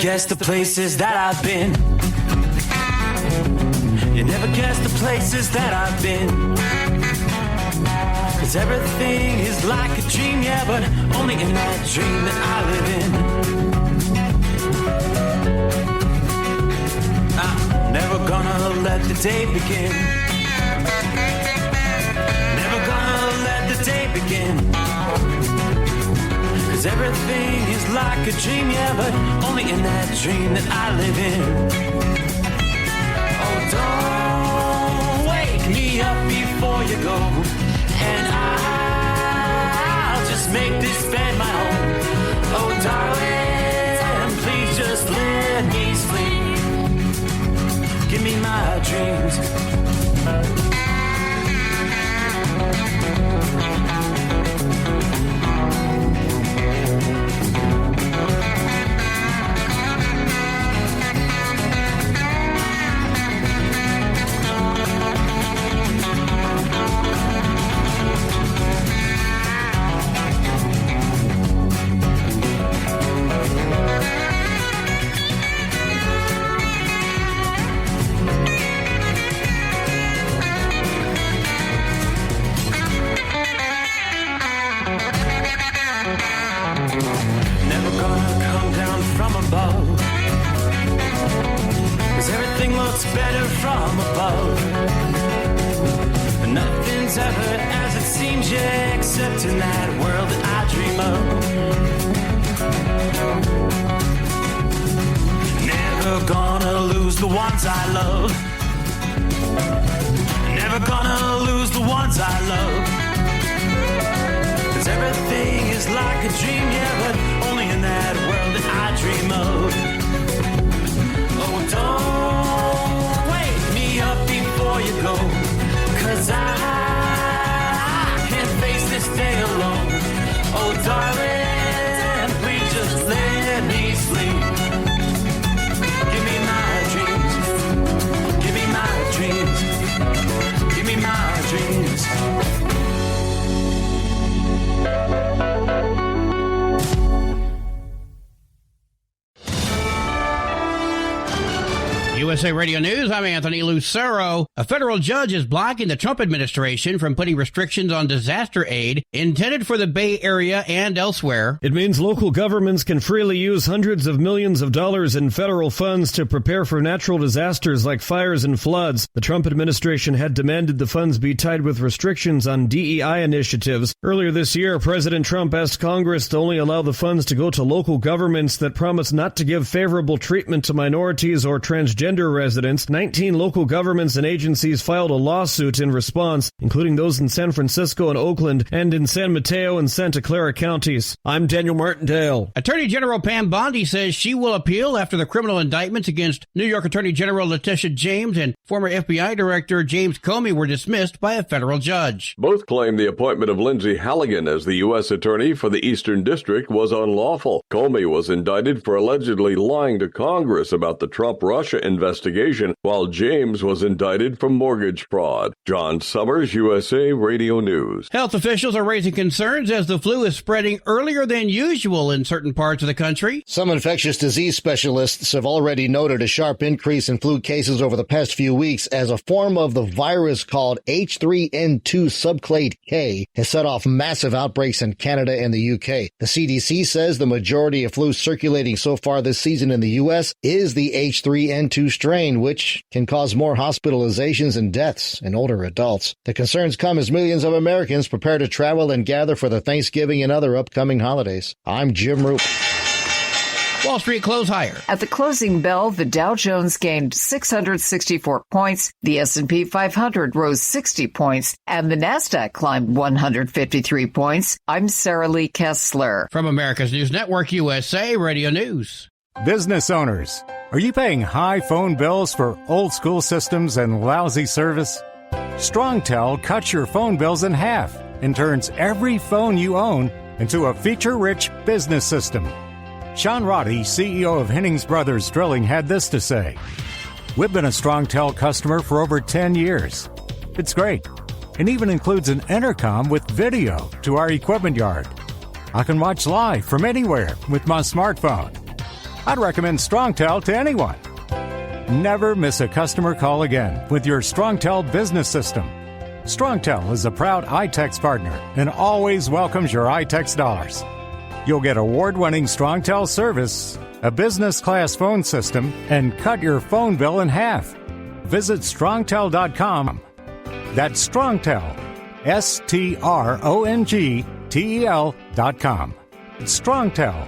guess the places that I've been. You never guess the places that I've been. 'Cause everything is like a dream, yeah, but only in that dream that I live in. I'm never gonna let the day begin. Never gonna let the day begin. 'Cause everything is like a dream, yeah, but only in that dream that I live in. Oh, don't wake me up before you go, and I'll just make this bed my home. Oh, darling, please just let me sleep. Give me my dreams. Better from above. Nothing's ever as it seems, yeah, except in that world that I dream of. Never gonna lose the ones I love. Never gonna lose the ones I love. 'Cause everything is like a dream, yeah, but only in that world that I dream of. Oh, don't up before you go, 'cause I can't face this day alone. Oh, darling, please just let me sleep. Give me my dreams. Give me my dreams. Give me my dreams. USA Radio News, I'm Anthony Lucero. A federal judge is blocking the Trump administration from putting restrictions on disaster aid intended for the Bay Area and elsewhere. It means local governments can freely use hundreds of millions of dollars in federal funds to prepare for natural disasters like fires and floods. The Trump administration had demanded the funds be tied with restrictions on DEI initiatives. Earlier this year, President Trump asked Congress to only allow the funds to go to local governments that promise not to give favorable treatment to minorities or transgender residents. 19 local governments and agencies filed a lawsuit in response, including those in San Francisco and Oakland and in San Mateo and Santa Clara counties. I'm Daniel Martindale. Attorney General Pam Bondi says she will appeal after the criminal indictments against New York Attorney General Letitia James and former FBI Director James Comey were dismissed by a federal judge. Both claim the appointment of Lindsay Halligan as the U.S. Attorney for the Eastern District was unlawful. Comey was indicted for allegedly lying to Congress about the Trump-Russia investigation, while James was indicted for mortgage fraud. John Summers, USA Radio News. Health officials are raising concerns as the flu is spreading earlier than usual in certain parts of the country. Some infectious disease specialists have already noted a sharp increase in flu cases over the past few weeks as a form of the virus called H3N2 subclade K has set off massive outbreaks in Canada and the UK. The CDC says the majority of flu circulating so far this season in the U.S. is the H3N2 strain, which can cause more hospitalizations and deaths in older adults. The concerns come as millions of Americans prepare to travel and gather for the Thanksgiving and other upcoming holidays. I'm Jim Roop. Wall Street closed higher. At the closing bell, the Dow Jones gained 664 points, the S&P 500 rose 60 points, and the Nasdaq climbed 153 points. I'm Sarah Lee Kessler. From America's News Network, USA Radio News. Business owners, are you paying high phone bills for old-school systems and lousy service? StrongTel cuts your phone bills in half and turns every phone you own into a feature-rich business system. Sean Roddy, CEO of Hennings Brothers Drilling, had this to say. We've been a StrongTel customer for over 10 years. It's great. It even includes an intercom with video to our equipment yard. I can watch live from anywhere with my smartphone. I'd recommend StrongTel to anyone. Never miss a customer call again with your StrongTel business system. StrongTel is a proud iTex partner and always welcomes your iTex dollars. You'll get award-winning StrongTel service, a business-class phone system, and cut your phone bill in half. Visit StrongTel.com. That's StrongTel, StrongTel.com. It's StrongTel.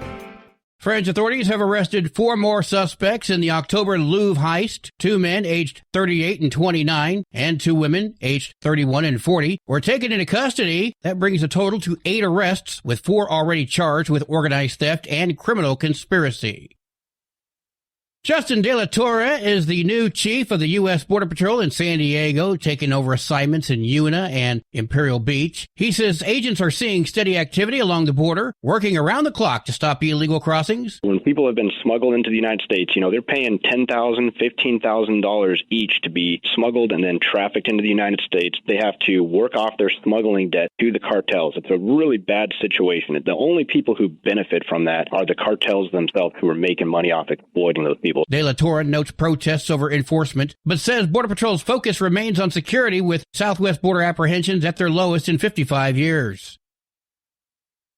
French authorities have arrested 4 more suspects in the October Louvre heist. 2 men aged 38 and 29 and 2 women aged 31 and 40 were taken into custody. That brings the total to 8 arrests, with 4 already charged with organized theft and criminal conspiracy. Justin De La Torre is the new chief of the U.S. Border Patrol in San Diego, taking over assignments in Una and Imperial Beach. He says agents are seeing steady activity along the border, working around the clock to stop illegal crossings. When people have been smuggled into the United States, they're paying $10,000, $15,000 each to be smuggled and then trafficked into the United States. They have to work off their smuggling debt to the cartels. It's a really bad situation. The only people who benefit from that are the cartels themselves, who are making money off exploiting those people. De La Torre notes protests over enforcement, but says Border Patrol's focus remains on security, with Southwest border apprehensions at their lowest in 55 years.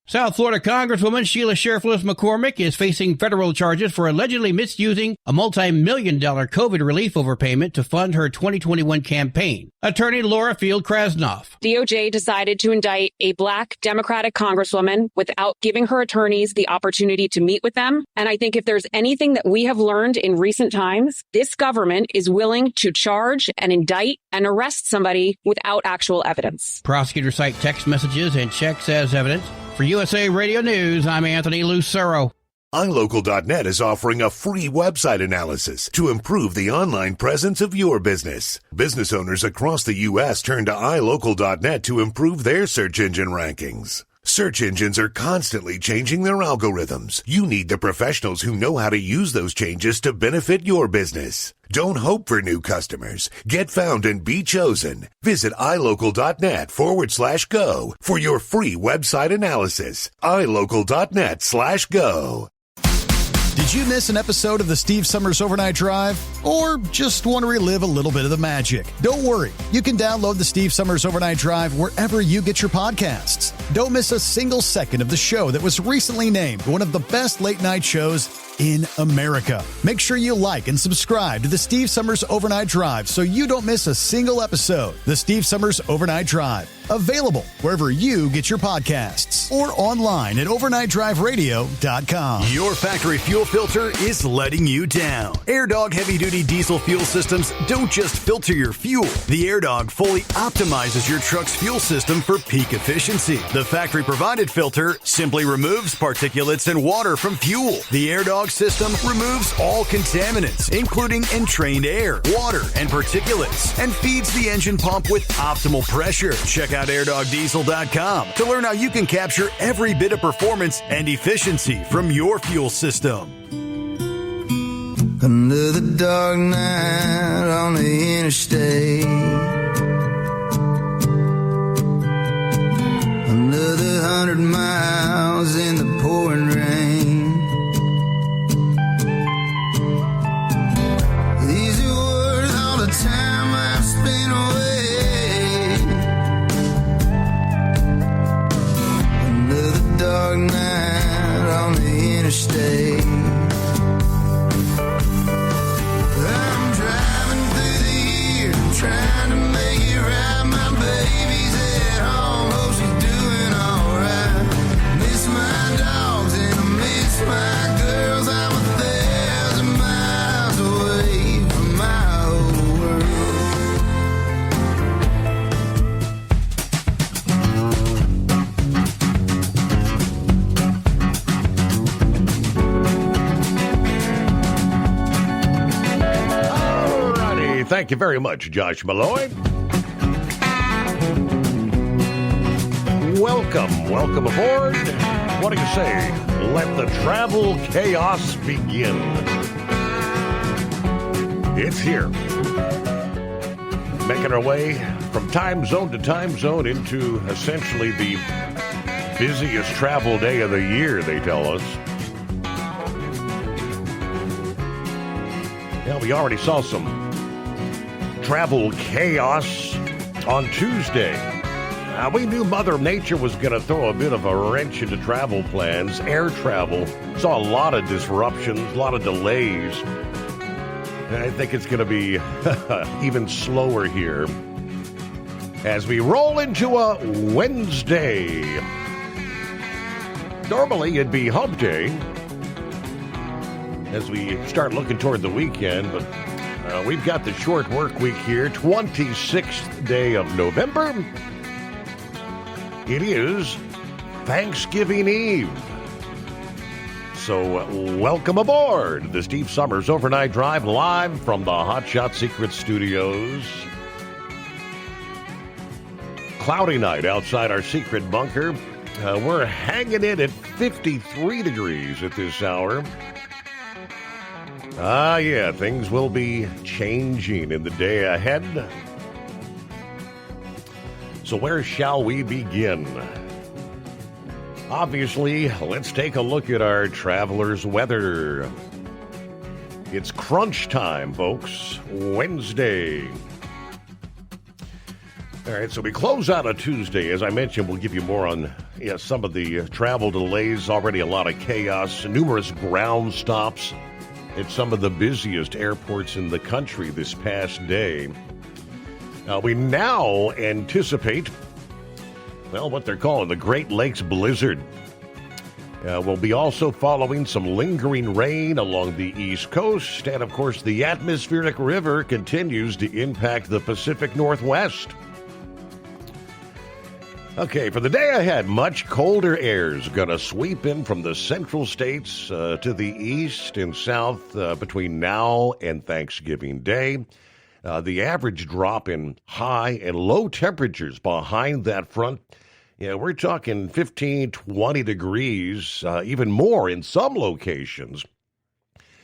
South Florida Congresswoman Sheila Sheriff-Lewis McCormick is facing federal charges for allegedly misusing a multi-million-dollar COVID relief overpayment to fund her 2021 campaign. Attorney Laura Field-Krasnoff. DOJ decided to indict a Black Democratic Congresswoman without giving her attorneys the opportunity to meet with them. And I think if there's anything that we have learned in recent times, this government is willing to charge and indict and arrest somebody without actual evidence. Prosecutors cite text messages and checks as evidence. For USA Radio News, I'm Anthony Lucero. iLocal.net is offering a free website analysis to improve the online presence of your business. Business owners across the U.S. turn to iLocal.net to improve their search engine rankings. Search engines are constantly changing their algorithms. You need the professionals who know how to use those changes to benefit your business. Don't hope for new customers. Get found and be chosen. Visit iLocal.net/go for your free website analysis. iLocal.net/go. Did you miss an episode of the Steve Summers Overnight Drive? Or just want to relive a little bit of the magic? Don't worry. You can download the Steve Summers Overnight Drive wherever you get your podcasts. Don't miss a single second of the show that was recently named one of the best late-night shows in America. Make sure you like and subscribe to the Steve Summers Overnight Drive so you don't miss a single episode. The Steve Summers Overnight Drive. Available wherever you get your podcasts or online at overnightdriveradio.com. Your factory fuel filter is letting you down. AirDog heavy-duty diesel fuel systems don't just filter your fuel. The AirDog fully optimizes your truck's fuel system for peak efficiency. The factory-provided filter simply removes particulates and water from fuel. The AirDog system removes all contaminants, including entrained air, water, and particulates, and feeds the engine pump with optimal pressure. Check out airdogdiesel.com to learn how you can capture every bit of performance and efficiency from your fuel system. Under the dark night on the interstate, under the 100 miles in the pouring rain, these are worth all the time I've spent away. Under the dark night on the interstate, I'm driving through the year, trying to make it right. My baby's at home, hope she's doing alright. Miss my dogs and I miss my girls. I'm 1,000 miles away from my old Thank you very much, Josh Malloy. Welcome aboard. What do you say? Let the travel chaos begin. It's here. Making our way from time zone to time zone into essentially the busiest travel day of the year, they tell us. Yeah, we already saw some travel chaos on Tuesday. We knew Mother Nature was going to throw a bit of a wrench into travel plans. Air travel saw a lot of disruptions, a lot of delays. And I think it's going to be even slower here as we roll into a Wednesday. Normally it'd be hump day as we start looking toward the weekend, but we've got the short work week here, 26th day of November. It is Thanksgiving Eve. So welcome aboard the Steve Summers Overnight Drive live from the Hot Shot Secret Studios. Cloudy night outside our secret bunker. We're hanging in at 53 degrees at this hour. Yeah, things will be changing in the day ahead. So where shall we begin? Obviously, let's take a look at our traveler's weather. It's crunch time, folks. Wednesday. All right, so we close out a Tuesday. As I mentioned, we'll give you more on some of the travel delays. Already a lot of chaos, numerous ground stops at some of the busiest airports in the country this past day. We now anticipate, what they're calling the Great Lakes blizzard. We'll be also following some lingering rain along the East Coast. And, of course, the atmospheric river continues to impact the Pacific Northwest. Okay, for the day ahead, much colder air is going to sweep in from the central states to the east and south between now and Thanksgiving Day. The average drop in high and low temperatures behind that front, we're talking 15, 20 degrees, even more in some locations,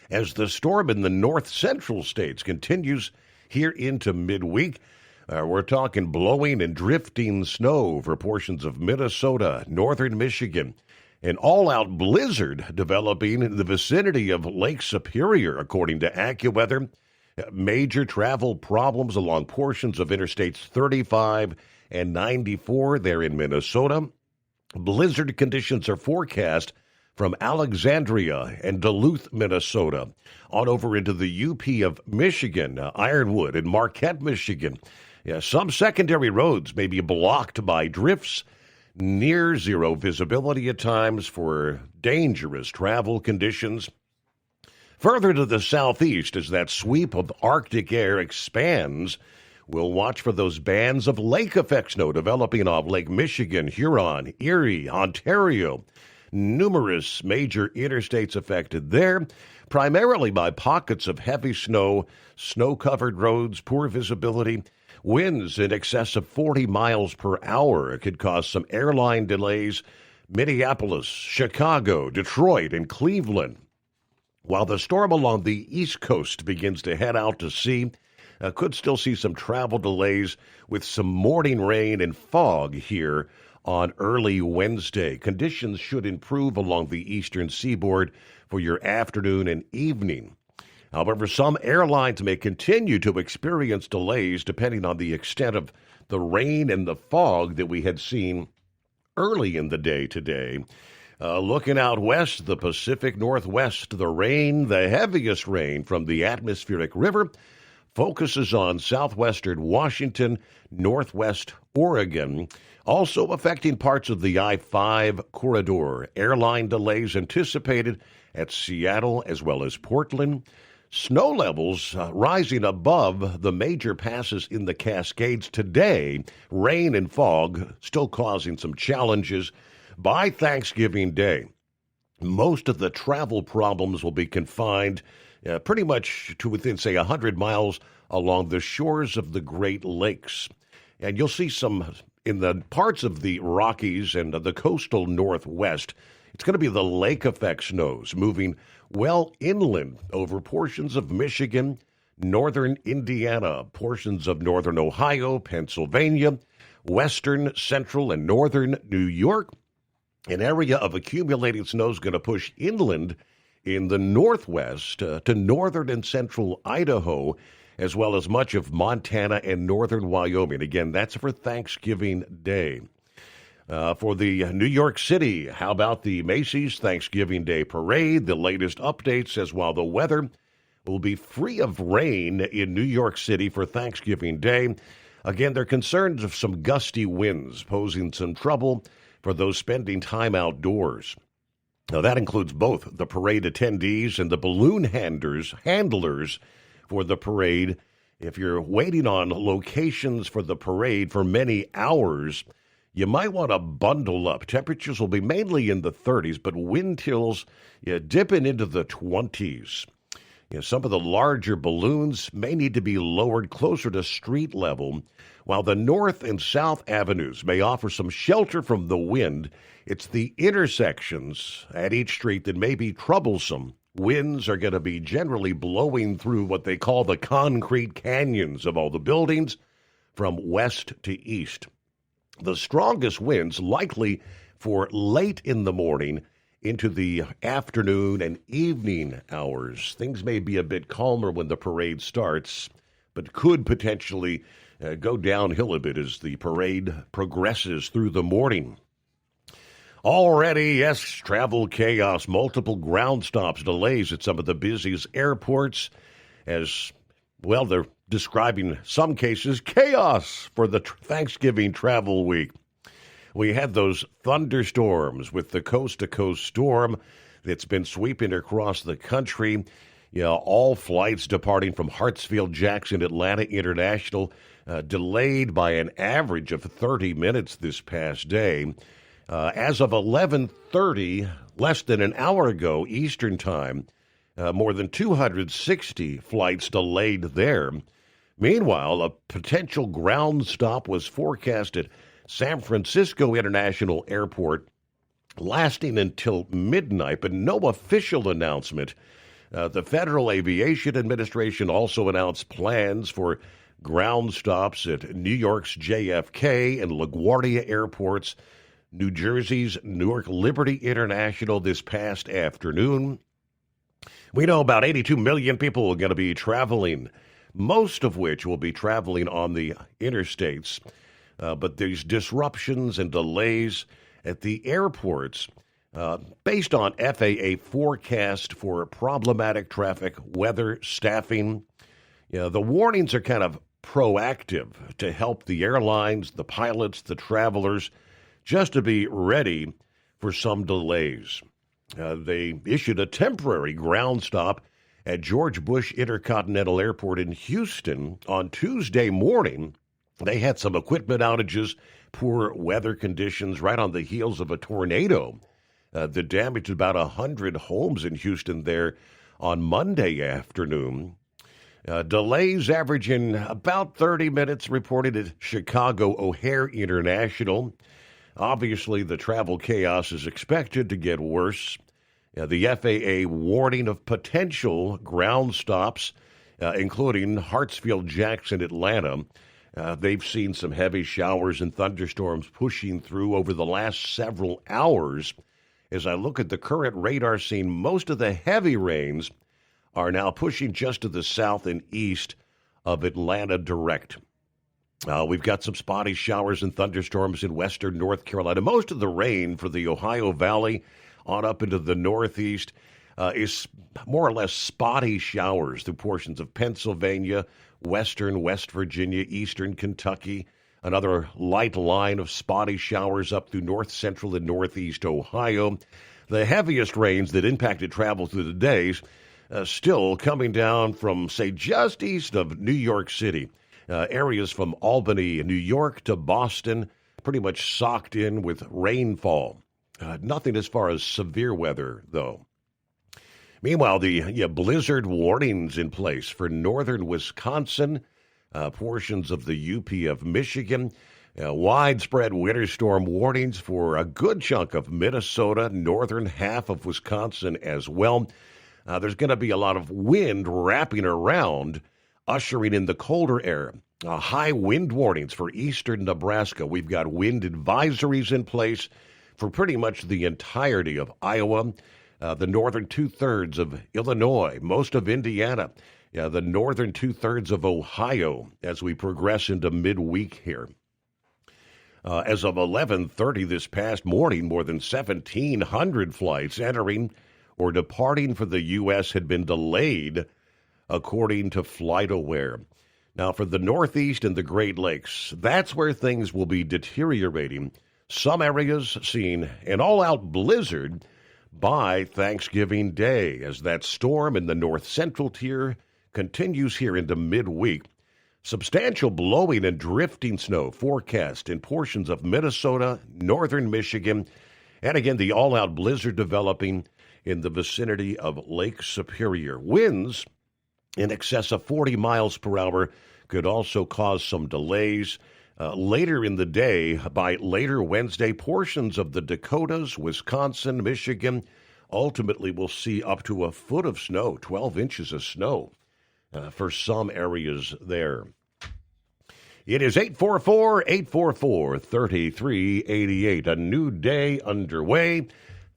as the storm in the north central states continues here into midweek. We're talking blowing and drifting snow for portions of Minnesota, northern Michigan, an all-out blizzard developing in the vicinity of Lake Superior, according to AccuWeather. Major travel problems along portions of Interstates 35 and 94 there in Minnesota. Blizzard conditions are forecast from Alexandria and Duluth, Minnesota, on over into the UP of Michigan, Ironwood, and Marquette, Michigan. Some secondary roads may be blocked by drifts, near zero visibility at times for dangerous travel conditions. Further to the southeast, as that sweep of Arctic air expands, we'll watch for those bands of lake effect snow developing off Lake Michigan, Huron, Erie, Ontario. Numerous major interstates affected there, primarily by pockets of heavy snow, snow-covered roads, poor visibility. Winds in excess of 40 miles per hour could cause some airline delays. Minneapolis, Chicago, Detroit, and Cleveland. While the storm along the East Coast begins to head out to sea, could still see some travel delays with some morning rain and fog here on early Wednesday. Conditions should improve along the eastern seaboard for your afternoon and evening. However, some airlines may continue to experience delays depending on the extent of the rain and the fog that we had seen early in the day today. Looking out west, the Pacific Northwest, the rain, the heaviest rain from the atmospheric river, focuses on southwestern Washington, northwest Oregon, also affecting parts of the I-5 corridor. Airline delays anticipated at Seattle as well as Portland. Snow levels rising above the major passes in the Cascades today. Rain and fog still causing some challenges. By Thanksgiving Day, most of the travel problems will be confined pretty much to within, say, 100 miles along the shores of the Great Lakes. And you'll see some in the parts of the Rockies and the coastal Northwest. It's going to be the lake effect snows moving well inland over portions of Michigan, northern Indiana, portions of northern Ohio, Pennsylvania, western, central, and northern New York. An area of accumulating snow is going to push inland in the northwest to northern and central Idaho, as well as much of Montana and northern Wyoming. Again, that's for Thanksgiving Day. For the New York City, how about the Macy's Thanksgiving Day Parade? The latest update says while the weather will be free of rain in New York City for Thanksgiving Day, again, there are concerns of some gusty winds posing some trouble for those spending time outdoors. Now, that includes both the parade attendees and the balloon handlers for the parade. If you're waiting on locations for the parade for many hours, you might want to bundle up. Temperatures will be mainly in the 30s, but wind chills dipping into the 20s. Some of the larger balloons may need to be lowered closer to street level, while the north and south avenues may offer some shelter from the wind. It's the intersections at each street that may be troublesome. Winds are going to be generally blowing through what they call the concrete canyons of all the buildings from west to east. The strongest winds likely for late in the morning into the afternoon and evening hours. Things may be a bit calmer when the parade starts, but could potentially go downhill a bit as the parade progresses through the morning. Already, yes, travel chaos, multiple ground stops, delays at some of the busiest airports as, well, they're describing some cases chaos for the Thanksgiving travel week. We had those thunderstorms with the coast-to-coast storm that's been sweeping across the country. All flights departing from Hartsfield-Jackson Atlanta International delayed by an average of 30 minutes this past day. As of 11:30, less than an hour ago, Eastern Time, more than 260 flights delayed there. Meanwhile, a potential ground stop was forecast at San Francisco International Airport lasting until midnight, but no official announcement. The Federal Aviation Administration also announced plans for ground stops at New York's JFK and LaGuardia airports, New Jersey's Newark Liberty International this past afternoon. We know about 82 million people are going to be traveling, most of which will be traveling on the interstates. But these disruptions and delays at the airports, based on FAA forecast for problematic traffic, weather, staffing, the warnings are kind of proactive to help the airlines, the pilots, the travelers, just to be ready for some delays. They issued a temporary ground stop at George Bush Intercontinental Airport in Houston on Tuesday morning. They had some equipment outages, poor weather conditions right on the heels of a tornado that damaged about 100 homes in Houston there on Monday afternoon. Delays averaging about 30 minutes reported at Chicago O'Hare International. Obviously, the travel chaos is expected to get worse. The FAA warning of potential ground stops, including Hartsfield-Jackson, Atlanta. They've seen some heavy showers and thunderstorms pushing through over the last several hours. As I look at the current radar scene, most of the heavy rains are now pushing just to the south and east of Atlanta direct. We've got some spotty showers and thunderstorms in western North Carolina. Most of the rain for the Ohio Valley on up into the northeast is more or less spotty showers through portions of Pennsylvania, western West Virginia, eastern Kentucky, another light line of spotty showers up through north central and northeast Ohio. The heaviest rains that impacted travel through the days still coming down from, say, just east of New York City. Areas from Albany, New York to Boston, pretty much socked in with rainfall. Nothing as far as severe weather, though. Meanwhile, the blizzard warnings in place for northern Wisconsin, portions of the UP of Michigan, widespread winter storm warnings for a good chunk of Minnesota, northern half of Wisconsin as well. There's going to be a lot of wind wrapping around, ushering in the colder air. High wind warnings for eastern Nebraska. We've got wind advisories in place for pretty much the entirety of Iowa. the northern two-thirds of Illinois, most of Indiana, the northern two-thirds of Ohio as we progress into midweek here. As of 11:30 this past morning, more than 1,700 flights entering or departing for the U.S. had been delayed, according to FlightAware. Now, for the Northeast and the Great Lakes, that's where things will be deteriorating. Some areas seeing an all-out blizzard by Thanksgiving Day as that storm in the north central tier continues here into midweek. Substantial blowing and drifting snow forecast in portions of Minnesota, northern Michigan, and again, the all-out blizzard developing in the vicinity of Lake Superior. Winds in excess of 40 miles per hour could also cause some delays. Later in the day, by later Wednesday, portions of the Dakotas, Wisconsin, Michigan, ultimately will see up to a foot of snow, 12 inches of snow for some areas there. It is 844-844-3388, a new day underway.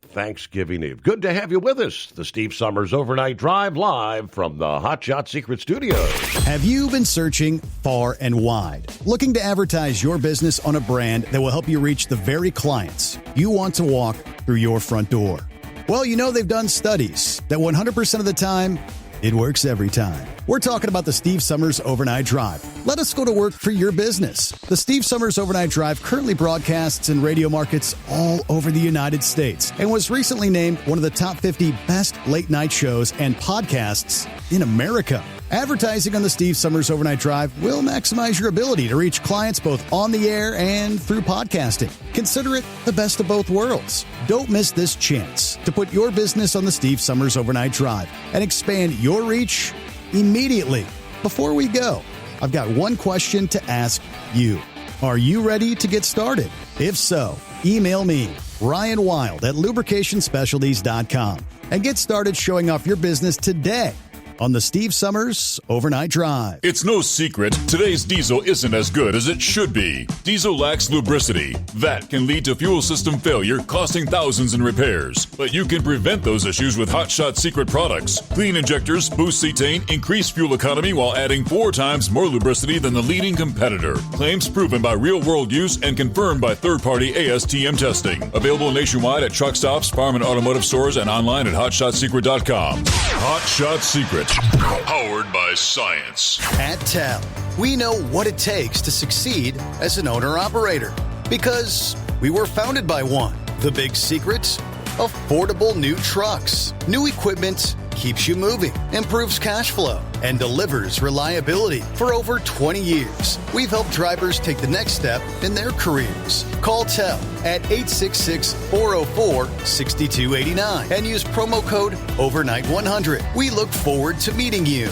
Thanksgiving Eve. Good to have you with us. The Steve Summers Overnight Drive live from the Hot Shot Secret Studios. Have you been searching far and wide, looking to advertise your business on a brand that will help you reach the very clients you want to walk through your front door? Well, you know they've done studies that 100% of the time, it works every time. We're talking about the Steve Summers Overnight Drive. Let us go to work for your business. The Steve Summers Overnight Drive currently broadcasts in radio markets all over the United States and was recently named one of the top 50 best late-night shows and podcasts in America. Advertising on the Steve Summers Overnight Drive will maximize your ability to reach clients both on the air and through podcasting. Consider it the best of both worlds. Don't miss this chance to put your business on the Steve Summers Overnight Drive and expand your reach immediately. Before we go, I've got one question to ask you. Are you ready to get started? If so, email me, Ryan Wild at lubricationspecialties.com, and get started showing off your business today on the Steve Summers Overnight Drive. It's no secret, today's diesel isn't as good as it should be. Diesel lacks lubricity. That can lead to fuel system failure, costing thousands in repairs. But you can prevent those issues with Hot Shot Secret products. Clean injectors, boost cetane, increase fuel economy while adding 4 times more lubricity than the leading competitor. Claims proven by real-world use and confirmed by third-party ASTM testing. Available nationwide at truck stops, farm and automotive stores, and online at hotshotsecret.com. Hot Shot Secret. Powered by science. At TEL, we know what it takes to succeed as an owner-operator because we were founded by one. The big secret? Affordable new trucks. New equipment keeps you moving, improves cash flow, and delivers reliability. For over 20 years, we've helped drivers take the next step in their careers. Call TEL at 866-404-6289 and use promo code OVERNIGHT100. We look forward to meeting you.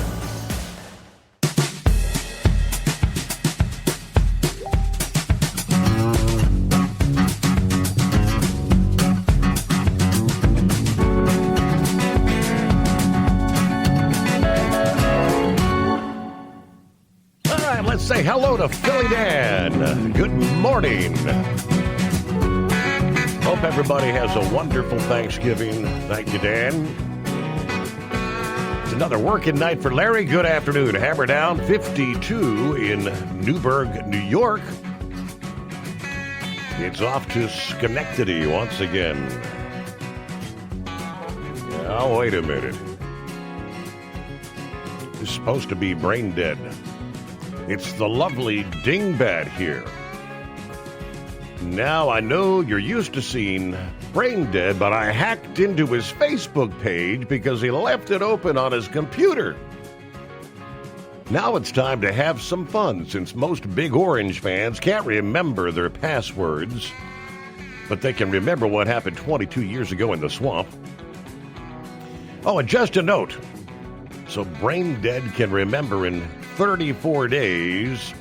Let's say hello to Philly Dan. Good morning. Hope everybody has a wonderful Thanksgiving. Thank you, Dan. It's another working night for Larry. Good afternoon. Hammer down 52 in Newburgh, New York. It's off to Schenectady once again. Now, wait a minute. It's supposed to be brain dead. It's the lovely Dingbat here. Now, I know you're used to seeing Brain Dead, but I hacked into his Facebook page because he left it open on his computer. Now it's time to have some fun, since most Big Orange fans can't remember their passwords, but they can remember what happened 22 years ago in the swamp. Oh, and just a note. So Brain Dead can remember in 34 days,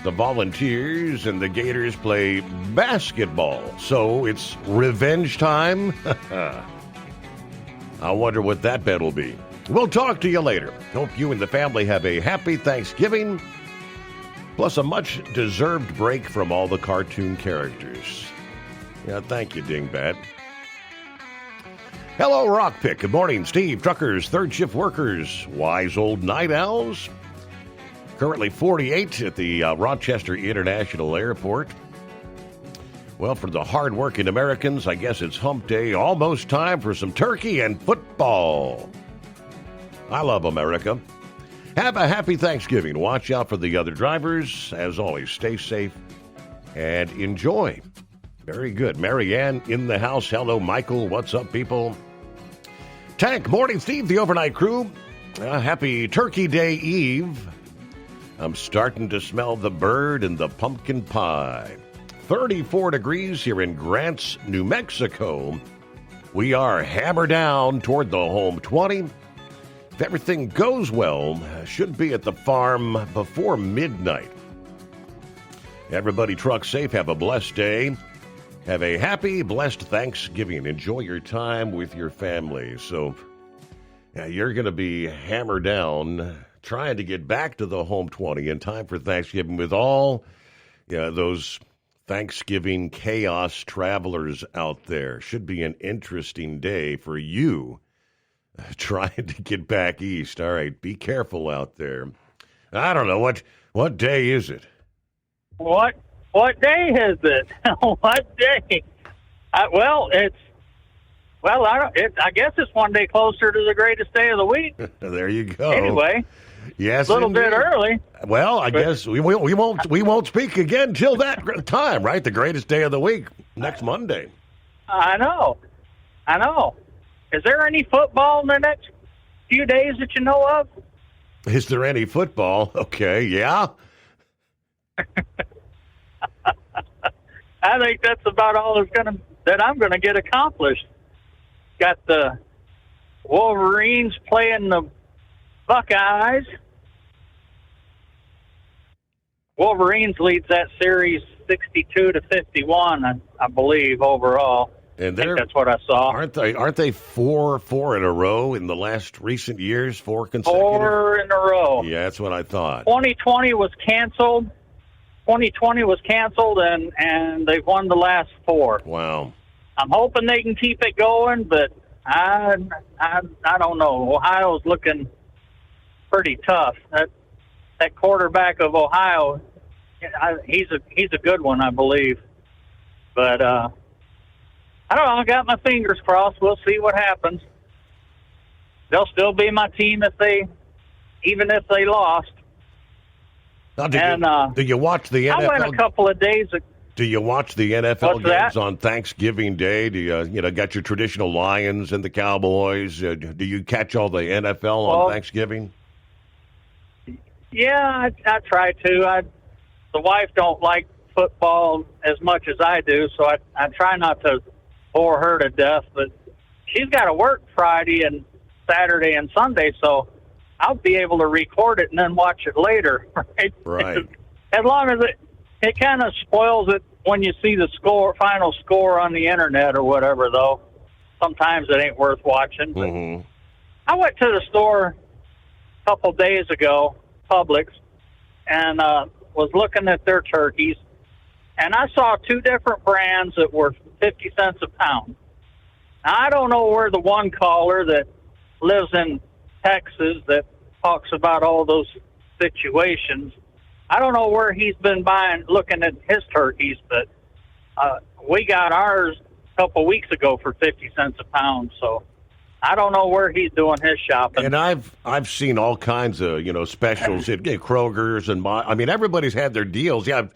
the Volunteers and the Gators play basketball. So it's revenge time. I wonder what that bet will be. We'll talk to you later. Hope you and the family have a happy Thanksgiving, plus a much-deserved break from all the cartoon characters. Yeah, thank you, Dingbat. Hello, Rockpick. Good morning, Steve. Truckers, third shift workers, wise old night owls. Currently 48 at the Rochester International Airport. Well, for the hard-working Americans, I guess it's hump day. Almost time for some turkey and football. I love America. Have a happy Thanksgiving. Watch out for the other drivers. As always, stay safe and enjoy. Very good. Marianne in the house. Hello, Michael. What's up, people? Tank, morning, Steve, the overnight crew. Happy Turkey Day Eve. I'm starting to smell the bird and the pumpkin pie. 34 degrees here in Grants, New Mexico. We are hammered down toward the home 20. If everything goes well, should be at the farm before midnight. Everybody truck safe. Have a blessed day. Have a happy, blessed Thanksgiving. Enjoy your time with your family. So, you're going to be hammered down trying to get back to the home 20 in time for Thanksgiving with all those Thanksgiving chaos travelers out there. Should be an interesting day for you trying to get back east. All right, be careful out there. I don't know, what day is it? What day is it? What day? I guess it's one day closer to the greatest day of the week. There you go. Anyway, yes, a little bit early. Well, I guess we won't speak again till that time, right? The greatest day of the week, next Monday. I know. Is there any football in the next few days that you know of? Is there any football? Okay, yeah. I think that's about all that I'm gonna get accomplished. Got the Wolverines playing the Buckeyes. Wolverines leads that series 62-51, I believe, overall. And I think that's what I saw. Aren't they four in a row in the last recent years? 4 consecutive? 4 in a row. Yeah, that's what I thought. 2020 was canceled. And they've won the last 4. Wow. I'm hoping they can keep it going, but I don't know. Ohio's looking pretty tough. That quarterback of Ohio, he's a good one, I believe. But I don't know. I got my fingers crossed. We'll see what happens. They'll still be my team even if they lost. Now, do you watch the NFL? I went a couple of days ago. Do you watch the NFL games on Thanksgiving Day? Do you got your traditional Lions and the Cowboys? Do you catch all the NFL on Thanksgiving? Yeah, I try to. The wife don't like football as much as I do, so I try not to bore her to death. But she's got to work Friday and Saturday and Sunday, so I'll be able to record it and then watch it later. Right. As long as it kind of spoils it when you see the final score on the internet or whatever, though. Sometimes it ain't worth watching. But I went to the store a couple days ago, Publix, and was looking at their turkeys, and I saw 2 different brands that were 50 cents a pound. Now, I don't know where the one caller that lives in Texas that talks about all those situations, I don't know where he's been looking at his turkeys, but we got ours a couple weeks ago for 50 cents a pound, so I don't know where he's doing his shopping. And I've seen all kinds of specials at Kroger's and everybody's had their deals. Yeah,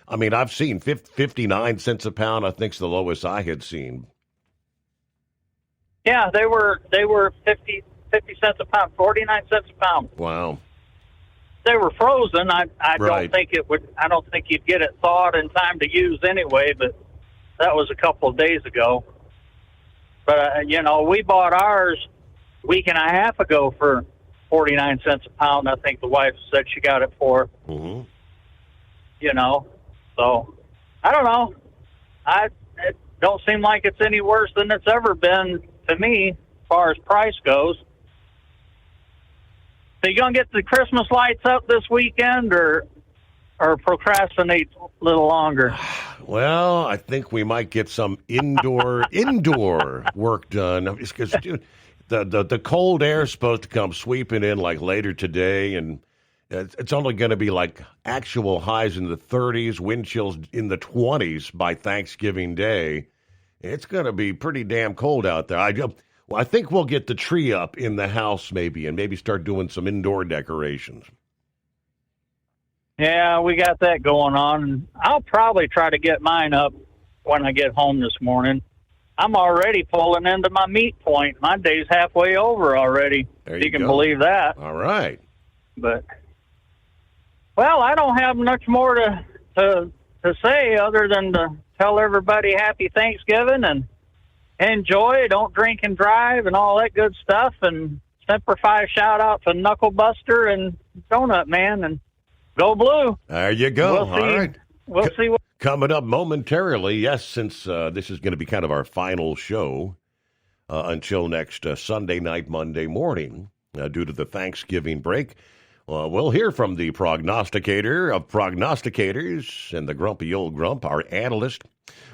I've seen 59 cents a pound. I think's the lowest I had seen. Yeah, they were 50 cents a pound, 49 cents a pound. Wow. They were frozen. I don't think it would. I don't think you'd get it thawed in time to use anyway. But that was a couple of days ago. But we bought ours a week and a half ago for 49 cents a pound. I think the wife said she got it for. Mm-hmm. So I don't know. It don't seem like it's any worse than it's ever been to me as far as price goes. So you gonna get the Christmas lights up this weekend, or or procrastinate a little longer? Well, I think we might get some indoor work done. Because, dude, the cold air is supposed to come sweeping in like later today, and it's only going to be like actual highs in the 30s, wind chills in the 20s by Thanksgiving Day. It's going to be pretty damn cold out there. I think we'll get the tree up in the house maybe, and maybe start doing some indoor decorations. Yeah, we got that going on. I'll probably try to get mine up when I get home this morning. I'm already pulling into my meat point. My day's halfway over already, if you can believe that. All right. But, well, I don't have much more to say other than to tell everybody happy Thanksgiving and enjoy. Don't drink and drive and all that good stuff. And Semper Fi shout out to Knuckle Buster and Donut Man, and go Blue. There you go. We'll see. All right. We'll see what. Coming up momentarily, yes, since this is going to be kind of our final show until next Sunday night, Monday morning, due to the Thanksgiving break. We'll hear from the prognosticator of prognosticators and the grumpy old grump, our analyst.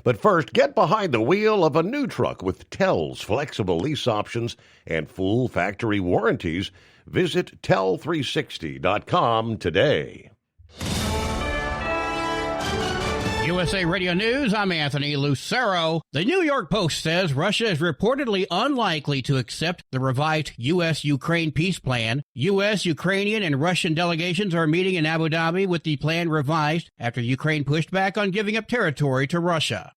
But first, get behind the wheel of a new truck with Tell's flexible lease options and full factory warranties. Visit Tell360.com today. USA Radio News, I'm Anthony Lucero. The New York Post says Russia is reportedly unlikely to accept the revised U.S.-Ukraine peace plan. U.S., Ukrainian, and Russian delegations are meeting in Abu Dhabi with the plan revised after Ukraine pushed back on giving up territory to Russia.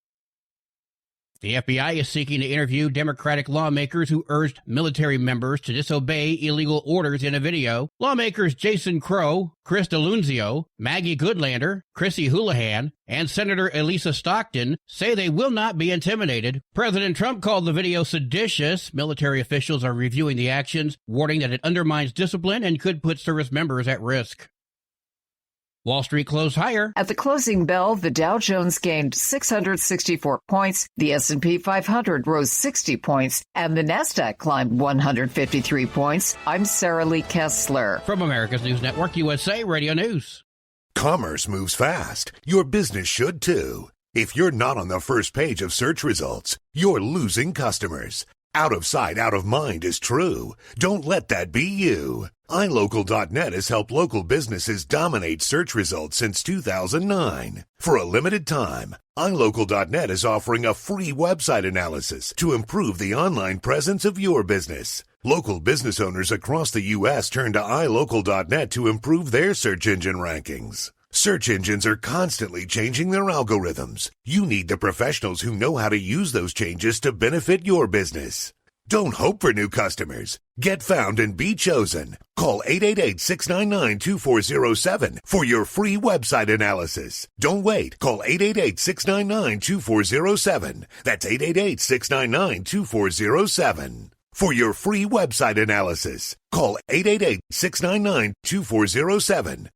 The FBI is seeking to interview Democratic lawmakers who urged military members to disobey illegal orders in a video. Lawmakers Jason Crow, Chris D'Alunzio, Maggie Goodlander, Chrissy Houlihan, and Senator Elisa Stockton say they will not be intimidated. President Trump called the video seditious. Military officials are reviewing the actions, warning that it undermines discipline and could put service members at risk. Wall Street closed higher. At the closing bell, the Dow Jones gained 664 points, the S&P 500 rose 60 points, and the Nasdaq climbed 153 points. I'm Sarah Lee Kessler. From America's News Network, USA Radio News. Commerce moves fast. Your business should too. If you're not on the first page of search results, you're losing customers. Out of sight, out of mind is true. Don't let that be you. iLocal.net has helped local businesses dominate search results since 2009. For a limited time, iLocal.net is offering a free website analysis to improve the online presence of your business. Local business owners across the U.S. turn to iLocal.net to improve their search engine rankings. Search engines are constantly changing their algorithms. You need the professionals who know how to use those changes to benefit your business. Don't hope for new customers. Get found and be chosen. Call 888-699-2407 for your free website analysis. Don't wait. Call 888-699-2407. That's 888-699-2407. For your free website analysis, call 888-699-2407.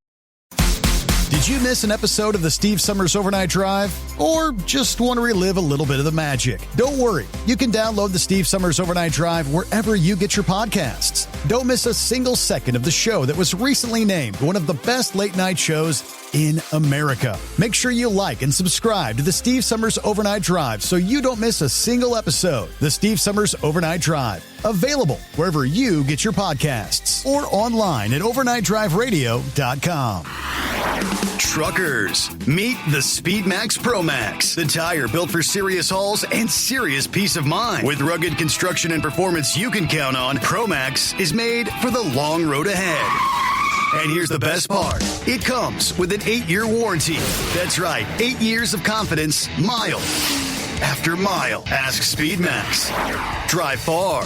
Did you miss an episode of the Steve Summers Overnight Drive? Or just want to relive a little bit of the magic? Don't worry. You can download the Steve Summers Overnight Drive wherever you get your podcasts. Don't miss a single second of the show that was recently named one of the best late-night shows in America. Make sure you like and subscribe to the Steve Summers Overnight Drive so you don't miss a single episode. The Steve Summers Overnight Drive. Available wherever you get your podcasts or online at overnightdriveradio.com. Truckers, meet the SpeedMax Pro Max, the tire built for serious hauls and serious peace of mind. With rugged construction and performance you can count on, Pro Max is made for the long road ahead. And here's the best part. It comes with an 8-year warranty. That's right, 8 years of confidence, mile after mile. Ask SpeedMax. Drive far.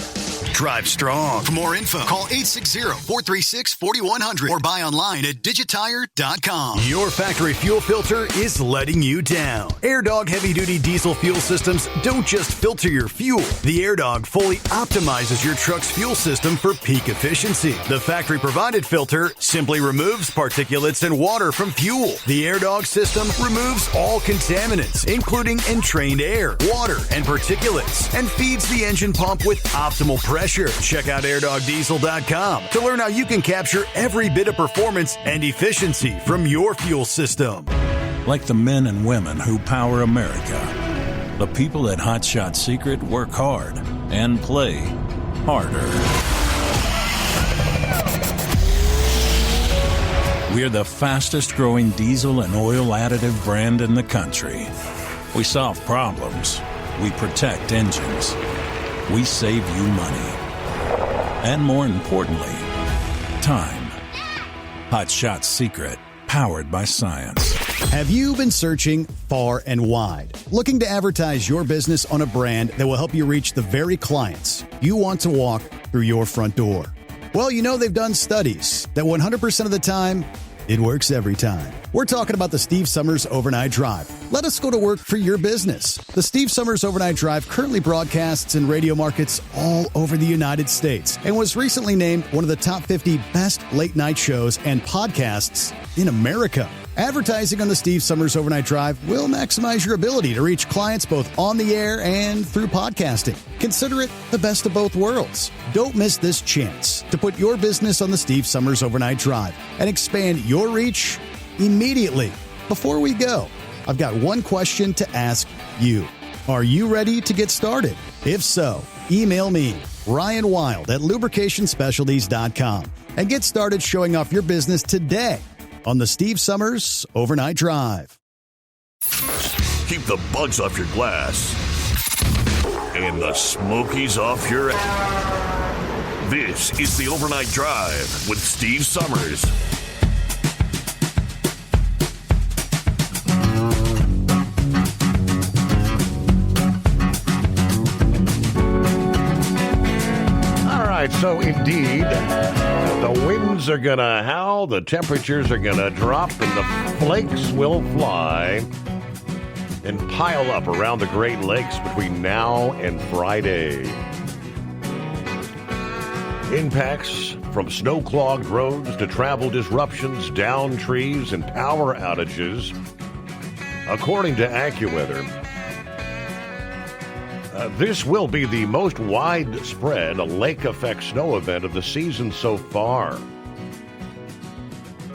Drive strong. For more info, call 860-436-4100 or buy online at digitire.com. Your factory fuel filter is letting you down. AirDog heavy-duty diesel fuel systems don't just filter your fuel. The AirDog fully optimizes your truck's fuel system for peak efficiency. The factory-provided filter simply removes particulates and water from fuel. The AirDog system removes all contaminants, including entrained air, water, and particulates, and feeds the engine pump with optimal pressure pressure. Check out airdogdiesel.com to learn how you can capture every bit of performance and efficiency from your fuel system. Like the men and women who power America, the people at Hot Shot Secret work hard and play harder. We're the fastest growing diesel and oil additive brand in the country. We solve problems. We protect engines. We save you money. And more importantly, time. Hot Shot Secret, powered by science. Have you been searching far and wide, looking to advertise your business on a brand that will help you reach the very clients you want to walk through your front door? Well, you know they've done studies that 100% of the time, it works every time. We're talking about the Steve Summers Overnight Drive. Let us go to work for your business. The Steve Summers Overnight Drive currently broadcasts in radio markets all over the United States and was recently named one of the top 50 best late night shows and podcasts in America. Advertising on the Steve Summers Overnight Drive will maximize your ability to reach clients both on the air and through podcasting. Consider it the best of both worlds. Don't miss this chance to put your business on the Steve Summers Overnight Drive and expand your reach immediately. Before we go, I've got one question to ask you. Are you ready to get started? If so, email me, Ryan Wild at lubricationspecialties.com, and get started showing off your business today on the Steve Summers Overnight Drive. Keep the bugs off your glass and the smokies off your ass. This is the Overnight Drive with Steve Summers. All right, so indeed, the winds are going to howl, the temperatures are going to drop, and the flakes will fly and pile up around the Great Lakes between now and Friday. Impacts from snow-clogged roads to travel disruptions, downed trees, and power outages. According to AccuWeather, this will be the most widespread lake effect snow event of the season so far.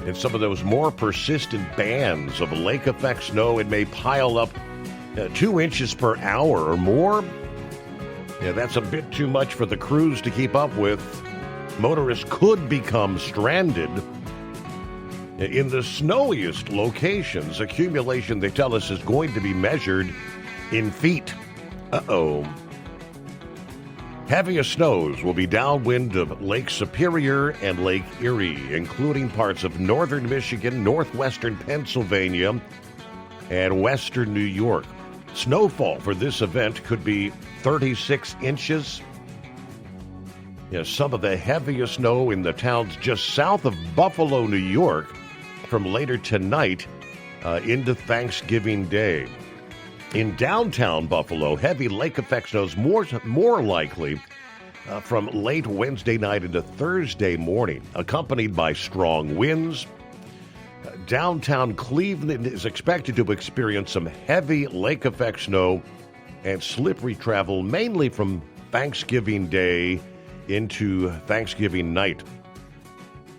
In some of those more persistent bands of lake effect snow, it may pile up 2 inches per hour or more. Yeah, that's a bit too much for the crews to keep up with. Motorists could become stranded. In the snowiest locations, accumulation, they tell us, is going to be measured in feet. Heaviest snows will be downwind of Lake Superior and Lake Erie, including parts of northern Michigan, northwestern Pennsylvania, and western New York. Snowfall for this event could be 36 inches. Some of the heaviest snow in the towns just south of Buffalo, New York, from later tonight into Thanksgiving Day. In downtown Buffalo, heavy lake effect snow is more likely from late Wednesday night into Thursday morning, accompanied by strong winds. Downtown Cleveland is expected to experience some heavy lake effect snow and slippery travel, mainly from Thanksgiving Day into Thanksgiving night.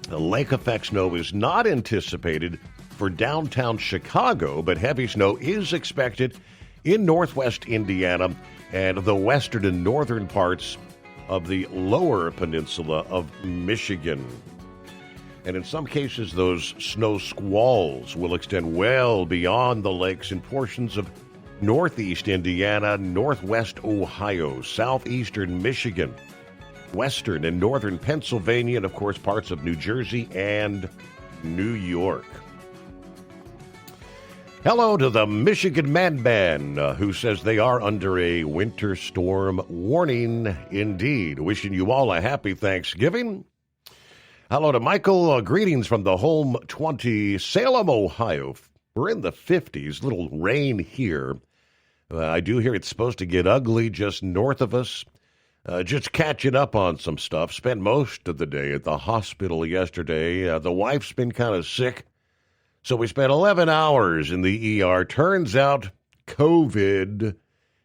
The lake effect snow is not anticipated for downtown Chicago, but heavy snow is expected in northwest Indiana and the western and northern parts of the lower peninsula of Michigan. And in some cases, those snow squalls will extend well beyond the lakes in portions of northeast Indiana, northwest Ohio, southeastern Michigan, western and northern Pennsylvania, and of course parts of New Jersey and New York. Hello to the Michigan Man Band, who says they are under a winter storm warning indeed. Wishing you all a happy Thanksgiving. Hello to Michael. Greetings from the home 20, Salem, Ohio. We're in the 50s. Little rain here. I do hear it's supposed to get ugly just north of us. Just catching up on some stuff. Spent most of the day at the hospital yesterday. The wife's been kind of sick. So we spent 11 hours in the ER. Turns out COVID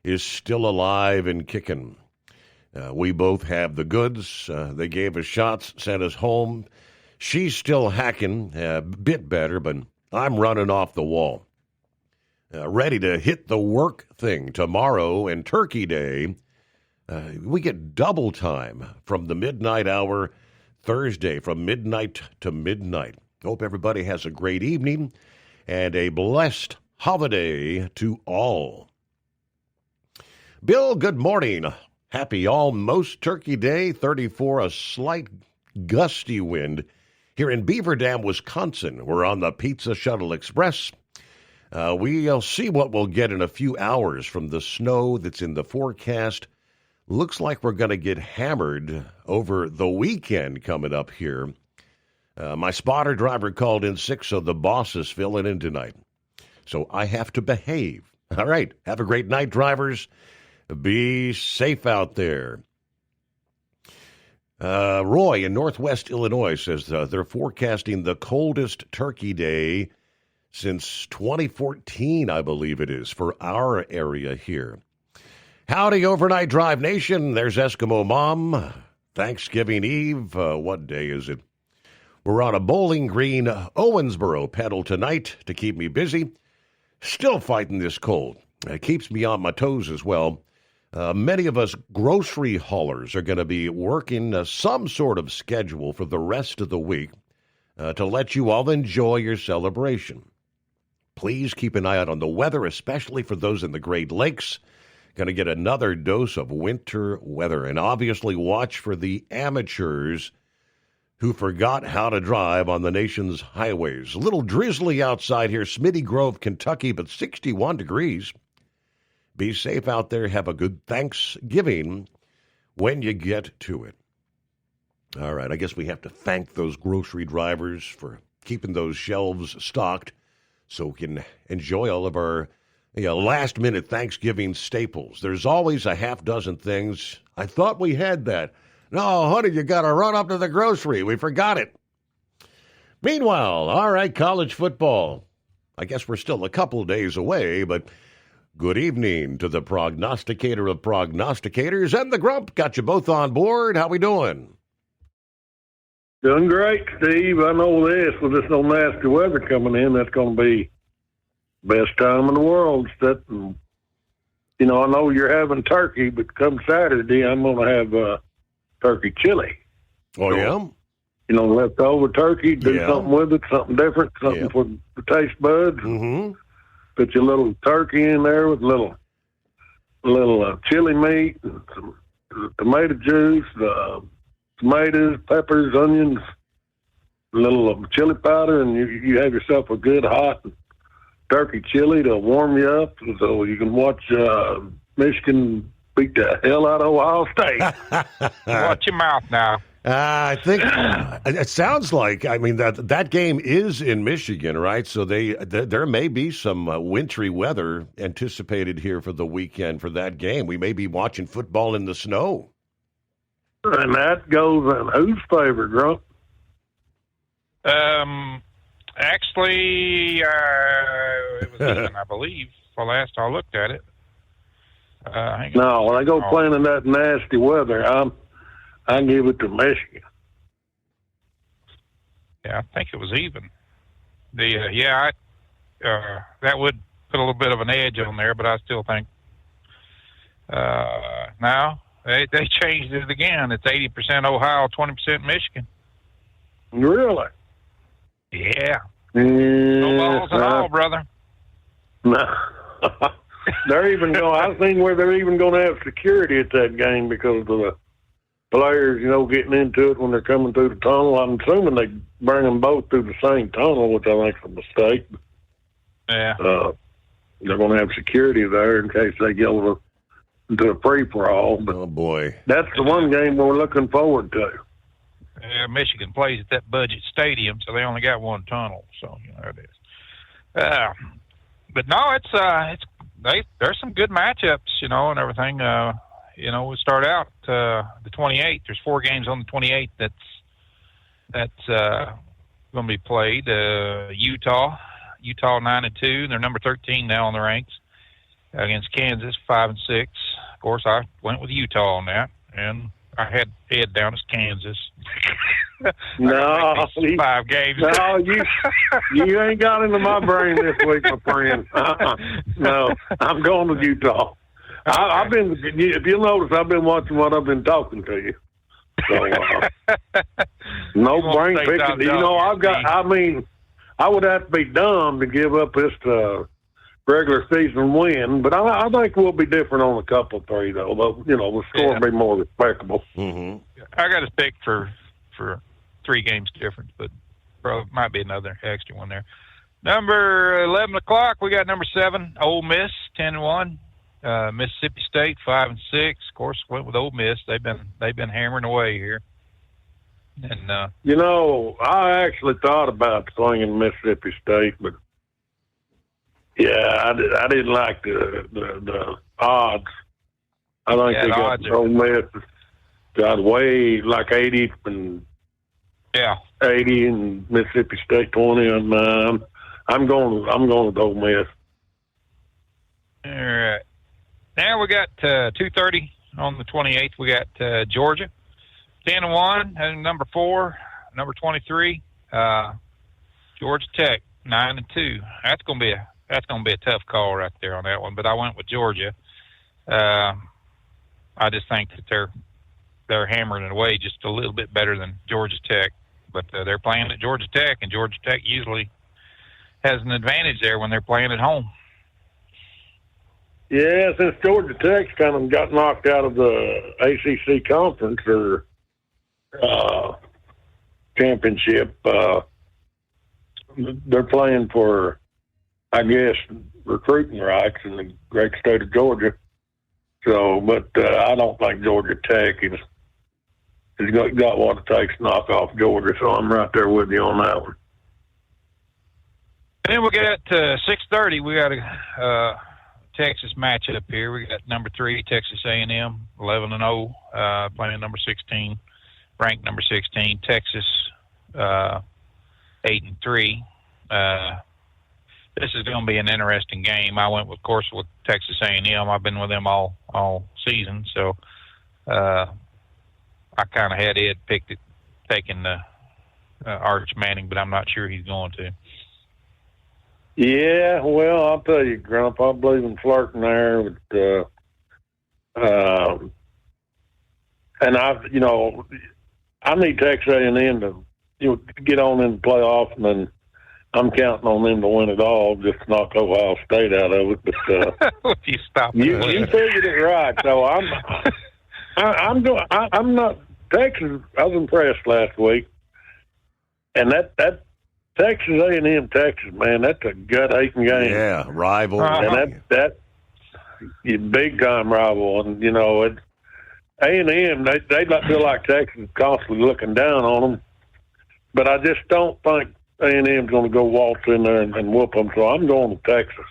is still alive and kicking. We both have the goods. They gave us shots, sent us home. She's still hacking, a bit better, but I'm running off the wall. Ready to hit the work thing tomorrow and Turkey Day. We get double time from the midnight hour Thursday, from midnight to midnight. Hope everybody has a great evening and a blessed holiday to all. Bill, good morning. Happy almost Turkey Day. 34, a slight gusty wind here in Beaver Dam, Wisconsin. We're on the Pizza Shuttle Express. We'll see what we'll get in a few hours from the snow that's in the forecast. Looks like we're going to get hammered over the weekend coming up here. My spotter driver called in sick, so the boss is filling in tonight. So I have to behave. All right. Have a great night, drivers. Be safe out there. Roy in Northwest Illinois says they're forecasting the coldest Turkey Day since 2014, I believe it is, for our area here. Howdy, Overnight Drive Nation. There's Eskimo Mom. Thanksgiving Eve. What day is it? We're on a Bowling Green, Owensboro pedal tonight to keep me busy. Still fighting this cold. It keeps me on my toes as well. Many of us grocery haulers are going to be working some sort of schedule for the rest of the week to let you all enjoy your celebration. Please keep an eye out on the weather, especially for those in the Great Lakes. Going to get another dose of winter weather. And obviously watch for the amateurs who forgot how to drive on the nation's highways. A little drizzly outside here, Smitty Grove, Kentucky, but 61 degrees. Be safe out there. Have a good Thanksgiving when you get to it. All right, I guess we have to thank those grocery drivers for keeping those shelves stocked so we can enjoy all of our last-minute Thanksgiving staples. There's always a half dozen things. I thought we had that. No, honey, you got to run up to the grocery. We forgot it. Meanwhile, all right, college football. I guess we're still a couple of days away, but good evening to the prognosticator of prognosticators and the Grump. Got you both on board. How we doing? Doing great, Steve. I know this. With this no nasty weather coming in, that's going to be best time in the world. I know you're having turkey, but come Saturday, I'm going to have turkey chili. Oh, so, yeah? Leftover turkey, do something with it, something different, something for the taste buds. Mm-hmm. Put your little turkey in there with a little chili meat, and some tomato juice, tomatoes, peppers, onions, a little chili powder, and you have yourself a good hot turkey chili to warm you up so you can watch Michigan beat the hell out of Ohio State. Watch your mouth now. I think it sounds like, that game is in Michigan, right? So there may be some wintry weather anticipated here for the weekend for that game. We may be watching football in the snow. And that goes in whose favor, Grump? Actually, it was even, I believe, the last I looked at it. When I go playing in that nasty weather, I give it to Michigan. Yeah, I think it was even. That would put a little bit of an edge on there, but I still think now they changed it again. It's 80% Ohio, 20% Michigan. Really? Yeah. No balls at all, brother. No. They're even going. I've seen where they're even going to have security at that game because of the players, getting into it when they're coming through the tunnel. I'm assuming they bring them both through the same tunnel, which I think is a mistake. Yeah. They're going to have security there in case they get into a free-for-all. Oh, boy. That's the one game we're looking forward to. Michigan plays at that budget stadium, so they only got one tunnel. So, it is. But no, there's some good matchups, and everything. We start out the 28th. There's 4 games on the 28th that's going to be played. Utah 9-2. They're number 13 now on the ranks against Kansas 5-6. Of course, I went with Utah on that. and I had head down as Kansas. No, 5 games. No, you ain't got into my brain this week, my friend. No, I'm going to Utah. I've been. If you'll notice, I've been watching what I've been talking to you. So, no brain picking. You know, I would have to be dumb to give up this regular season win, but I think we'll be different on a couple of 3, though. But, you know, the score will be more respectable. I got to pick for 3 games difference, but probably might be another extra one there. Number 11 o'clock, we got number 7, Ole Miss, 10-1. Mississippi State 5-6. Of course, went with Ole Miss. They've been hammering away here. And you know, I actually thought about swinging Mississippi State, but yeah, I didn't like the odds. I think they got Ole Miss got way like 80 and 80 and Mississippi State 20, and I'm going with Ole Miss. All right. Now we got 2:30 on the 28th. We got Georgia, 10-1, and number 4, number 23, Georgia Tech, 9-2. That's gonna be a tough call right there on that one. But I went with Georgia. I just think that they're hammering it away just a little bit better than Georgia Tech. But they're playing at Georgia Tech, and Georgia Tech usually has an advantage there when they're playing at home. Yeah, since Georgia Tech's kind of got knocked out of the ACC conference or championship, they're playing for, I guess, recruiting rights in the great state of Georgia. So, but I don't think Georgia Tech has got what it takes to knock off Georgia. So I'm right there with you on that one. And then we got 6:30. We got a Texas matchup here. We got number 3 Texas A&M, 11-0, playing number 16, ranked number 16. Texas 8-3. This is going to be an interesting game. I went, of course, with Texas A&M. I've been with them all season, so I kind of had Ed picked it, taking Arch Manning, but I'm not sure he's going to. Yeah, well, I'll tell you, Grump, I believe in flirting there with, and I need Texas A&M to get on in the playoff, and then I'm counting on them to win it all, just to knock Ohio State out of it. But you stop. You figured it right. So I'm not Texas. I was impressed last week, and that Texas A&M, Texas, man, that's a gut-aching game. Yeah, rival. And that big time rival, and A&M, they feel like Texas is constantly looking down on them, but I just don't think A&M's going to go waltz in there and whoop them. So I'm going to Texas.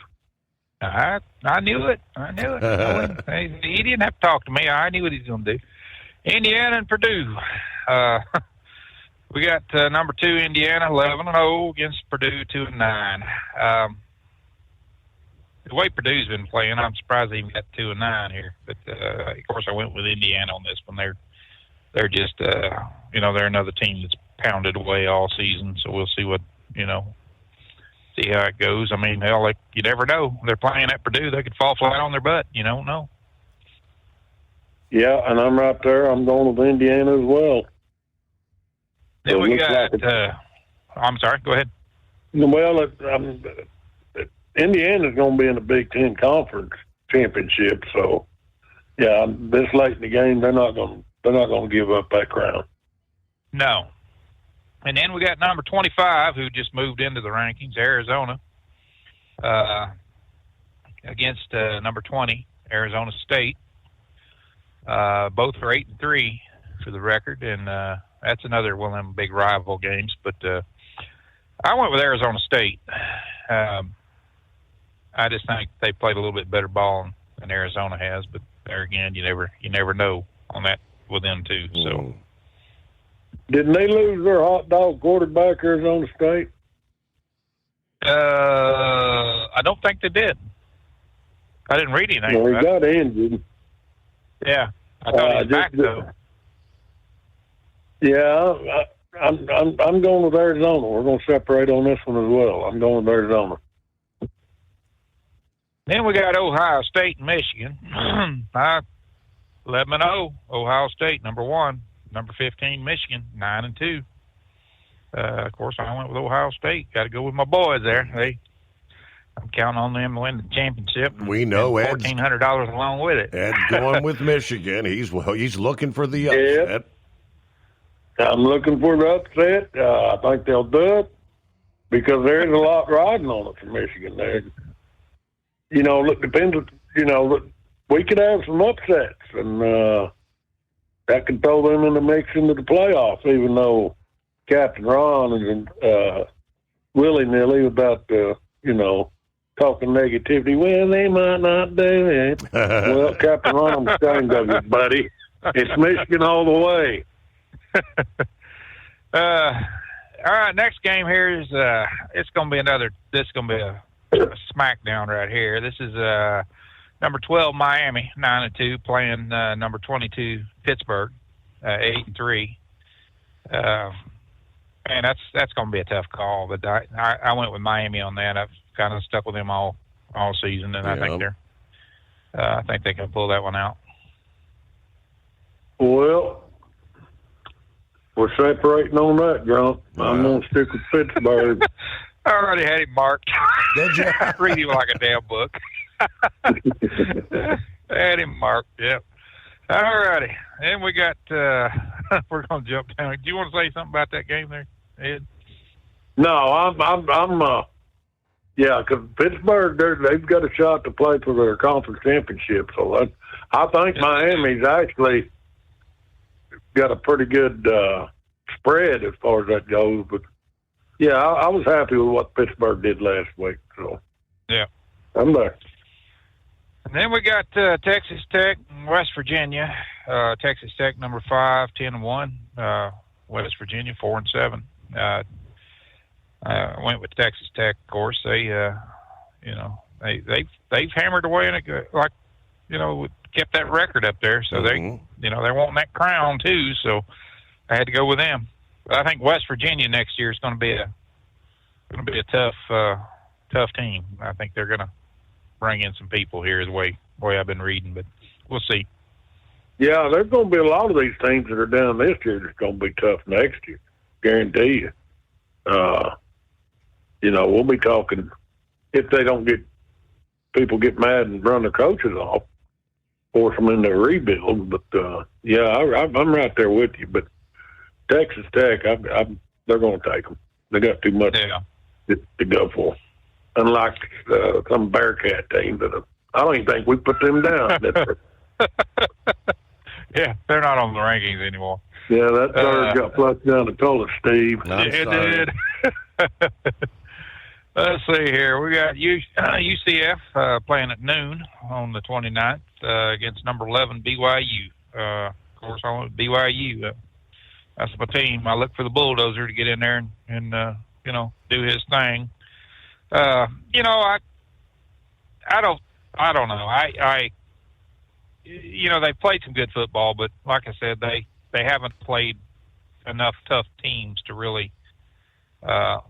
I knew it. He didn't have to talk to me. I knew what he was going to do. Indiana and Purdue. We got number 2 Indiana, 11-0 against Purdue, 2-9. The way Purdue's been playing, I'm surprised they even got 2-9 here. But of course, I went with Indiana on this one. They're just they're another team that's pounded away all season. So we'll see see how it goes. I mean, hell, you never know. They're playing at Purdue; they could fall flat on their butt. You don't know. Yeah, and I'm right there. I'm going with Indiana as well. Then we got. I'm sorry. Go ahead. Well, Indiana's going to be in the Big Ten Conference Championship, so yeah, this late in the game, they're not going to give up that crown. No. And then we got number 25, who just moved into the rankings, Arizona, against number 20, Arizona State. Both are 8-3 for the record, and that's another one of them big rival games. But I went with Arizona State. I just think they played a little bit better ball than Arizona has. But there again, you never know on that with them too. So, didn't they lose their hot dog quarterback, Arizona State? I don't think they did. I didn't read anything. Well, he got injured. Yeah, I thought he was back though. Yeah, I'm going with Arizona. We're going to separate on this one as well. I'm going with Arizona. Then we got Ohio State and Michigan. 11-0, Ohio State, number 1. Number 15, Michigan, 9-2. Of course, I went with Ohio State. Got to go with my boys there. I'm counting on them to win the championship. We know Ed's $1,400 along with it. Ed's going with Michigan. He's looking for the upset. Yep. I'm looking for the upset. I think they'll do it because there is a lot riding on it for Michigan there. You know, it depends. You know, we could have some upsets, and that could throw them in the mix into the playoffs, even though Captain Ron is willy-nilly about, talking negativity. Well, they might not do it. Well, Captain Ron, I'm ashamed of you, buddy. It's Michigan all the way. All right, next game here is it's going to be a smackdown right here. This is number 12 Miami 9-2 playing number 22 Pittsburgh 8-3. And that's going to be a tough call, but I went with Miami on that. I've kind of stuck with them all season, and I think they can pull that one out. Well, we're separating on that, Grump. I'm going to stick with Pittsburgh. I already had him marked. Did you? I read him like a damn book. I had him marked, yep. All righty. Then we got, we're going to jump down. Do you want to say something about that game there, Ed? No, because Pittsburgh, they've got a shot to play for their conference championship. So I think Miami's actually got a pretty good spread as far as that goes. But, yeah, I was happy with what Pittsburgh did last week. So, yeah. I'm there. And then we got Texas Tech and West Virginia. Texas Tech, number 5, 10-1. West Virginia, 4-7. Went with Texas Tech, of course. They've hammered away in it, kept that record up there. So they want that crown too. So I had to go with them. But I think West Virginia next year is going to be a tough team. I think they're going to bring in some people here, is the way I've been reading, but we'll see. Yeah, there's going to be a lot of these teams that are down this year that's going to be tough next year. Guarantee you. We'll be talking if they don't people get mad and run their coaches off, force them into a rebuild. But I'm right there with you. But Texas Tech, they're going to take them. They got too much to go for. Unlike some Bearcat team that I don't even think we put them down. Yeah, they're not on the rankings anymore. Yeah, that third got flushed down the toilet, Steve. It did. Let's see here. We got UCF playing at noon on the 29th against number 11 BYU. Of course, I went with BYU. That's my team. I look for the Bulldozer to get in there and do his thing. I don't know. They played some good football, but like I said, they haven't played enough tough teams to really, I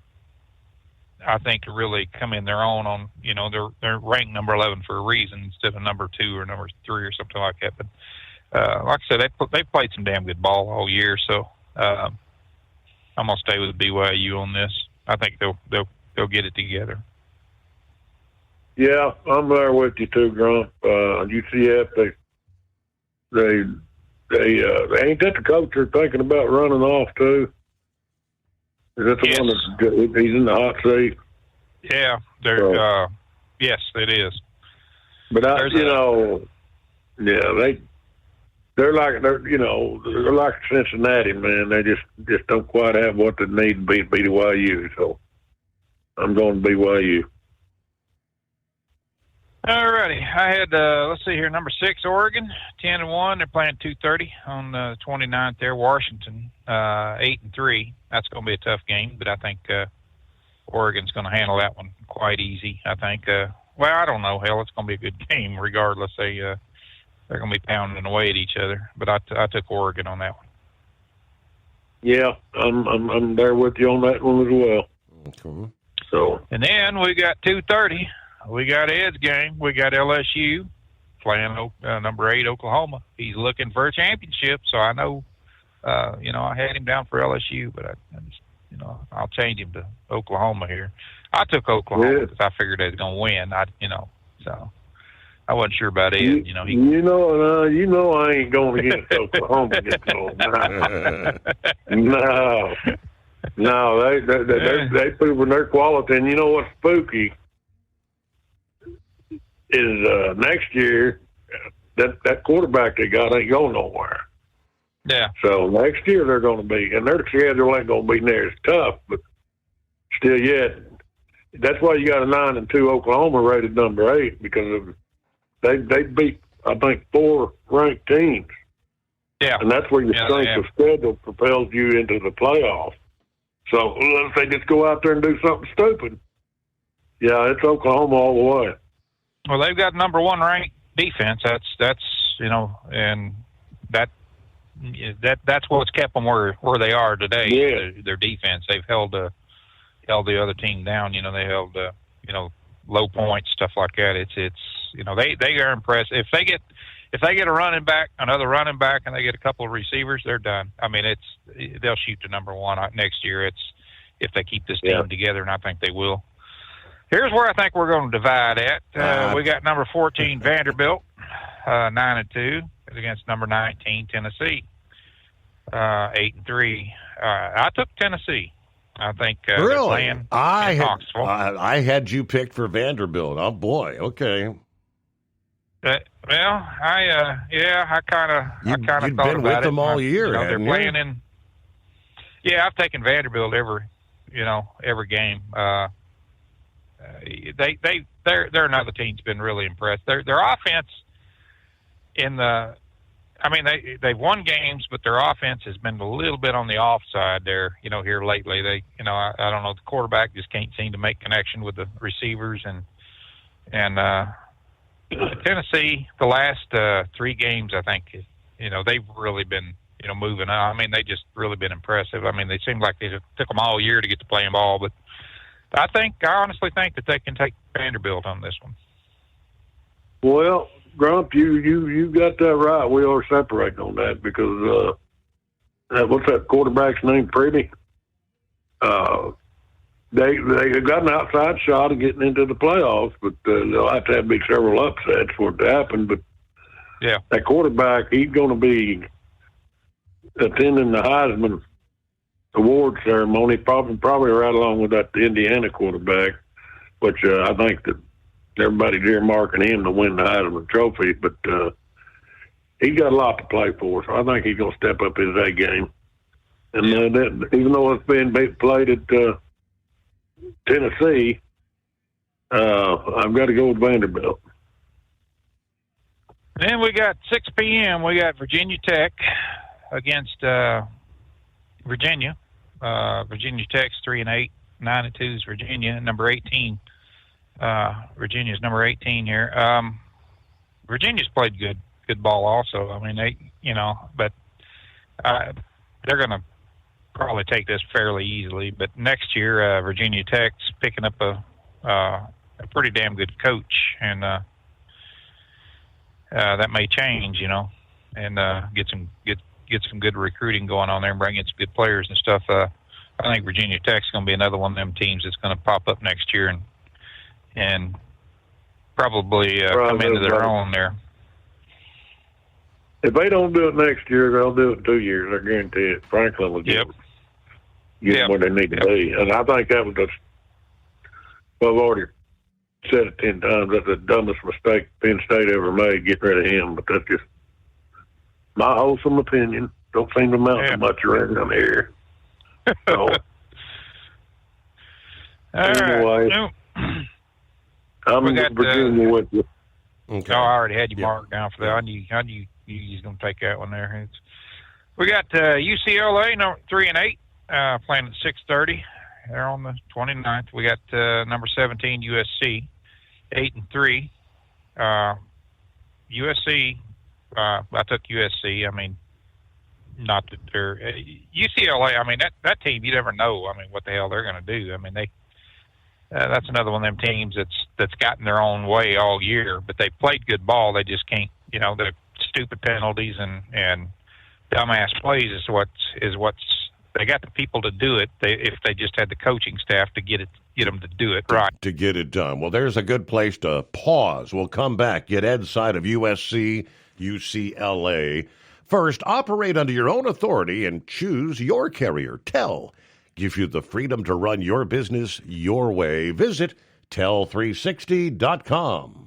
think, to really come in their own on, they're ranked number 11 for a reason instead of number 2 or number 3 or something like that. But like I said, they played some damn good ball all year, so I'm gonna stay with BYU on this. I think they'll get it together. Yeah, I'm there with you too, Grump. UCF, they ain't that the coach they're thinking about running off too? Is that the one that's he's in the hot seat? Yeah, yes, it is. But they're like Cincinnati, man. They just don't quite have what they need to beat BYU. So I'm going to BYU. All righty. I had, let's see here, number 6, Oregon, 10-1. They're playing 2:30 on the 29th there. Washington, 8-3. That's going to be a tough game, but I think Oregon's going to handle that one quite easy. I think, I don't know. Hell, it's going to be a good game regardless. they're going to be pounding away at each other. But I took Oregon on that one. Yeah, I'm there with you on that one as well. Okay. So, and then we got 2:30. We got Ed's game. We got LSU playing number 8 Oklahoma. He's looking for a championship, so I know. I had him down for LSU, but I just, I'll change him to Oklahoma here. I took Oklahoma because I figured they was going to win. So I wasn't sure about Ed. I ain't going against Oklahoma. No, they proven their quality. And you know what's spooky is next year that quarterback they got ain't going nowhere. Yeah. So next year they're going to be, and their schedule ain't going to be near as tough, but still yet, that's why you got a 9-2 Oklahoma rated number 8 because of they beat, I think, 4 ranked teams. Yeah. And that's where your strength of schedule propels you into the playoffs. So if they just go out there and do something stupid, yeah, it's Oklahoma all the way. Well, they've got number 1 ranked defense. That's and that's what's kept them where they are today. Yeah. Their defense. They've held the other team down. They held low points, stuff like that. It's they are impressive. If they get a running back, another running back, and they get a couple of receivers, they're done. I mean, they'll shoot to number 1 next year. It's if they keep this team together, and I think they will. Here's where I think we're going to divide at. We got number 14 Vanderbilt, 9-2, against number 19 Tennessee, 8-3. I took Tennessee. I think really. In Knoxville. I had you picked for Vanderbilt. Oh boy. Okay. I kind of thought you've been with them all year. They're playing in. Yeah, I've taken Vanderbilt every game. They're another team that's been really impressed. Their offense they've won games, but their offense has been a little bit on the offside there, here lately. They, I don't know, the quarterback just can't seem to make connection with the receivers and Tennessee, the last 3 games, I think, they've really been, moving on. I mean, they just really been impressive. I mean, they seem like they took them all year to get to playing ball, but I honestly think that they can take Vanderbilt on this one. Well, Grump, you got that right. We are separating on that because what's that quarterback's name? Pretty. They got an outside shot of getting into the playoffs, but they'll have to have several upsets for it to happen. But yeah, that quarterback, he's going to be attending the Heisman Award ceremony, probably right along with that Indiana quarterback, which I think that everybody's earmarking him to win the Heisman Trophy. But he's got a lot to play for, so I think he's going to step up his A game. And even though it's being played at Tennessee, I've got to go with Vanderbilt. Then we got 6 p.m. We got Virginia Tech against Virginia. Virginia Tech's 3-8, 9-2 is Virginia. Number 18, Virginia's number 18 here. Virginia's played good ball also. I mean, but they're going to probably take this fairly easily. But next year, Virginia Tech's picking up a pretty damn good coach, and that may change, and get some good recruiting going on there and bring in some good players and stuff. I think Virginia Tech's going to be another one of them teams that's going to pop up next year and probably come into their own there. If they don't do it next year, they'll do it in 2 years. I guarantee it. Franklin will get them where they need to be. And I think that was I've already said it 10 times. That's the dumbest mistake Penn State ever made, getting rid of him. But that's just my wholesome opinion. Don't seem to amount to much around here. So, anyway, I'm in Virginia with you. Okay. I already had you marked down for that. I knew you was going to take that one there. We got UCLA, 3-8, playing at 6:30. They're on the 29th. We got number 17 USC, 8-3. USC I took USC. I mean, not that they're UCLA. I mean, that team, you never know. I mean, what the hell they're going to do. I mean, that's another one of them teams that's gotten their own way all year, but they played good ball. They just can't. The stupid penalties and dumbass plays is what's they got the people to do it. If they just had the coaching staff to get them to do it right. To get it done. Well, there's a good place to pause. We'll come back, get Ed's side of USC, UCLA. First, operate under your own authority and choose your carrier. TEL gives you the freedom to run your business your way. Visit tel360.com.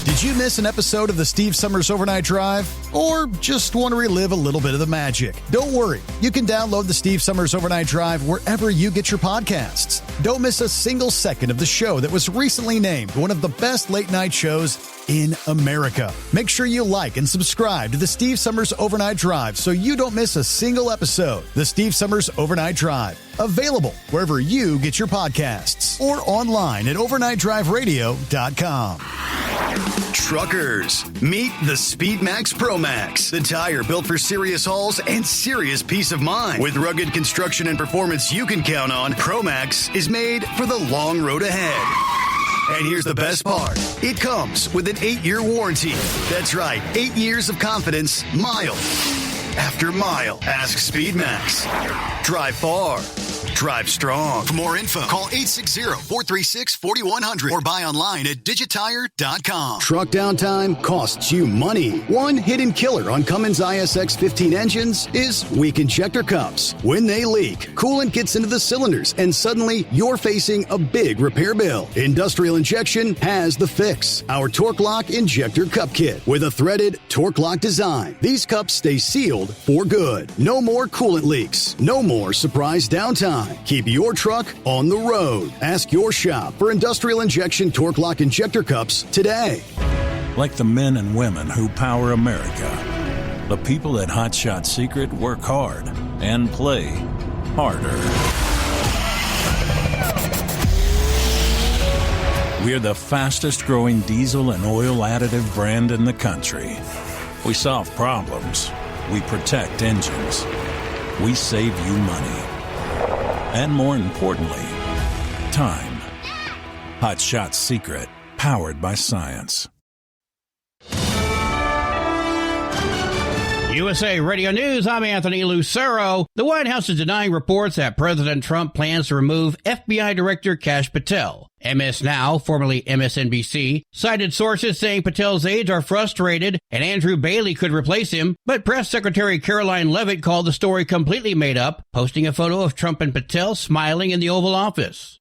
Did you miss an episode of the Steve Summers Overnight Drive? Or just want to relive a little bit of the magic? Don't worry. You can download the Steve Summers Overnight Drive wherever you get your podcasts. Don't miss a single second of the show that was recently named one of the best late-night shows in America. Make sure you like and subscribe to the Steve Summers Overnight Drive so you don't miss a single episode. The Steve Summers Overnight Drive. Available wherever you get your podcasts or online at overnightdriveradio.com. Truckers, meet the SpeedMax Pro Max, the tire built for serious hauls and serious peace of mind. With rugged construction and performance you can count on, Pro Max is made for the long road ahead. And here's the best part. It comes with an 8-year warranty. That's right, 8 years of confidence, mile after mile. Ask SpeedMax. Drive far. Drive strong. For more info, call 860-436-4100 or buy online at digitire.com. Truck downtime costs you money. One hidden killer on Cummins ISX 15 engines is weak injector cups. When they leak, coolant gets into the cylinders and suddenly you're facing a big repair bill. Industrial Injection has the fix. Our Torque Lock Injector Cup Kit with a threaded Torque Lock design. These cups stay sealed for good. No more coolant leaks. No more surprise downtime. Keep your truck on the road. Ask your shop for Industrial Injection Torque Lock Injector Cups today. Like the men and women who power America, the people at Hot Shot Secret work hard and play harder. We're the fastest growing diesel and oil additive brand in the country. We solve problems. We protect engines. We save you money. And more importantly, time. Hot Shot Secret, powered by science. USA Radio News, I'm Anthony Lucero. The White House is denying reports that President Trump plans to remove FBI Director Kash Patel. MS Now, formerly MSNBC, cited sources saying Patel's aides are frustrated and Andrew Bailey could replace him, but Press Secretary Caroline Leavitt called the story completely made up, posting a photo of Trump and Patel smiling in the Oval Office.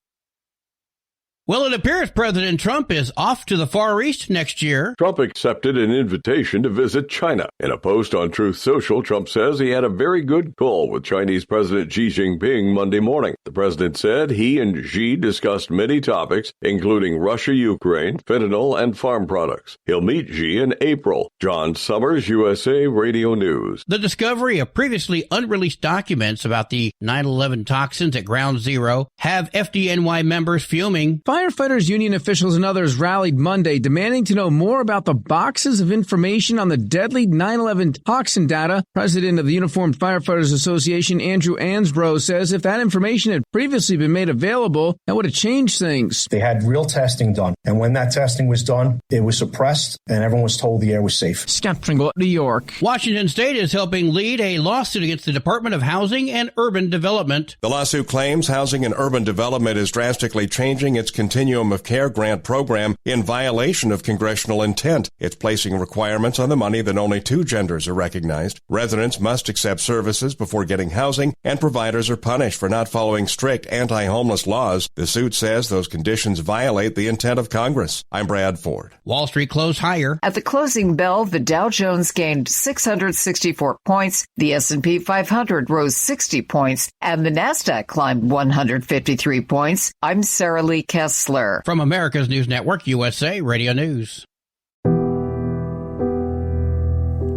Well, it appears President Trump is off to the Far East next year. Trump accepted an invitation to visit China. In a post on Truth Social, Trump says he had a very good call with Chinese President Xi Jinping Monday morning. The president said he and Xi discussed many topics, including Russia, Ukraine, fentanyl, and farm products. He'll meet Xi in April. John Summers, USA Radio News. The discovery of previously unreleased documents about the 9/11 toxins at Ground Zero have FDNY members fuming. Firefighters Union officials and others rallied Monday demanding to know more about the boxes of information on the deadly 9/11 toxin data. President of the Uniformed Firefighters Association, Andrew Ansbro, says if that information had previously been made available, that would have changed things. They had real testing done, and when that testing was done, it was suppressed, and everyone was told the air was safe. Scott Pringle, New York. Washington State is helping lead a lawsuit against the Department of Housing and Urban Development. The lawsuit claims Housing and Urban Development is drastically changing its Continuum of Care grant program in violation of congressional intent. It's placing requirements on the money that only two genders are recognized. Residents must accept services before getting housing, and providers are punished for not following strict anti-homeless laws. The suit says those conditions violate the intent of Congress. I'm Brad Ford. Wall Street closed higher. At the closing bell, the Dow Jones gained 664 points, the S&P 500 rose 60 points, and the Nasdaq climbed 153 points. I'm Sarah Lee Kessler. From America's News Network, USA Radio News.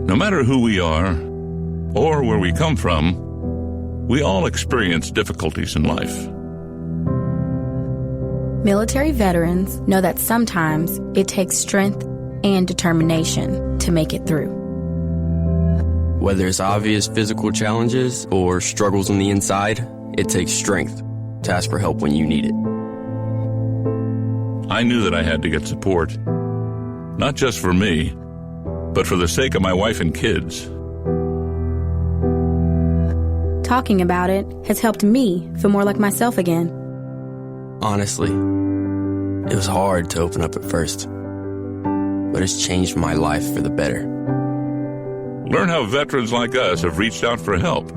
No matter who we are or where we come from, we all experience difficulties in life. Military veterans know that sometimes it takes strength and determination to make it through. Whether it's obvious physical challenges or struggles on the inside, it takes strength to ask for help when you need it. I knew that I had to get support, not just for me, but for the sake of my wife and kids. Talking about it has helped me feel more like myself again. Honestly, it was hard to open up at first, but it's changed my life for the better. Learn how veterans like us have reached out for help.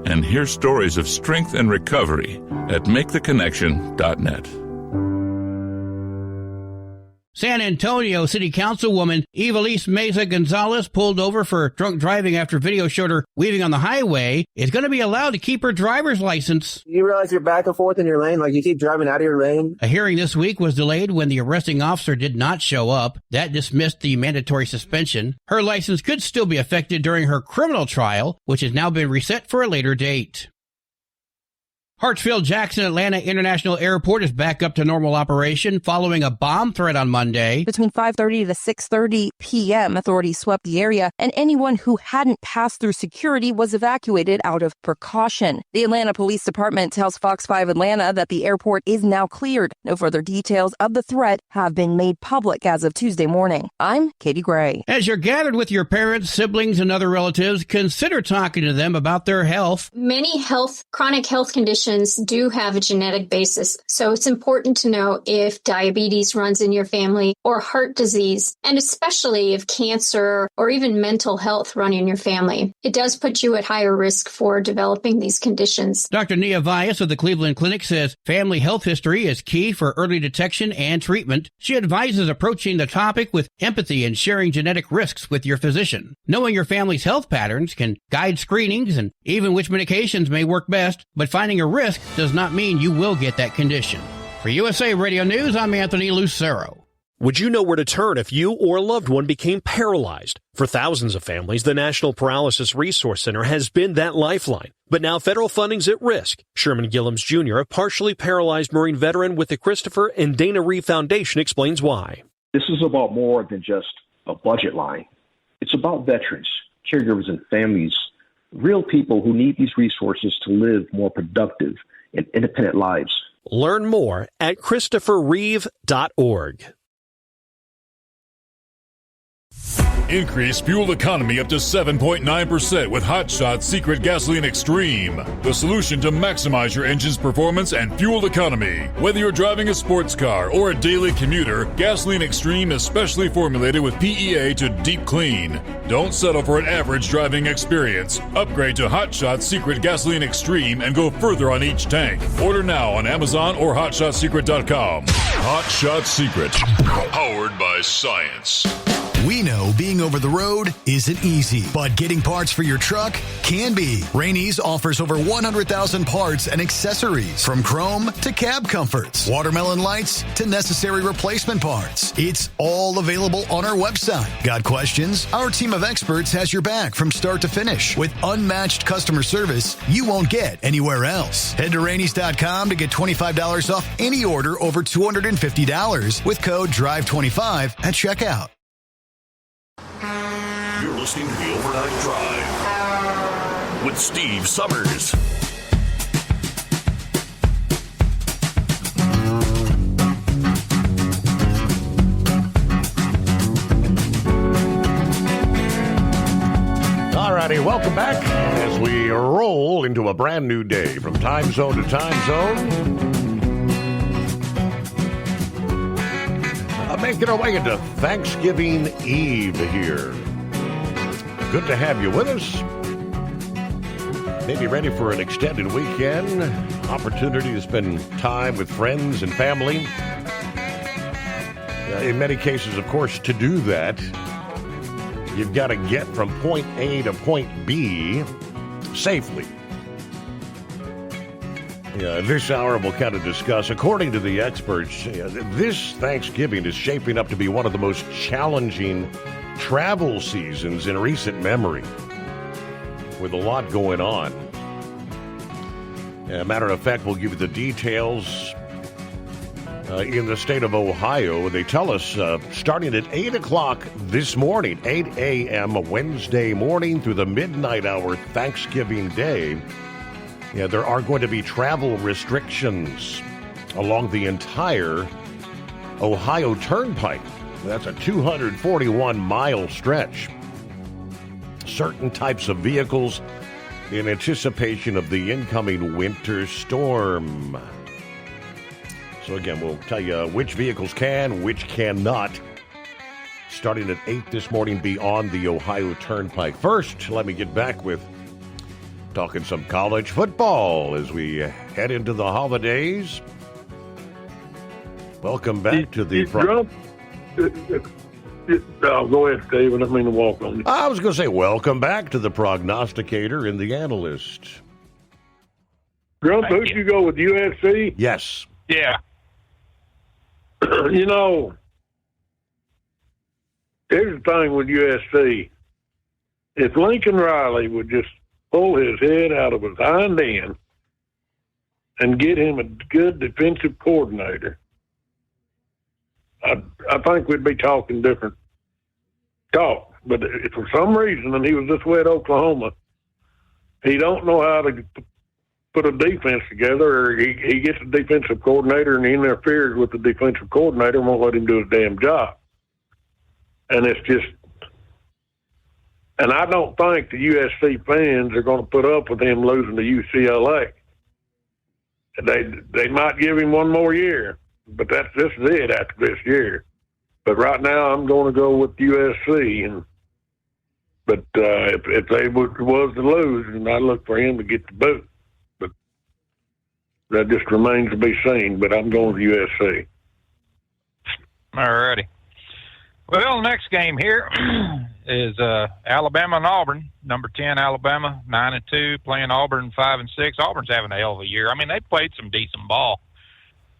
And hear stories of strength and recovery at MakeTheConnection.net. San Antonio City Councilwoman Evelise Meza Gonzalez, pulled over for drunk driving after video showed her weaving on the highway, is going to be allowed to keep her driver's license. You realize you're back and forth in your lane, like you keep driving out of your lane? A hearing this week was delayed when the arresting officer did not show up. That dismissed the mandatory suspension. Her license could still be affected during her criminal trial, which has now been reset for a later date. Hartsfield-Jackson Atlanta International Airport is back up to normal operation following a bomb threat on Monday. Between 5:30 to 6:30 p.m., authorities swept the area, and anyone who hadn't passed through security was evacuated out of precaution. The Atlanta Police Department tells Fox 5 Atlanta that the airport is now cleared. No further details of the threat have been made public as of Tuesday morning. I'm Katie Gray. As you're gathered with your parents, siblings, and other relatives, consider talking to them about their health. Many chronic health conditions do have a genetic basis, so it's important to know if diabetes runs in your family or heart disease, and especially if cancer or even mental health run in your family. It does put you at higher risk for developing these conditions. Dr. Nia Vyas of the Cleveland Clinic says family health history is key for early detection and treatment. She advises approaching the topic with empathy and sharing genetic risks with your physician. Knowing your family's health patterns can guide screenings and even which medications may work best, but finding a risk does not mean you will get that condition. For USA Radio News, I'm Anthony Lucero. Would you know where to turn if you or a loved one became paralyzed? For thousands of families, the National Paralysis Resource Center has been that lifeline. But now federal funding's at risk. Sherman Gillums Jr., a partially paralyzed Marine veteran with the Christopher and Dana Reeve Foundation, explains why. This is about more than just a budget line. It's about veterans, caregivers, and families, real people who need these resources to live more productive and independent lives. Learn more at ChristopherReeve.org. Increase fuel economy up to 7.9% with Hot Shot Secret Gasoline Extreme, the solution to maximize your engine's performance and fuel economy. Whether you're driving a sports car or a daily commuter, Gasoline Extreme is specially formulated with PEA to deep clean. Don't settle for an average driving experience. Upgrade to Hot Shot Secret Gasoline Extreme and go further on each tank. Order now on Amazon or HotShotSecret.com. Hot Shot Secret, powered by science. We know being over the road isn't easy, but getting parts for your truck can be. Rainey's offers over 100,000 parts and accessories, from chrome to cab comforts, watermelon lights to necessary replacement parts. It's all available on our website. Got questions? Our team of experts has your back from start to finish with unmatched customer service you won't get anywhere else. Head to Rainey's.com to get $25 off any order over $250 with code DRIVE25 at checkout. You're listening to the Overnight Drive with Steve Summers. All righty, welcome back as we roll into a brand new day from time zone to time zone. Making our way into Thanksgiving Eve here. Good to have you with us. Maybe ready for an extended weekend. Opportunity to spend time with friends and family. In many cases, of course, to do that, you've got to get from point A to point B safely. This hour we'll kind of discuss, according to the experts, this Thanksgiving is shaping up to be one of the most challenging travel seasons in recent memory, with a lot going on. Matter of fact, we'll give you the details in the state of Ohio. They tell us starting at 8 o'clock this morning, 8 a.m. Wednesday morning through the midnight hour Thanksgiving Day, there are going to be travel restrictions along the entire Ohio Turnpike. That's a 241-mile stretch. Certain types of vehicles in anticipation of the incoming winter storm. So again, we'll tell you which vehicles can, which cannot, starting at 8 this morning beyond the Ohio Turnpike. First, let me get back with talking some college football as we head into the holidays. Welcome back to the... Go ahead, Steve. I didn't mean to walk on you. I was going to say, welcome back to the prognosticator and the analyst. Grump, who'd you go with, USC? Yes. Yeah. You know, here's the thing with USC. If Lincoln Riley would just pull his head out of his hind end and get him a good defensive coordinator, I think we'd be talking different talk. But if for some reason, and he was this way at Oklahoma, he don't know how to put a defense together, or he gets a defensive coordinator and he interferes with the defensive coordinator and won't let him do his damn job. And it's just, and I don't think the USC fans are going to put up with him losing to UCLA. They might give him one more year, but this is it after this year. But right now, I'm going to go with USC. But if they was to lose, then I'd look for him to get the boot. But that just remains to be seen. But I'm going with USC. All righty. Well, the next game here is Alabama and Auburn. Number 10, Alabama, 9-2, playing Auburn 5-6. Auburn's having a hell of a year. I mean, they played some decent ball.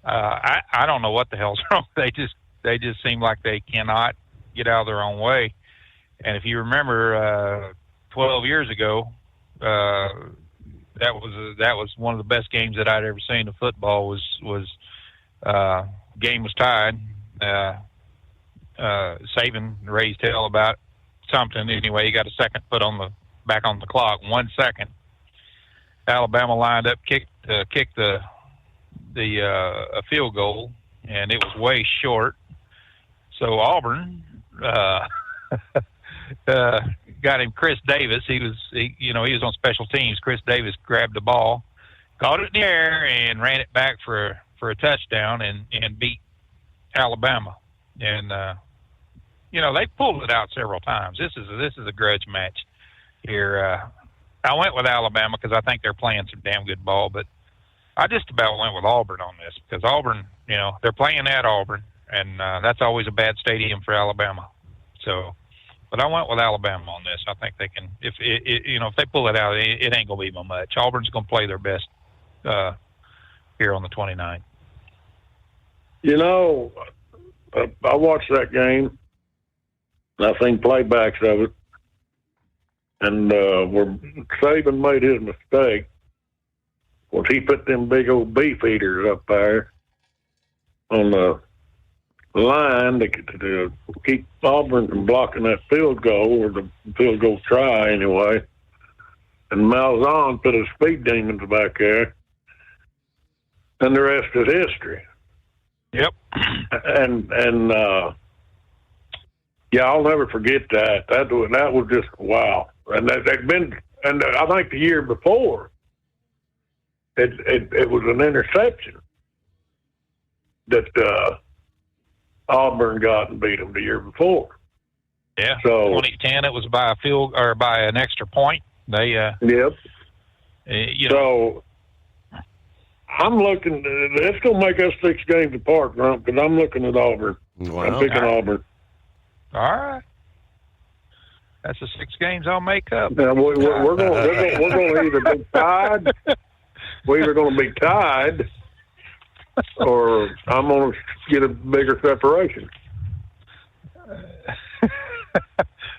I don't know what the hell's wrong. They just seem like they cannot get out of their own way. And if you remember, 12 years ago, that was one of the best games that I'd ever seen of football. Game was tied. Saban raised hell about something. Anyway, he got a second foot back on the clock. 1 second. Alabama lined up, kicked a field goal, and it was way short. So Auburn got him Chris Davis. He was on special teams. Chris Davis grabbed the ball, caught it in the air, and ran it back for a touchdown and beat Alabama. And they pulled it out several times. This is a grudge match here. I went with Alabama because I think they're playing some damn good ball, but I just about went with Auburn on this because Auburn, they're playing at Auburn, and that's always a bad stadium for Alabama. So, but I went with Alabama on this. I think they can. If they pull it out, it ain't gonna be by much. Auburn's gonna play their best here on the 29th. I watched that game. I seen playbacks of it, and where Saban made his mistake was he put them big old beef eaters up there on the line to keep Auburn from blocking that field goal, or the field goal try anyway. And Malzahn put his speed demons back there, and the rest is history. Yep. And I'll never forget that. That was just wow. And they've been, and I think the year before, it was an interception that Auburn got and beat them the year before. Yeah. So 2010, it was by a field or by an extra point. They yep. So I'm looking. It's going to make us 6 games apart, Grump, because I'm looking at Auburn. Wow. I'm picking Auburn. All right. That's the 6 games I'll make up. Now, we're going to either be tied. We're either going to be tied, or I'm going to get a bigger separation.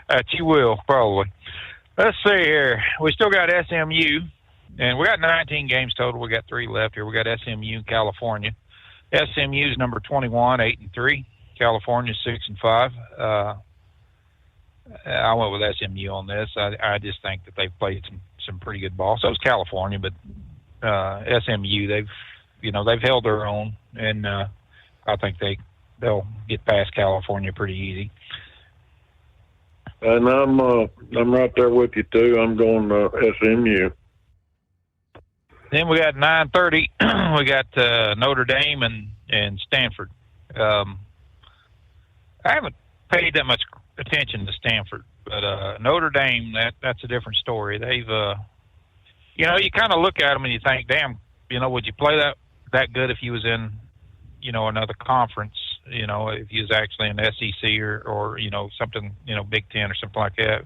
That you will, probably. Let's see here. We still got SMU, and we got 19 games total. We got 3 left here. We got SMU in California. SMU's number 21, 8-3. California 6-5. I went with SMU on this. I just think that they've played some pretty good ball. So is California, but SMU they've held their own, and I think they'll get past California pretty easy. And I'm right there with you too. I'm going SMU. Then we got 9:30. We got Notre Dame and Stanford. I haven't paid that much attention to Stanford, but Notre Dame, that's a different story. They've you kind of look at them and you think, damn, would you play that good if you was in another conference, if he was actually in the SEC or something, Big Ten or something like that.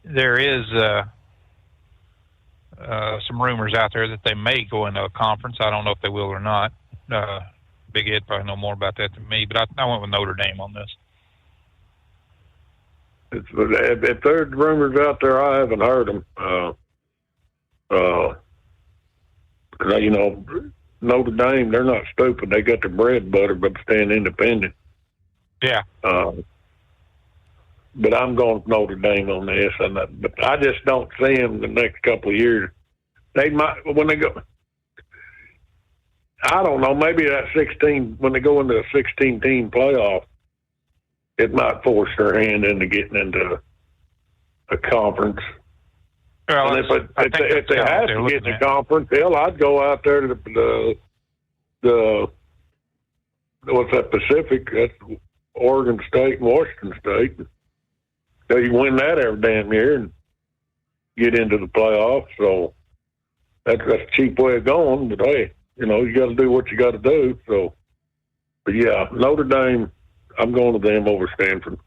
There is some rumors out there that they may go into a conference. I don't know if they will or not. Big Ed probably know more about that than me, but I went with Notre Dame on this. If there's rumors out there, I haven't heard them. Notre Dame, they're not stupid. They got their bread and butter, but staying independent. Yeah. But I'm going with Notre Dame on this, but I just don't see them the next couple of years. They might when they go. I don't know. Maybe that 16 when they go into a 16-team playoff, it might force their hand into getting into a conference. Well, and if they have to get in the conference, hell, I'd go out there to the what's that, Pacific? That's Oregon State and Washington State. So you win that every damn year and get into the playoffs. So that's a cheap way of going. But hey, you got to do what you got to do. So, but yeah, Notre Dame, I'm going to them over Stanford.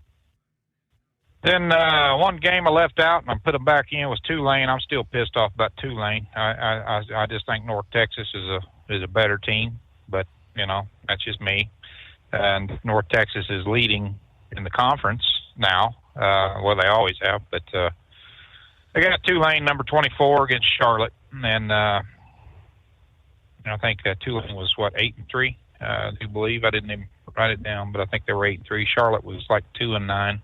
Then one game I left out and I put them back in was Tulane. I'm still pissed off about Tulane. I just think North Texas is a better team, but that's just me. And North Texas is leading in the conference now. Well, they always have, but they got Tulane number 24 against Charlotte, and I think Tulane was 8-3. I do believe. I didn't even write it down, but I think they were 8-3. Charlotte was like 2-9.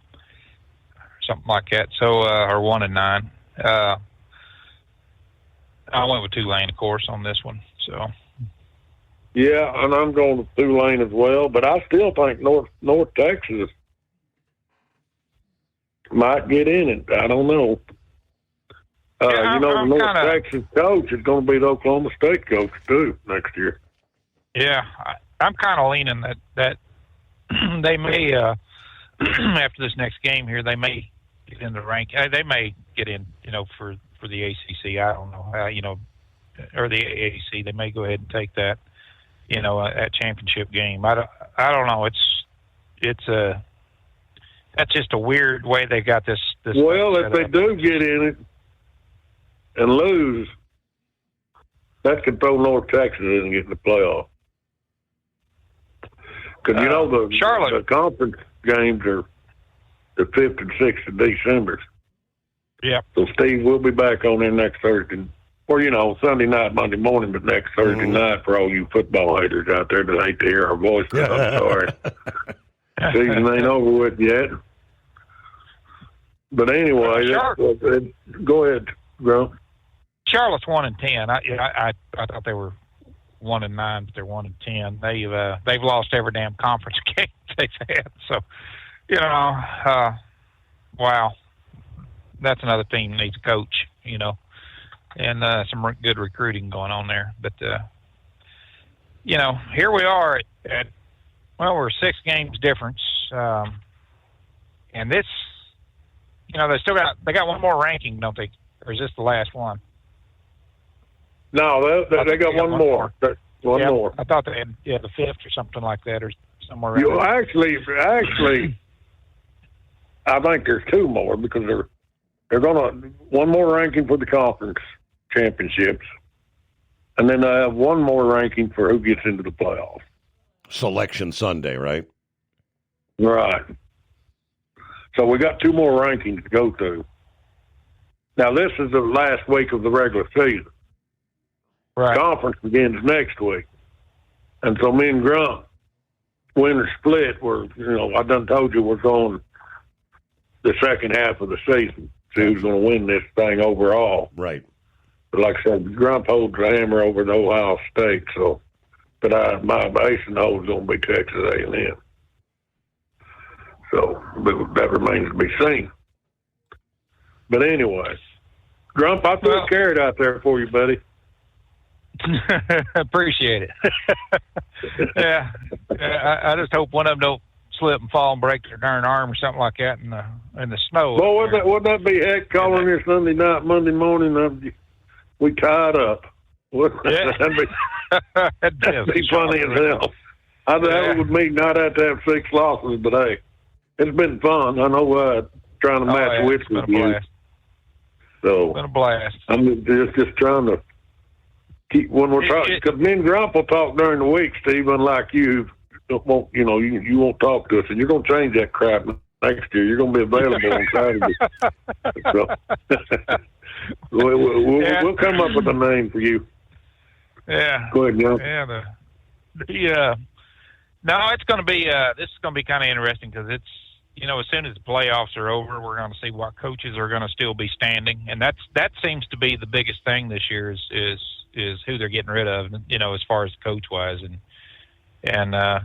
Something like that. So, or 1-9. I went with Tulane, of course, on this one. So, yeah, and I'm going with Tulane as well. But I still think North Texas might get in it. I don't know. Yeah, the North Texas coach is going to be the Oklahoma State coach too next year. Yeah, I'm kind of leaning that they may after this next game here, they may get in the rank. They may get in, for the ACC. I don't know, or the AAC. They may go ahead and take that, that championship game. I don't know. That's just a weird way they got this. Well, if they do get in it and lose, that could throw North Texas in and get in the playoff. Because the conference games are the 5th and 6th of December. Yeah. So, Steve, we'll be back on there next Thursday. Or, Sunday night, Monday morning, but next Thursday night for all you football haters out there that hate to hear our voice. I'm sorry. Season ain't over with yet. But anyway, go ahead, Grump. Charlotte's 1-10. I thought they were 1-9, but they're 1-10. They've lost every damn conference game they've had. So, wow, that's another team that needs a coach, and some good recruiting going on there. But here we are we're 6 games difference, and this, they got one more ranking, don't they? Or is this the last one? No, they got one more. One more. I thought they had the 5th or something like that, or somewhere around there. Actually, I think there's 2 more because they're going to one more ranking for the conference championships, and then they have one more ranking for who gets into the playoffs. Selection Sunday, right? Right. So we got 2 more rankings to go through. Now this is the last week of the regular season. conference begins next week. And so me and Grump, winner split, I done told you we're going the second half of the season. See who's going to win this thing overall. Right. But like I said, Grump holds the hammer over the Ohio State, but my basing hole is going to be Texas A&M. So that remains to be seen. But anyway, Grump, I threw a carrot out there for you, buddy. Appreciate it. Yeah, I just hope one of them don't slip and fall and break their darn arm or something like that in the snow. Well, wouldn't that be heck calling here Sunday night, Monday morning? We tied up. Yeah. That'd be funny as hell. That would mean not have to have 6 losses, but hey, it's been fun. I know trying to match wits with you. So it's been a blast. I'm just trying to keep when we're talking, because me and Grump will talk during the week, Steve. Unlike you won't talk to us, and you're going to change that crap next year. You're going to be available on Saturday. So we'll come up with a name for you. Yeah. Go ahead, John. Yeah. No, it's going to be. This is going to be kind of interesting because it's. As soon as the playoffs are over, we're going to see what coaches are going to still be standing, and that seems to be the biggest thing this year is who they're getting rid of. As far as coach wise, and I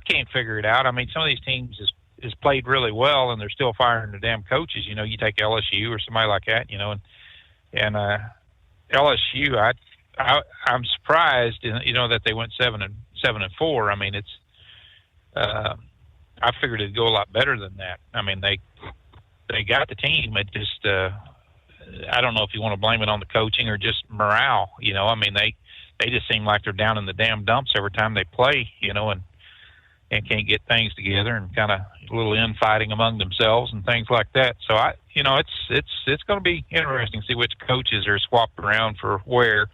can't figure it out. I mean, some of these teams is played really well, and they're still firing the damn coaches. You take LSU or somebody like that. And LSU, I'm surprised. That they went 7-4. I mean, it's. I figured it'd go a lot better than that. I mean, they got the team. It just I don't know if you want to blame it on the coaching or just morale. I mean, they just seem like they're down in the damn dumps every time they play. And can't get things together, and kind of a little infighting among themselves and things like that. So it's going to be interesting to see which coaches are swapped around for where.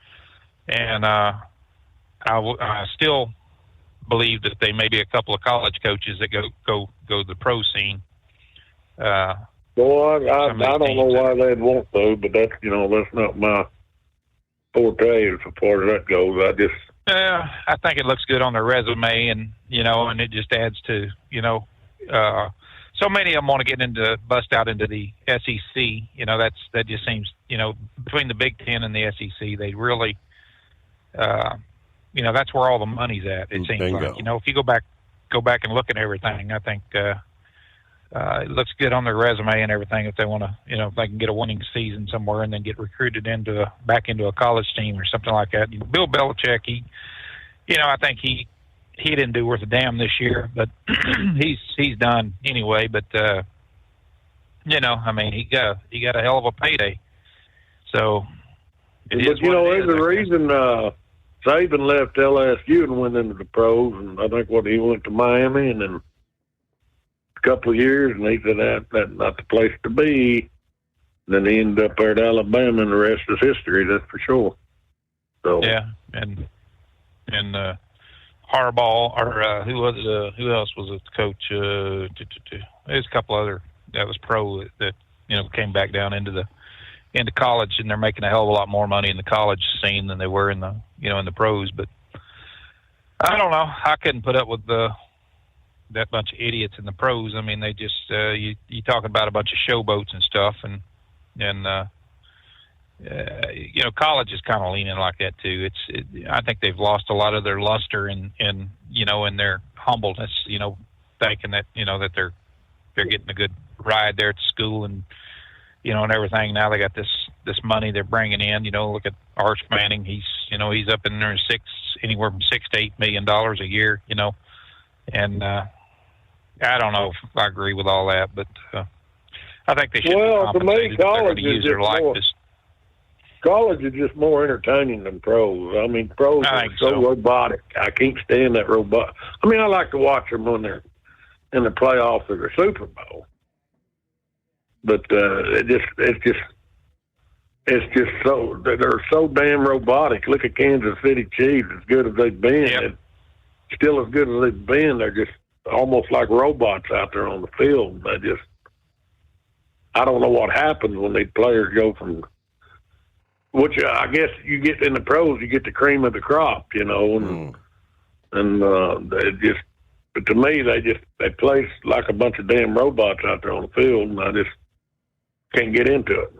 And I still believe that they may be a couple of college coaches that go the pro scene. Well, I don't know why they'd want to, but that's not my forte as far as that goes. I think it looks good on their resume, and and it just adds to so many of them want to get bust out into the SEC. That just seems between the Big Ten and the SEC, they really. That's where all the money's at. It seems like, if you go back and look at everything, I think it looks good on their resume and everything. If they want to, if they can get a winning season somewhere and then get recruited back into a college team or something like that. Bill Belichick, I think he didn't do worth a damn this year, but he's done anyway. But I mean, he got a hell of a payday. So, there's a reason. Saban left LSU and went into the pros, and I think he went to Miami, and then a couple of years, and he said that's not the place to be. Then he ended up there at Alabama, and the rest is history. That's for sure. So yeah, and Harbaugh, or who else was the coach? There's a couple other that was pro that came back down into college, and they're making a hell of a lot more money in the college scene than they were in the in the pros. But I don't know. I couldn't put up with that bunch of idiots in the pros. I mean, they just you talking about a bunch of showboats and stuff, and college is kind of leaning like that too. I think they've lost a lot of their luster and their humbleness. Thinking that that they're getting a good ride there at school and. And everything. Now they got this money they're bringing in. Look at Arch Manning. He's up in there anywhere from $6 to $8 million a year. And I don't know if I agree with all that, but I think they should be compensated if they're going to use their likeness. College is just more entertaining than pros. I mean, pros are so robotic. I can't stand that robot. I mean, I like to watch them when they're in the playoffs or the Super Bowl. But it's just so they're so damn robotic. Look at Kansas City Chiefs, as good as they've been, and still as good as they've been. They're just almost like robots out there on the field. I don't know what happens when these players go from which I guess you get in the pros, you get the cream of the crop, you know, and they just. But to me, they play like a bunch of damn robots out there on the field, and I just can't get into it.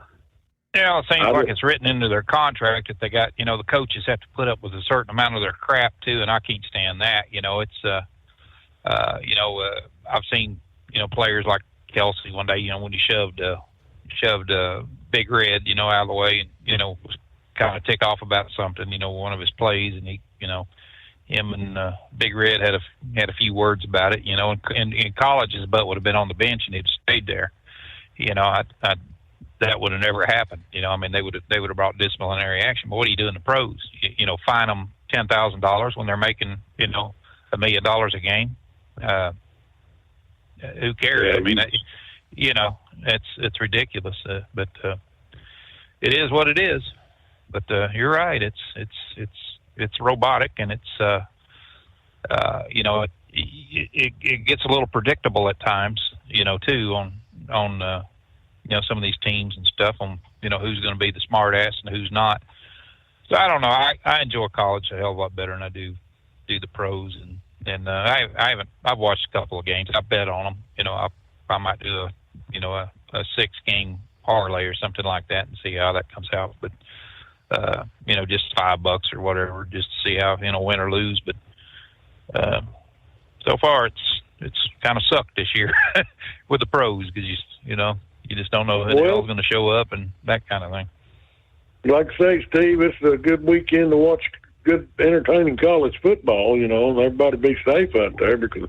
Yeah, it seems like it's written into their contract that they got, you know, the coaches have to put up with a certain amount of their crap too, and I can't stand that. You know, it's, I've seen, you know, players like Kelsey one day, you know, when he shoved Big Red, you know, out of the way, and you know, was kind of tick off about something, you know, one of his plays, and he, you know. Him and Big Red had a few words about it, you know. And in college, his butt would have been on the bench and he'd stayed there. You know, that would have never happened. You know, I mean, they would have brought disciplinary action. But what do you do in the pros? You know, fine them $10,000 when they're making, you know, $1 million a game. Who cares? Yeah, I mean, you know, it's ridiculous. But it is what it is. But you're right. It's robotic, and it's you know, it gets a little predictable at times, you know, too, on you know, some of these teams and stuff, on, you know, who's going to be the smart ass and who's not. So I don't know. I enjoy college a hell of a lot better than I do the pros, and I've watched a couple of games. I bet on them. You know, I might do a 6-game parlay or something like that and see how that comes out, but. You know, just $5 or whatever, just to see how, you know, win or lose. But so far, it's kind of sucked this year with the pros because you just don't know who the hell's going to show up and that kind of thing. Like I say, Steve, it's a good weekend to watch good, entertaining college football. You know, and everybody be safe out there, because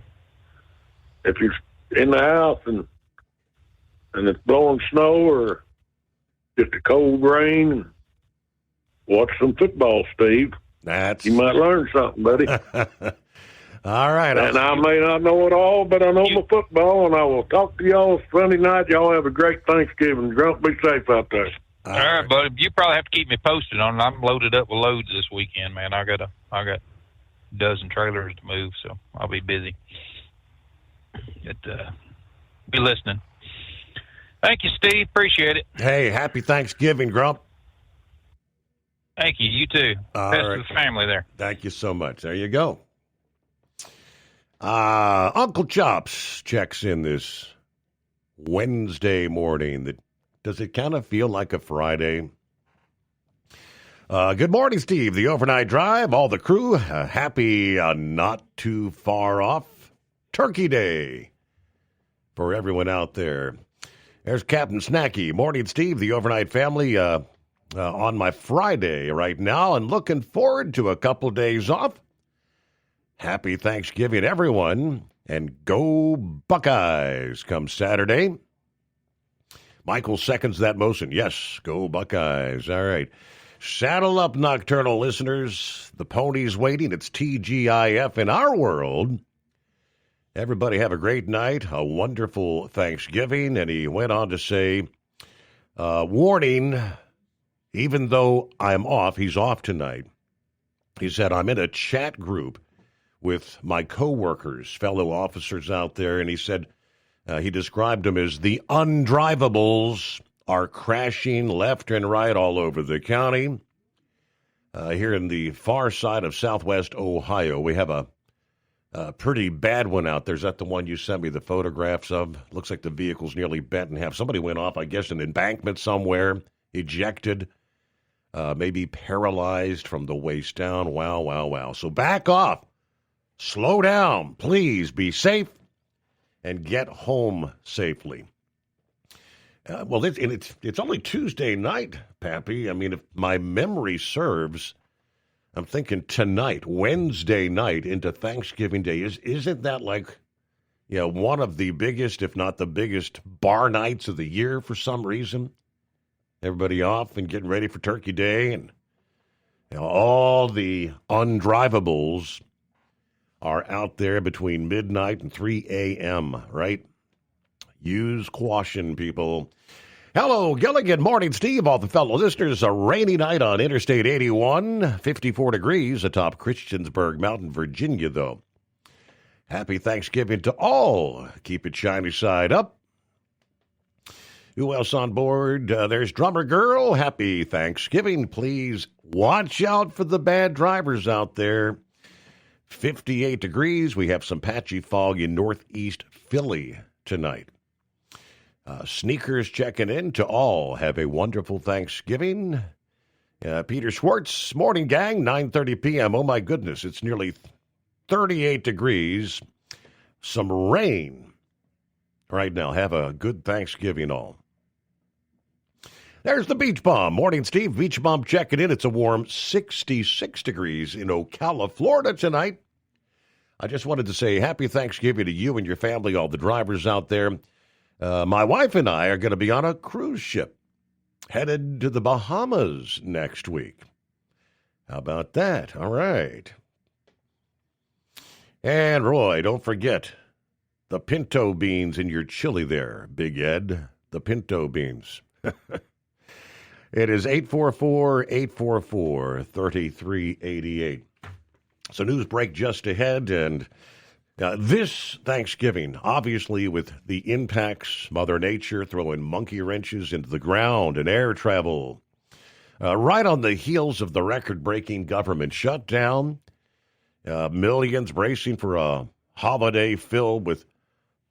if you're in the house and it's blowing snow or just a cold rain. Watch some football, Steve. You might learn something, buddy. All right. And I may not know it all, but I know my football, and I will talk to y'all Sunday night. Y'all have a great Thanksgiving. Don't be safe out there. All right, buddy. You probably have to keep me posted on it. I'm loaded up with loads this weekend, man. I got a dozen trailers to move, so I'll be busy. Be listening. Thank you, Steve. Appreciate it. Hey, happy Thanksgiving, Grump. Thank you. You too. Best of the family there. Thank you so much. There you go. Uncle Chops checks in this Wednesday morning. Does it kind of feel like a Friday? Good morning, Steve. The overnight drive, all the crew. Happy not too far off Turkey Day for everyone out there. There's Captain Snacky. Morning, Steve. The overnight family. On my Friday right now, and looking forward to a couple days off. Happy Thanksgiving, everyone, and go Buckeyes come Saturday. Michael seconds that motion. Yes, go Buckeyes. All right. Saddle up, nocturnal listeners. The pony's waiting. It's TGIF in our world. Everybody have a great night, a wonderful Thanksgiving. And he went on to say, warning, even though I'm off, he's off tonight. He said, I'm in a chat group with my coworkers, fellow officers out there, and he said, he described them as the undrivables are crashing left and right all over the county. Here in the far side of southwest Ohio, we have a pretty bad one out there. Is that the one you sent me the photographs of? Looks like the vehicle's nearly bent in half. Somebody went off, I guess, an embankment somewhere, ejected. Maybe paralyzed from the waist down. Wow. So back off. Slow down. Please be safe and get home safely. Well, it's only Tuesday night, Pappy. I mean, if my memory serves, I'm thinking tonight, Wednesday night into Thanksgiving Day. Isn't that like, one of the biggest, if not the biggest, bar nights of the year for some reason? Everybody off and getting ready for Turkey Day, and all the undrivables are out there between midnight and 3 a.m., right? Use caution, people. Hello, Gilligan. Morning, Steve. All the fellow listeners, a rainy night on Interstate 81, 54 degrees atop Christiansburg Mountain, Virginia, though. Happy Thanksgiving to all. Keep it shiny side up. Who else on board? There's Drummer Girl. Happy Thanksgiving. Please watch out for the bad drivers out there. 58 degrees. We have some patchy fog in northeast Philly tonight. Sneakers checking in to all. Have a wonderful Thanksgiving. Peter Schwartz, morning gang, 9:30 p.m. Oh, my goodness, it's nearly 38 degrees. Some rain right now. Have a good Thanksgiving all. There's the Beach Bomb. Morning, Steve. Beach Bomb checking in. It's a warm 66 degrees in Ocala, Florida tonight. I just wanted to say happy Thanksgiving to you and your family, all the drivers out there. My wife and I are going to be on a cruise ship headed to the Bahamas next week. How about that? All right. And Roy, don't forget the pinto beans in your chili there, Big Ed. The pinto beans. It is 844-844-3388. So news break just ahead, and this Thanksgiving, obviously with the impacts, Mother Nature throwing monkey wrenches into the ground and air travel. Right on the heels of the record-breaking government shutdown, millions bracing for a holiday filled with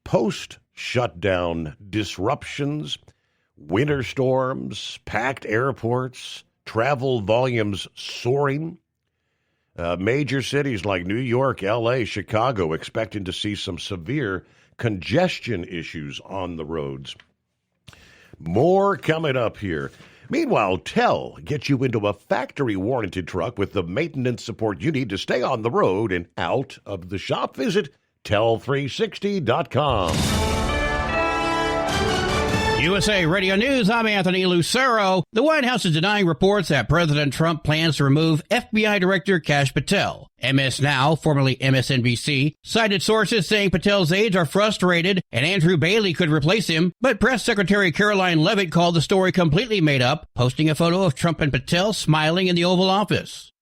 post-shutdown disruptions, winter storms, packed airports, travel volumes soaring. Major cities like New York, L.A., Chicago expecting to see some severe congestion issues on the roads. More coming up here. Meanwhile, TEL gets you into a factory-warranted truck with the maintenance support you need to stay on the road and out of the shop. Visit tel360.com. USA Radio News, I'm Anthony Lucero. The White House is denying reports that President Trump plans to remove FBI Director Kash Patel. MS Now, formerly MSNBC, cited sources saying Patel's aides are frustrated and Andrew Bailey could replace him, but Press Secretary Caroline Leavitt called the story completely made up, posting a photo of Trump and Patel smiling in the Oval Office.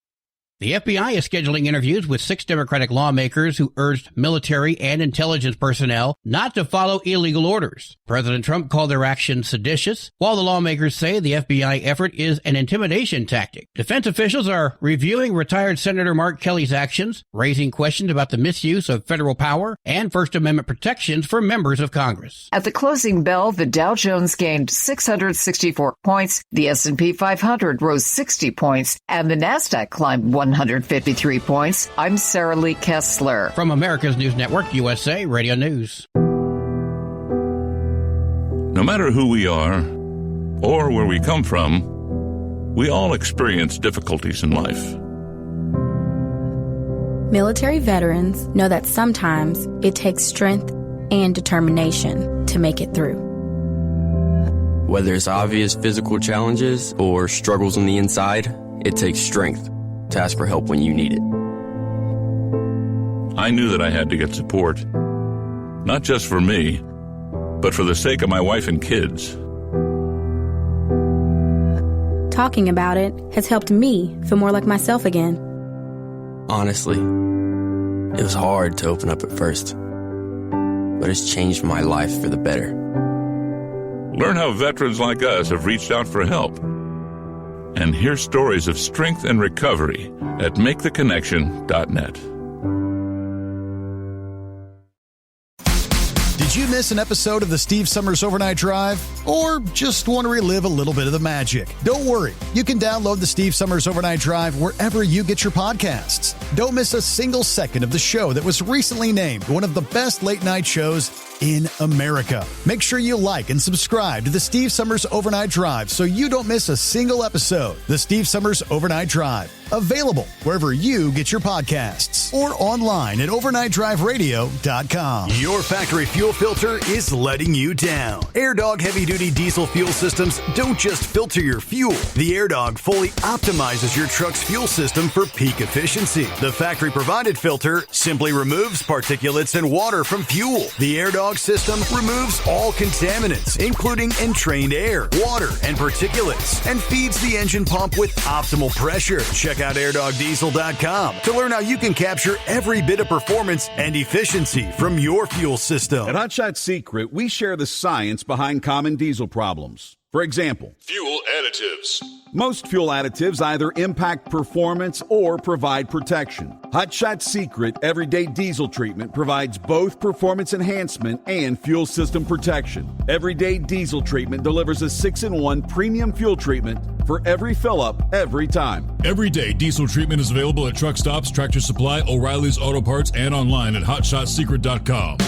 The FBI is scheduling interviews with 6 Democratic lawmakers who urged military and intelligence personnel not to follow illegal orders. President Trump called their actions seditious, while the lawmakers say the FBI effort is an intimidation tactic. Defense officials are reviewing retired Senator Mark Kelly's actions, raising questions about the misuse of federal power and First Amendment protections for members of Congress. At the closing bell, the Dow Jones gained 664 points, the S&P 500 rose 60 points, and the Nasdaq climbed 153 points. I'm Sarah Lee Kessler. From America's News Network, USA Radio News. No matter who we are or where we come from, we all experience difficulties in life. Military veterans know that sometimes it takes strength and determination to make it through. Whether it's obvious physical challenges or struggles on the inside, it takes strength to ask for help when you need it. I knew that I had to get support, not just for me, but for the sake of my wife and kids. Talking about it has helped me feel more like myself again. Honestly, it was hard to open up at first, but it's changed my life for the better. Learn how veterans like us have reached out for help. And hear stories of strength and recovery at MakeTheConnection.net. Did you miss an episode of the Steve Summers Overnight Drive? Or just want to relive a little bit of the magic? Don't worry. You can download the Steve Summers Overnight Drive wherever you get your podcasts. Don't miss a single second of the show that was recently named one of the best late-night shows in America. Make sure you like and subscribe to the Steve Summers Overnight Drive so you don't miss a single episode. The Steve Summers Overnight Drive. Available wherever you get your podcasts or online at overnightdriveradio.com. Your factory fuel filter is letting you down. AirDog heavy-duty diesel fuel systems don't just filter your fuel. The AirDog fully optimizes your truck's fuel system for peak efficiency. The factory-provided filter simply removes particulates and water from fuel. The AirDog system removes all contaminants, including entrained air, water, and particulates, and feeds the engine pump with optimal pressure. Check out airdogdiesel.com to learn how you can capture every bit of performance and efficiency from your fuel system. At Hotshot Secret, we share the science behind common diesel problems. For example, fuel additives. Most fuel additives either impact performance or provide protection. Hotshot Secret Everyday Diesel Treatment provides both performance enhancement and fuel system protection. Everyday Diesel Treatment delivers a 6-in-1 premium fuel treatment for every fill-up, every time. Everyday Diesel Treatment is available at truck stops, Tractor Supply, O'Reilly's Auto Parts, and online at HotShotSecret.com.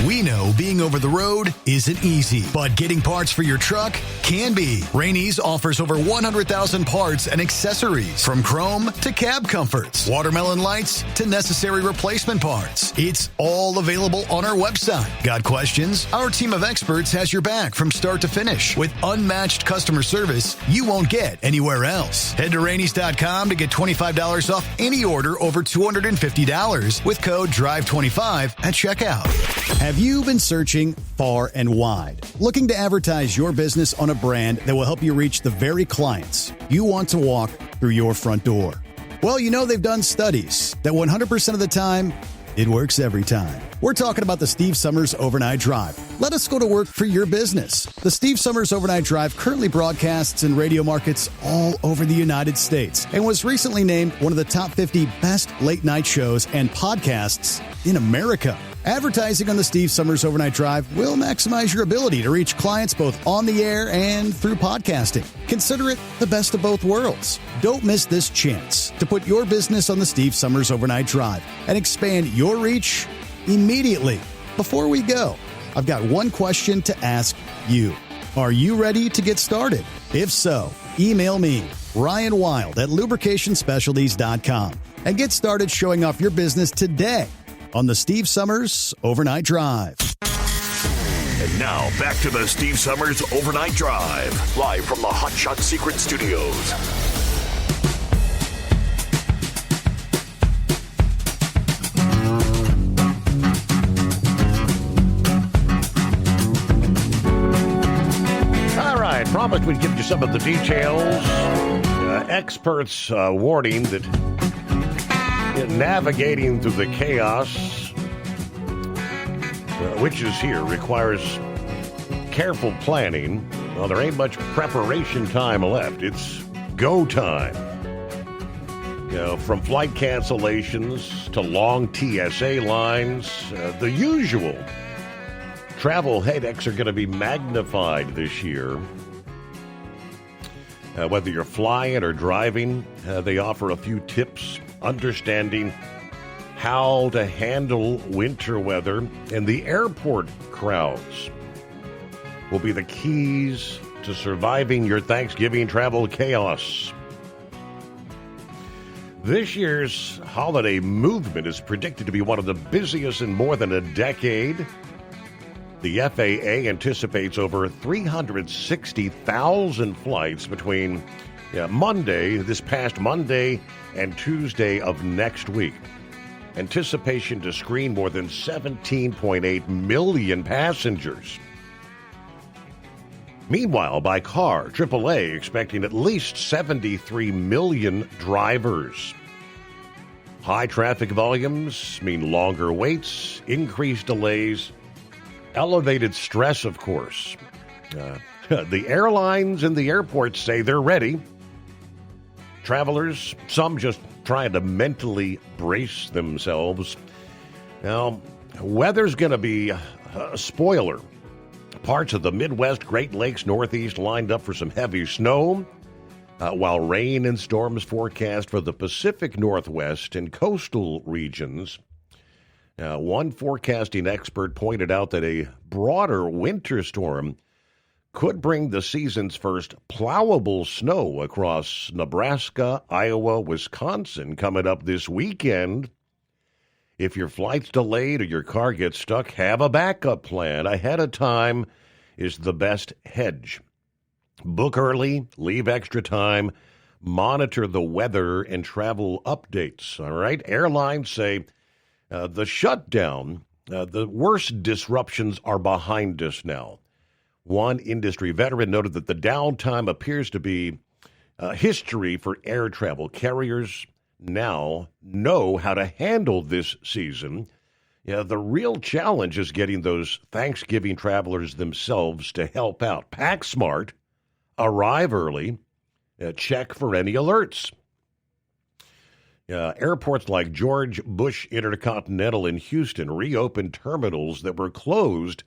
We know being over the road isn't easy, but getting parts for your truck can be. Rainey's offers over 100,000 parts and accessories, from chrome to cab comforts, watermelon lights to necessary replacement parts. It's all available on our website. Got questions? Our team of experts has your back from start to finish with unmatched customer service you won't get anywhere else. Head to Rainey's.com to get $25 off any order over $250 with code DRIVE25 at checkout. Have you been searching far and wide, looking to advertise your business on a brand that will help you reach the very clients you want to walk through your front door? Well, you know they've done studies that 100% of the time, it works every time. We're talking about the Steve Summers Overnight Drive. Let us go to work for your business. The Steve Summers Overnight Drive currently broadcasts in radio markets all over the United States and was recently named one of the top 50 best late-night shows and podcasts in America. Advertising on the Steve Summers Overnight Drive will maximize your ability to reach clients both on the air and through podcasting. Consider it the best of both worlds. Don't miss this chance to put your business on the Steve Summers Overnight Drive and expand your reach immediately. Before we go, I've got one question to ask you. Are you ready to get started? If so, email me, Ryan Wild at lubricationspecialties.com, and get started showing off your business today on the Steve Summers Overnight Drive. And now, back to the Steve Summers Overnight Drive, live from the Hot Shot Secret Studios. All right, promised we'd give you some of the details. Experts warning that navigating through the chaos, which is here, requires careful planning. Well, there ain't much preparation time left. It's go time. You know, from flight cancellations to long TSA lines, the usual travel headaches are going to be magnified this year. Whether you're flying or driving, they offer a few tips understanding how to handle winter weather, and the airport crowds will be the keys to surviving your Thanksgiving travel chaos. This year's holiday movement is predicted to be one of the busiest in more than a decade. The FAA anticipates over 360,000 flights between this past Monday, and Tuesday of next week. Anticipation to screen more than 17.8 million passengers. Meanwhile, by car, AAA expecting at least 73 million drivers. High traffic volumes mean longer waits, increased delays, elevated stress, of course. The airlines and the airports say they're ready. Travelers, some just trying to mentally brace themselves. Now, weather's going to be a spoiler. Parts of the Midwest, Great Lakes, Northeast lined up for some heavy snow, while rain and storms forecast for the Pacific Northwest and coastal regions. One forecasting expert pointed out that a broader winter storm could bring the season's first plowable snow across Nebraska, Iowa, Wisconsin coming up this weekend. If your flight's delayed or your car gets stuck, have a backup plan. Ahead of time is the best hedge. Book early, leave extra time, monitor the weather and travel updates. All right? Airlines say the shutdown, the worst disruptions are behind us now. One industry veteran noted that the downtime appears to be history for air travel. Carriers now know how to handle this season. Yeah, the real challenge is getting those Thanksgiving travelers themselves to help out. Pack smart, arrive early, check for any alerts. Airports like George Bush Intercontinental in Houston reopened terminals that were closed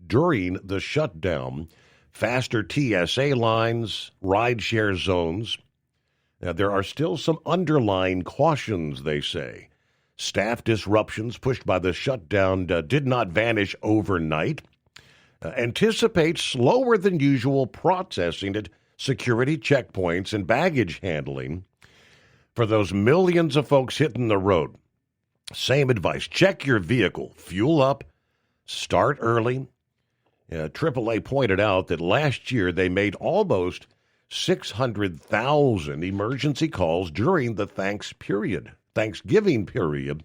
during the shutdown. Faster TSA lines, rideshare zones. Now, there are still some underlying cautions, they say. Staff disruptions pushed by the shutdown did not vanish overnight. Anticipate slower than usual processing at security checkpoints and baggage handling. For those millions of folks hitting the road, same advice. Check your vehicle. Fuel up. Start early. AAA pointed out that last year they made almost 600,000 emergency calls during the Thanksgiving period.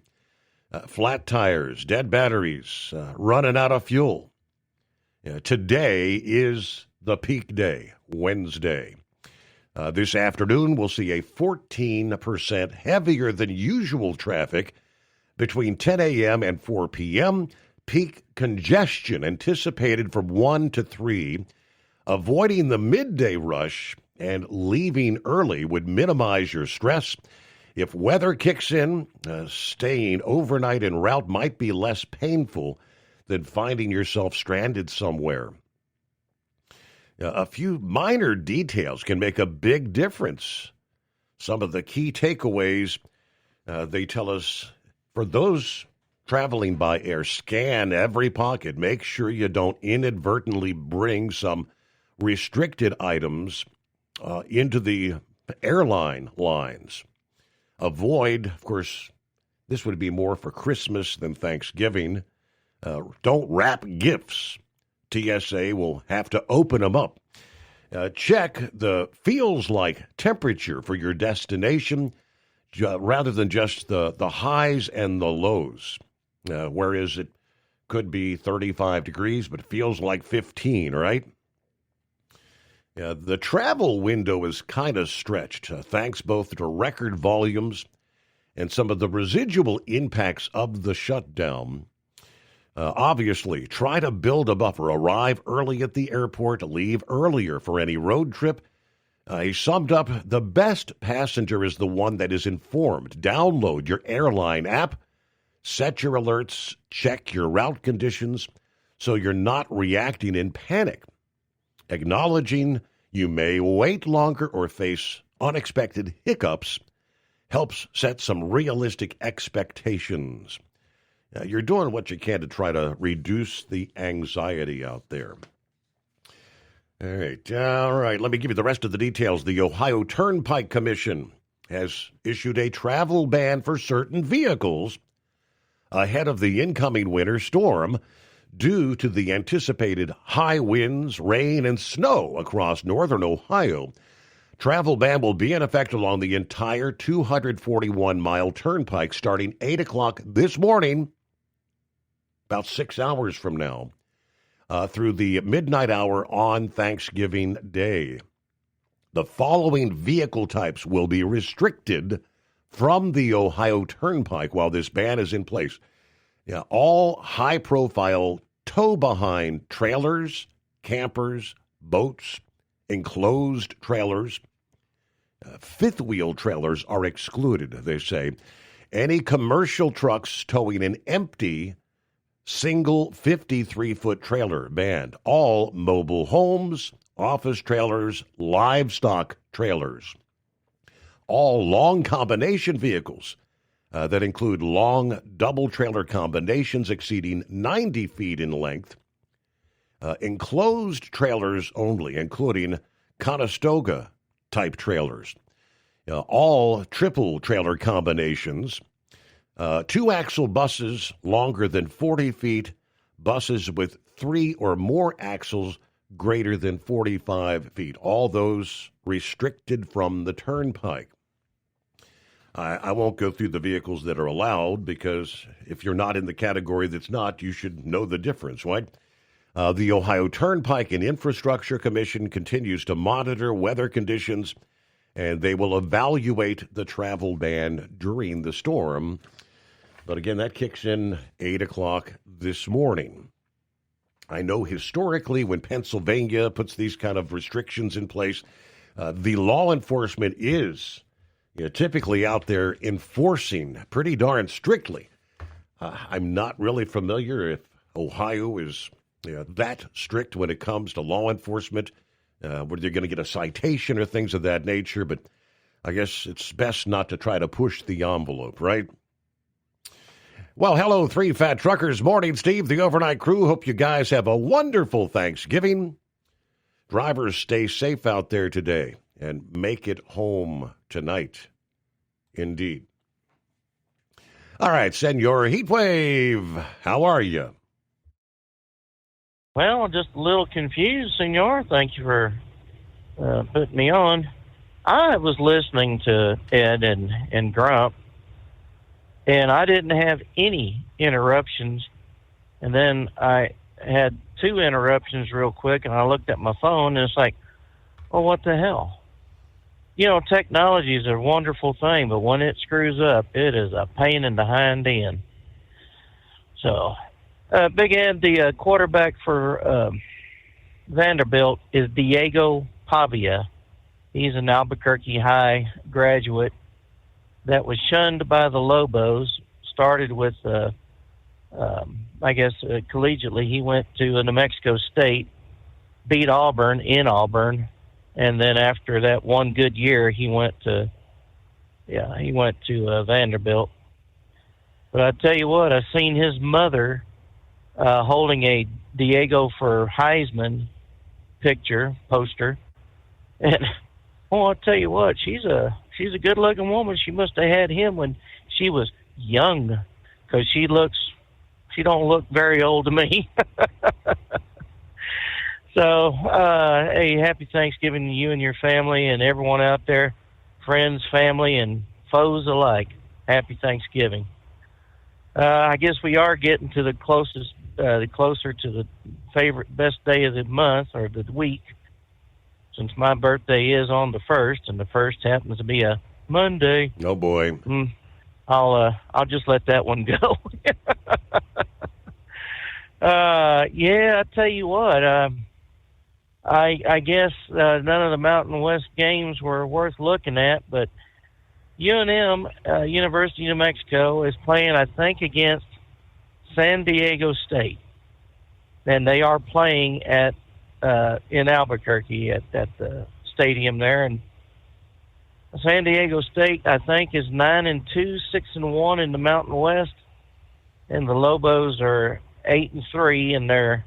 Flat tires, dead batteries, running out of fuel. Today is the peak day, Wednesday. This afternoon, we'll see a 14% heavier than usual traffic between 10 a.m. and 4 p.m. Peak congestion anticipated from 1 to 3. Avoiding the midday rush and leaving early would minimize your stress. If weather kicks in, staying overnight en route might be less painful than finding yourself stranded somewhere. A few minor details can make a big difference. Some of the key takeaways, they tell us, for those traveling by air, scan every pocket. Make sure you don't inadvertently bring some restricted items into the airline lines. Avoid, of course, this would be more for Christmas than Thanksgiving. Don't wrap gifts. TSA will have to open them up. Check the feels like temperature for your destination rather than just the highs and the lows. Whereas it could be 35 degrees, but feels like 15, right? The travel window is kind of stretched, thanks both to record volumes and some of the residual impacts of the shutdown. Obviously, try to build a buffer. Arrive early at the airport, leave earlier for any road trip. He summed up, the best passenger is the one that is informed. Download your airline app, set your alerts, check your route conditions so you're not reacting in panic. Acknowledging you may wait longer or face unexpected hiccups helps set some realistic expectations. You're doing what you can to try to reduce the anxiety out there. All right. Let me give you the rest of the details. The Ohio Turnpike Commission has issued a travel ban for certain vehicles ahead of the incoming winter storm due to the anticipated high winds, rain, and snow across northern Ohio. Travel ban will be in effect along the entire 241-mile turnpike starting 8 o'clock this morning, about 6 hours from now, through the midnight hour on Thanksgiving Day. The following vehicle types will be restricted from the Ohio Turnpike while this ban is in place. All high-profile tow-behind trailers, campers, boats, enclosed trailers, fifth-wheel trailers are excluded, they say. Any commercial trucks towing an empty single 53-foot trailer banned. All mobile homes, office trailers, livestock trailers. All long combination vehicles that include long double trailer combinations exceeding 90 feet in length. Enclosed trailers only, including Conestoga-type trailers. All triple trailer combinations. Two-axle buses longer than 40 feet. Buses with 3 or more axles greater than 45 feet. All those restricted from the turnpike. I won't go through the vehicles that are allowed because if you're not in the category that's not, you should know the difference, right? The Ohio Turnpike and Infrastructure Commission continues to monitor weather conditions and they will evaluate the travel ban during the storm. But again, that kicks in 8 o'clock this morning. I know historically when Pennsylvania puts these kind of restrictions in place, the law enforcement is typically out there enforcing pretty darn strictly. I'm not really familiar if Ohio is that strict when it comes to law enforcement, whether you're going to get a citation or things of that nature, but I guess it's best not to try to push the envelope, right? Well, hello, Three Fat Truckers. Morning, Steve, the overnight crew. Hope you guys have a wonderful Thanksgiving. Drivers, stay safe out there today and make it home tonight. Indeed. All right, Senor Heatwave, how are you? Well, just a little confused, Senor. Thank you for putting me on. I was listening to Ed and Grump, and I didn't have any interruptions. And then I had 2 interruptions real quick, and I looked at my phone, and it's like, well, what the hell? Technology is a wonderful thing, but when it screws up, it is a pain in the hind end. So, Big Ed, the quarterback for Vanderbilt is Diego Pavia. He's an Albuquerque High graduate that was shunned by the Lobos, started with, collegiately, he went to New Mexico State, beat Auburn in Auburn, and then after that one good year, he went to Vanderbilt. But I tell you what, I've seen his mother holding a Diego for Heisman poster, and I'll tell you what, she's a good-looking woman. She must have had him when she was young, because she don't look very old to me. So, hey, happy Thanksgiving to you and your family and everyone out there, friends, family, and foes alike. Happy Thanksgiving. I guess we are getting to the closer to the best day of the month or the week, since my birthday is on the 1st, and the 1st happens to be a Monday. Oh, boy. I'll just let that one go. I tell you what, I guess none of the Mountain West games were worth looking at, but UNM, University of New Mexico, is playing, I think, against San Diego State. And they are playing in Albuquerque at the stadium there. And San Diego State, I think, is 9-2, 6-1 in the Mountain West. And the Lobos are 8-3, and they're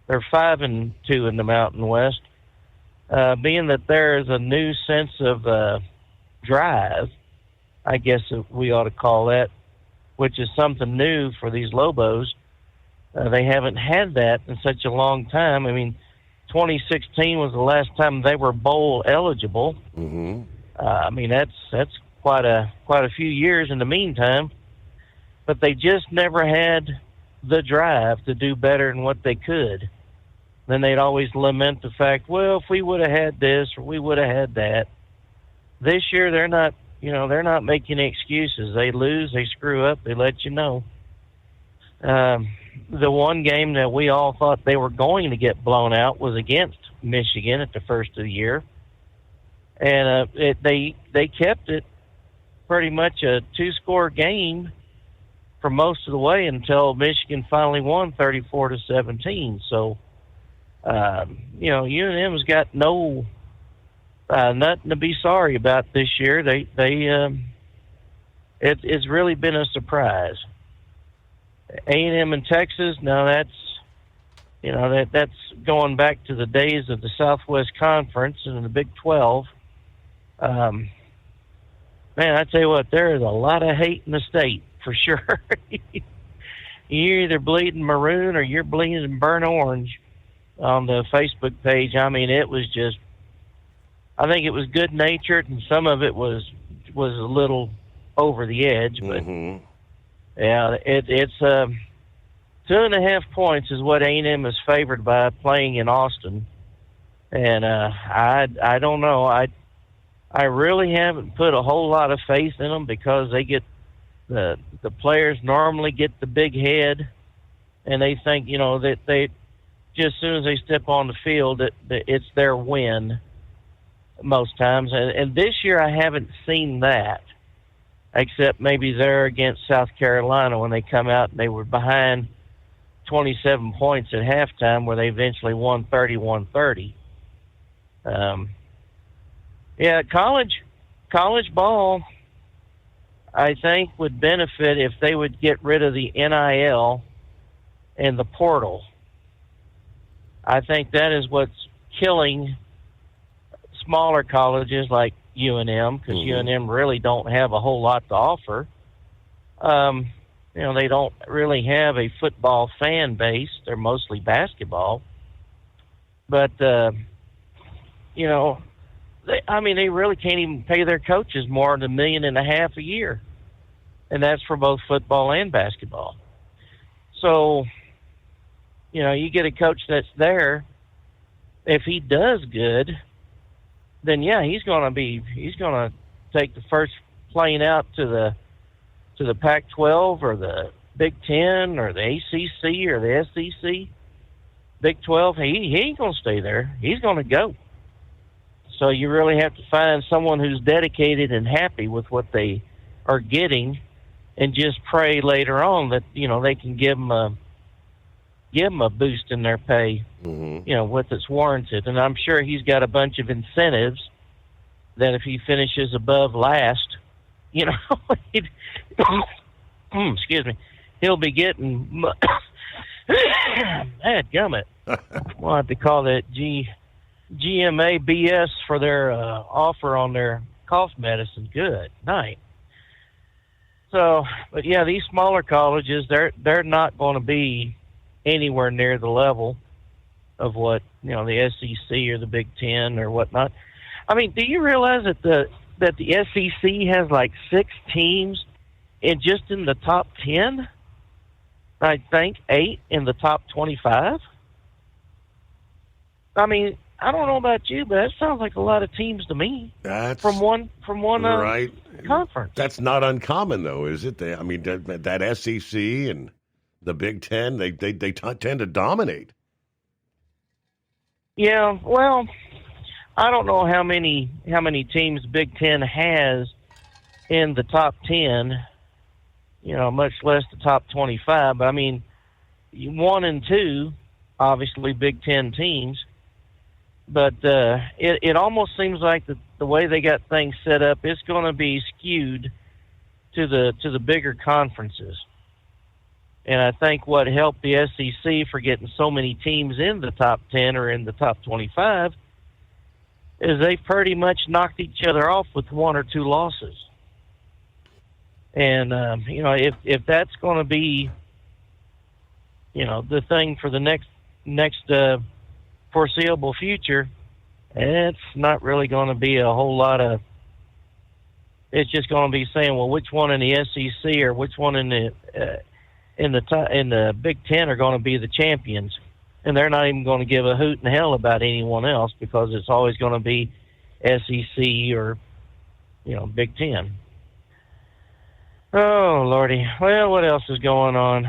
5-2 in the Mountain West. Being that there is a new sense of drive, I guess we ought to call that, which is something new for these Lobos. They haven't had that in such a long time. I mean, 2016 was the last time they were bowl eligible. Mm-hmm. I mean, that's quite a few years in the meantime. But they just never had the drive to do better than what they could. Then they'd always lament the fact, well, if we would have had this or we would have had that. This year they're not making excuses. They lose, they screw up, they let you know. The one game that we all thought they were going to get blown out was against Michigan at the first of the year. And they kept it pretty much a 2-score game for most of the way until Michigan finally won 34-17. So, UNM's got nothing to be sorry about this year. It's really been a surprise. A&M in Texas, now that's going back to the days of the Southwest Conference and the Big 12. Man, I tell you what, there is a lot of hate in the state for sure. You're either bleeding maroon or you're bleeding burnt orange on the Facebook page. I mean, it was just, I think it was good natured, and some of it was a little over the edge. But yeah, it's 2.5 points is what A&M is favored by playing in Austin, and I don't know. I I really haven't put a whole lot of faith in them because they get the players normally get the big head, and they think, you know, that they just as soon as they step on the field that it's their win most times. And this year I haven't seen that, except maybe there against South Carolina when they come out and they were behind 27 points at halftime where they eventually won 31-30. Yeah, college ball, I think, would benefit if they would get rid of the NIL and the portal. I think that is what's killing smaller colleges like UNM, because UNM really don't have a whole lot to offer. You know, they don't really have a football fan base. They're mostly basketball. But, you know, they really can't even pay their coaches more than $1.5 million a year. And that's for both football and basketball. So, you know, you get a coach that's there. If he does good, then yeah, he's going to take the first plane out to the Pac-12 or the Big Ten or the ACC or the SEC. Big 12, he ain't going to stay there. He's going to go. So you really have to find someone who's dedicated and happy with what they are getting, and just pray later on that, you know, they can give them a boost in their pay, you know, what it's warranted. And I'm sure he's got a bunch of incentives that if he finishes above last, you know, excuse me, he'll be getting gummit. We'll have to call that GMA BS for their offer on their cough medicine. Good night. So, but yeah, these smaller colleges, they're not going to be anywhere near the level of what, you know, the SEC or the Big Ten or whatnot. I mean, do you realize that the SEC has like 6 teams in the top 10? I think 8 in the top 25. I mean, I don't know about you, but that sounds like a lot of teams to me. That's from one right conference. That's not uncommon, though, is it? I mean, that SEC and the Big Ten, they tend to dominate. Yeah, well, I don't know how many teams Big Ten has in the top 10. You know, much less the top 25. But I mean, 1 and 2, obviously Big Ten teams. But it almost seems like the way they got things set up, it's going to be skewed to the bigger conferences. And I think what helped the SEC for getting so many teams in the top 10 or in the top 25 is they pretty much knocked each other off with 1 or 2 losses. And, you know, if that's going to be, you know, the thing for the next foreseeable future, it's not really going to be a whole lot of, it's just going to be saying, well, which one in the SEC or which one in the Big Ten are going to be the champions. And they're not even going to give a hoot in hell about anyone else because it's always going to be SEC or, you know, Big Ten. Oh, Lordy. Well, what else is going on?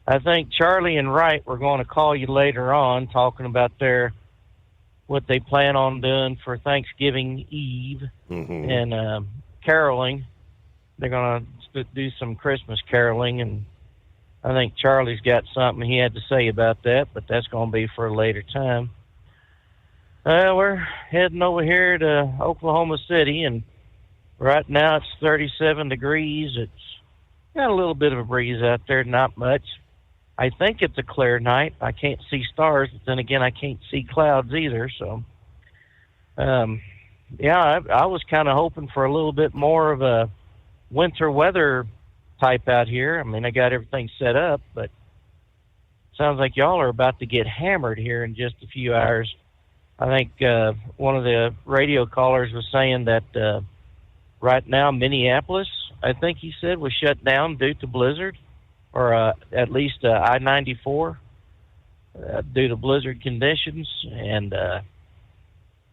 I think Charlie and Wright were going to call you later on talking about what they plan on doing for Thanksgiving Eve and caroling. They're going to do some Christmas caroling, and I think Charlie's got something he had to say about that, but that's going to be for a later time. We're heading over here to Oklahoma City, and right now it's 37 degrees. It's got a little bit of a breeze out there, not much. I think it's a clear night. I can't see stars, but then again, I can't see clouds either. So, yeah, I was kind of hoping for a little bit more of a winter weather type out here. I mean, I got everything set up, but it sounds like y'all are about to get hammered here in just a few hours. I think one of the radio callers was saying that right now Minneapolis, I think he said, was shut down due to blizzard, or at least I-94 due to blizzard conditions. And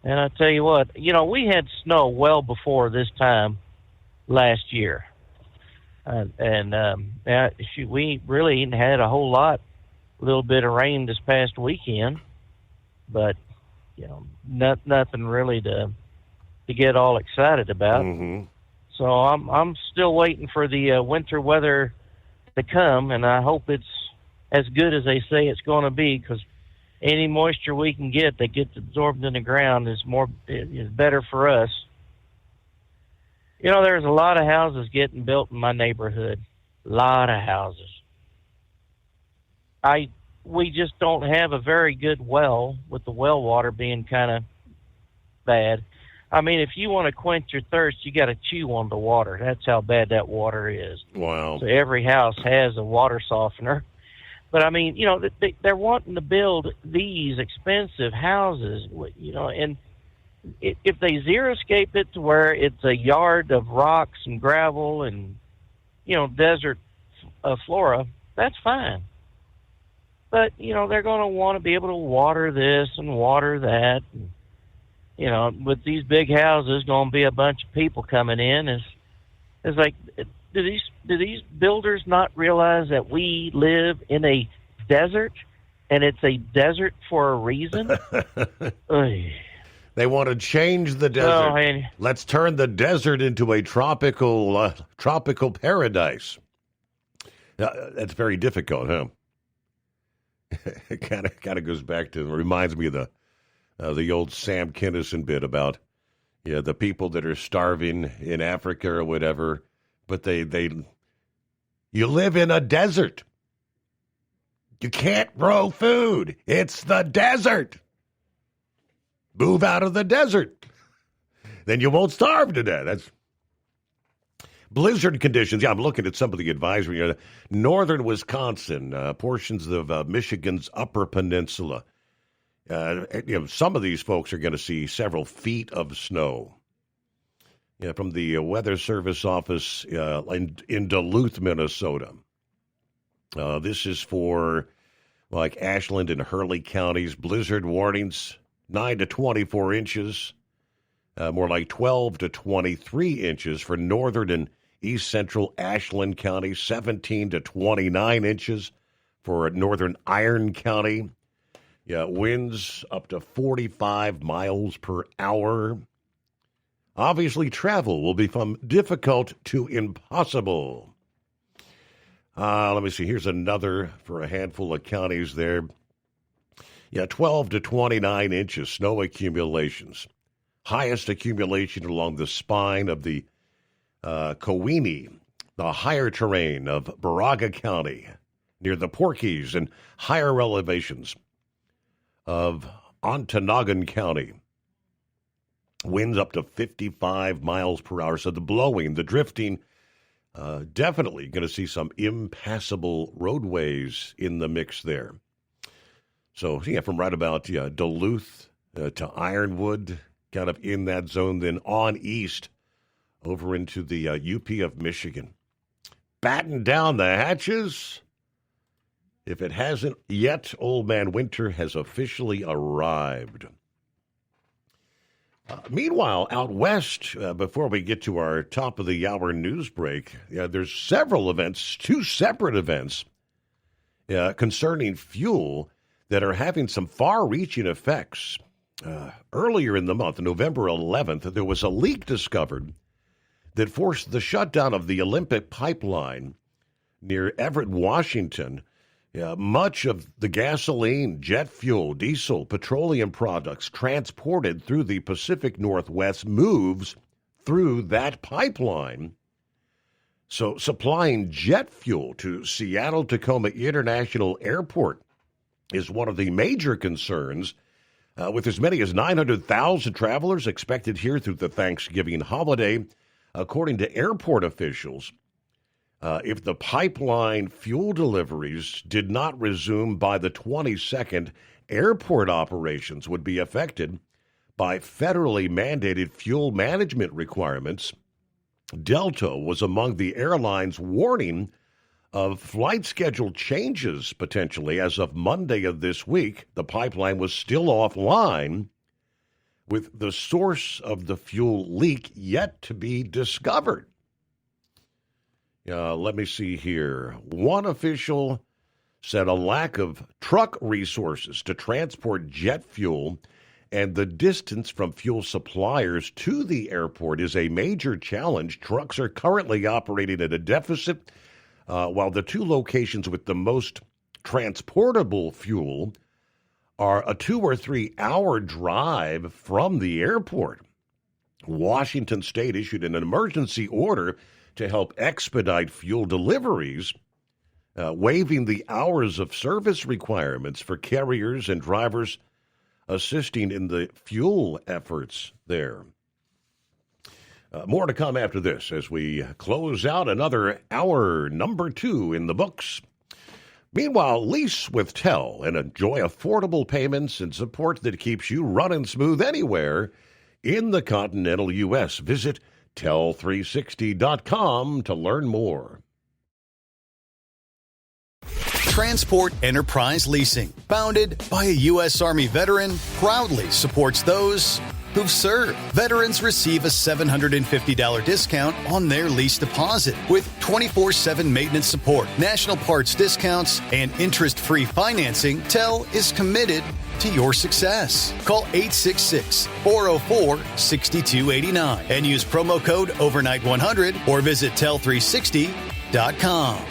And I tell you what, we had snow well before this time last year. We really ain't had a whole lot, a little bit of rain this past weekend, but, nothing really to get all excited about. Mm-hmm. So I'm still waiting for the winter weather to come, and I hope it's as good as they say it's going to be, because any moisture we can get that gets absorbed in the ground is better for us. There's a lot of houses getting built in my neighborhood. A lot of houses. We just don't have a very good well, with the well water being kind of bad. I mean, if you want to quench your thirst, you got to chew on the water. That's how bad that water is. Wow. So every house has a water softener. But I mean, they're wanting to build these expensive houses, and if they xeriscape it to where it's a yard of rocks and gravel and, desert flora, that's fine. But, they're going to want to be able to water this and water that. And, with these big houses, going to be a bunch of people coming in. It's like, do these builders not realize that we live in a desert, and it's a desert for a reason? They want to change the desert. Let's turn the desert into a tropical paradise. That's very difficult, huh? It kind of goes back to, reminds me of the old Sam Kinison bit about the people that are starving in Africa or whatever, but you live in a desert. You can't grow food. It's the desert. Move out of the desert. Then you won't starve to death. That's blizzard conditions. Yeah, I'm looking at some of the advisory. Northern Wisconsin, portions of Michigan's Upper Peninsula. Some of these folks are going to see several feet of snow. From the Weather Service office in Duluth, Minnesota. This is for like Ashland and Hurley counties. Blizzard warnings, 9 to 24 inches. More like 12 to 23 inches for northern and east central Ashland County. 17 to 29 inches for northern Iron County. Winds up to 45 miles per hour. Obviously, travel will become difficult to impossible. Let me see. Here's another for a handful of counties there. 12 to 29 inches snow accumulations. Highest accumulation along the spine of the Coweeney, the higher terrain of Baraga County, near the Porkies, and higher elevations of Ontonagon County. Winds up to 55 miles per hour. So the blowing, the drifting, definitely going to see some impassable roadways in the mix there. So, from right about Duluth to Ironwood, kind of in that zone, then on east over into the UP of Michigan. Batten down the hatches. If it hasn't yet, Old Man Winter has officially arrived. Meanwhile, out west, before we get to our top of the hour news break, there's several events, two separate events concerning fuel that are having some far-reaching effects. Earlier in the month, November 11th, there was a leak discovered that forced the shutdown of the Olympic pipeline near Everett, Washington. Much of the gasoline, jet fuel, diesel, petroleum products transported through the Pacific Northwest moves through that pipeline. So supplying jet fuel to Seattle-Tacoma International Airport is one of the major concerns, with as many as 900,000 travelers expected here through the Thanksgiving holiday. According to airport officials, if the pipeline fuel deliveries did not resume by the 22nd, airport operations would be affected by federally mandated fuel management requirements. Delta was among the airlines warning of flight schedule changes potentially as of Monday of this week. The pipeline was still offline with the source of the fuel leak yet to be discovered. Let me see here. One official said a lack of truck resources to transport jet fuel and the distance from fuel suppliers to the airport is a major challenge. Trucks are currently operating at a deficit, while the two locations with the most transportable fuel are a 2 or 3 hour drive from the airport. Washington State issued an emergency order to help expedite fuel deliveries, waiving the hours of service requirements for carriers and drivers assisting in the fuel efforts there. More to come after this as we close out another hour number 2 in the books. Meanwhile, lease with TEL and enjoy affordable payments and support that keeps you running smooth anywhere in the continental U.S. Visit tel360.com to learn more. Transport Enterprise Leasing, founded by a U.S. Army veteran, proudly supports those who've served. Veterans receive a $750 discount on their lease deposit with 24/7 maintenance support, national parts discounts, and interest-free financing. TEL is committed to your success. Call 866-404-6289 and use promo code overnight100 or visit tel360.com.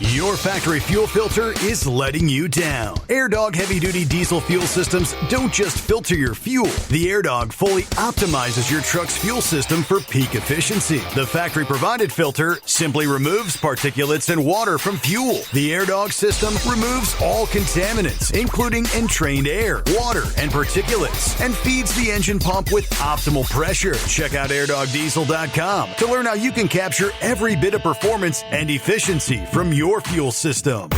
Your factory fuel filter is letting you down. AirDog heavy-duty diesel fuel systems don't just filter your fuel. The AirDog fully optimizes your truck's fuel system for peak efficiency. The factory-provided filter simply removes particulates and water from fuel. The AirDog system removes all contaminants, including entrained air, water, and particulates, and feeds the engine pump with optimal pressure. Check out airdogdiesel.com to learn how you can capture every bit of performance and efficiency from your fuel system.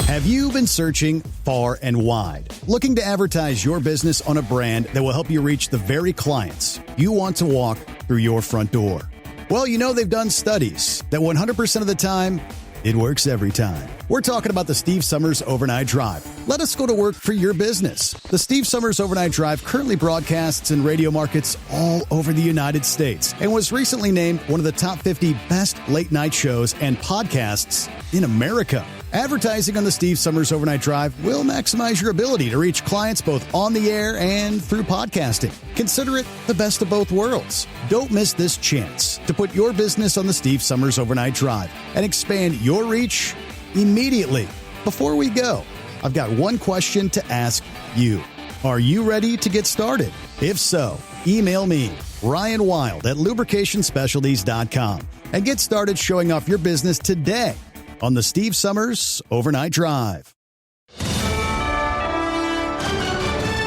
Have you been searching far and wide, looking to advertise your business on a brand that will help you reach the very clients you want to walk through your front door? Well, you know they've done studies that 100% of the time, it works every time. We're talking about the Steve Summers Overnight Drive. Let us go to work for your business. The Steve Summers Overnight Drive currently broadcasts in radio markets all over the United States and was recently named one of the top 50 best late-night shows and podcasts in America. Advertising on the Steve Summers Overnight Drive will maximize your ability to reach clients both on the air and through podcasting. Consider it the best of both worlds. Don't miss this chance to put your business on the Steve Summers Overnight Drive and expand your reach immediately. Before we go, I've got one question to ask you. Are you ready to get started? If so, email me, Ryan Wild at lubricationspecialties.com, and get started showing off your business today on the Steve Summers Overnight Drive.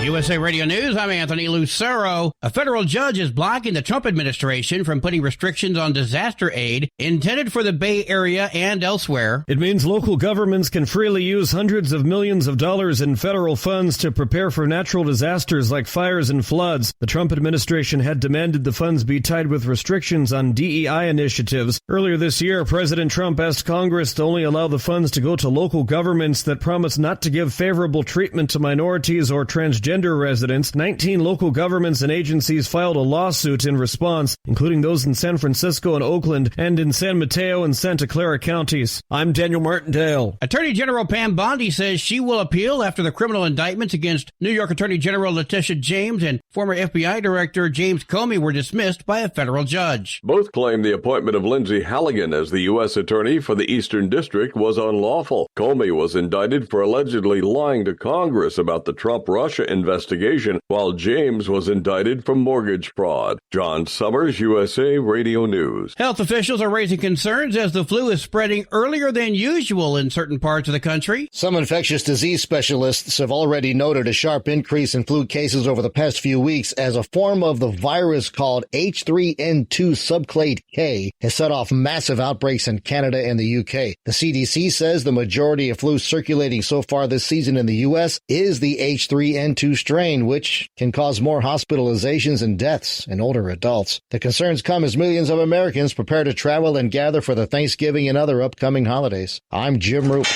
USA Radio News, I'm Anthony Lucero. A federal judge is blocking the Trump administration from putting restrictions on disaster aid intended for the Bay Area and elsewhere. It means local governments can freely use hundreds of millions of dollars in federal funds to prepare for natural disasters like fires and floods. The Trump administration had demanded the funds be tied with restrictions on DEI initiatives. Earlier this year, President Trump asked Congress to only allow the funds to go to local governments that promise not to give favorable treatment to minorities or transgender residents. 19 local governments and agencies filed a lawsuit in response, including those in San Francisco and Oakland and in San Mateo and Santa Clara counties. I'm Daniel Martindale. Attorney General Pam Bondi says she will appeal after the criminal indictments against New York Attorney General Letitia James and former FBI Director James Comey were dismissed by a federal judge. Both claim the appointment of Lindsay Halligan as the U.S. Attorney for the Eastern District was unlawful. Comey was indicted for allegedly lying to Congress about the Trump-Russia investigation, while James was indicted for mortgage fraud. John Summers, USA Radio News. Health officials are raising concerns as the flu is spreading earlier than usual in certain parts of the country. Some infectious disease specialists have already noted a sharp increase in flu cases over the past few weeks as a form of the virus called H3N2 subclade K has set off massive outbreaks in Canada and the UK. The CDC says the majority of flu circulating so far this season in the U.S. is the H3N2 strain, which can cause more hospitalizations and deaths in older adults. The concerns come as millions of Americans prepare to travel and gather for the Thanksgiving and other upcoming holidays. I'm Jim Roop.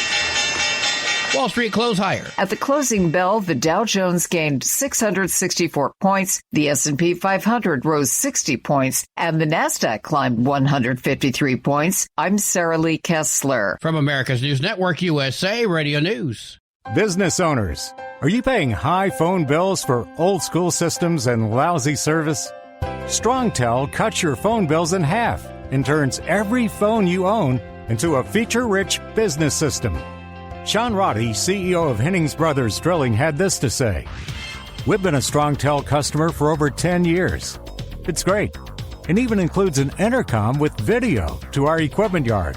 Wall Street closed higher. At the closing bell, the Dow Jones gained 664 points, the S&P 500 rose 60 points, and the Nasdaq climbed 153 points. I'm Sarah Lee Kessler. From America's News Network USA Radio News. Business owners, are you paying high phone bills for old school systems and lousy service? StrongTel cuts your phone bills in half and turns every phone you own into a feature-rich business system. Sean Roddy, CEO of Hennings Brothers Drilling, had this to say. We've been a StrongTel customer for over 10 years. It's great. It even includes an intercom with video to our equipment yard.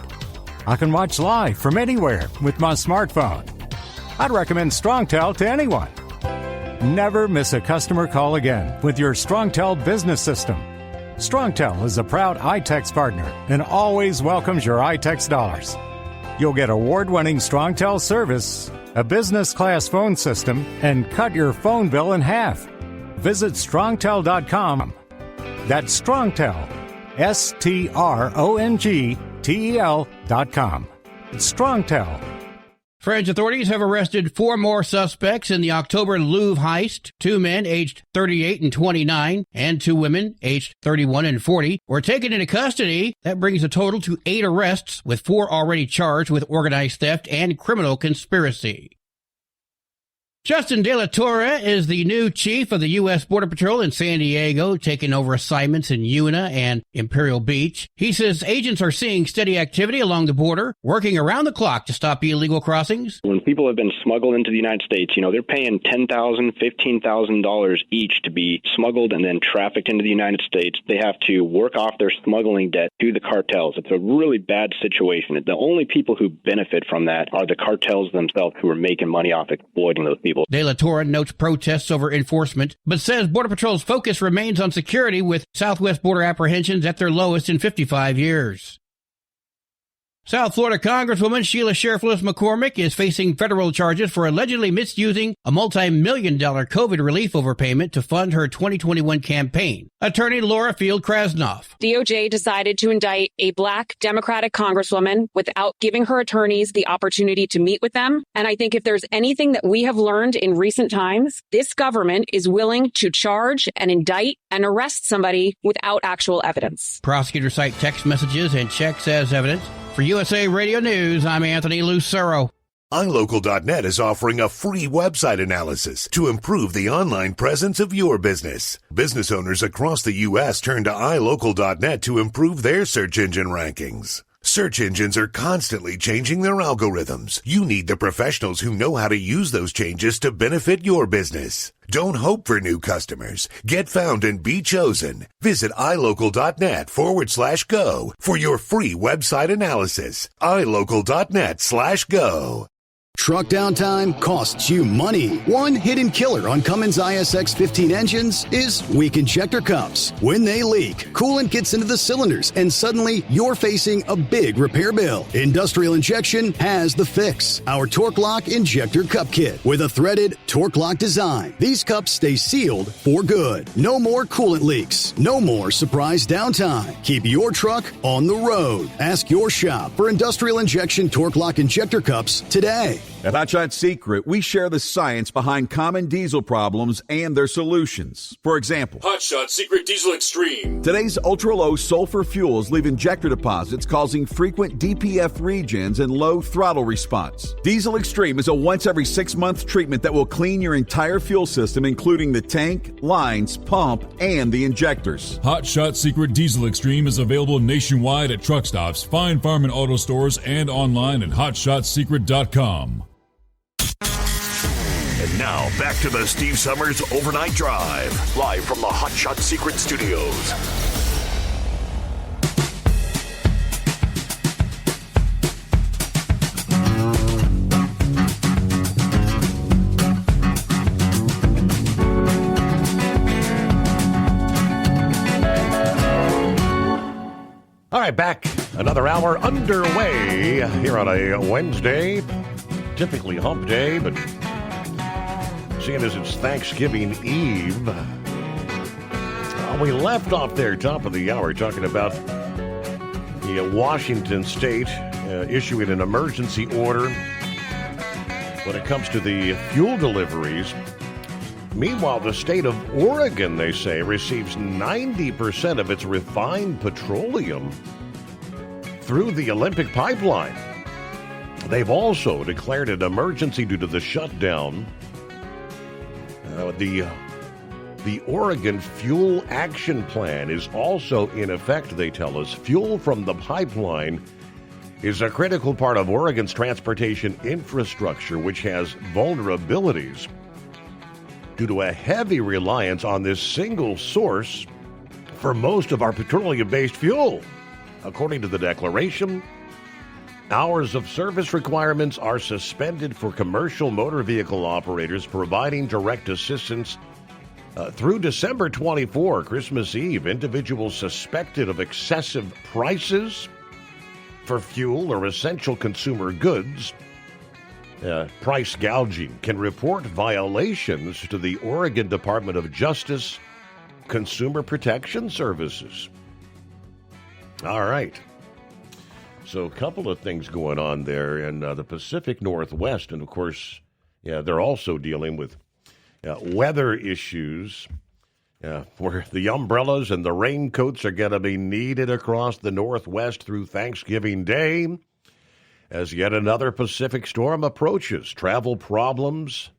I can watch live from anywhere with my smartphone. I'd recommend StrongTel to anyone. Never miss a customer call again with your StrongTel business system. StrongTel is a proud iTex partner and always welcomes your iTex dollars. You'll get award-winning StrongTel service, a business-class phone system, and cut your phone bill in half. Visit StrongTel.com. That's StrongTel, StrongTel.com. It's StrongTel. French authorities have arrested 4 more suspects in the October Louvre heist. 2 men aged 38 and 29 and 2 women aged 31 and 40 were taken into custody. That brings the total to 8 arrests, with 4 already charged with organized theft and criminal conspiracy. Justin De La Torre is the new chief of the U.S. Border Patrol in San Diego, taking over assignments in Una and Imperial Beach. He says agents are seeing steady activity along the border, working around the clock to stop illegal crossings. When people have been smuggled into the United States, they're paying $10,000, $15,000 each to be smuggled and then trafficked into the United States. They have to work off their smuggling debt to the cartels. It's a really bad situation. The only people who benefit from that are the cartels themselves, who are making money off exploiting those people. De La Torre notes protests over enforcement, but says Border Patrol's focus remains on security, with Southwest border apprehensions at their lowest in 55 years. South Florida Congresswoman Sheila Sheriff-Lewis McCormick is facing federal charges for allegedly misusing a multi-million-dollar COVID relief overpayment to fund her 2021 campaign. Attorney Laura Field Krasnoff. DOJ decided to indict a Black Democratic Congresswoman without giving her attorneys the opportunity to meet with them. And I think if there's anything that we have learned in recent times, this government is willing to charge and indict and arrest somebody without actual evidence. Prosecutors cite text messages and checks as evidence. For USA Radio News, I'm Anthony Lucero. iLocal.net is offering a free website analysis to improve the online presence of your business. Business owners across the U.S. turn to iLocal.net to improve their search engine rankings. Search engines are constantly changing their algorithms. You need the professionals who know how to use those changes to benefit your business. Don't hope for new customers. Get found and be chosen. Visit iLocal.net/go for your free website analysis. iLocal.net/go. Truck downtime costs you money. One hidden killer on Cummins ISX-15 engines is weak injector cups. When they leak, coolant gets into the cylinders, and suddenly you're facing a big repair bill. Industrial Injection has the fix. Our Torque Lock Injector Cup Kit with a threaded Torque Lock design. These cups stay sealed for good. No more coolant leaks. No more surprise downtime. Keep your truck on the road. Ask your shop for Industrial Injection Torque Lock Injector Cups today. At Hot Shot Secret, we share the science behind common diesel problems and their solutions. For example, Hot Shot Secret Diesel Extreme. Today's ultra-low sulfur fuels leave injector deposits, causing frequent DPF regens and low throttle response. Diesel Extreme is a once every 6-month treatment that will clean your entire fuel system, including the tank, lines, pump, and the injectors. Hot Shot Secret Diesel Extreme is available nationwide at truck stops, Fine Farm and auto stores, and online at hotshotsecret.com. And now, back to the Steve Summers Overnight Drive, live from the Hot Shot Secret Studios. All right, back. Another hour underway here on a Wednesday. Typically hump day, but seeing as it's Thanksgiving Eve, we left off there, top of the hour, talking about the Washington State issuing an emergency order when it comes to the fuel deliveries. Meanwhile, the state of Oregon, they say, receives 90% of its refined petroleum through the Olympic pipeline. They've also declared an emergency due to the shutdown. The Oregon Fuel Action Plan is also in effect, they tell us. Fuel from the pipeline is a critical part of Oregon's transportation infrastructure, which has vulnerabilities due to a heavy reliance on this single source for most of our petroleum-based fuel. According to the declaration, hours of service requirements are suspended for commercial motor vehicle operators providing direct assistance through December 24, Christmas Eve. Individuals suspected of excessive prices for fuel or essential consumer goods, price gouging, can report violations to the Oregon Department of Justice Consumer Protection Services. All right. So a couple of things going on there in the Pacific Northwest. And, of course, they're also dealing with weather issues where the umbrellas and the raincoats are going to be needed across the Northwest through Thanksgiving Day as yet another Pacific storm approaches. Travel problems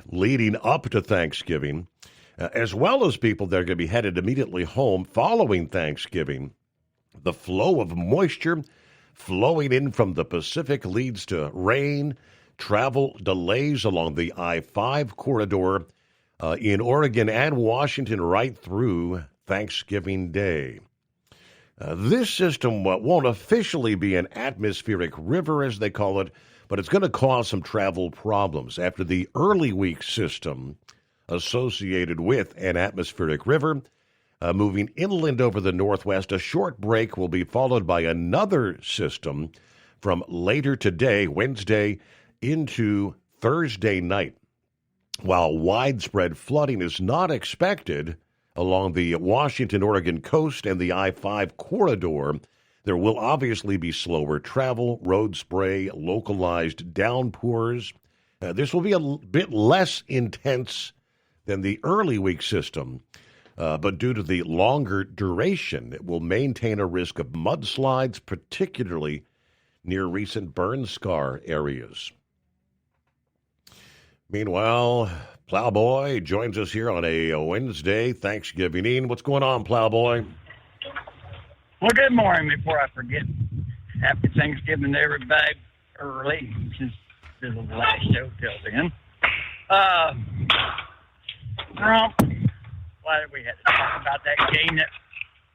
leading up to Thanksgiving, as well as people that are going to be headed immediately home following Thanksgiving. The flow of moisture flowing in from the Pacific leads to rain, travel delays along the I-5 corridor in Oregon and Washington right through Thanksgiving Day. This system won't officially be an atmospheric river, as they call it, but it's going to cause some travel problems. After the early week system associated with an atmospheric river moving inland over the Northwest, a short break will be followed by another system from later today, Wednesday, into Thursday night. While widespread flooding is not expected along the Washington-Oregon coast and the I-5 corridor, there will obviously be slower travel, road spray, localized downpours. This will be a bit less intense than the early week system, but due to the longer duration, it will maintain a risk of mudslides, particularly near recent burn scar areas. Meanwhile, Plowboy joins us here on a Wednesday, Thanksgiving Eve. What's going on, Plowboy? Well, good morning. Before I forget, happy Thanksgiving to everybody early, since this is the last show till then. Trump, why did we have to talk about that game that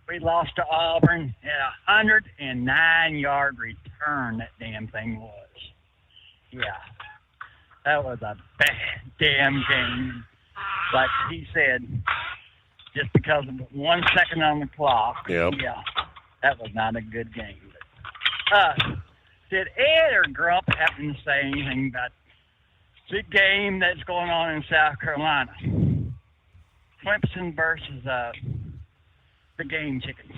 we lost to Auburn? At 109-yard return, that damn thing was. Yeah. That was a bad damn game. Like he said, just because of 1 second on the clock. Yep. Yeah, that was not a good game. Did Ed or Grump happen to say anything about the game that's going on in South Carolina? Clemson versus the Game Chickens.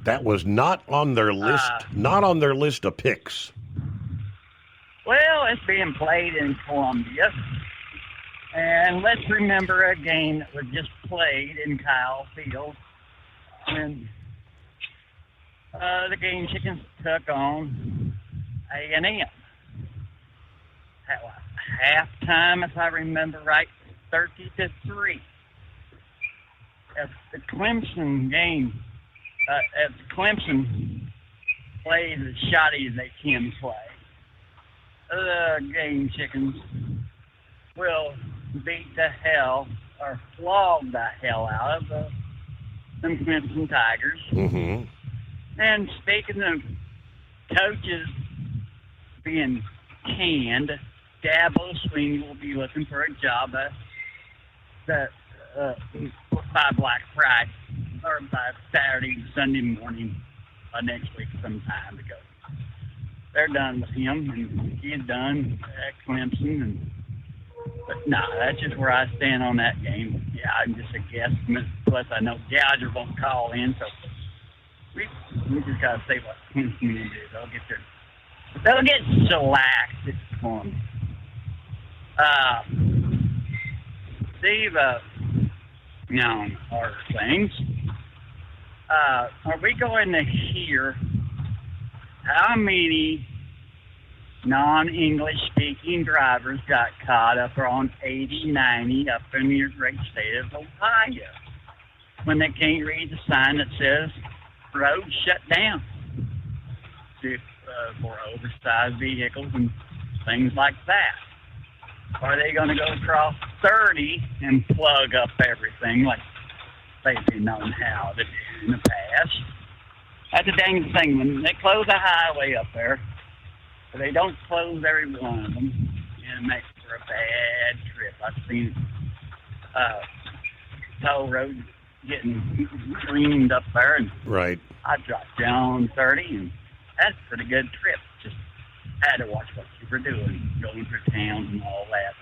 That was not on their list. Not on their list of picks. Well, it's being played in Columbia. And let's remember a game that was just played in Kyle Field when the Game Chickens took on A&M. At halftime, if I remember right, 30-3. As the Clemson game, as Clemson plays as shoddy as they can play, the Game Chickens will beat the hell or flog the hell out of the Clemson Tigers. Mm-hmm. And speaking of coaches being canned, Dabo Swinney will be looking for a job by Black Friday or by Saturday, Sunday morning next week sometime ago. They're done with him, and he's done at Clemson. But that's just where I stand on that game. Yeah, I'm just a guesstimate. Plus, I know Gouger won't call in, so we just got to see what Clemson will do. They'll get their they'll get shellacked at this point. Steve, harder things. Are we going to hear how many non-English speaking drivers got caught up on 80-90 up in your great state of Ohio when they can't read the sign that says road shut down for oversized vehicles and things like that? Are they going to go across 30 and plug up everything like they've been known how to do in the past? That's the dang thing. When they close a highway up there, they don't close every one of them, and it makes for a bad trip. I've seen toll roads getting cleaned up there, and right. I dropped down 30, and that's a pretty good trip. Just had to watch what you were doing, going through towns and all that.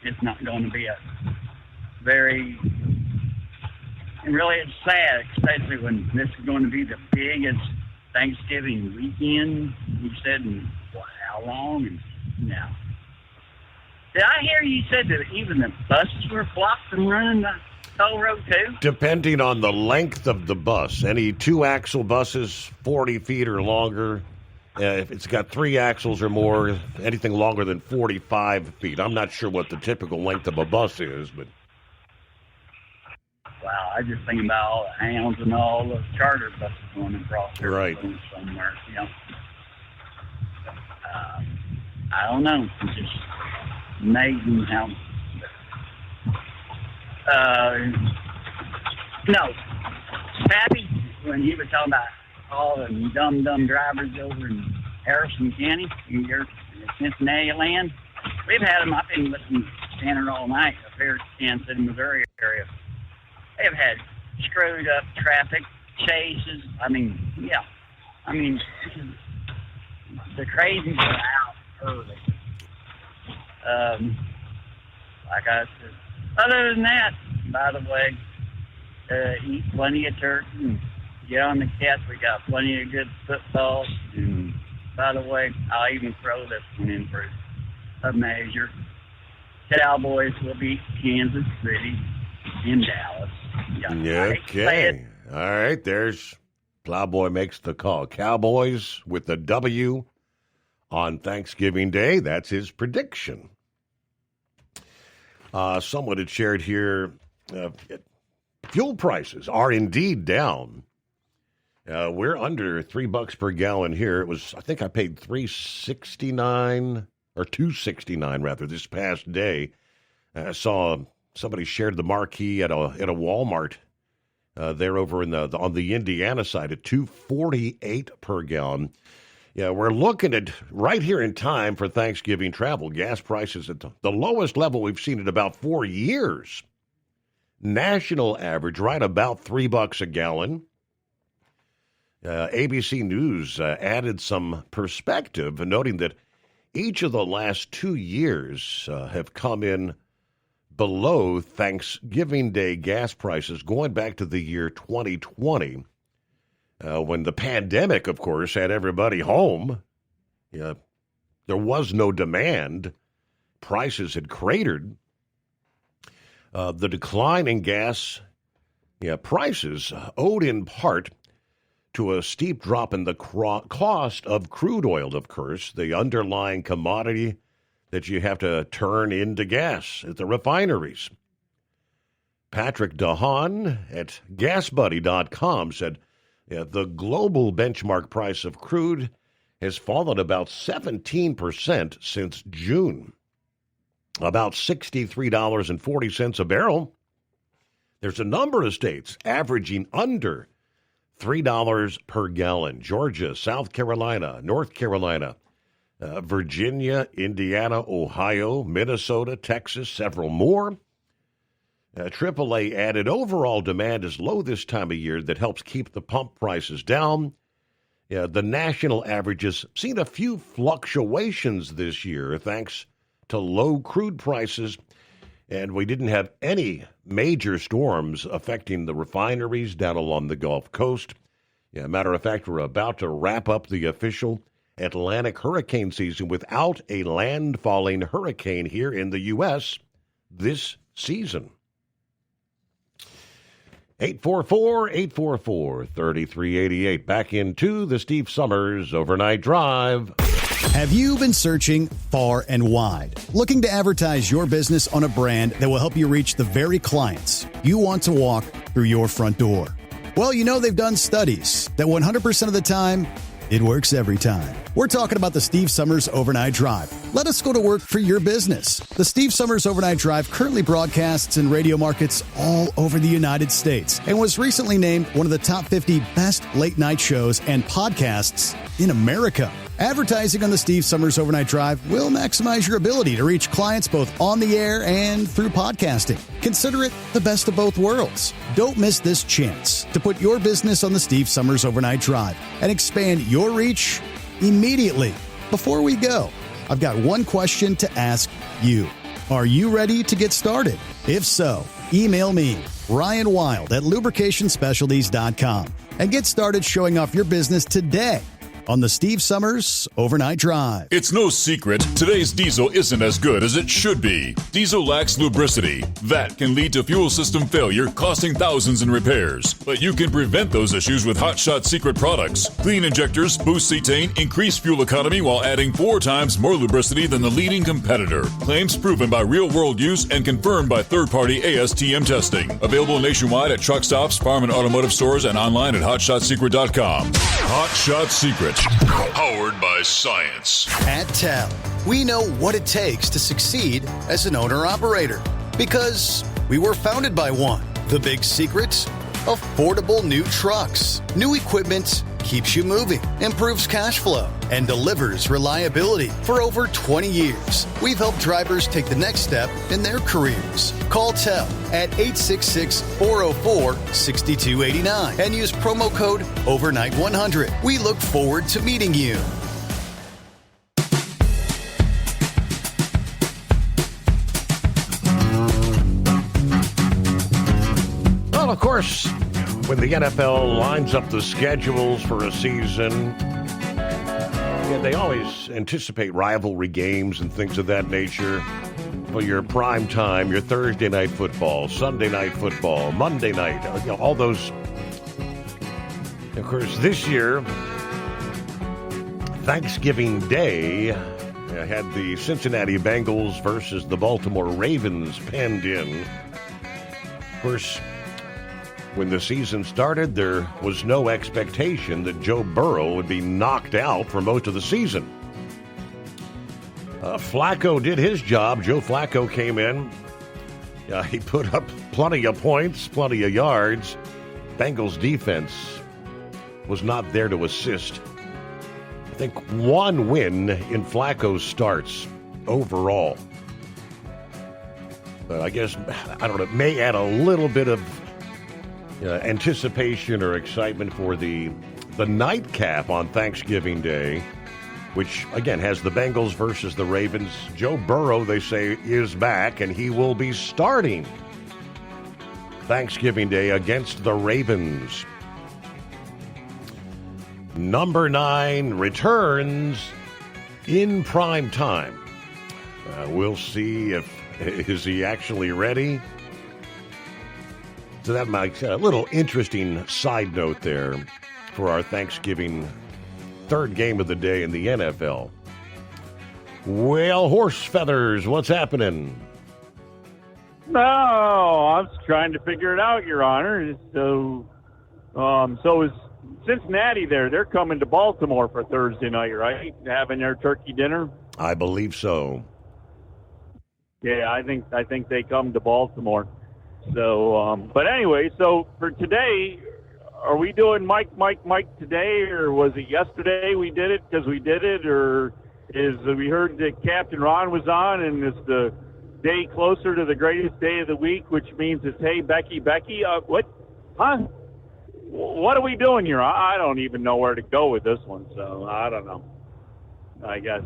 It's not going to be a very... And really, it's sad, especially when this is going to be the biggest Thanksgiving weekend. You said, in how long? And now, did I hear you said that even the buses were blocked from running the toll road too? Depending on the length of the bus, any 2-axle buses, 40 feet or longer. If it's got 3 axles or more, anything longer than 45 feet. I'm not sure what the typical length of a bus is, but. Wow, I just think about all the hounds and all the charter buses going across there somewhere. I don't know. It's just amazing how. No, Pappy, when he was talking about all the dumb drivers over in Harrison County, in Cincinnati land, we've had them. I've been listening to Tanner all night up here in Kansas City, Missouri area. They've had screwed up traffic chases. I mean, the crazies are out early. Like I said, other than that, by the way, eat plenty of turkey and get on the cats. We got plenty of good football. And by the way, I'll even throw this one in for a measure. Cowboys will beat Kansas City in Dallas. Okay. All right. There's Plowboy makes the call. Cowboys with the W on Thanksgiving Day. That's his prediction. Someone had shared here, fuel prices are indeed down. We're under $3 per gallon here. It was, I think I paid $3.69 or $2.69 rather this past day. I saw somebody shared the marquee at a Walmart there over on the Indiana side at $2.48 per gallon. Yeah, we're looking at right here in time for Thanksgiving travel. Gas prices at the lowest level we've seen in about 4 years. National average right about $3 a gallon. ABC News added some perspective, noting that each of the last 2 years have come in below Thanksgiving Day gas prices going back to the year 2020, when the pandemic, of course, had everybody home. There was no demand. Prices had cratered. The decline in gas prices owed in part to a steep drop in the cost of crude oil, of course, the underlying commodity that you have to turn into gas at the refineries. Patrick DeHaan at GasBuddy.com said the global benchmark price of crude has fallen about 17% since June, about $63.40 a barrel. There's a number of states averaging under $3 per gallon. Georgia, South Carolina, North Carolina, Virginia, Indiana, Ohio, Minnesota, Texas, several more. AAA added overall demand is low this time of year. That helps keep the pump prices down. The national average has seen a few fluctuations this year thanks to low crude prices, and we didn't have any major storms affecting the refineries down along the Gulf Coast. Yeah, matter of fact, we're about to wrap up the official Atlantic hurricane season without a landfalling hurricane here in the U.S. this season. 844-844-3388. Back into the Steve Summers Overnight Drive. Have you been searching far and wide, looking to advertise your business on a brand that will help you reach the very clients you want to walk through your front door? Well, you know they've done studies that 100% of the time, it works every time. We're talking about the Steve Summers Overnight Drive. Let us go to work for your business. The Steve Summers Overnight Drive currently broadcasts in radio markets all over the United States and was recently named one of the top 50 best late night shows and podcasts in America. Advertising on the Steve Summers Overnight Drive will maximize your ability to reach clients both on the air and through podcasting. Consider it the best of both worlds. Don't miss this chance to put your business on the Steve Summers Overnight Drive and expand your reach immediately. Before we go, I've got one question to ask you. Are you ready to get started? If so, email me, Ryan Wild at lubricationspecialties.com, and get started showing off your business today on the Steve Summers Overnight Drive. It's no secret, today's diesel isn't as good as it should be. Diesel lacks lubricity. That can lead to fuel system failure, costing thousands in repairs. But you can prevent those issues with Hot Shot Secret products. Clean injectors, boost cetane, increase fuel economy while adding 4 times more lubricity than the leading competitor. Claims proven by real-world use and confirmed by third-party ASTM testing. Available nationwide at truck stops, farm and automotive stores, and online at HotShotSecret.com. Hot Shot Secret. Powered by science. At TEL, we know what it takes to succeed as an owner-operator because we were founded by one. The big secret? Affordable new trucks. New equipment keeps you moving, improves cash flow, and delivers reliability. For over 20 years, we've helped drivers take the next step in their careers. Call TEL at 866-404-6289 and use promo code OVERNIGHT100. We look forward to meeting you. Well, of course, when the NFL lines up the schedules for a season, they always anticipate rivalry games and things of that nature. For your prime time, your Thursday night football, Sunday night football, Monday night, all those. Of course, this year, Thanksgiving Day had the Cincinnati Bengals versus the Baltimore Ravens penned in. Of course, when the season started, there was no expectation that Joe Burrow would be knocked out for most of the season. Flacco did his job. Joe Flacco came in. He put up plenty of points, plenty of yards. Bengals defense was not there to assist. I think one win in Flacco's starts overall. But I guess, I don't know, it may add a little bit of anticipation or excitement for the nightcap on Thanksgiving Day, which, again, has the Bengals versus the Ravens. Joe Burrow, they say, is back, and he will be starting Thanksgiving Day against the Ravens. Number 9 returns in prime time. We'll see is he actually ready. So that makes a little interesting side note there for our Thanksgiving third game of the day in the NFL. Well, horse feathers, what's happening? No, I was trying to figure it out, Your Honor. So is Cincinnati there? They're coming to Baltimore for Thursday night, right? Having their turkey dinner? I believe so. Yeah, I think they come to Baltimore. So, but anyway, so for today, are we doing Mike today, or was it yesterday we did it because we did it, or we heard that Captain Ron was on and it's the day closer to the greatest day of the week, which means it's, hey, Becky, what? Huh? What are we doing here? I don't even know where to go with this one, so I don't know. I guess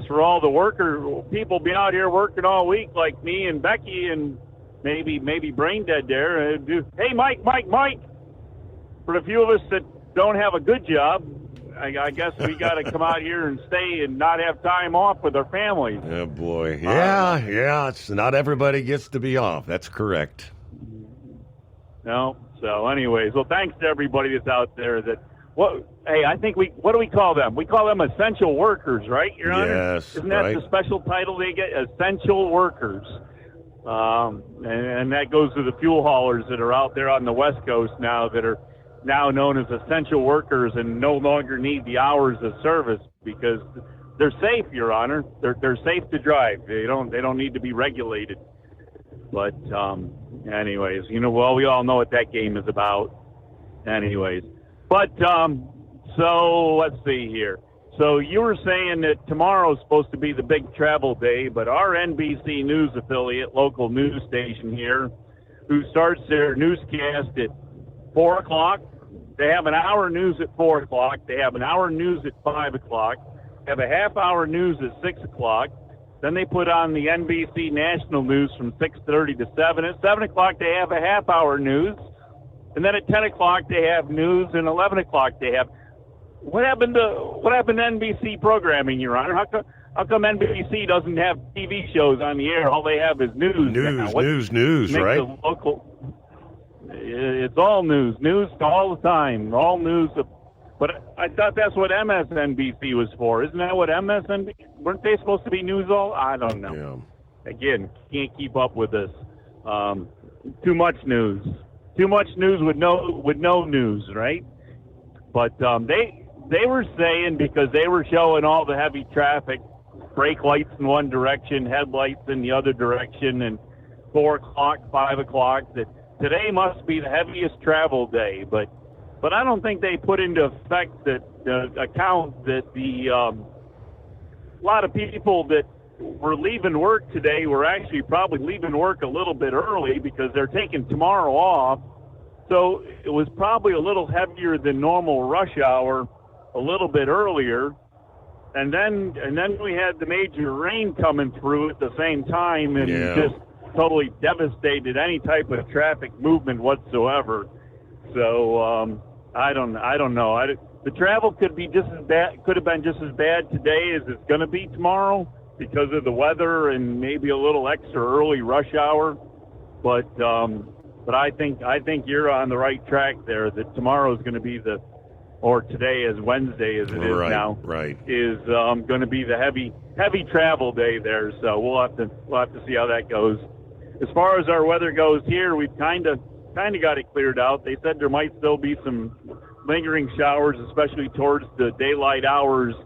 for all the people be out here working all week like me and Becky and maybe Brain Dead there. Hey, Mike. For the few of us that don't have a good job, I guess we got to come out here and stay and not have time off with our families. Oh, boy. Yeah, it's not everybody gets to be off. That's correct. No. So anyways, well, thanks to everybody that's out there I think what do we call them? We call them essential workers, right, Your Honor? Yes, Isn't that the special title they get? Essential workers. And that goes to the fuel haulers that are out there on the West Coast now that are now known as essential workers and no longer need the hours of service because they're safe, Your Honor. They're safe to drive. They don't need to be regulated. But anyways, we all know what that game is about. Anyways, but so let's see here. So you were saying that tomorrow's supposed to be the big travel day, but our NBC News affiliate, local news station here, who starts their newscast at 4 o'clock, they have an hour news at 4 o'clock, they have an hour news at 5 o'clock, they have a half-hour news at 6 o'clock, then they put on the NBC National News from 6:30 to 7. At 7 o'clock, they have a half-hour news, and then at 10 o'clock, they have news, and 11 o'clock, they have... What happened to NBC programming, Your Honor? How come NBC doesn't have TV shows on the air? All they have is news. News, right? It's all news all the time, all news. But I thought that's what MSNBC was for. Isn't that what MSNBC? Weren't they supposed to be news all? I don't know. Yeah. Again, can't keep up with this. Too much news with no news, right? But they were saying, because they were showing all the heavy traffic, brake lights in one direction, headlights in the other direction, and 4 o'clock, 5 o'clock, that today must be the heaviest travel day. But I don't think they put into effect that account that a lot of people that were leaving work today were actually probably leaving work a little bit early because they're taking tomorrow off. So it was probably a little heavier than normal rush hour, a little bit earlier, and then we had the major rain coming through at the same time and just totally devastated any type of traffic movement whatsoever. So I don't know. The travel could be just as bad. Could have been just as bad today as it's going to be tomorrow because of the weather and maybe a little extra early rush hour, but I think you're on the right track there. That tomorrow is going to be or today is Wednesday as it is now. Right. Is going to be the heavy travel day there. So we'll have to see how that goes. As far as our weather goes here, we've kind of got it cleared out. They said there might still be some lingering showers, especially towards the daylight hours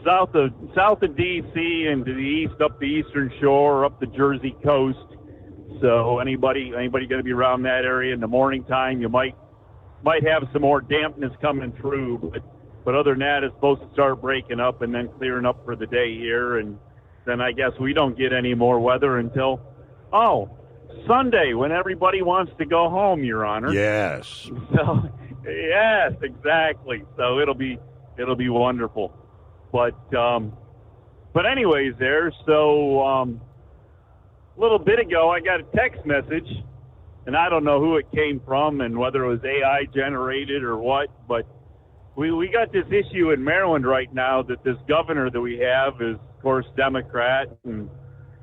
south of D.C. and to the east, up the eastern shore, up the Jersey coast. So anybody going to be around that area in the morning time, you might have some more dampness coming through, but other than that, it's supposed to start breaking up and then clearing up for the day here, and then I guess we don't get any more weather until Sunday when everybody wants to go home, Your Honor. Yes. So yes, exactly. So it'll be wonderful, but anyways, there. So a little bit ago, I got a text message. And I don't know who it came from and whether it was AI generated or what, but we got this issue in Maryland right now that this governor that we have is, of course, Democrat, and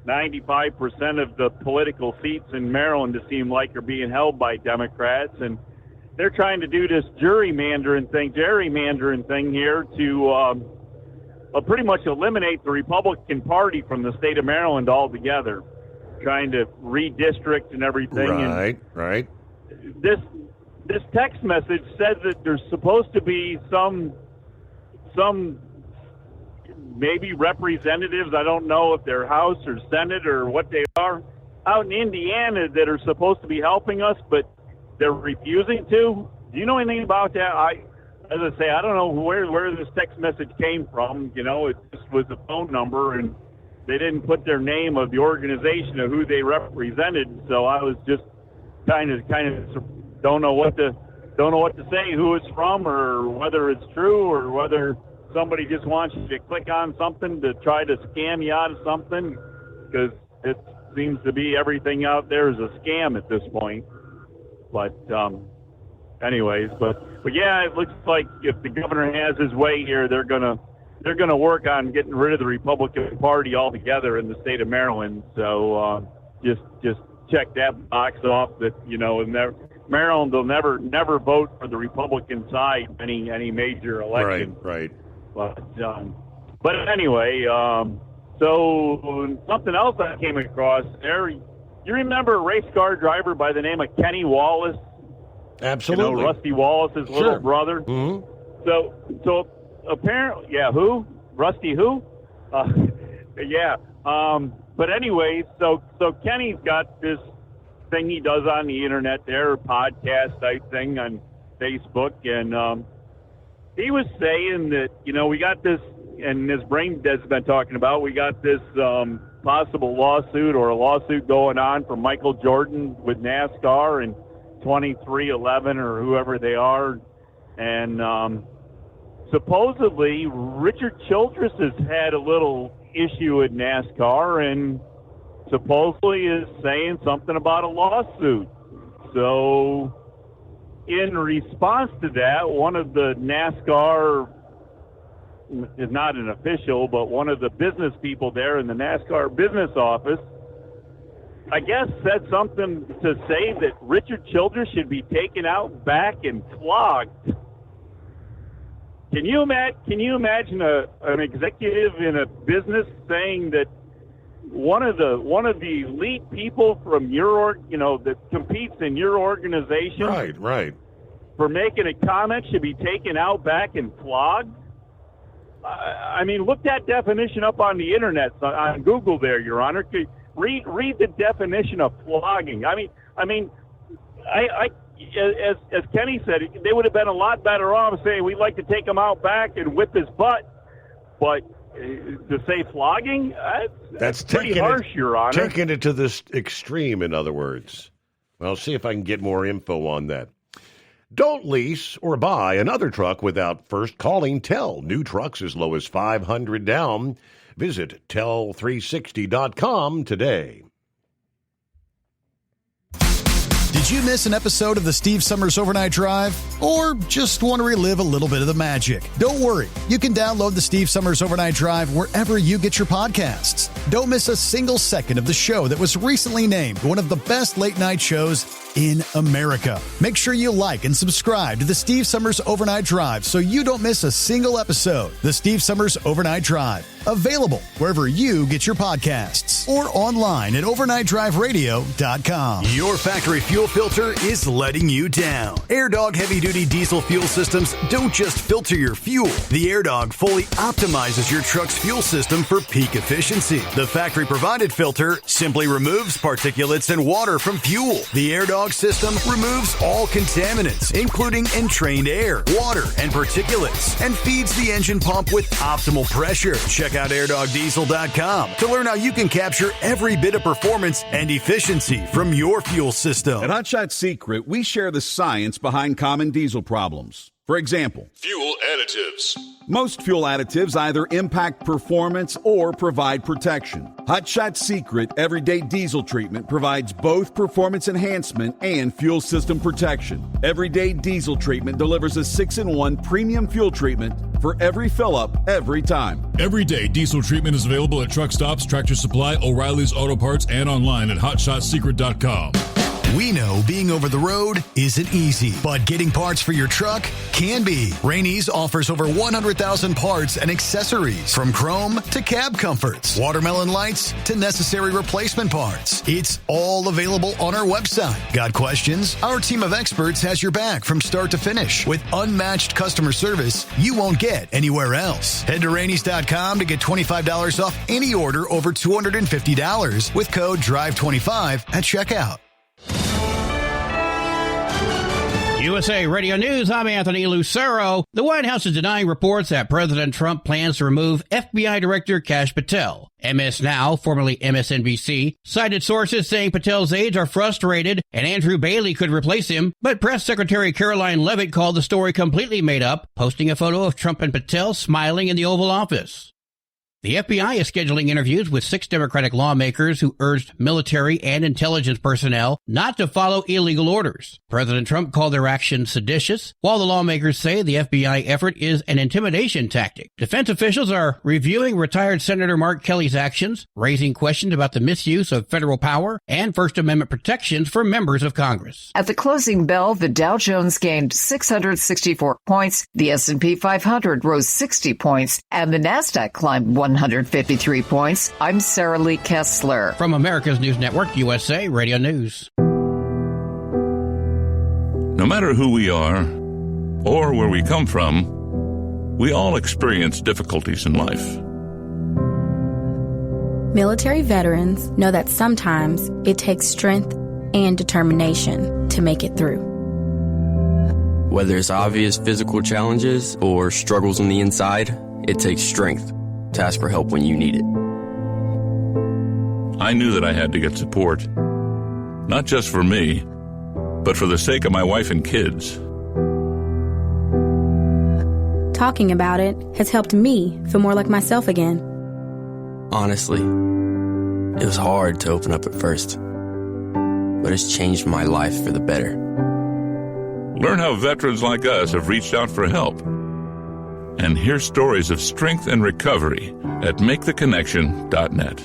95% of the political seats in Maryland, it seem like, are being held by Democrats, and they're trying to do this gerrymandering thing here to pretty much eliminate the Republican Party from the state of Maryland altogether. Trying to redistrict and everything. Right. This text message says that there's supposed to be some maybe representatives, I don't know if they're House or Senate or what they are, out in Indiana that are supposed to be helping us, but they're refusing to. Do you know anything about that? As I say, I don't know where this text message came from. It just was a phone number, and they didn't put their name of the organization of who they represented, so I was just kind of don't know what to say, who it's from, or whether it's true, or whether somebody just wants you to click on something to try to scam you out of something, because it seems to be everything out there is a scam at this point. But anyways, but yeah, it looks like if the governor has his way here, they're gonna work on getting rid of the Republican Party altogether in the state of Maryland. So just check that box off that, you know, and Maryland will never vote for the Republican side any major election. Right. But anyway, so something else I came across there. You remember a race car driver by the name of Kenny Wallace? Absolutely. You know, Rusty Wallace's little brother. Mm-hmm. So apparently, yeah, who? Rusty who? Yeah. But anyway, so Kenny's got this thing he does on the internet there, podcast type thing on Facebook, and he was saying that, you know, we got this, and his brain has been talking about, we got this possible lawsuit or a lawsuit going on for Michael Jordan with NASCAR and 23XI or whoever they are, and supposedly Richard Childress has had a little issue with NASCAR and supposedly is saying something about a lawsuit. So in response to that, one of the NASCAR, is not an official, but one of the business people there in the NASCAR business office, I guess, said something to say that Richard Childress should be taken out back and flogged. Can you imagine an executive in a business saying that one of the elite people from your that competes in your organization, right, for making a comment should be taken out back and flogged? I mean, look that definition up on the internet, on Google there, Your Honor. Read the definition of flogging. I mean, as Kenny said, they would have been a lot better off saying we'd like to take him out back and whip his butt, but to say flogging, that's pretty harsh, Your Honor. Taking it to this extreme, in other words. Well, see if I can get more info on that. Don't lease or buy another truck without first calling Tell. New trucks as low as $500 down. Visit Tell360.com today. Did you miss an episode of the Steve Summers Overnight Drive? Or just want to relive a little bit of the magic? Don't worry. You can download the Steve Summers Overnight Drive wherever you get your podcasts. Don't miss a single second of the show that was recently named one of the best late-night shows in America. Make sure you like and subscribe to the Steve Summers Overnight Drive so you don't miss a single episode. The Steve Summers Overnight Drive. Available wherever you get your podcasts or online at overnightdriveradio.com. Your factory fuel filter is letting you down. AirDog heavy-duty diesel fuel systems don't just filter your fuel. The AirDog fully optimizes your truck's fuel system for peak efficiency. The factory-provided filter simply removes particulates and water from fuel. The AirDog system removes all contaminants, including entrained air, water, and particulates, and feeds the engine pump with optimal pressure. Check out airdogdiesel.com to learn how you can capture every bit of performance and efficiency from your fuel system. At Hot Shot Secret, we share the science behind common diesel problems. For example, fuel additives. Most fuel additives either impact performance or provide protection. Hot Shot Secret Everyday Diesel Treatment provides both performance enhancement and fuel system protection. Everyday Diesel Treatment delivers a 6-in-1 premium fuel treatment for every fill-up, every time. Everyday Diesel Treatment is available at truck stops, Tractor Supply, O'Reilly's Auto Parts, and online at hotshotsecret.com. We know being over the road isn't easy, but getting parts for your truck can be. Rainey's offers over 100,000 parts and accessories, from chrome to cab comforts, watermelon lights to necessary replacement parts. It's all available on our website. Got questions? Our team of experts has your back from start to finish with unmatched customer service you won't get anywhere else. Head to Rainey's.com to get $25 off any order over $250 with code DRIVE25 at checkout. USA Radio News, I'm Anthony Lucero. The White House is denying reports that President Trump plans to remove FBI Director Kash Patel. MS Now, formerly MSNBC, cited sources saying Patel's aides are frustrated and Andrew Bailey could replace him, but Press Secretary Caroline Leavitt called the story completely made up, posting a photo of Trump and Patel smiling in the Oval Office. The FBI is scheduling interviews with 6 Democratic lawmakers who urged military and intelligence personnel not to follow illegal orders. President Trump called their action seditious, while the lawmakers say the FBI effort is an intimidation tactic. Defense officials are reviewing retired Senator Mark Kelly's actions, raising questions about the misuse of federal power and First Amendment protections for members of Congress. At the closing bell, the Dow Jones gained 664 points, the S&P 500 rose 60 points, and the Nasdaq climbed 153 points. I'm Sarah Lee Kessler. From America's News Network, USA Radio News. No matter who we are or where we come from, we all experience difficulties in life. Military veterans know that sometimes it takes strength and determination to make it through. Whether it's obvious physical challenges or struggles on the inside, it takes strength to ask for help when you need it. I knew that I had to get support, not just for me, but for the sake of my wife and kids. Talking about it has helped me feel more like myself again. Honestly, it was hard to open up at first, but it's changed my life for the better. Learn how veterans like us have reached out for help. And hear stories of strength and recovery at MakeTheConnection.net.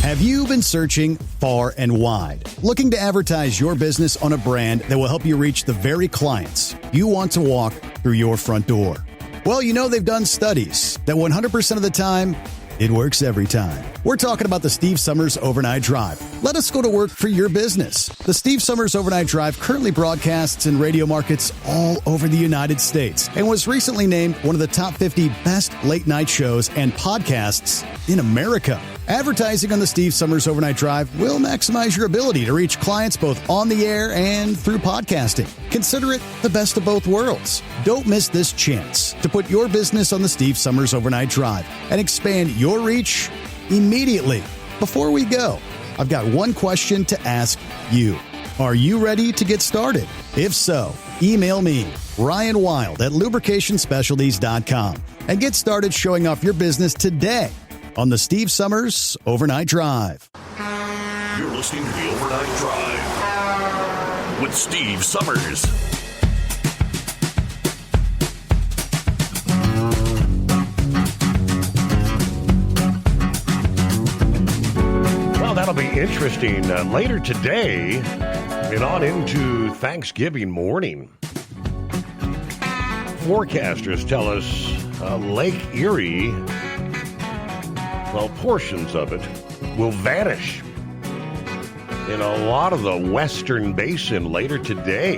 Have you been searching far and wide, looking to advertise your business on a brand that will help you reach the very clients you want to walk through your front door? Well, you know they've done studies that 100% of the time, it works every time. We're talking about the Steve Summers Overnight Drive. Let us go to work for your business. The Steve Summers Overnight Drive currently broadcasts in radio markets all over the United States and was recently named one of the top 50 best late night shows and podcasts in America. Advertising on the Steve Summers Overnight Drive will maximize your ability to reach clients both on the air and through podcasting. Consider it the best of both worlds. Don't miss this chance to put your business on the Steve Summers Overnight Drive and expand your reach immediately. Before we go, I've got one question to ask you. Are you ready to get started? If so, email me, Ryan Wild at lubricationspecialties.com, and get started showing off your business today on the Steve Summers Overnight Drive. You're listening to the Overnight Drive with Steve Summers. Well, that'll be interesting. Later today and on into Thanksgiving morning, forecasters tell us Lake Erie, well, portions of it will vanish in a lot of the western basin later today.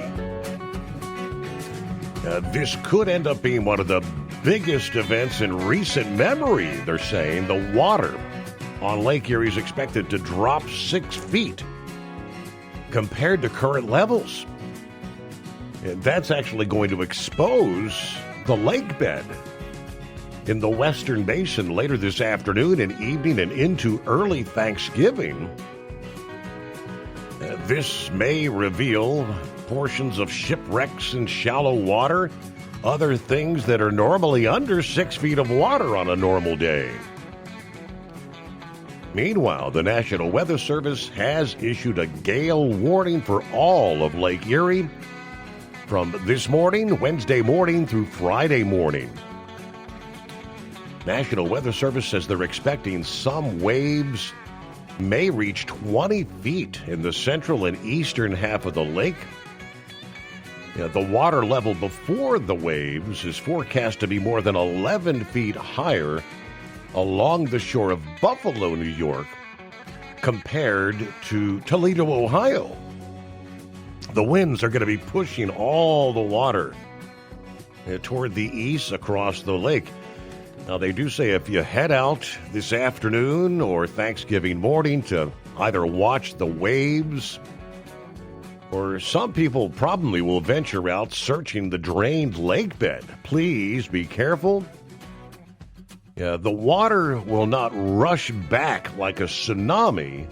This could end up being one of the biggest events in recent memory, they're saying. The water on Lake Erie is expected to drop 6 feet compared to current levels. And that's actually going to expose the lake bed in the western basin later this afternoon and evening and into early Thanksgiving. This may reveal portions of shipwrecks in shallow water, other things that are normally under 6 feet of water on a normal day. Meanwhile, the National Weather Service has issued a gale warning for all of Lake Erie from this morning, Wednesday morning, through Friday morning. National Weather Service says they're expecting some waves may reach 20 feet in the central and eastern half of the lake. The water level before the waves is forecast to be more than 11 feet higher along the shore of Buffalo, New York, compared to Toledo, Ohio. The winds are going to be pushing all the water toward the east across the lake. Now, they do say if you head out this afternoon or Thanksgiving morning to either watch the waves, or some people probably will venture out searching the drained lake bed, please be careful. The water will not rush back like a tsunami,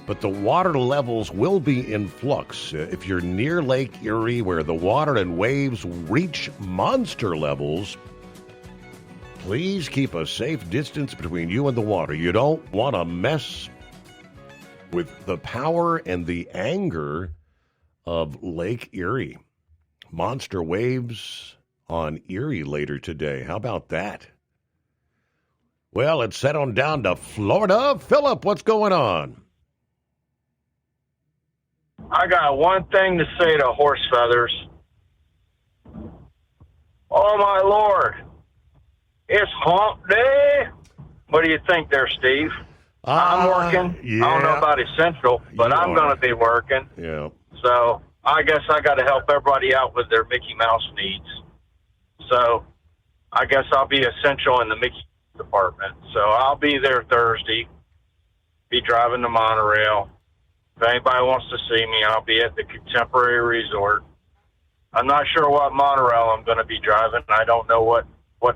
but the water levels will be in flux. If you're near Lake Erie, where the water and waves reach monster levels, Please keep a safe distance between you and the water. You don't want to mess with the power and the anger of Lake Erie. Monster waves on Erie later today. How about that? Well, let's head on down to Florida. Philip, what's going on? I got one thing to say to Horse Feathers. Oh, my Lord. It's hump day. What do you think there, Steve? I'm working. Yeah. I don't know about Essential, but I'm going to be working. Yeah. So I guess I got to help everybody out with their Mickey Mouse needs. So I guess I'll be Essential in the Mickey department. So I'll be there Thursday, be driving the monorail. If anybody wants to see me, I'll be at the Contemporary Resort. I'm not sure what monorail I'm going to be driving. I don't know what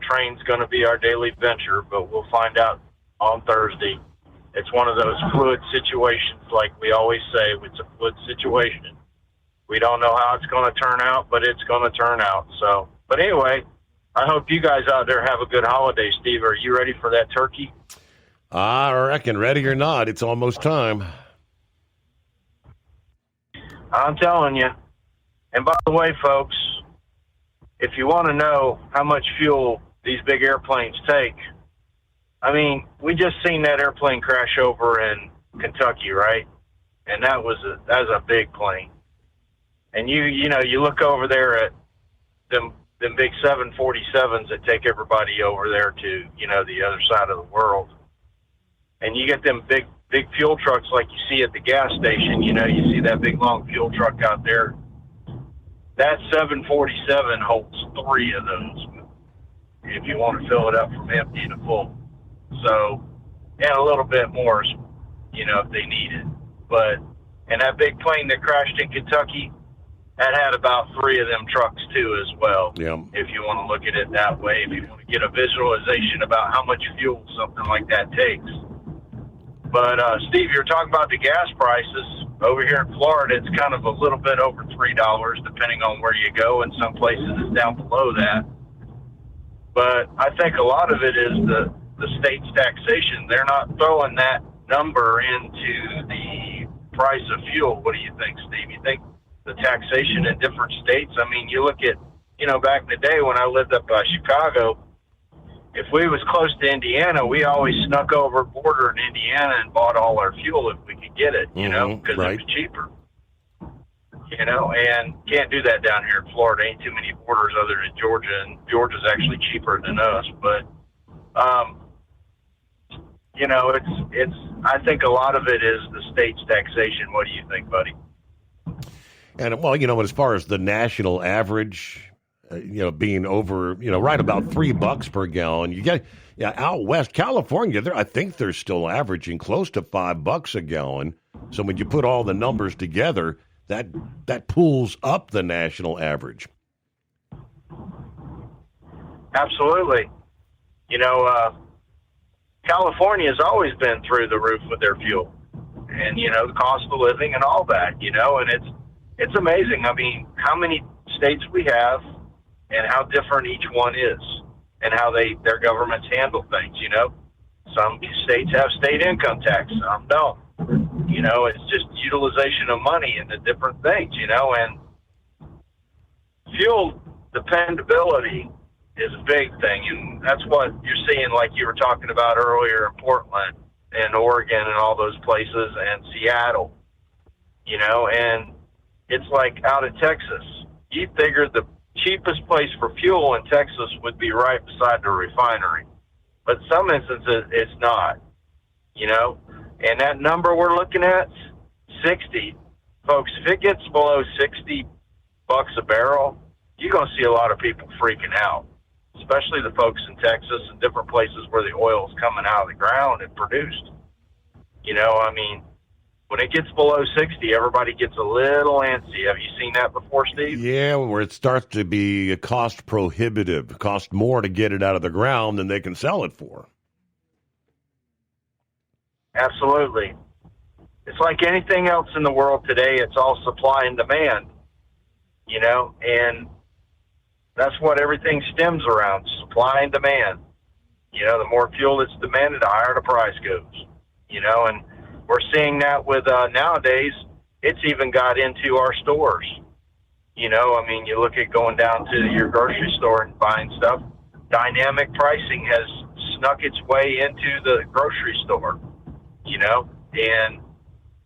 train's going to be our daily venture, but we'll find out on Thursday. It's one of those fluid situations, like we always say. It's a fluid situation. We don't know how it's going to turn out, but it's going to turn out. So, but anyway, I hope you guys out there have a good holiday. Steve, are you ready for that turkey? I reckon, ready or not, it's almost time. I'm telling you. And by the way, folks, if you want to know how much fuel these big airplanes take, I mean, we just seen that airplane crash over in Kentucky, right? And that was a big plane. And you know, you look over there at them big 747s that take everybody over there to, you know, the other side of the world. And you get them big fuel trucks like you see at the gas station. You know, you see that big long fuel truck out there. That 747 holds 3 of those if you want to fill it up from empty to full. So, and a little bit more, you know, if they need it. But, and that big plane that crashed in Kentucky, that had about 3 of them trucks too as well. Yeah. If you want to look at it that way, if you want to get a visualization about how much fuel something like that takes. But, Steve, you're talking about the gas prices. Over here in Florida, it's kind of a little bit over $3, depending on where you go. In some places, it's down below that. But I think a lot of it is the state's taxation. They're not throwing that number into the price of fuel. What do you think, Steve? You think the taxation in different states? I mean, you look at, you know, back in the day when I lived up by Chicago, if we was close to Indiana, we always snuck over the border in Indiana and bought all our fuel if we could get it, you know, because it was cheaper. You know, and can't do that down here in Florida. Ain't too many borders other than Georgia, and Georgia's actually cheaper than us. But, you know, it's. I think a lot of it is the state's taxation. What do you think, buddy? And, well, you know, as far as the national average, you know, being over, you know, right about $3 per gallon, you get, yeah, out west, California, I think they're still averaging close to $5 a gallon. So when you put all the numbers together, that pulls up the national average. Absolutely. You know, California's always been through the roof with their fuel, and you know, the cost of living and all that. You know, and it's amazing. I mean, how many states we have, and how different each one is, and how their governments handle things. You know, some states have state income tax, some don't. You know, it's just utilization of money and the different things, you know, and fuel dependability is a big thing. And that's what you're seeing, like you were talking about earlier in Portland and Oregon and all those places and Seattle, you know, and it's like out in Texas. You figured the cheapest place for fuel in Texas would be right beside the refinery. But in some instances, it's not, you know. And that number we're looking at, 60. Folks, if it gets below $60 a barrel, you're going to see a lot of people freaking out, especially the folks in Texas and different places where the oil is coming out of the ground and produced. You know, I mean, when it gets below 60, everybody gets a little antsy. Have you seen that before, Steve? Yeah, where it starts to be cost prohibitive. It costs more to get it out of the ground than they can sell it for. Absolutely. It's like anything else in the world today. It's all supply and demand, you know, and that's what everything stems around, supply and demand. You know, the more fuel that's demanded, the higher the price goes. You know, and we're seeing that with nowadays, it's even got into our stores. You know, I mean, you look at going down to your grocery store and buying stuff, dynamic pricing has snuck its way into the grocery store, you know, and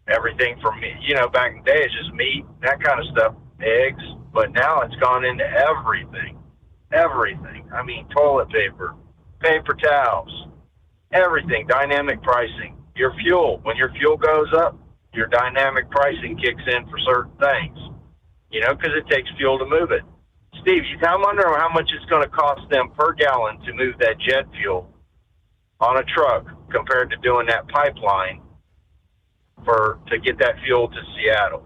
everything from, you know, back in the day, it's just meat, that kind of stuff, eggs, but now it's gone into everything. I mean, toilet paper, paper towels, everything, dynamic pricing. Your fuel, when your fuel goes up, your dynamic pricing kicks in for certain things, you know, because it takes fuel to move it. Steve, I wonder how much it's going to cost them per gallon to move that jet fuel on a truck compared to doing that pipeline to get that fuel to Seattle.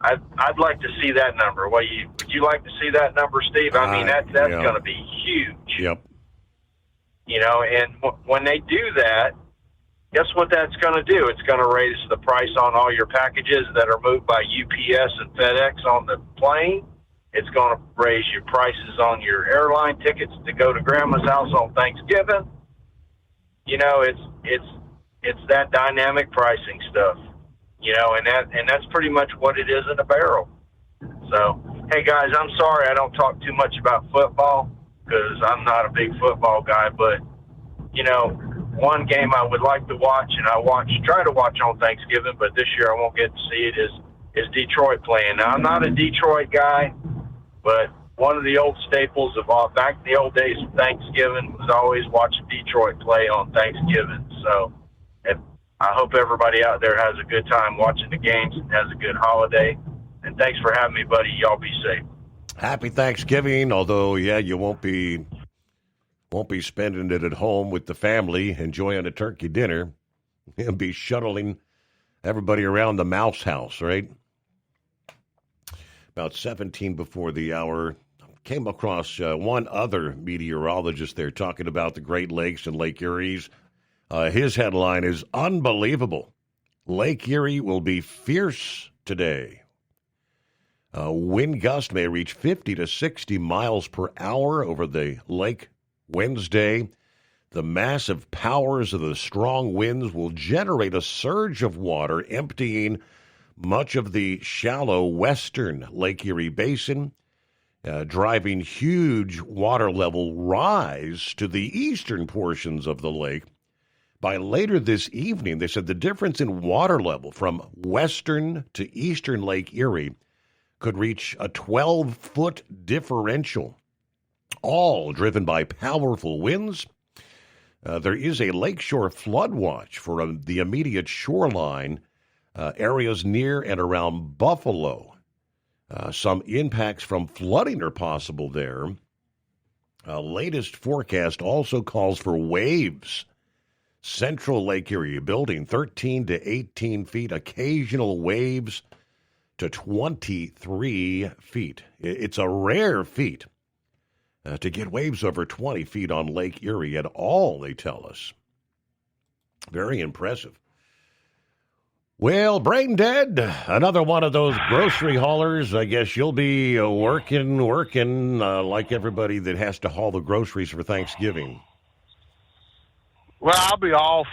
I'd like to see that number. Would you like to see that number, Steve? I mean, that's going to be huge. Yep. You know, and when they do that, guess what that's going to do? It's going to raise the price on all your packages that are moved by UPS and FedEx on the plane. It's going to raise your prices on your airline tickets to go to Grandma's house on Thanksgiving. You know, it's that dynamic pricing stuff. You know, and that's pretty much what it is in a barrel. So, hey guys, I'm sorry I don't talk too much about football because I'm not a big football guy, but you know, one game I would like to watch, and I try to watch on Thanksgiving, but this year I won't get to see it, is Detroit playing. Now, I'm not a Detroit guy, but one of the old staples of back in the old days of Thanksgiving was always watching Detroit play on Thanksgiving. So I hope everybody out there has a good time watching the games and has a good holiday. And thanks for having me, buddy. Y'all be safe. Happy Thanksgiving, although, yeah, you won't be spending it at home with the family, enjoying a turkey dinner. You'll be shuttling everybody around the mouse house, right? About 17 before the hour, came across one other meteorologist there talking about the Great Lakes and Lake Erie's. His headline is unbelievable. Lake Erie will be fierce today. Wind gust may reach 50 to 60 miles per hour over the lake Wednesday. The massive powers of the strong winds will generate a surge of water, emptying much of the shallow western Lake Erie Basin, driving huge water level rise to the eastern portions of the lake. By later this evening, they said the difference in water level from western to eastern Lake Erie could reach a 12-foot differential, all driven by powerful winds. There is a lakeshore flood watch for the immediate shoreline areas near and around Buffalo. Some impacts from flooding are possible there. Latest forecast also calls for waves. Central Lake Erie building 13 to 18 feet, occasional waves to 23 feet. It's a rare feat to get waves over 20 feet on Lake Erie at all, they tell us. Very impressive. Well, brain dead. Another one of those grocery haulers. I guess you'll be working like everybody that has to haul the groceries for Thanksgiving. Well, I'll be off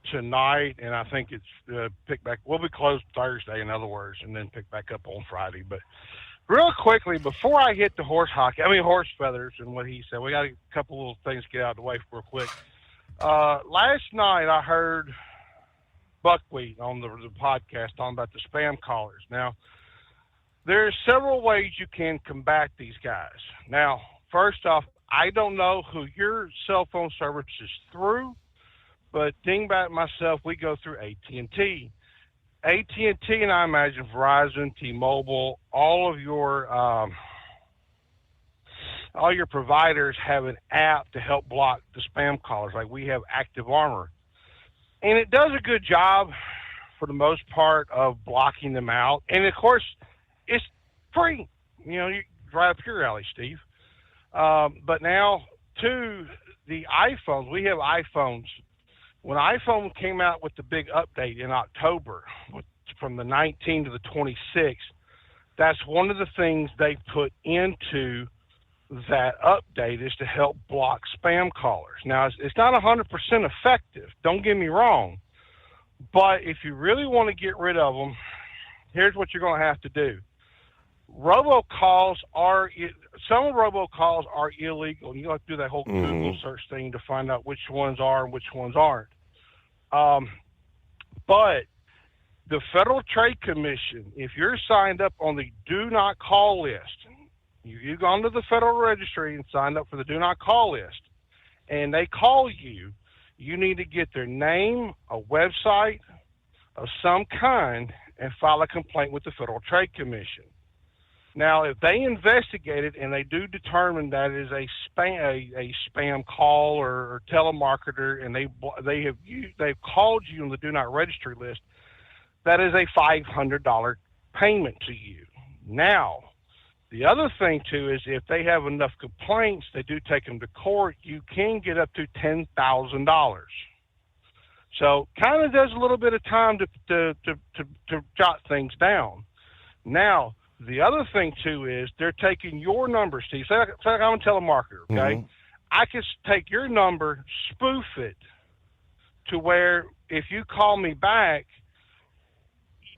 tonight, and I think it's pick back. We'll be closed Thursday, in other words, and then pick back up on Friday. But real quickly, before I hit the horse feathers and what he said, we got a couple little things to get out of the way real quick. Last night I heard Buckwheat on the podcast talking about the spam callers. Now, there's several ways you can combat these guys. Now, first off, I don't know who your cell phone service is through, but think about it myself, we go through AT&T. AT&T, and I imagine Verizon, T-Mobile, all your providers have an app to help block the spam callers. Like we have Active Armor. And it does a good job for the most part of blocking them out. And of course, it's free. You know, you right up your alley, Steve. But now, to the iPhones, we have iPhones. When iPhone came out with the big update in October, from the 19 to the 26, that's one of the things they put into that update is to help block spam callers. Now, it's not 100% effective, don't get me wrong, but if you really want to get rid of them, here's what you're going to have to do. Robocalls are illegal. You have to do that whole Google search thing to find out which ones are and which ones aren't. But the Federal Trade Commission, if you're signed up on the do not call list, you've gone to the Federal Registry and signed up for the do not call list, and they call you, you need to get their name, a website of some kind, and file a complaint with the Federal Trade Commission. Now, if they investigate it and they do determine that it is a spam call or telemarketer, and they've called you on the do not registry list, that is a $500 payment to you. Now, the other thing too is if they have enough complaints, they do take them to court. You can get up to $10,000. So, kind of does a little bit of time to jot things down. Now, the other thing, too, is they're taking your number, Steve. Say like I'm a telemarketer, okay? I can take your number, spoof it to where if you call me back,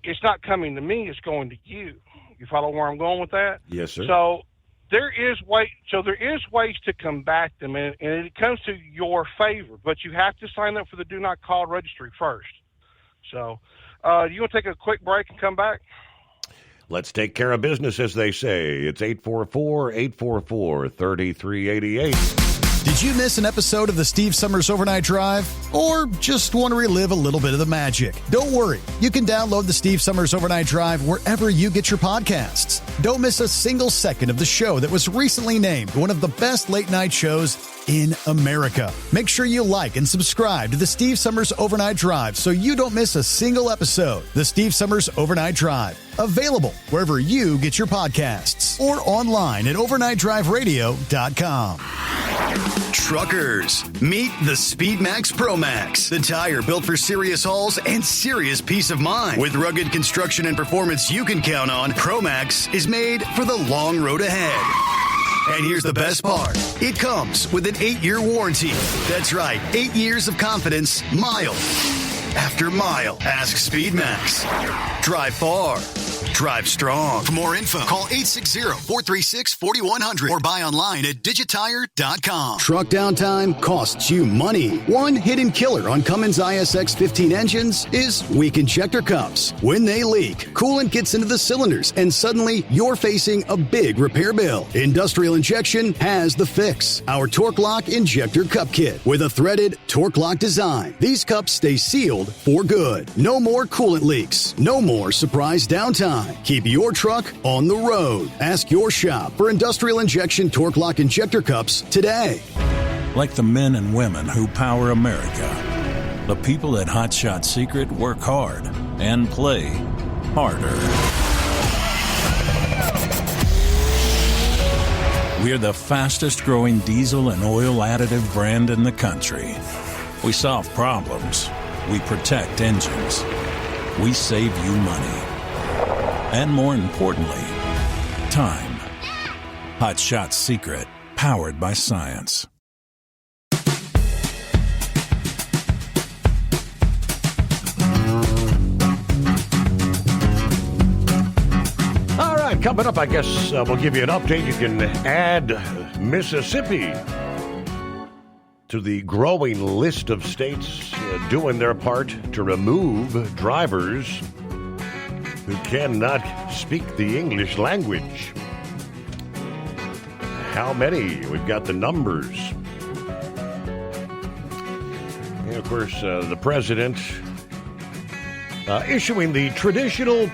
it's not coming to me, it's going to you. You follow where I'm going with that? Yes, sir. So there is ways to combat them, and it comes to your favor, but you have to sign up for the Do Not Call registry first. So you want to take a quick break and come back? Let's take care of business, as they say. It's 844-844-3388. Did you miss an episode of the Steve Summers Overnight Drive? Or just want to relive a little bit of the magic? Don't worry. You can download the Steve Summers Overnight Drive wherever you get your podcasts. Don't miss a single second of the show that was recently named one of the best late-night shows in America. Make sure you like and subscribe to the Steve Summers Overnight Drive so you don't miss a single episode. The Steve Summers Overnight Drive. Available wherever you get your podcasts or online at overnightdriveradio.com. Truckers, meet the SpeedMax Pro Max, the tire built for serious hauls and serious peace of mind. With rugged construction and performance you can count on, Pro Max is made for the long road ahead. And here's the best part. It comes with an 8-year warranty. That's right, 8 years of confidence, mile after mile. Ask SpeedMax. Drive far. Drive strong. For more info, call 860-436-4100 or buy online at digitire.com. Truck downtime costs you money. One hidden killer on Cummins ISX 15 engines is weak injector cups. When they leak, coolant gets into the cylinders and suddenly you're facing a big repair bill. Industrial Injection has the fix. Our Torque Lock Injector Cup Kit with a threaded Torque Lock design. These cups stay sealed for good. No more coolant leaks. No more surprise downtime. Keep your truck on the road. Ask your shop for Industrial Injection Torque Lock Injector Cups today. Like the men and women who power America, the people at Hot Shot Secret work hard and play harder. We're the fastest growing diesel and oil additive brand in the country. We solve problems. We protect engines. We save you money. And more importantly, time. Hot Shot Secret, powered by science. All right, coming up, I guess we'll give you an update. You can add Mississippi to the growing list of states doing their part to remove drivers who cannot speak the English language. How many? We've got the numbers. And of course, the president issuing the traditional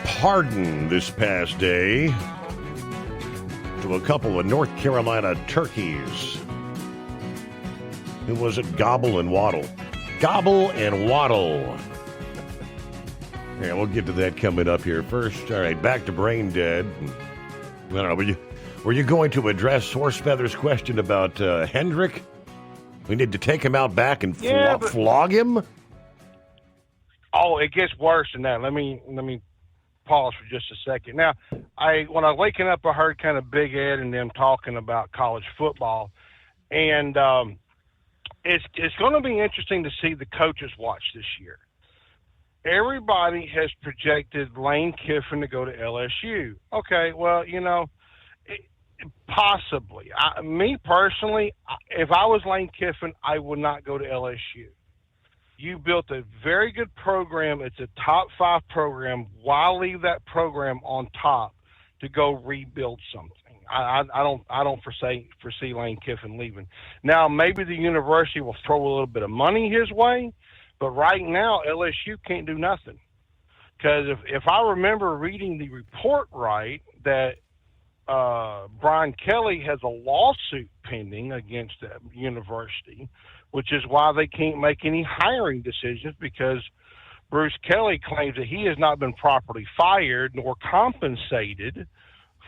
pardon this past day to a couple of North Carolina turkeys. Who was it? Gobble and Waddle. Gobble and Waddle. Yeah, we'll get to that coming up here first. All right, back to Brain Dead. I don't know, were you going to address Horsefeather's question about Hendrick? We need to take him out back and flog him? Oh, it gets worse than that. Let me pause for just a second. Now, when I was waking up, I heard kind of Big Ed and them talking about college football, and it's going to be interesting to see the coaches watch this year. Everybody has projected Lane Kiffin to go to LSU. Okay, well, possibly. Me personally, if I was Lane Kiffin, I would not go to LSU. You built a very good program. It's a top 5 program. Why leave that program on top to go rebuild something? I don't foresee Lane Kiffin leaving. Now, maybe the university will throw a little bit of money his way, but right now LSU can't do nothing. Because if I remember reading the report right, that Brian Kelly has a lawsuit pending against the university, which is why they can't make any hiring decisions, because Bruce Kelly claims that he has not been properly fired nor compensated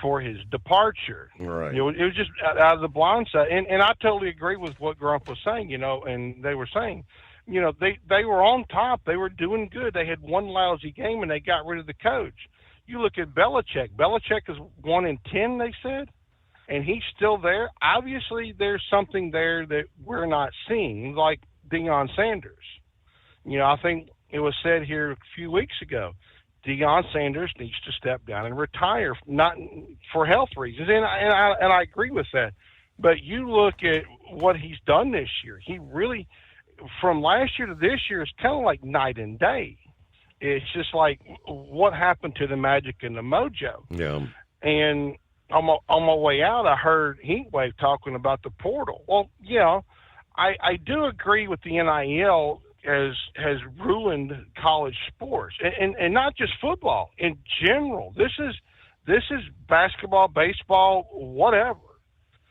for his departure. Right. It was just out of the blind side. And I totally agree with what Grump was saying, and they were saying, they were on top. They were doing good. They had one lousy game, and they got rid of the coach. You look at Belichick. Belichick is 1-10, they said, and he's still there. Obviously, there's something there that we're not seeing, like Deion Sanders. I think it was said here a few weeks ago, Deion Sanders needs to step down and retire, not for health reasons, and I agree with that. But you look at what he's done this year. He really, from last year to this year, it's kind of like night and day. It's just like what happened to the magic and the mojo. Yeah. And on my way out, I heard Heatwave talking about the portal. Well, yeah, I do agree with the NIL has ruined college sports, and not just football in general. This is basketball, baseball, whatever.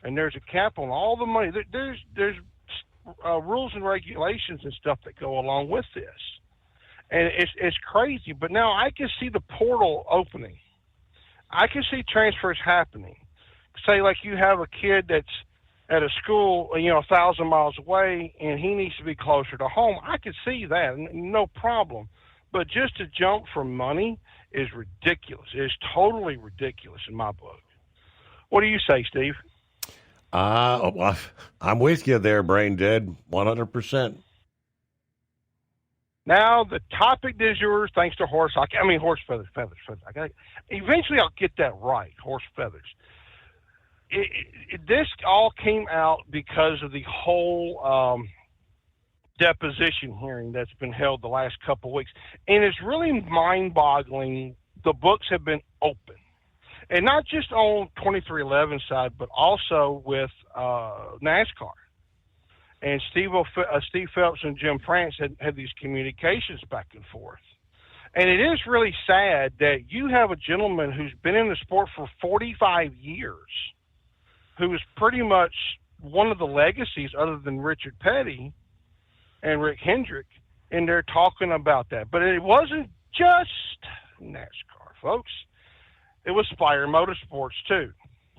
And there's a cap on all the money. There's rules and regulations and stuff that go along with this. And it's crazy. But now I can see the portal opening. I can see transfers happening. Say, like, you have a kid that's at a school, 1,000 miles away, and he needs to be closer to home. I could see that, no problem. But just to jump for money is ridiculous. It's totally ridiculous in my book. What do you say, Steve? I'm with you there, Brain Dead, 100%. Now, the topic du jour, thanks to horse feathers. Eventually I'll get that right, horse feathers. This all came out because of the whole deposition hearing that's been held the last couple of weeks. And it's really mind-boggling. The books have been open. And not just on 2311 side, but also with NASCAR. And Steve Phelps and Jim France had these communications back and forth. And it is really sad that you have a gentleman who's been in the sport for 45 years, who is pretty much one of the legacies other than Richard Petty and Rick Hendrick, and they're talking about that. But it wasn't just NASCAR, folks. It was Spire Motorsports, too.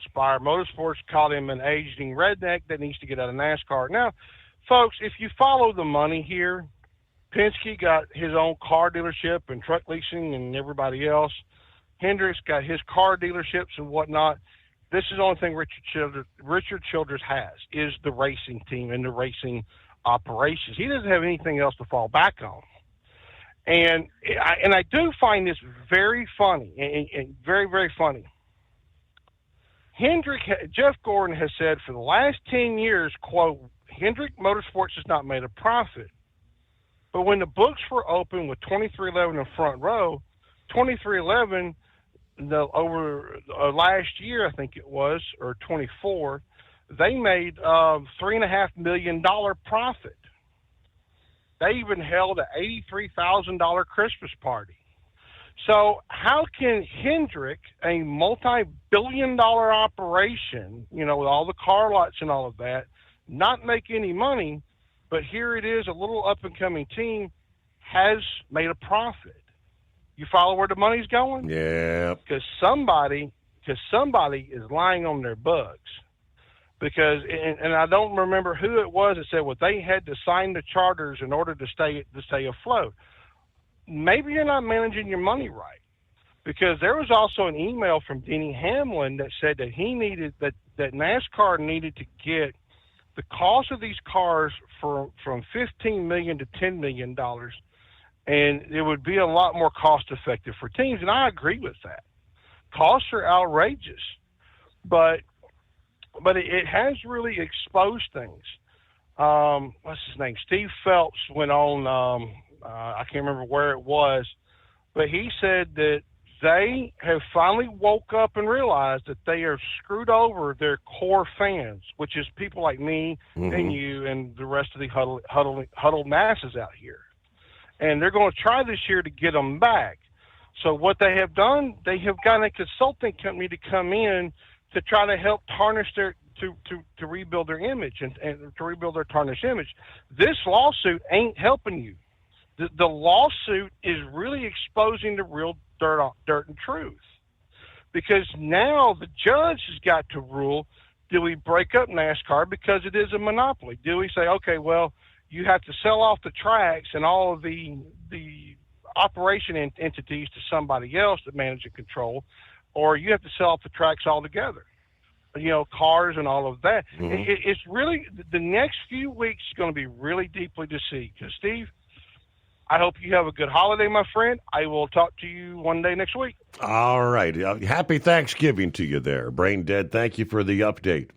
Spire Motorsports called him an aging redneck that needs to get out of NASCAR. Now, folks, if you follow the money here, Penske got his own car dealership and truck leasing and everybody else. Hendricks got his car dealerships and whatnot. This is the only thing Richard Childress has, is the racing team and the racing operations. He doesn't have anything else to fall back on. And I do find this very funny and very, very funny. Jeff Gordon has said for the last 10 years, quote, Hendrick Motorsports has not made a profit. But when the books were open with 2311 in front row, 2311 over last year, I think it was, or 24, they made $3.5 million profit. They even held an $83,000 Christmas party. So how can Hendrick, a multi-billion-dollar operation, with all the car lots and all of that, not make any money, but here it is, a little up-and-coming team has made a profit? You follow where the money's going? Yeah. Because somebody is lying on their bugs. Because, and I don't remember who it was that said, well, they had to sign the charters in order to stay afloat. Maybe you're not managing your money right. because there was also an email from Denny Hamlin that said that he needed that NASCAR needed to get the cost of these cars from $15 million to $10 million, and it would be a lot more cost effective for teams. And I agree with that. Costs are outrageous, but it has really exposed things. What's his name? Steve Phelps went on. I can't remember where it was, but he said that they have finally woke up and realized that they are screwed over their core fans, which is people like me and you and the rest of the huddled masses out here. And they're going to try this year to get them back. So what they have done, they have gotten a consulting company to come in to try to help tarnish their to rebuild their image and to rebuild their tarnished image. This lawsuit ain't helping you. The lawsuit is really exposing the real dirt and truth, because now the judge has got to rule, do we break up NASCAR because it is a monopoly? Do we say, okay, well, you have to sell off the tracks and all of the operation entities to somebody else to manage and control, or you have to sell off the tracks altogether, cars and all of that. It's really, the next few weeks is going to be really deeply deceived. Because, Steve, I hope you have a good holiday, my friend. I will talk to you one day next week. All right. Happy Thanksgiving to you there, Brain Dead. Thank you for the update.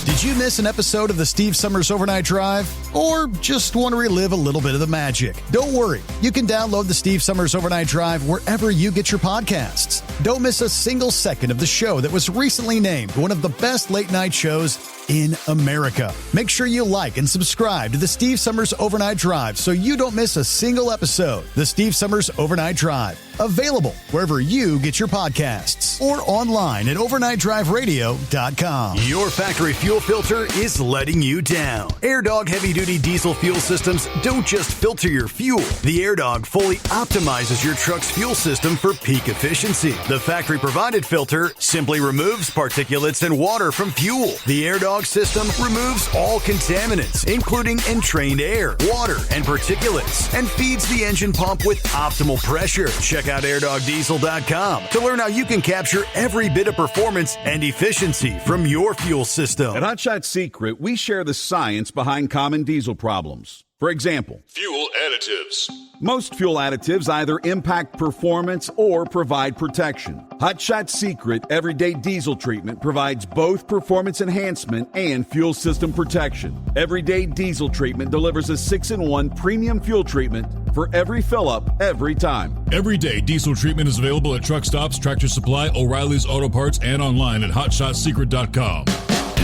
Did you miss an episode of the Steve Summers Overnight Drive? Or just want to relive a little bit of the magic? Don't worry. You can download the Steve Summers Overnight Drive wherever you get your podcasts. Don't miss a single second of the show that was recently named one of the best late-night shows in America. Make sure you like and subscribe to the Steve Summers Overnight Drive so you don't miss a single episode. The Steve Summers Overnight Drive. Available wherever you get your podcasts or online at overnightdriveradio.com. Your factory fuel filter is letting you down. AirDog heavy-duty diesel fuel systems don't just filter your fuel. The AirDog fully optimizes your truck's fuel system for peak efficiency. The factory-provided filter simply removes particulates and water from fuel. The AirDog system removes all contaminants, including entrained air, water, and particulates, and feeds the engine pump with optimal pressure. Check out airdogdiesel.com to learn how you can capture every bit of performance and efficiency from your fuel system. At Hot Shot Secret, we share the science behind common diesel problems. For example, fuel additives. Most fuel additives either impact performance or provide protection. Hot Shot Secret Everyday Diesel Treatment provides both performance enhancement and fuel system protection. Everyday Diesel Treatment delivers a 6-in-1 premium fuel treatment for every fill-up, every time. Everyday Diesel Treatment is available at truck stops, Tractor Supply, O'Reilly's Auto Parts, and online at HotShotSecret.com.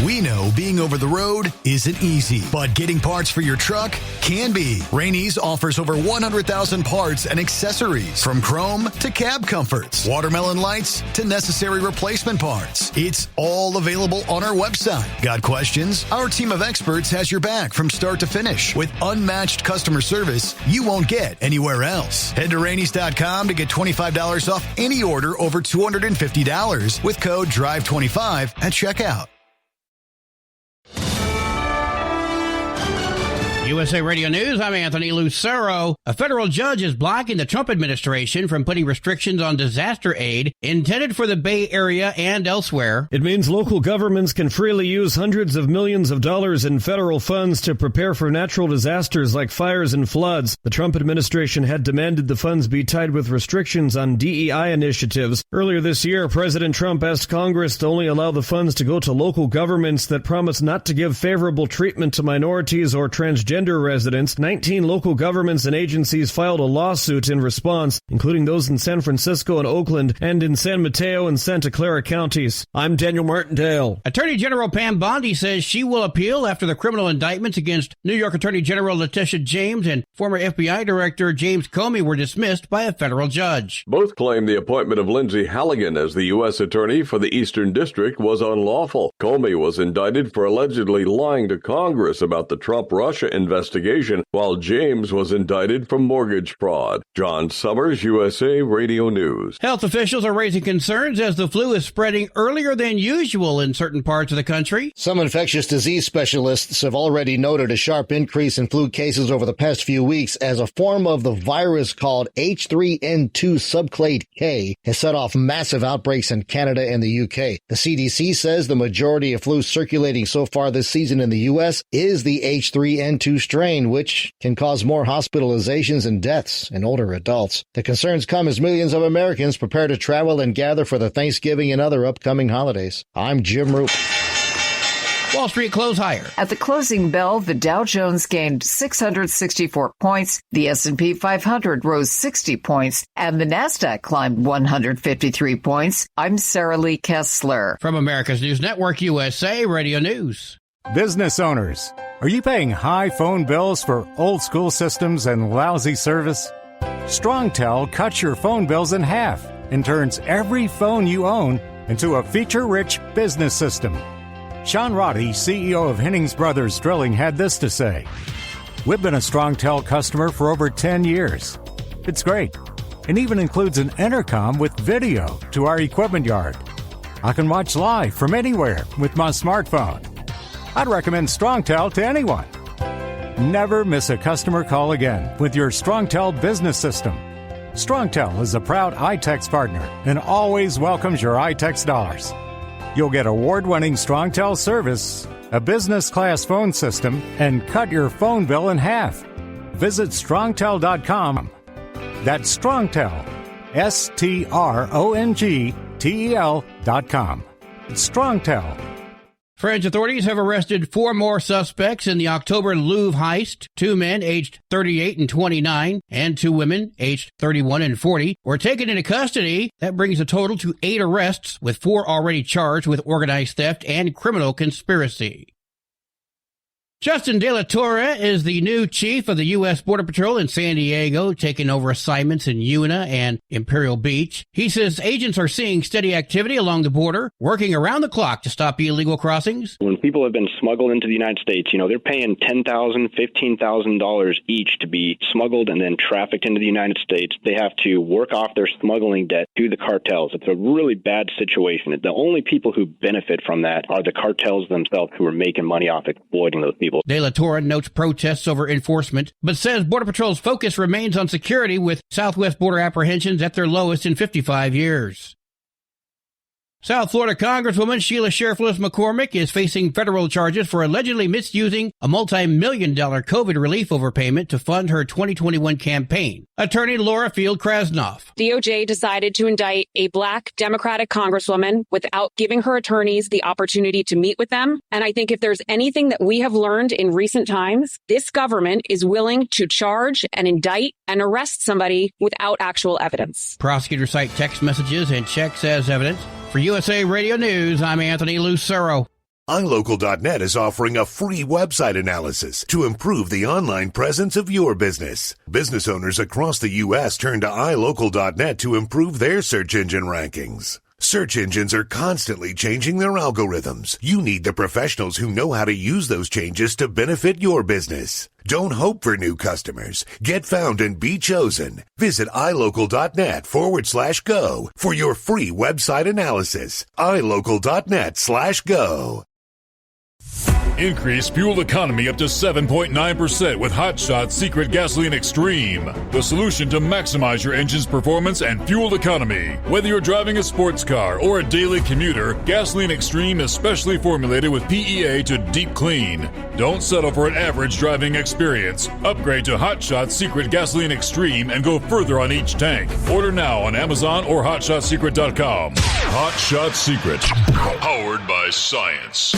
We know being over the road isn't easy, but getting parts for your truck can be. Rainey's offers over 100,000 parts and accessories, from chrome to cab comforts, watermelon lights to necessary replacement parts. It's all available on our website. Got questions? Our team of experts has your back from start to finish with unmatched customer service you won't get anywhere else. Head to Rainey's.com to get $25 off any order over $250 with code DRIVE25 at checkout. USA Radio News, I'm Anthony Lucero. A federal judge is blocking the Trump administration from putting restrictions on disaster aid intended for the Bay Area and elsewhere. It means local governments can freely use hundreds of millions of dollars in federal funds to prepare for natural disasters like fires and floods. The Trump administration had demanded the funds be tied with restrictions on DEI initiatives. Earlier this year, President Trump asked Congress to only allow the funds to go to local governments that promise not to give favorable treatment to minorities or transgender residents. 19 local governments and agencies filed a lawsuit in response, including those in San Francisco and Oakland and in San Mateo and Santa Clara counties. I'm Daniel Martindale. Attorney General Pam Bondi says she will appeal after the criminal indictments against New York Attorney General Letitia James and former FBI Director James Comey were dismissed by a federal judge. Both claim the appointment of Lindsay Halligan as the U.S. Attorney for the Eastern District was unlawful. Comey was indicted for allegedly lying to Congress about the Trump-Russia investigation, while James was indicted for mortgage fraud. John Summers, USA Radio News. Health officials are raising concerns as the flu is spreading earlier than usual in certain parts of the country. Some infectious disease specialists have already noted a sharp increase in flu cases over the past few weeks as a form of the virus called H3N2 subclade K has set off massive outbreaks in Canada and the UK. The CDC says the majority of flu circulating so far this season in the U.S. is the H3N2 strain, which can cause more hospitalizations and deaths in older adults. The concerns come as millions of Americans prepare to travel and gather for the Thanksgiving and other upcoming holidays. I'm Jim Roop. Wall Street closed higher. At the closing bell, the Dow Jones gained 664 points, the S&P 500 rose 60 points, and the Nasdaq climbed 153 points. I'm Sarah Lee Kessler. From America's News Network, USA Radio News. Business owners, are you paying high phone bills for old school systems and lousy service? StrongTel cuts your phone bills in half and turns every phone you own into a feature-rich business system. Sean Roddy, CEO of Hennings Brothers Drilling, had this to say. We've been a StrongTel customer for over 10 years. It's great. It even includes an intercom with video to our equipment yard. I can watch live from anywhere with my smartphone. I'd recommend StrongTel to anyone. Never miss a customer call again with your StrongTel business system. StrongTel is a proud iTex partner and always welcomes your iTex dollars. You'll get award-winning StrongTel service, a business-class phone system, and cut your phone bill in half. Visit StrongTel.com. That's StrongTel, StrongTel.com. It's StrongTel. French authorities have arrested 4 more suspects in the October Louvre heist. 2 men aged 38 and 29 and 2 women aged 31 and 40 were taken into custody. That brings the total to 8 arrests, with 4 already charged with organized theft and criminal conspiracy. Justin De La Torre is the new chief of the U.S. Border Patrol in San Diego, taking over assignments in Una and Imperial Beach. He says agents are seeing steady activity along the border, working around the clock to stop illegal crossings. When people have been smuggled into the United States, they're paying $10,000, $15,000 each to be smuggled and then trafficked into the United States. They have to work off their smuggling debt to the cartels. It's a really bad situation. The only people who benefit from that are the cartels themselves, who are making money off exploiting those people. De La Torre notes protests over enforcement, but says Border Patrol's focus remains on security, with Southwest border apprehensions at their lowest in 55 years. South Florida Congresswoman Sheila Sheriff-Lewis McCormick is facing federal charges for allegedly misusing a multi-million-dollar COVID relief overpayment to fund her 2021 campaign. Attorney Laura Field Krasnoff. DOJ decided to indict a Black Democratic Congresswoman without giving her attorneys the opportunity to meet with them. And I think if there's anything that we have learned in recent times, this government is willing to charge and indict and arrest somebody without actual evidence. Prosecutors cite text messages and checks as evidence. For USA Radio News, I'm Anthony Lucero. iLocal.net is offering a free website analysis to improve the online presence of your business. Business owners across the U.S. turn to iLocal.net to improve their search engine rankings. Search engines are constantly changing their algorithms. You need the professionals who know how to use those changes to benefit your business. Don't hope for new customers. Get found and be chosen. Visit iLocal.net/go for your free website analysis. iLocal.net/go. Increase fuel economy up to 7.9% with Hot Shot Secret Gasoline Extreme. The solution to maximize your engine's performance and fuel economy. Whether you're driving a sports car or a daily commuter, Gasoline Extreme is specially formulated with PEA to deep clean. Don't settle for an average driving experience. Upgrade to Hot Shot Secret Gasoline Extreme and go further on each tank. Order now on Amazon or HotShotSecret.com. Hot Shot Secret. Powered by science.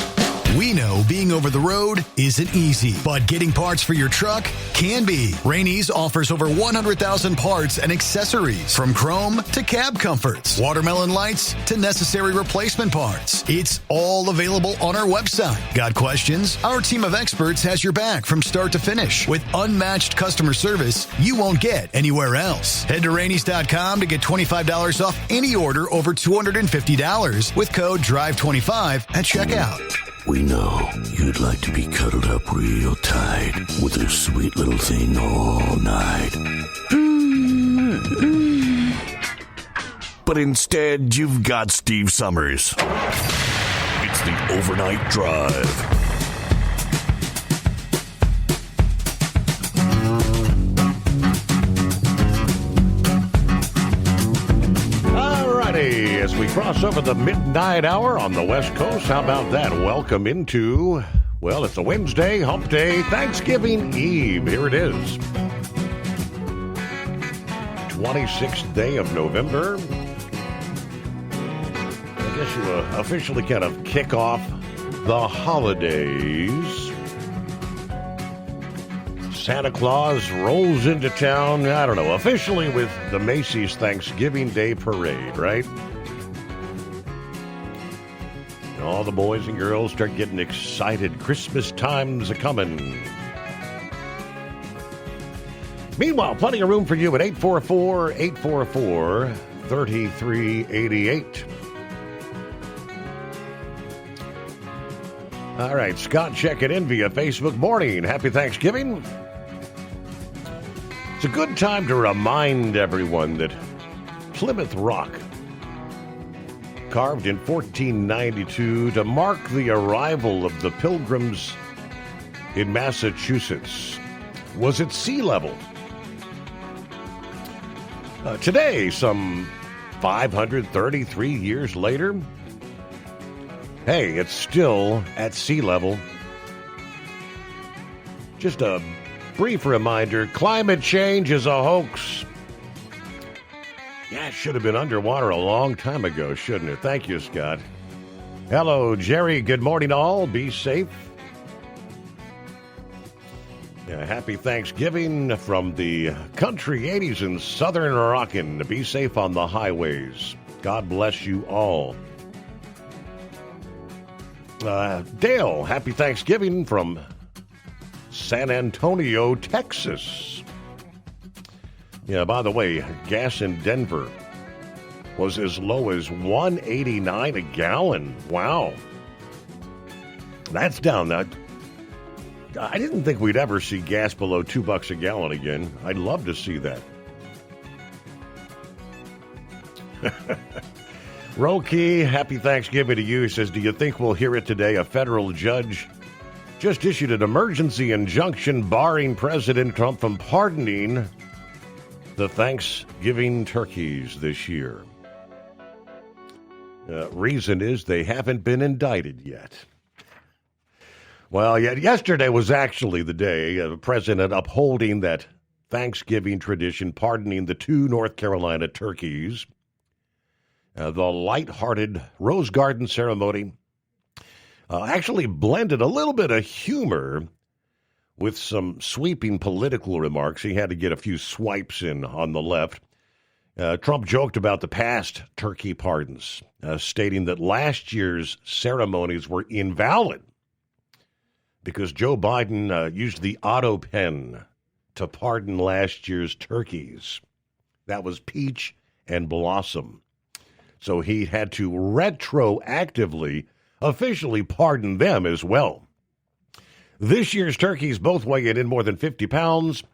We know being over the road isn't easy, but getting parts for your truck can be. Rainey's offers over 100,000 parts and accessories, from chrome to cab comforts, watermelon lights to necessary replacement parts. It's all available on our website. Got questions? Our team of experts has your back from start to finish with unmatched customer service you won't get anywhere else. Head to Rainey's.com to get $25 off any order over $250 with code DRIVE25 at checkout. We know you'd like to be cuddled up real tight. ride with a sweet little thing all night. But instead, you've got Steve Summers. It's the Overnight Drive. As we cross over the midnight hour on the West Coast, how about that? Welcome into, well, it's a Wednesday, hump day, Thanksgiving Eve. Here it is. 26th day of November. I guess you officially kind of kick off the holidays. Santa Claus rolls into town, I don't know, officially with the Macy's Thanksgiving Day Parade, right? All the boys and girls start getting excited. Christmas time's a-coming. Meanwhile, plenty of room for you at 844-844-3388. All right, Scott checking in via Facebook. Morning. Happy Thanksgiving. It's a good time to remind everyone that Plymouth Rock, carved in 1492 to mark the arrival of the Pilgrims in Massachusetts, was at sea level. Today, some 533 years later, hey, it's still at sea level. Just a brief reminder, climate change is a hoax. Yeah, it should have been underwater a long time ago, shouldn't it? Thank you, Scott. Hello, Jerry. Good morning, all. Be safe. Yeah, happy Thanksgiving from the country 80s in Southern Rockin'. Be safe on the highways. God bless you all. Dale, happy Thanksgiving from San Antonio, Texas. Yeah, by the way, gas in Denver was as low as $1.89 a gallon. Wow. That's down. I didn't think we'd ever see gas below $2 a gallon again. I'd love to see that. Roki, happy Thanksgiving to you. He says, do you think we'll hear it today? A federal judge just issued an emergency injunction barring President Trump from pardoning the Thanksgiving turkeys this year. Reason is they haven't been indicted yet. Well, yesterday was actually the day the president upholding that Thanksgiving tradition, pardoning the 2 North Carolina turkeys. The lighthearted Rose Garden ceremony actually blended a little bit of humor with some sweeping political remarks. He had to get a few swipes in on the left. Trump joked about the past turkey pardons, stating that last year's ceremonies were invalid because Joe Biden used the auto pen to pardon last year's turkeys. That was Peach and Blossom. So he had to retroactively, officially pardon them as well. This year's turkeys both weigh in more than 50 pounds,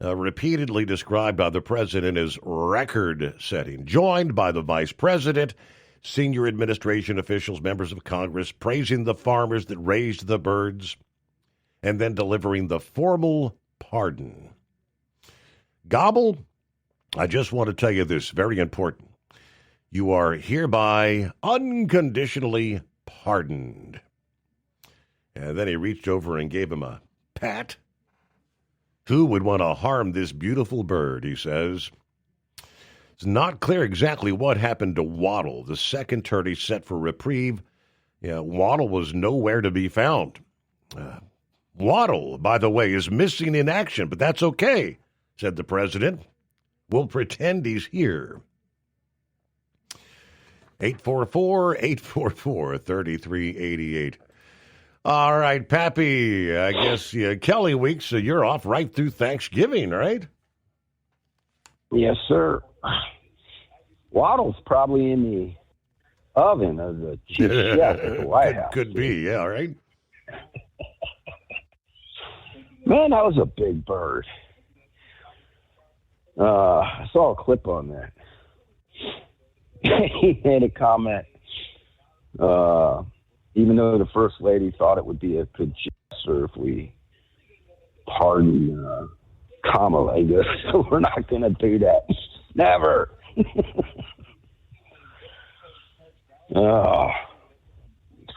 repeatedly described by the president as record-setting, joined by the vice president, senior administration officials, members of Congress, praising the farmers that raised the birds, and then delivering the formal pardon. Gobble, I just want to tell you this, very important. You are hereby unconditionally pardoned. And then he reached over and gave him a pat. Who would want to harm this beautiful bird, he says. It's not clear exactly what happened to Waddle, the second turkey set for reprieve. Waddle was nowhere to be found. Waddle, by the way, is missing in action, but that's okay, said the president. We'll pretend he's here. 844-844-3388. All right, Pappy, I guess Kelly week, so you're off right through Thanksgiving, right? Yes, sir. Waddle's probably in the oven of the chief chef at the White House. Could be, yeah, all right. Man, that was a big bird. I saw a clip on that. He made a comment. Even though the First Lady thought it would be a good gesture if we pardon Kamala, he goes, so we're not going to do that. Never.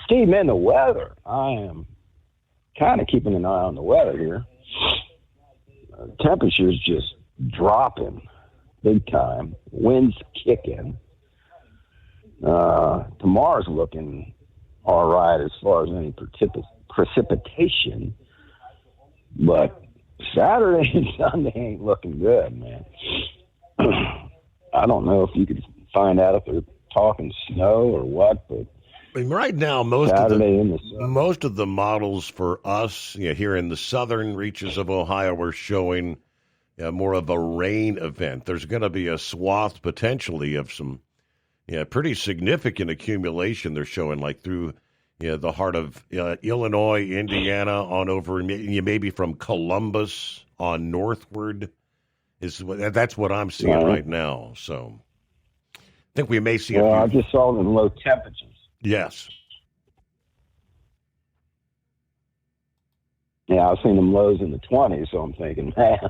Steve, man, the weather. I am kind of keeping an eye on the weather here. Temperature's just dropping big time. Winds kicking. Tomorrow's looking all right as far as any precipitation, but Saturday and Sunday ain't looking good, man. I don't know if you could find out if they're talking snow or what, but I mean, right now, most of the models for us here in the southern reaches of Ohio are showing more of a rain event. There's going to be a swath potentially of some pretty significant accumulation. They're showing like through the heart of Illinois, Indiana, on over maybe from Columbus on northward. That's what I'm seeing right now. So I think we may see. I just saw them low temperatures. Yes. Yeah, I've seen them lows in the 20s, so I'm thinking, man,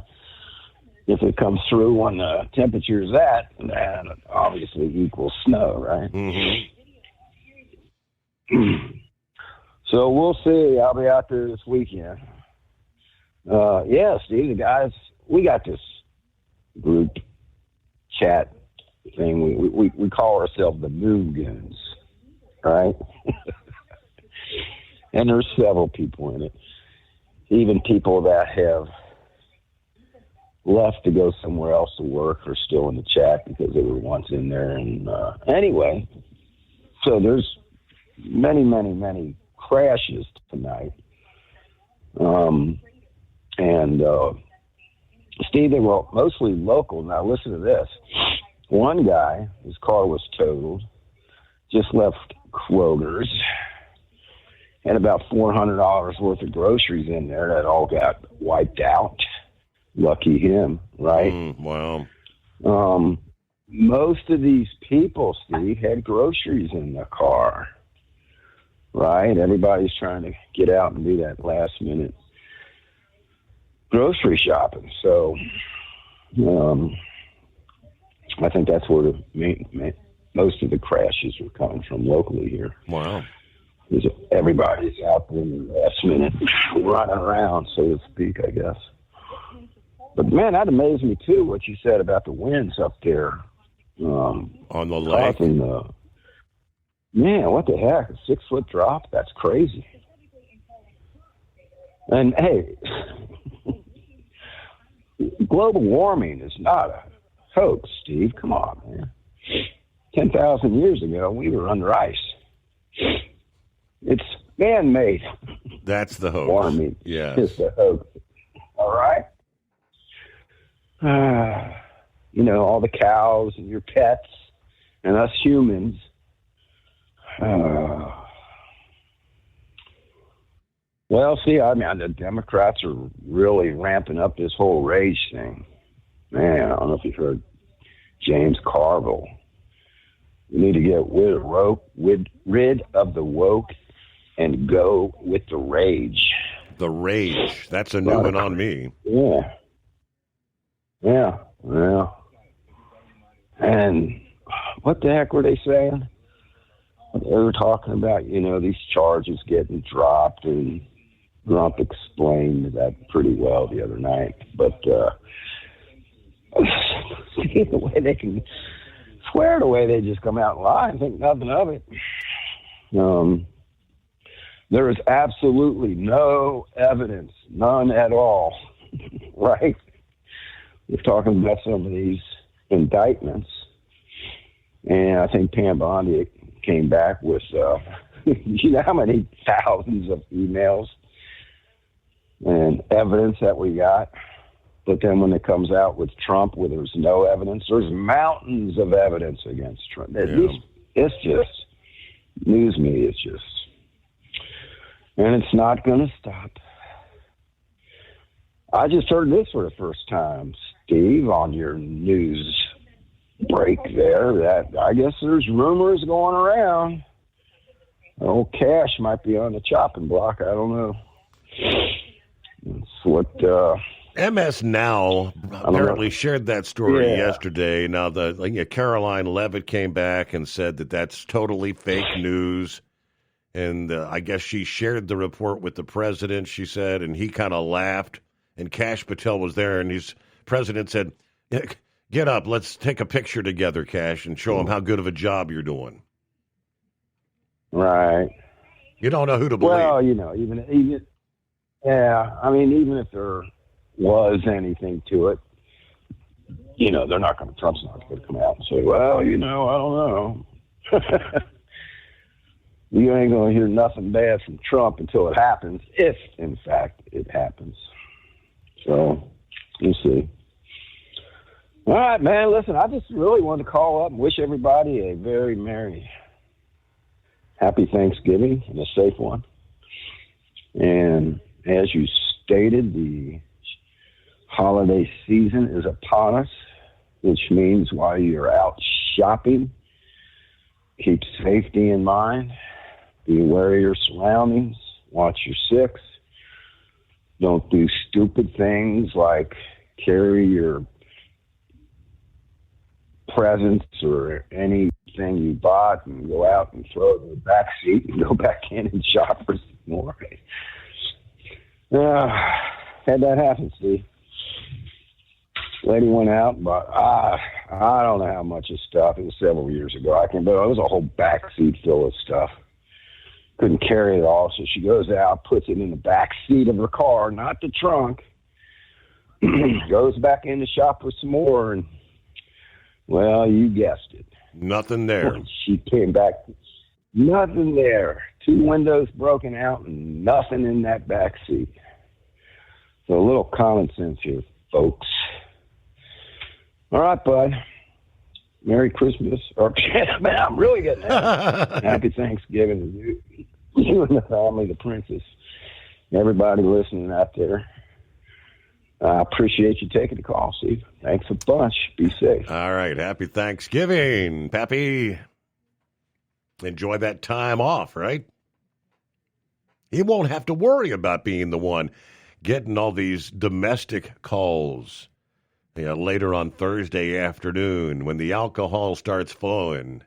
if it comes through when the temperature's that obviously equals snow, right? Mm-hmm. So we'll see. I'll be out there this weekend. Steve, the guys, we got this group chat thing. We call ourselves the Moon Goons, right? And there's several people in it. Even people that have left to go somewhere else to work are still in the chat because they were once in there. And anyway, so there's many, many, many crashes tonight. Steve, they were mostly local. Now listen to this. One guy, his car was totaled, just left Kroger's, had about $400 worth of groceries in there that all got wiped out. Lucky him, right? Wow. Most of these people, Steve, had groceries in the car, right? Everybody's trying to get out and do that last minute grocery shopping. So I think that's where the most of the crashes are coming from locally here. Wow. Everybody's out there in the last minute running around, so to speak, I guess. But, man, that amazed me, too, what you said about the winds up there. On the lake? Man, what the heck? A 6-foot drop? That's crazy. And, hey, global warming is not a hoax, Steve. Come on, man. 10,000 years ago, we were under ice. It's man-made. That's the hoax. Warming is the hoax. All right? All the cows and your pets and us humans. Well, see, I mean, the Democrats are really ramping up this whole rage thing. Man, I don't know if you've heard James Carville. We need to get rid of the woke and go with the rage. The rage. That's a new one on me. Yeah. Well, and what the heck were they saying? They were talking about, these charges getting dropped, and Trump explained that pretty well the other night. But the way they can swear, the way they just come out and lie and think nothing of it. There is absolutely no evidence, none at all, right? We're talking about some of these indictments, and I think Pam Bondi came back with, you know how many thousands of emails and evidence that we got? But then when it comes out with Trump, where there's no evidence, there's mountains of evidence against Trump. It's just news media. And it's not going to stop. I just heard this for the first time, Steve, on your news break there, that I guess there's rumors going around. Old Cash might be on the chopping block. I don't know. That's what MS Now apparently shared that story yesterday. Now, Caroline Leavitt came back and said that that's totally fake news. And I guess she shared the report with the president, she said, and he kind of laughed. And Kash Patel was there, and his president said, "Get up, let's take a picture together, Cash, and show him how good of a job you're doing." Right. You don't know who to believe. Well, even if there was anything to it, they're not going to. Trump's not going to come out and say, "Well, I don't know." You ain't going to hear nothing bad from Trump until it happens, if in fact it happens. So we'll see. All right, man. Listen, I just really wanted to call up and wish everybody a very merry, happy Thanksgiving and a safe one. And as you stated, the holiday season is upon us, which means while you're out shopping, keep safety in mind. Be aware of your surroundings. Watch your six. Don't do stupid things like carry your presents or anything you bought and go out and throw it in the back seat and go back in and shop for some more. Had that happen, Steve. Lady went out and bought, I don't know how much of stuff. It was several years ago. But it was a whole back seat full of stuff. Couldn't carry it all, so she goes out, puts it in the back seat of her car, not the trunk, goes back in to shop for some more, and, well, you guessed it. Nothing there. She came back, nothing there. 2 windows broken out and nothing in that back seat. So a little common sense here, folks. All right, bud. Merry Christmas. Man, I'm really getting happy. Happy Thanksgiving to you and the family, the princess, everybody listening out there. I appreciate you taking the call, Steve. Thanks a bunch. Be safe. All right. Happy Thanksgiving, Pappy. Enjoy that time off, right? He won't have to worry about being the one getting all these domestic calls. Later on Thursday afternoon when the alcohol starts flowing.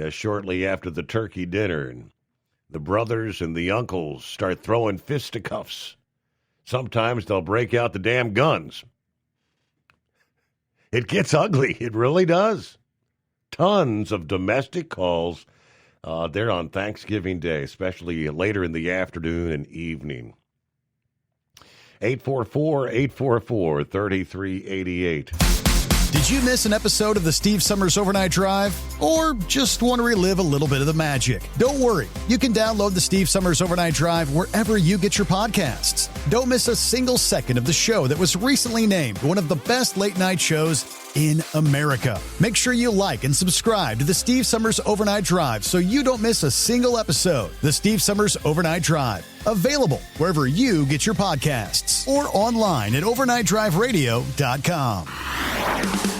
Shortly after the turkey dinner. And the brothers and the uncles start throwing fisticuffs. Sometimes they'll break out the damn guns. It gets ugly. It really does. Tons of domestic calls there on Thanksgiving Day, especially later in the afternoon and evening. 844-844-3388. Did you miss an episode of the Steve Summers Overnight Drive? Or just want to relive a little bit of the magic? Don't worry. You can download the Steve Summers Overnight Drive wherever you get your podcasts. Don't miss a single second of the show that was recently named one of the best late-night shows in America. Make sure you like and subscribe to the Steve Summers Overnight Drive so you don't miss a single episode. The Steve Summers Overnight Drive. Available wherever you get your podcasts or online at overnightdriveradio.com.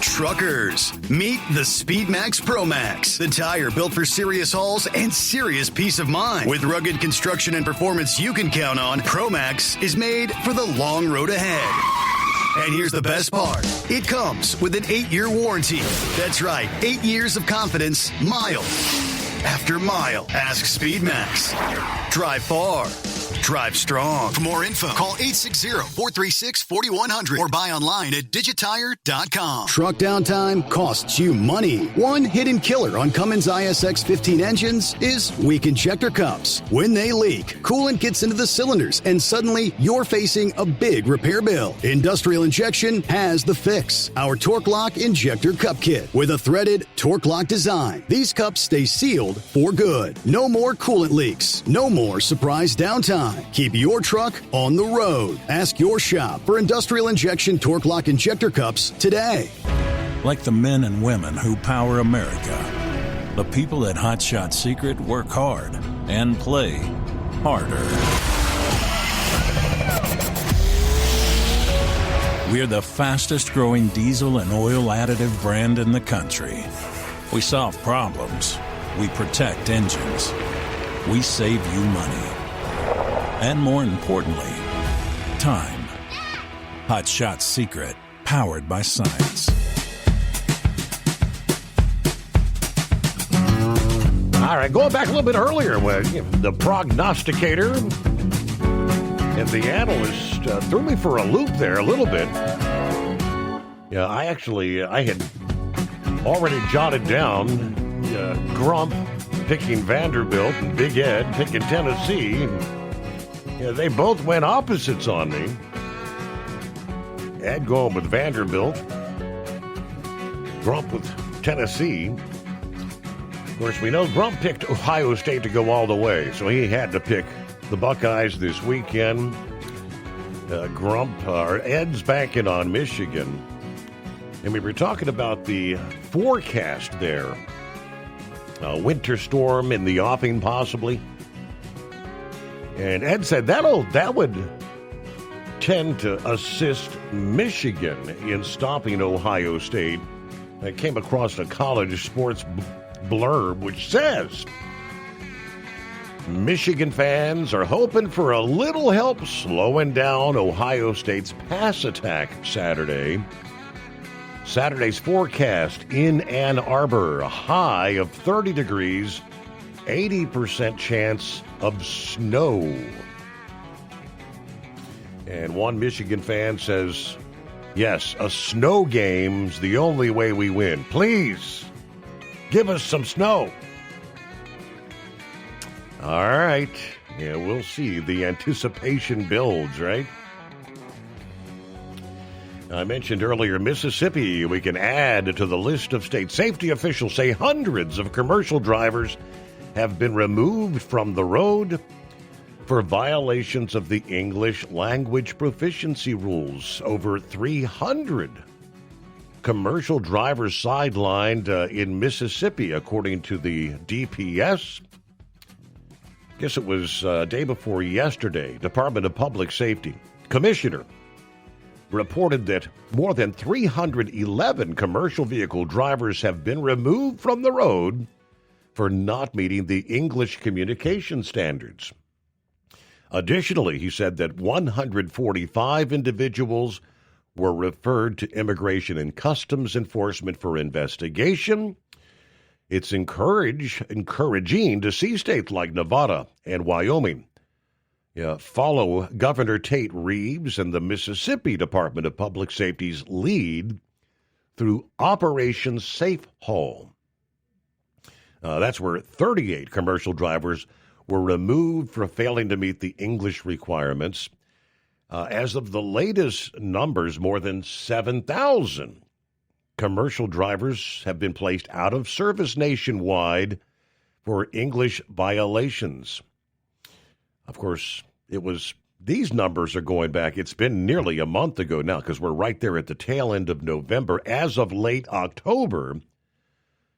Truckers, meet the SpeedMax Pro Max, the tire built for serious hauls and serious peace of mind. With rugged construction and performance you can count on, Pro Max is made for the long road ahead. And here's the best part. It comes with an 8-year warranty. That's right, 8 years of confidence, mile after mile. Ask SpeedMax. Drive far. Drive strong. For more info, call 860-436-4100 or buy online at digitire.com. Truck downtime costs you money. One hidden killer on Cummins ISX 15 engines is weak injector cups. When they leak, coolant gets into the cylinders and suddenly you're facing a big repair bill. Industrial Injection has the fix. Our Torque Lock Injector Cup Kit with a threaded Torque Lock design. These cups stay sealed for good. No more coolant leaks. No more surprise downtime. Keep your truck on the road. Ask your shop for Industrial Injection Torque Lock Injector Cups today. Like the men and women who power America, the people at Hot Shot Secret work hard and play harder. We're the fastest growing diesel and oil additive brand in the country. We solve problems. We protect engines. We save you money. And more importantly, time. Hot Shot Secret, powered by science. All right, going back a little bit earlier, where the prognosticator and the analyst threw me for a loop there a little bit. Yeah, I had already jotted down Grump picking Vanderbilt and Big Ed picking Tennessee. Yeah, they both went opposites on me. Ed going with Vanderbilt, Grump with Tennessee. Of course, we know Grump picked Ohio State to go all the way, so he had to pick the Buckeyes this weekend. Ed's banking on Michigan. And we were talking about the forecast there. A winter storm in the offing, possibly. And Ed said that would tend to assist Michigan in stopping Ohio State. I came across a college sports blurb which says Michigan fans are hoping for a little help slowing down Ohio State's pass attack Saturday. Saturday's forecast in Ann Arbor, a high of 30 degrees, 80% chance of snow. And one Michigan fan says, yes, a snow game's the only way we win. Please, give us some snow. All right. Yeah, we'll see. The anticipation builds, right? I mentioned earlier Mississippi. We can add to the list of state safety officials say hundreds of commercial drivers have been removed from the road for violations of the English language proficiency rules. Over 300 commercial drivers sidelined in Mississippi, according to the DPS. Guess it was day before yesterday. Department of Public Safety Commissioner reported that more than 311 commercial vehicle drivers have been removed from the road for not meeting the English communication standards. Additionally, he said that 145 individuals were referred to Immigration and Customs Enforcement for investigation. It's encouraging to see states like Nevada and Wyoming follow Governor Tate Reeves and the Mississippi Department of Public Safety's lead through Operation Safe Haul. That's where 38 commercial drivers were removed for failing to meet the English requirements. As of the latest numbers, more than 7,000 commercial drivers have been placed out of service nationwide for English violations. Of course, these numbers are going back. It's been nearly a month ago now because we're right there at the tail end of November. As of late October,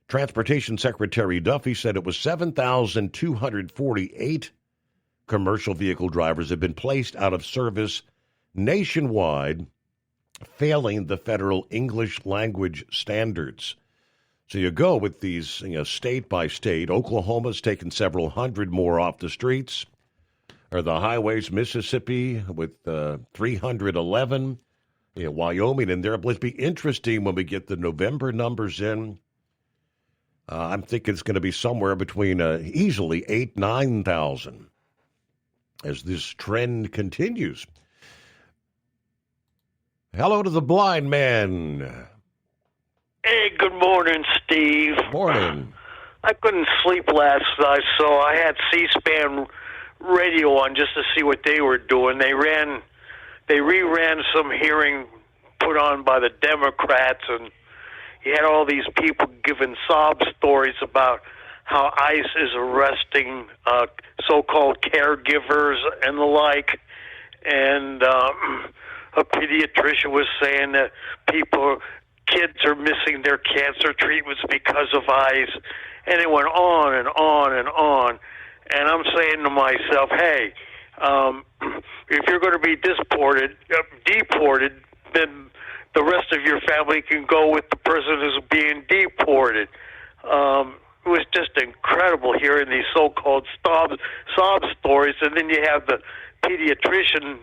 Transportation Secretary Duffy said it was 7,248 commercial vehicle drivers have been placed out of service nationwide, failing the federal English language standards. So you go with these, state by state. Oklahoma's taken several hundred more off the streets, or the highways. Mississippi with 311. Wyoming in there. It'll be interesting when we get the November numbers in. I'm thinking it's going to be somewhere between easily 8,000-9,000 as this trend continues. Hello to the blind man. Hey, good morning, Steve. Morning. I couldn't sleep last night, so I had C-SPAN radio on just to see what they were doing. They reran some hearing put on by the Democrats, and you had all these people giving sob stories about how ICE is arresting so-called caregivers and the like. And a pediatrician was saying that kids are missing their cancer treatments because of ICE. And it went on and on and on. And I'm saying to myself, hey, if you're going to be deported, then the rest of your family can go with the person who's being deported. It was just incredible hearing these so-called sob stories, and then you have the pediatrician,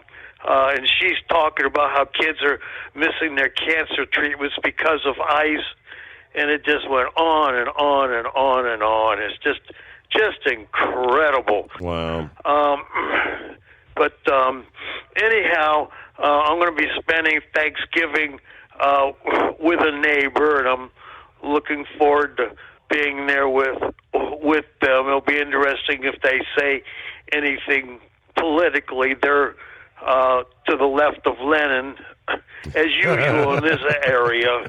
and she's talking about how kids are missing their cancer treatments because of ICE, and it just went on and on and on and on. It's just incredible. Wow. But anyhow, I'm going to be spending Thanksgiving with a neighbor, and I'm looking forward to being there with them. It'll be interesting if they say anything politically. They're to the left of Lenin, as usual in this area.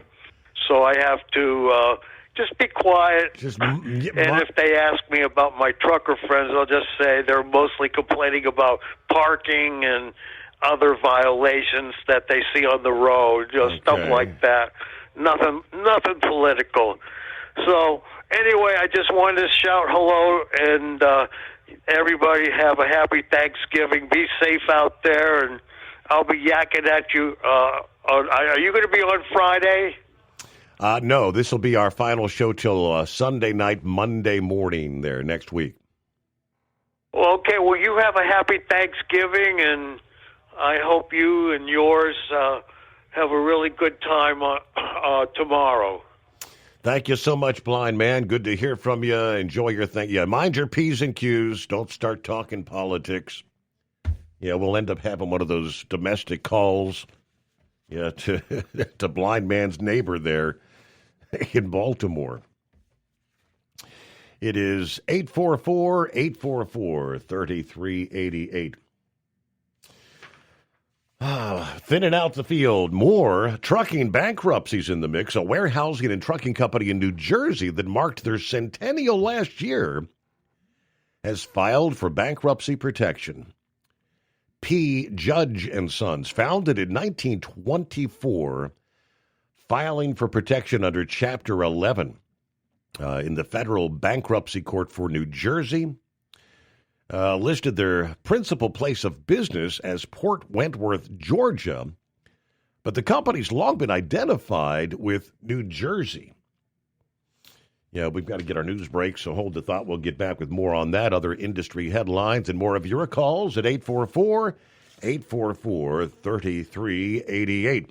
So I have to just be quiet. And if they ask me about my trucker friends, I'll just say they're mostly complaining about parking and other violations that they see on the road, stuff like that. Nothing political. So anyway, I just wanted to shout hello, and everybody have a happy Thanksgiving. Be safe out there, and I'll be yakking at you. Are you going to be on Friday? No, this will be our final show till Sunday night, Monday morning there next week. Okay, well, you have a happy Thanksgiving, and I hope you and yours have a really good time tomorrow. Thank you so much, Blind Man. Good to hear from you. Enjoy your thing. Yeah, mind your P's and Q's. Don't start talking politics. Yeah, we'll end up having one of those domestic calls to Blind Man's neighbor there in Baltimore. It is 844-844-3388. Thinning out the field. More trucking bankruptcies in the mix. A warehousing and trucking company in New Jersey that marked their centennial last year has filed for bankruptcy protection. P. Judge & Sons, founded in 1924, filing for protection under Chapter 11 in the Federal Bankruptcy Court for New Jersey. Listed their principal place of business as Port Wentworth, Georgia, but the company's long been identified with New Jersey. Yeah, we've got to get our news break, so hold the thought. We'll get back with more on that, other industry headlines, and more of your calls at 844-844-3388.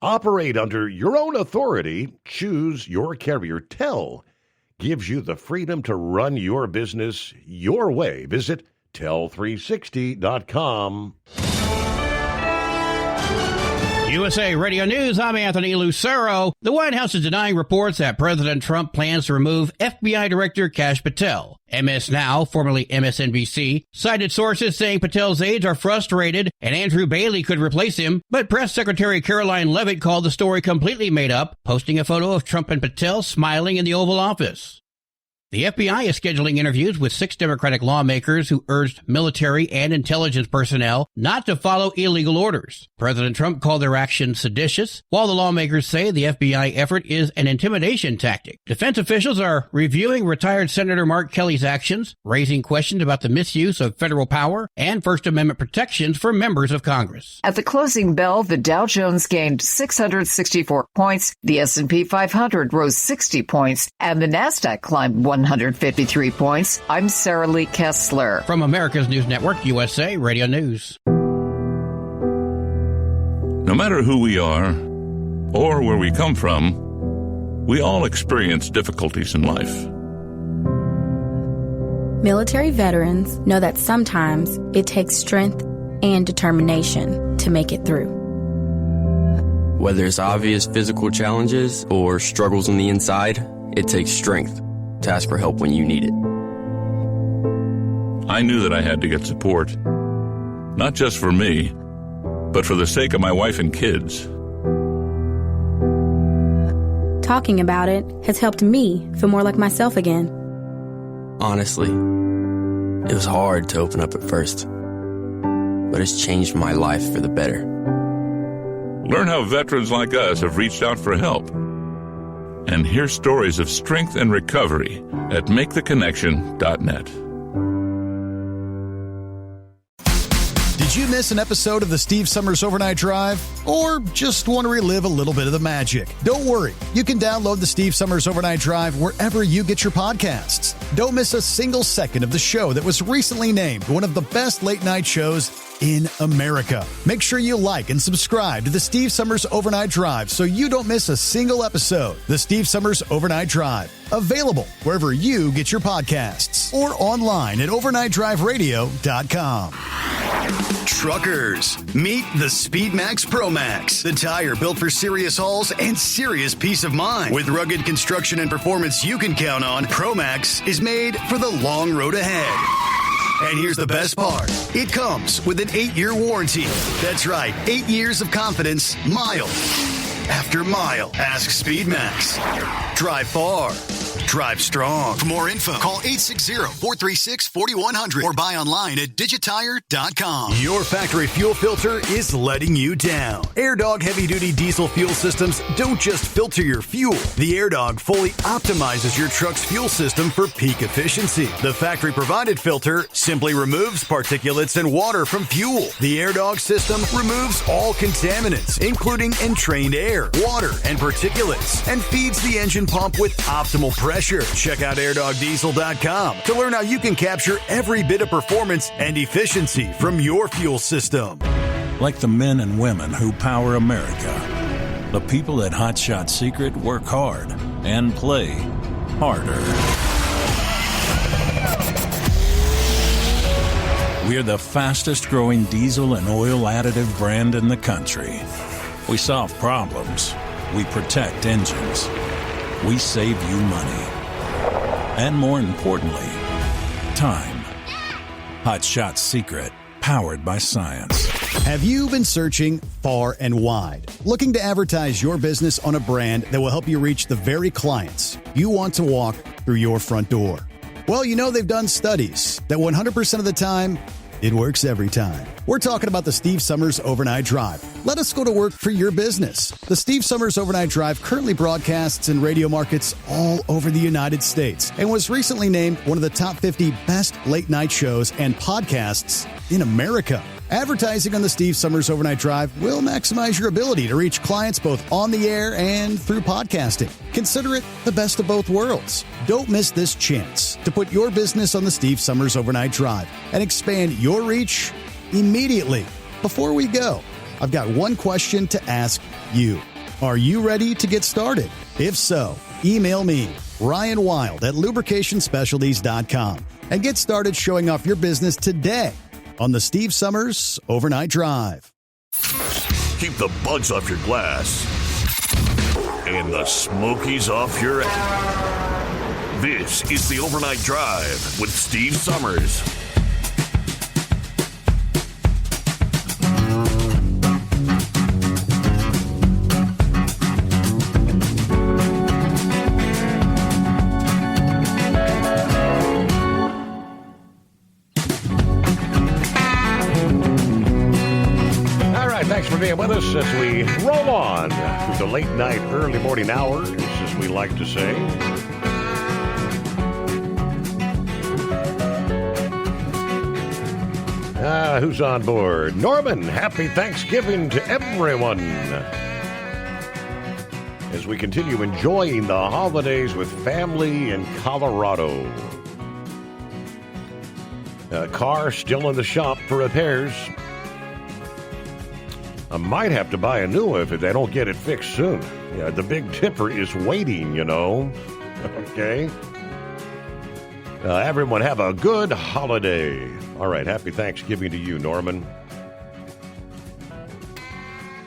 Operate under your own authority. Choose your carrier. Tel gives you the freedom to run your business your way. Visit tel360.com. USA Radio News, I'm Anthony Lucero. The White House is denying reports that President Trump plans to remove FBI Director Kash Patel. MS Now, formerly MSNBC, cited sources saying Patel's aides are frustrated and Andrew Bailey could replace him, but Press Secretary Caroline Leavitt called the story completely made up, posting a photo of Trump and Patel smiling in the Oval Office. The FBI is scheduling interviews with 6 Democratic lawmakers who urged military and intelligence personnel not to follow illegal orders. President Trump called their action seditious, while the lawmakers say the FBI effort is an intimidation tactic. Defense officials are reviewing retired Senator Mark Kelly's actions, raising questions about the misuse of federal power and First Amendment protections for members of Congress. At the closing bell, the Dow Jones gained 664 points, the S&P 500 rose 60 points, and the Nasdaq climbed 153 points. I'm Sarah Lee Kessler. From America's News Network, USA Radio News. No matter who we are or where we come from, we all experience difficulties in life. Military veterans know that sometimes it takes strength and determination to make it through. Whether it's obvious physical challenges or struggles on the inside, it takes strength to ask for help when you need it. I knew that I had to get support, not just for me, but for the sake of my wife and kids. Talking about it has helped me feel more like myself again. Honestly, it was hard to open up at first, but it's changed my life for the better. Learn how veterans like us have reached out for help. And hear stories of strength and recovery at MakeTheConnection.net. Did Did you miss an episode of the Steve Summers Overnight Drive? Or just want to relive a little bit of the magic? Don't worry. You can download the Steve Summers Overnight Drive wherever you get your podcasts. Don't miss a single second of the show that was recently named one of the best late night shows in America. Make sure you like and subscribe to the Steve Summers Overnight Drive so you don't miss a single episode. The Steve Summers Overnight Drive. Available wherever you get your podcasts or online at overnightdriveradio.com. Truckers, meet the SpeedMax Pro Max, the tire built for serious hauls and serious peace of mind. With rugged construction and performance you can count on, Pro Max is made for the long road ahead. And here's the best part. It comes with an 8-year warranty. That's right, 8 years of confidence, mile after mile. Ask SpeedMax. Drive far. Drive strong. For more info, call 860-436-4100 or buy online at digitire.com. Your factory fuel filter is letting you down. AirDog heavy-duty diesel fuel systems don't just filter your fuel. The AirDog fully optimizes your truck's fuel system for peak efficiency. The factory-provided filter simply removes particulates and water from fuel. The AirDog system removes all contaminants, including entrained air, water, and particulates, and feeds the engine pump with optimal pressure. Check out airdogdiesel.com to learn how you can capture every bit of performance and efficiency from your fuel system. Like the men and women who power America, the people at Hot Shot Secret work hard and play harder. We're the fastest growing diesel and oil additive brand in the country. We solve problems. We protect engines. We save you money. And more importantly, time. Hot Shot Secret, powered by science. Have you been searching far and wide, looking to advertise your business on a brand that will help you reach the very clients you want to walk through your front door? Well, you know they've done studies that 100% of the time, it works every time. We're talking about the Steve Summers Overnight Drive. Let us go to work for your business. The Steve Summers Overnight Drive currently broadcasts in radio markets all over the United States and was recently named one of the top 50 best late night shows and podcasts in America. Advertising on the Steve Summers Overnight Drive will maximize your ability to reach clients both on the air and through podcasting. Consider it the best of both worlds. Don't miss this chance to put your business on the Steve Summers Overnight Drive and expand your reach immediately. Before we go, I've got one question to ask you. Are you ready to get started? If so, email me, Ryan Wild at lubricationspecialties.com, and get started showing off your business today on the Steve Summers Overnight Drive. Keep the bugs off your glass and the smokies off your ass. This is the Overnight Drive with Steve Summers. Thanks for being with us as we roll on through the late night, early morning hours, as we like to say. Who's on board? Norman, happy Thanksgiving to everyone. As we continue enjoying the holidays with family in Colorado. Car still in the shop for repairs. I might have to buy a new one if they don't get it fixed soon. Yeah, the Big Tipper is waiting, you know. Okay. Everyone have a good holiday. All right, happy Thanksgiving to you, Norman.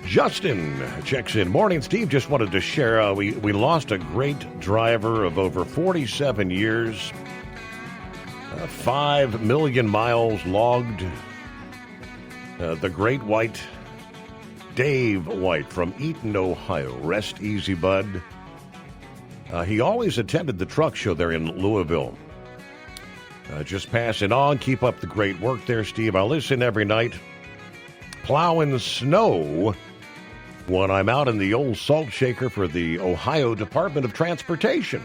Justin checks in. Morning, Steve. Just wanted to share, we lost a great driver of over 47 years. 5 million miles logged. The Great White... Dave White from Eaton, Ohio. Rest easy, bud. He always attended the truck show there in Louisville. Just passing on. Keep up the great work there, Steve. I listen every night plowing snow when I'm out in the old salt shaker for the Ohio Department of Transportation.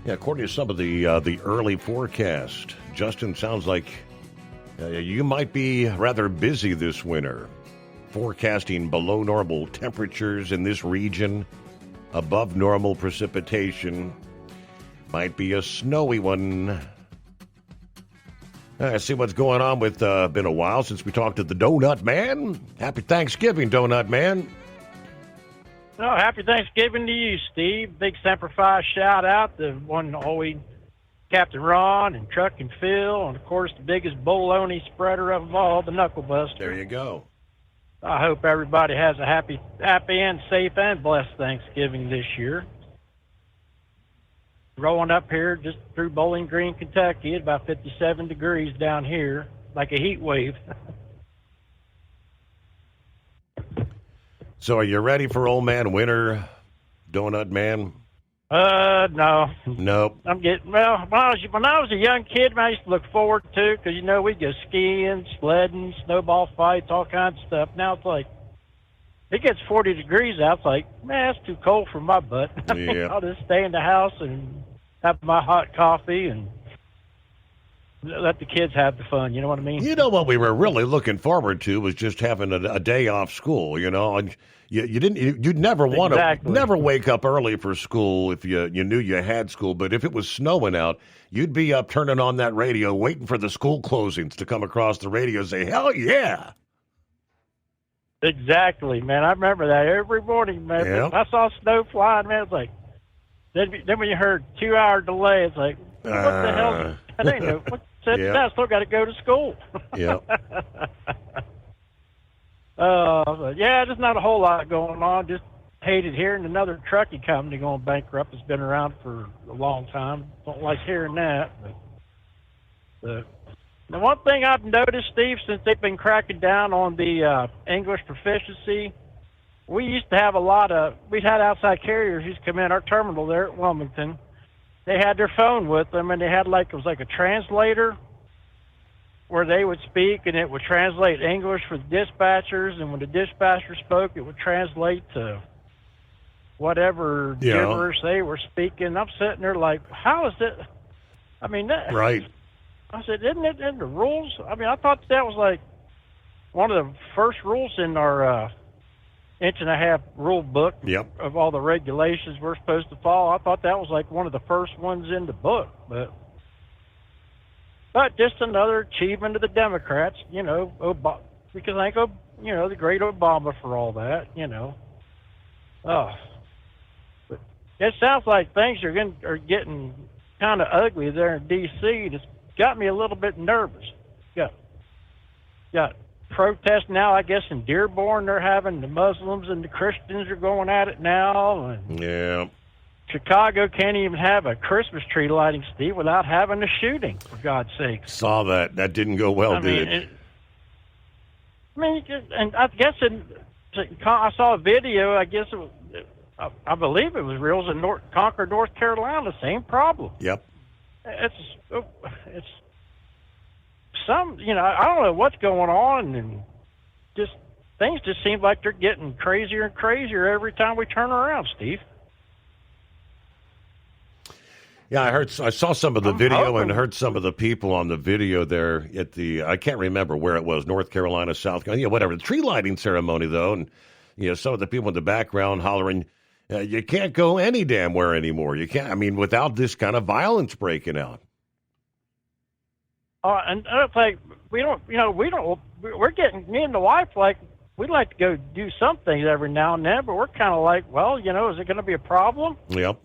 Yeah, according to some of the early forecast, Justin, sounds like You might be rather busy this winter. Forecasting below normal temperatures in this region, above normal precipitation. Might be a snowy one. I see what's going on with, been a while since we talked to the Donut Man. Happy Thanksgiving, Donut Man. Oh, happy Thanksgiving to you, Steve. Big Semper Fi shout out to one and always Captain Ron and Truck and Phil, and of course the biggest bologna spreader of them all, the Knuckle Buster. There you go. I hope everybody has a happy and safe and blessed Thanksgiving this year. Rolling up here just through Bowling Green, Kentucky, at about 57 degrees down here, like a heat wave. So are you ready for old man winter, Donut Man? No. Nope. I'm getting, well, when I was a young kid, I used to look forward to, because, you know, we'd go skiing, sledding, snowball fights, all kinds of stuff. Now it's like, it gets 40 degrees out. It's like, man, it's too cold for my butt. Yeah. I'll just stay in the house and have my hot coffee and let the kids have the fun. You know what I mean? You know what we were really looking forward to was just having a day off school, you know, and you'd never want to never wake up early for school if you knew you had school. But if it was snowing out, you'd be up turning on that radio, waiting for the school closings to come across the radio and say, hell yeah. Exactly, man. I remember that every morning, man. Yep. I saw snow flying, man. It's like, then when you heard 2 hour delay, it's like, what the hell? I didn't know. What said Yep. that? I still got to go to school. Yeah. But yeah, there's not a whole lot going on. Just hated hearing another trucking company going bankrupt. It's been around for a long time. Don't like hearing that. But the one thing I've noticed, Steve, since they've been cracking down on the English proficiency, we used to have we'd had outside carriers used to come in our terminal there at Wilmington. They had their phone with them, and they had it was like a translator where they would speak, and it would translate English for the dispatchers, and when the dispatcher spoke, it would translate to whatever gibberish they were speaking. I'm sitting there like, how is it? I mean, right. I said, isn't it in the rules? I mean, I thought that was like one of the first rules in our inch-and-a-half rule book of all the regulations we're supposed to follow. I thought that was like one of the first ones in the book. But just another achievement of the Democrats, you know, we can thank, you know, the great Obama for all that, you know. But it sounds like things are getting kind of ugly there in D.C. It's got me a little bit nervous. Got protests now, I guess, in Dearborn. They're having the Muslims and the Christians are going at it now. And yeah. Chicago can't even have a Christmas tree lighting, Steve, without having a shooting, for God's sake. Saw that. That didn't go well, did it? And I guess I saw a video, I guess I believe it was real. It was in Concord, North Carolina, same problem. Yep. It's some, you know, I don't know what's going on, and just things just seem like they're getting crazier and crazier every time we turn around, Steve. Yeah, I saw some of the video and heard some of the people on the video there at I can't remember where it was, North Carolina, South Carolina, whatever, the tree lighting ceremony, though. And, you know, some of the people in the background hollering, you can't go any damn where anymore. You can't, I mean, without this kind of violence breaking out. And it's like, we're getting, me and the wife, like, we'd like to go do some things every now and then, but we're kind of like, well, you know, is it going to be a problem? Yep.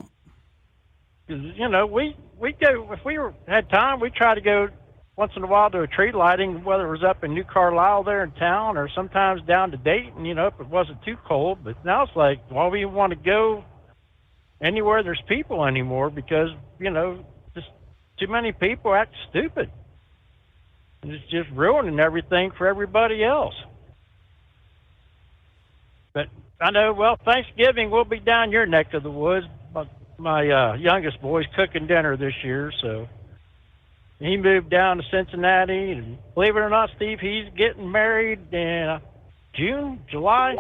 Because, you know, we go, if we had time, we try to go once in a while to a tree lighting, whether it was up in New Carlisle there in town or sometimes down to Dayton, you know, if it wasn't too cold. But now it's like, well, we want to go anywhere there's people anymore because, you know, just too many people act stupid. And it's just ruining everything for everybody else. But I know, well, Thanksgiving we'll be down your neck of the woods. My youngest boy's cooking dinner this year, so he moved down to Cincinnati, and believe it or not, Steve, he's getting married in July,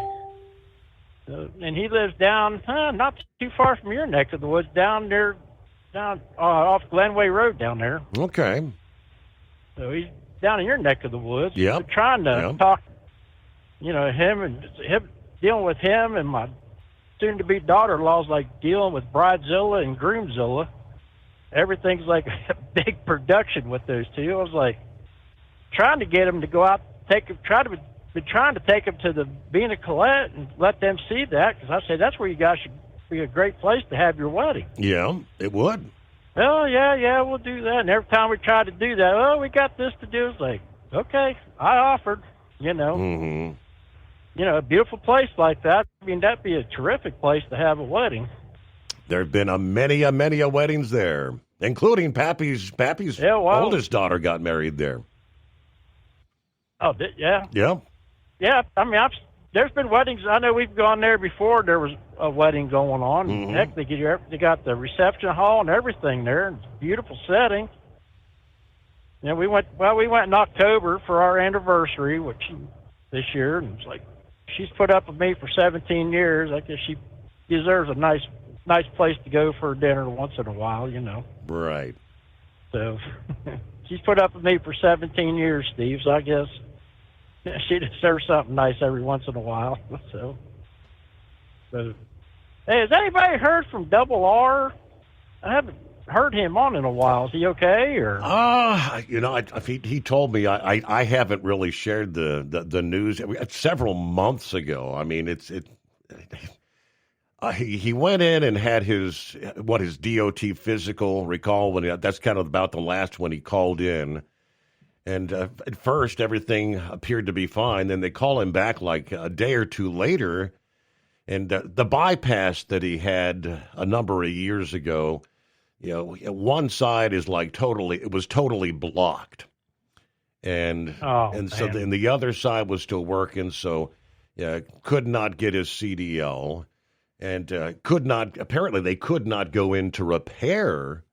and he lives down not too far from your neck of the woods, down off Glenway Road down there. Okay. So down in your neck of the woods. Yep. We're trying to talk, him dealing with him, and my soon-to-be daughter-in-law's like dealing with Bridezilla and Groomzilla. Everything's like a big production with those two. I was like trying to get them to go out, trying to take them to the Vina Colette and let them see that, because I said that's where you guys should be a great place to have your wedding. Yeah, it would. Oh, yeah, we'll do that. And every time we try to do that, we got this to do. It's like, okay, I offered, Mm-hmm. A beautiful place like that. I mean, that'd be a terrific place to have a wedding. There have been many weddings there, including Pappy's oldest daughter got married there. Oh, yeah. Yeah. Yeah, I mean, there's been weddings. I know we've gone there before. There was a wedding going on. Mm-hmm. Heck, they got the reception hall and everything there. It's a beautiful setting. We went in October for our anniversary, this year, and it's like, she's put up with me for 17 years. I guess she deserves a nice place to go for dinner once in a while, Right. So she's put up with me for 17 years, Steve. So I guess she deserves something nice every once in a while. So, hey, has anybody heard from Double R? I haven't heard him on in a while. Is he okay? Or he told me. I haven't really shared the news. Several months ago. I mean, he went in and had his DOT physical. Recall when that's kind of about the last one he called in. And at first, everything appeared to be fine. Then they call him back like a day or two later. And the bypass that he had a number of years ago, one side is like totally blocked. And so then the other side was still working. So could not get his CDL, and apparently they could not go in to repair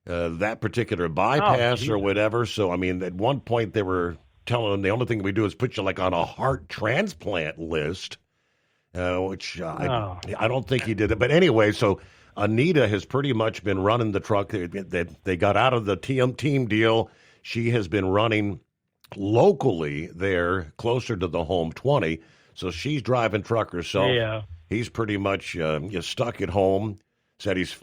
that particular bypass or whatever. So, I mean, at one point they were telling him the only thing we do is put you like on a heart transplant list, which I don't think he did it. But anyway, so Anita has pretty much been running the truck. They got out of the team deal. She has been running locally there, closer to the home 20. So she's driving truck herself. Yeah. He's pretty much stuck at home. Said he's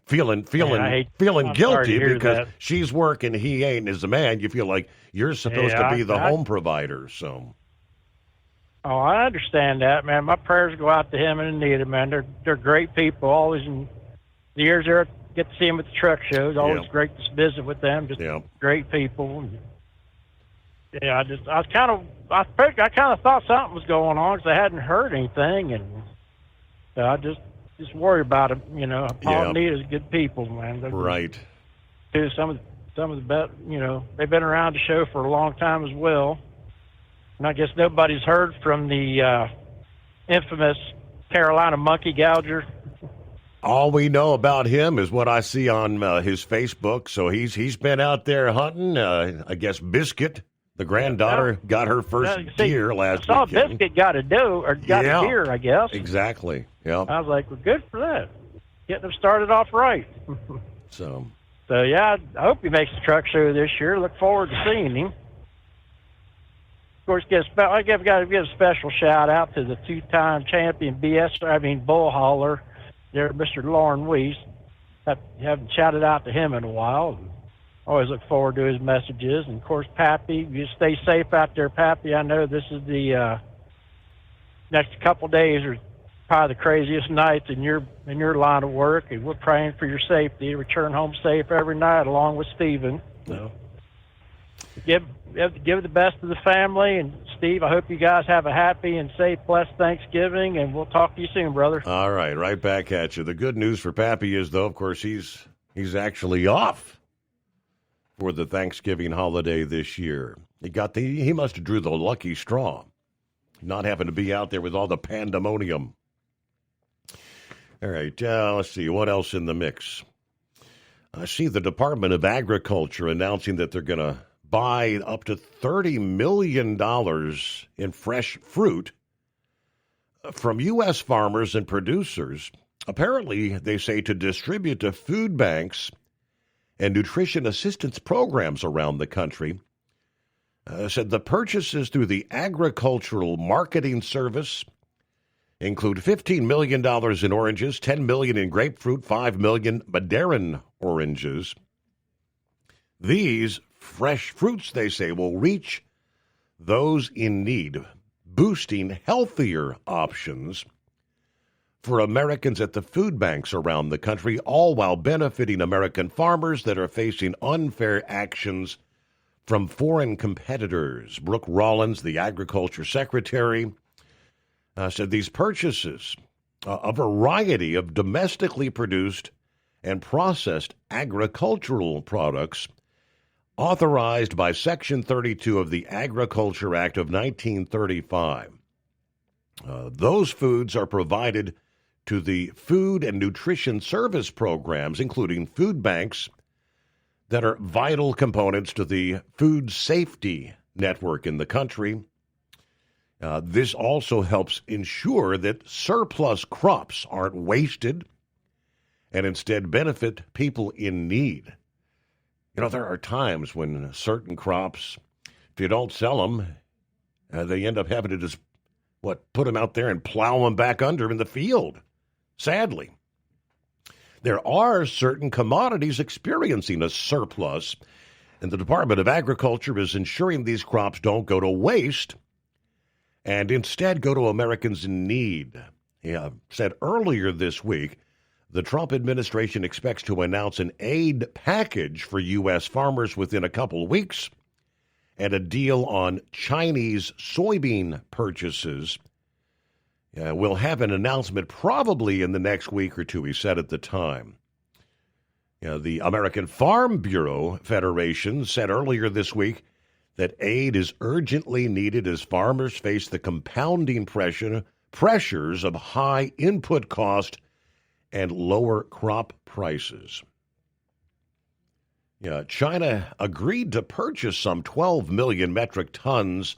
feeling guilty because she's working, he ain't. As a man, you feel like you're supposed to be the home provider. So. Oh, I understand that, man. My prayers go out to him and Anita, man. They're great people. Always in the years there, get to see them at the truck shows. Always great to visit with them. Just great people. Yeah, I kind of thought something was going on because I hadn't heard anything, and I just worry about them. Paul and Anita's good people, man. They're right. Some of the best. They've been around the show for a long time as well. And I guess nobody's heard from the infamous Carolina monkey gouger. All we know about him is what I see on his Facebook. So he's been out there hunting. I guess Biscuit, the granddaughter, got her first deer last weekend. I saw Biscuit got a deer, I guess. Exactly. Yeah. I was like, well, good for that. Getting them started off right. So yeah, I hope he makes the truck show this year. Look forward to seeing him. Of course, I've got to give a special shout out to the two-time champion bull hauler there, Mr. Lauren Weiss. Haven't shouted out to him in a while. Always look forward to his messages. And of course, Pappy, you stay safe out there, Pappy. I know this is the next couple days are probably the craziest nights in your line of work, and we're praying for your safety. Return home safe every night, along with Stephen. So give the best to the family, and Steve, I hope you guys have a happy and safe, blessed Thanksgiving, and we'll talk to you soon, brother. All right back at you. The good news for Pappy is, though, of course, he's actually off for the Thanksgiving holiday this year. He must have drew the lucky straw, not having to be out there with all the pandemonium. All right, let's see what else in the mix. I see the Department of Agriculture announcing that they're going to buy up to $30 million in fresh fruit from U.S. farmers and producers. Apparently, they say to distribute to food banks and nutrition assistance programs around the country. said the purchases through the Agricultural Marketing Service include $15 million in oranges, $10 million in grapefruit, $5 million Mandarin oranges. These fresh fruits, they say, will reach those in need, boosting healthier options for Americans at the food banks around the country, all while benefiting American farmers that are facing unfair actions from foreign competitors. Brooke Rollins, the Agriculture Secretary, said these purchases, a variety of domestically produced and processed agricultural products authorized by Section 32 of the Agriculture Act of 1935. Those foods are provided to the food and nutrition service programs, including food banks, that are vital components to the food safety network in the country. This also helps ensure that surplus crops aren't wasted and instead benefit people in need. You know, there are times when certain crops, if you don't sell them, they end up having to just, put them out there and plow them back under in the field, sadly. There are certain commodities experiencing a surplus, and the Department of Agriculture is ensuring these crops don't go to waste and instead go to Americans in need. Said earlier this week, the Trump administration expects to announce an aid package for U.S. farmers within a couple of weeks and a deal on Chinese soybean purchases. We'll have an announcement probably in the next week or two, he said at the time. The American Farm Bureau Federation said earlier this week that aid is urgently needed as farmers face the compounding pressures of high input cost and lower crop prices. China agreed to purchase some 12 million metric tons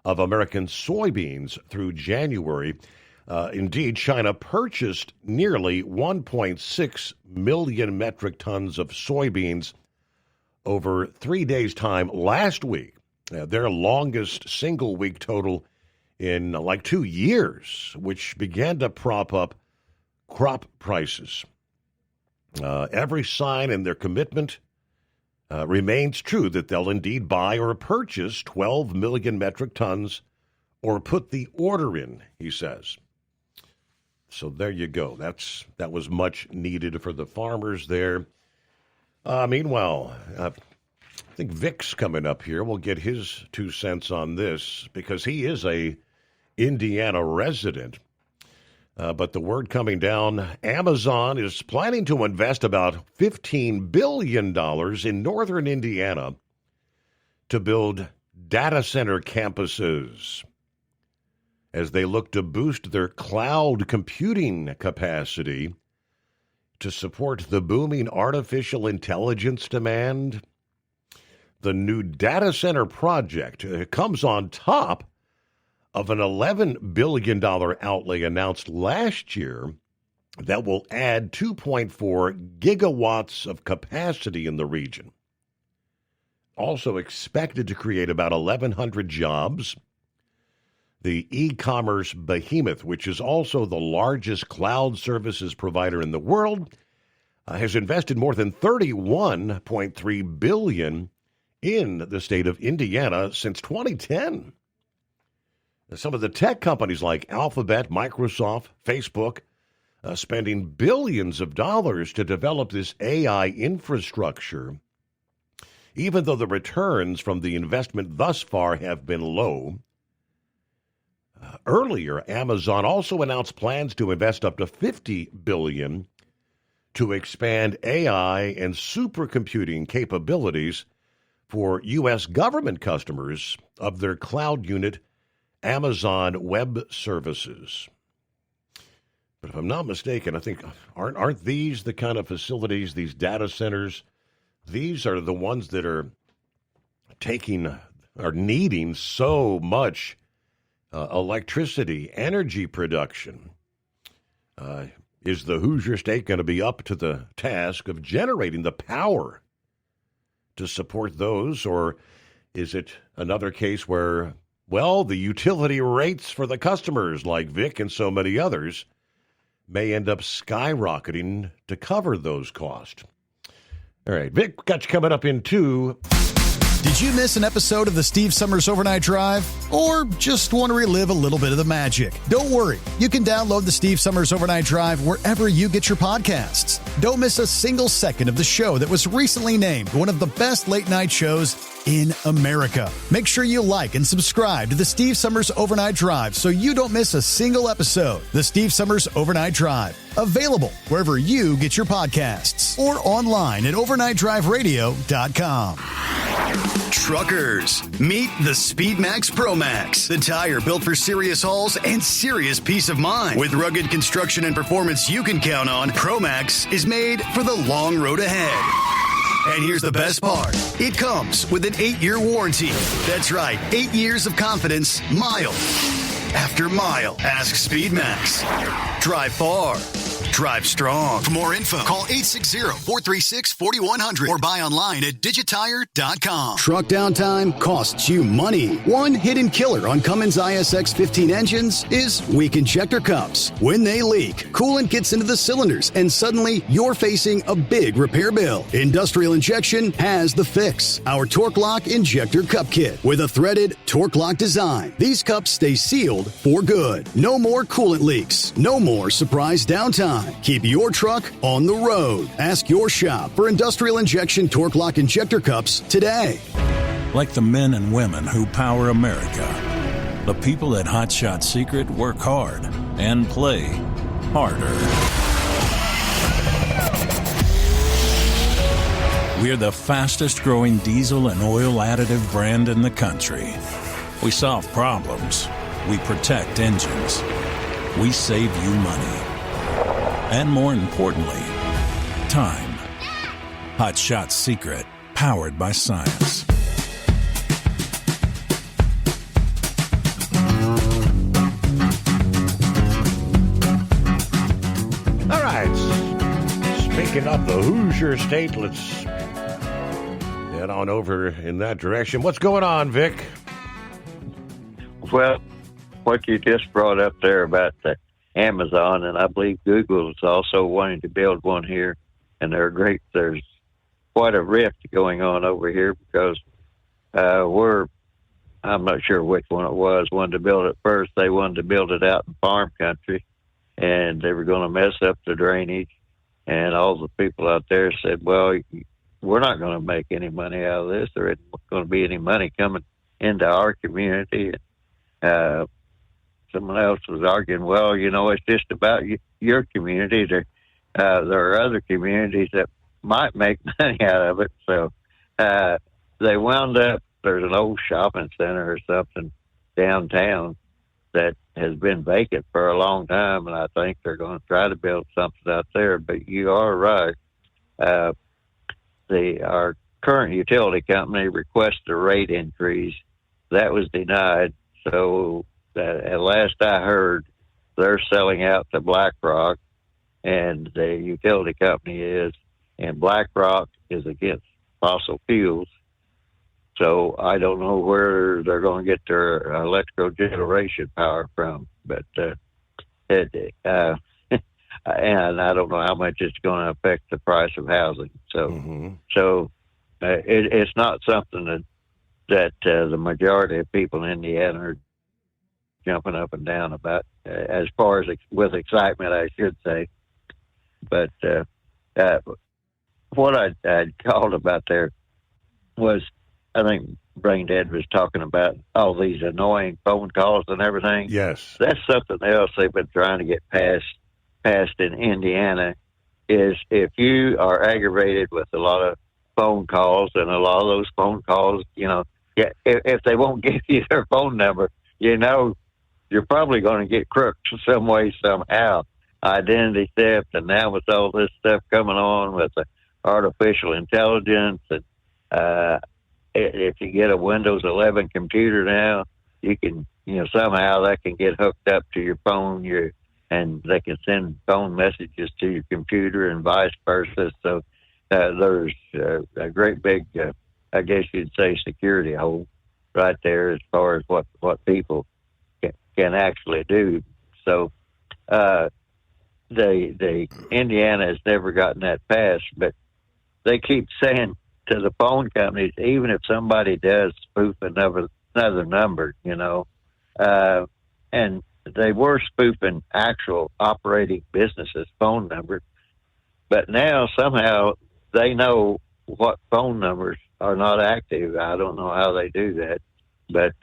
of American soybeans through January. Indeed, China purchased nearly 1.6 million metric tons of soybeans over 3 days' time last week, their longest single-week total in 2 years, which began to prop up crop prices. Every sign in their commitment remains true that they'll indeed buy or purchase 12 million metric tons or put the order in, he says. So there you go. That was much needed for the farmers there. Meanwhile, I think Vic's coming up here. We'll get his 2 cents on this because he is a Indiana resident. But the word coming down, Amazon is planning to invest about $15 billion in northern Indiana to build data center campuses as they look to boost their cloud computing capacity to support the booming artificial intelligence demand. The new data center project comes on top of an $11 billion outlay announced last year that will add 2.4 gigawatts of capacity in the region. Also expected to create about 1,100 jobs. The e-commerce behemoth, which is also the largest cloud services provider in the world, has invested more than $31.3 billion in the state of Indiana since 2010. Some of the tech companies like Alphabet, Microsoft, Facebook, spending billions of dollars to develop this AI infrastructure, even though the returns from the investment thus far have been low. Earlier, Amazon also announced plans to invest up to $50 billion to expand AI and supercomputing capabilities for U.S. government customers of their cloud unit, Amazon Web Services. But if I'm not mistaken, I think, aren't these the kind of facilities, these data centers, these are the ones that are needing so much electricity, energy production. Is the Hoosier State going to be up to the task of generating the power to support those, or Is it another case where, well, the utility rates for the customers like Vic and so many others may end up skyrocketing to cover those costs? All right, Vic, got you coming up in 2. Did you miss an episode of the Steve Summers Overnight Drive? Or just want to relive a little bit of the magic? Don't worry. You can download the Steve Summers Overnight Drive wherever you get your podcasts. Don't miss a single second of the show that was recently named one of the best late-night shows in America. Make sure you like and subscribe to the Steve Summers Overnight Drive so you don't miss a single episode. The Steve Summers Overnight Drive. Available wherever you get your podcasts or online at overnightdriveradio.com. Truckers, meet the Speedmax Pro Max, the tire built for serious hauls and serious peace of mind. With rugged construction and performance you can count on, Pro Max is made for the long road ahead. And here's the best part. It comes with an 8-year warranty. That's right, 8 years of confidence, mile after mile. Ask Speedmax. Drive far. Drive strong. For more info, call 860-436-4100 or buy online at digitire.com. Truck downtime costs you money. One hidden killer on Cummins ISX 15 engines is weak injector cups. When they leak, coolant gets into the cylinders and suddenly you're facing a big repair bill. Industrial Injection has the fix. Our Torque Lock Injector Cup Kit with a threaded Torque Lock design. These cups stay sealed for good. No more coolant leaks. No more surprise downtime. Keep your truck on the road. Ask your shop for Industrial Injection Torque Lock Injector Cups today. Like the men and women who power America, the people at Hot Shot Secret work hard and play harder. We're the fastest growing diesel and oil additive brand in the country. We solve problems. We protect engines. We save you money. And more importantly, time. Hot Shot Secret, powered by science. All right. Speaking of the Hoosier State, let's head on over in that direction. What's going on, Vic? Well, what you just brought up there about the Amazon, and I believe Google is also wanting to build one here, and there's quite a rift going on over here because I'm not sure which one it was, wanted to build it first. They wanted to build it out in farm country, and they were going to mess up the drainage, and all the people out there said, well, we're not going to make any money out of this. There isn't going to be any money coming into our community. Someone else was arguing, well, it's just about your community. There are other communities that might make money out of it. So they wound up, there's an old shopping center or something downtown that has been vacant for a long time, and I think they're going to try to build something out there. But you are right. Our current utility company requested a rate increase. That was denied. So at last I heard, they're selling out to BlackRock, and the utility company is, and BlackRock is against fossil fuels. So I don't know where they're going to get their electrical generation power from, but and I don't know how much it's going to affect the price of housing. So, it's not something that the majority of people in Indiana are jumping up and down about, as far as with excitement, I should say. But what I called about there was, I think Brain Dead was talking about all these annoying phone calls and everything. Yes. That's something else they've been trying to get passed in Indiana, is if you are aggravated with a lot of phone calls, and a lot of those phone calls, if they won't give you their phone number, you're probably going to get crooked some way, somehow. Identity theft, and now with all this stuff coming on with the artificial intelligence, and if you get a Windows 11 computer now, you can, somehow that can get hooked up to your phone, and they can send phone messages to your computer and vice versa. So there's a great big I guess you'd say, security hole right there as far as what people can actually do. So the Indiana has never gotten that passed, but they keep saying to the phone companies, even if somebody does spoof another number, and they were spoofing actual operating businesses' phone numbers, but now somehow they know what phone numbers are not active. I don't know how they do that, but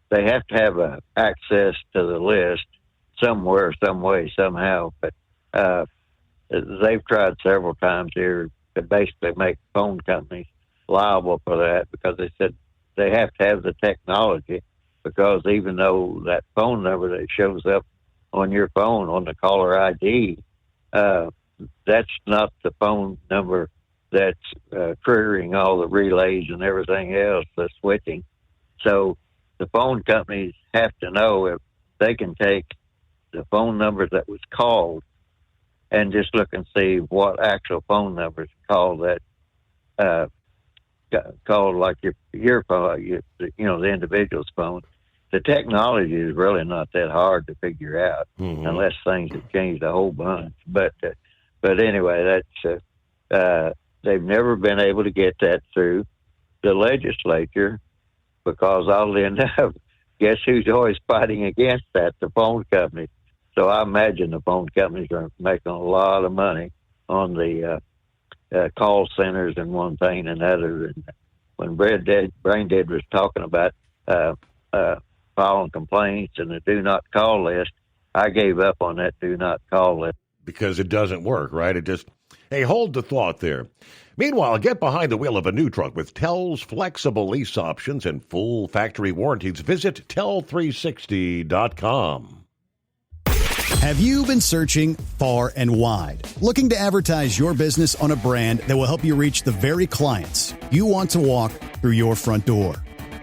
they have to have access to the list somewhere, some way, somehow. But they've tried several times here to basically make phone companies liable for that, because they said they have to have the technology, because even though that phone number that shows up on your phone on the caller ID, that's not the phone number that's triggering all the relays and everything else, the switching. So the phone companies have to know if they can take the phone number that was called and just look and see what actual phone numbers called that called like your phone, the individual's phone. The technology is really not that hard to figure out, unless things have changed a whole bunch. But anyway, that's they've never been able to get that through the legislature, because I'll end up, guess who's always fighting against that? The phone companies. So I imagine the phone companies are making a lot of money on the call centers and one thing and another. And when Brain Dead was talking about filing complaints and the do not call list, I gave up on that do not call list. Because it doesn't work, right? It just, hey, hold the thought there. Meanwhile, get behind the wheel of a new truck with Tel's flexible lease options and full factory warranties. Visit tel360.com. Have you been searching far and wide, looking to advertise your business on a brand that will help you reach the very clients you want to walk through your front door?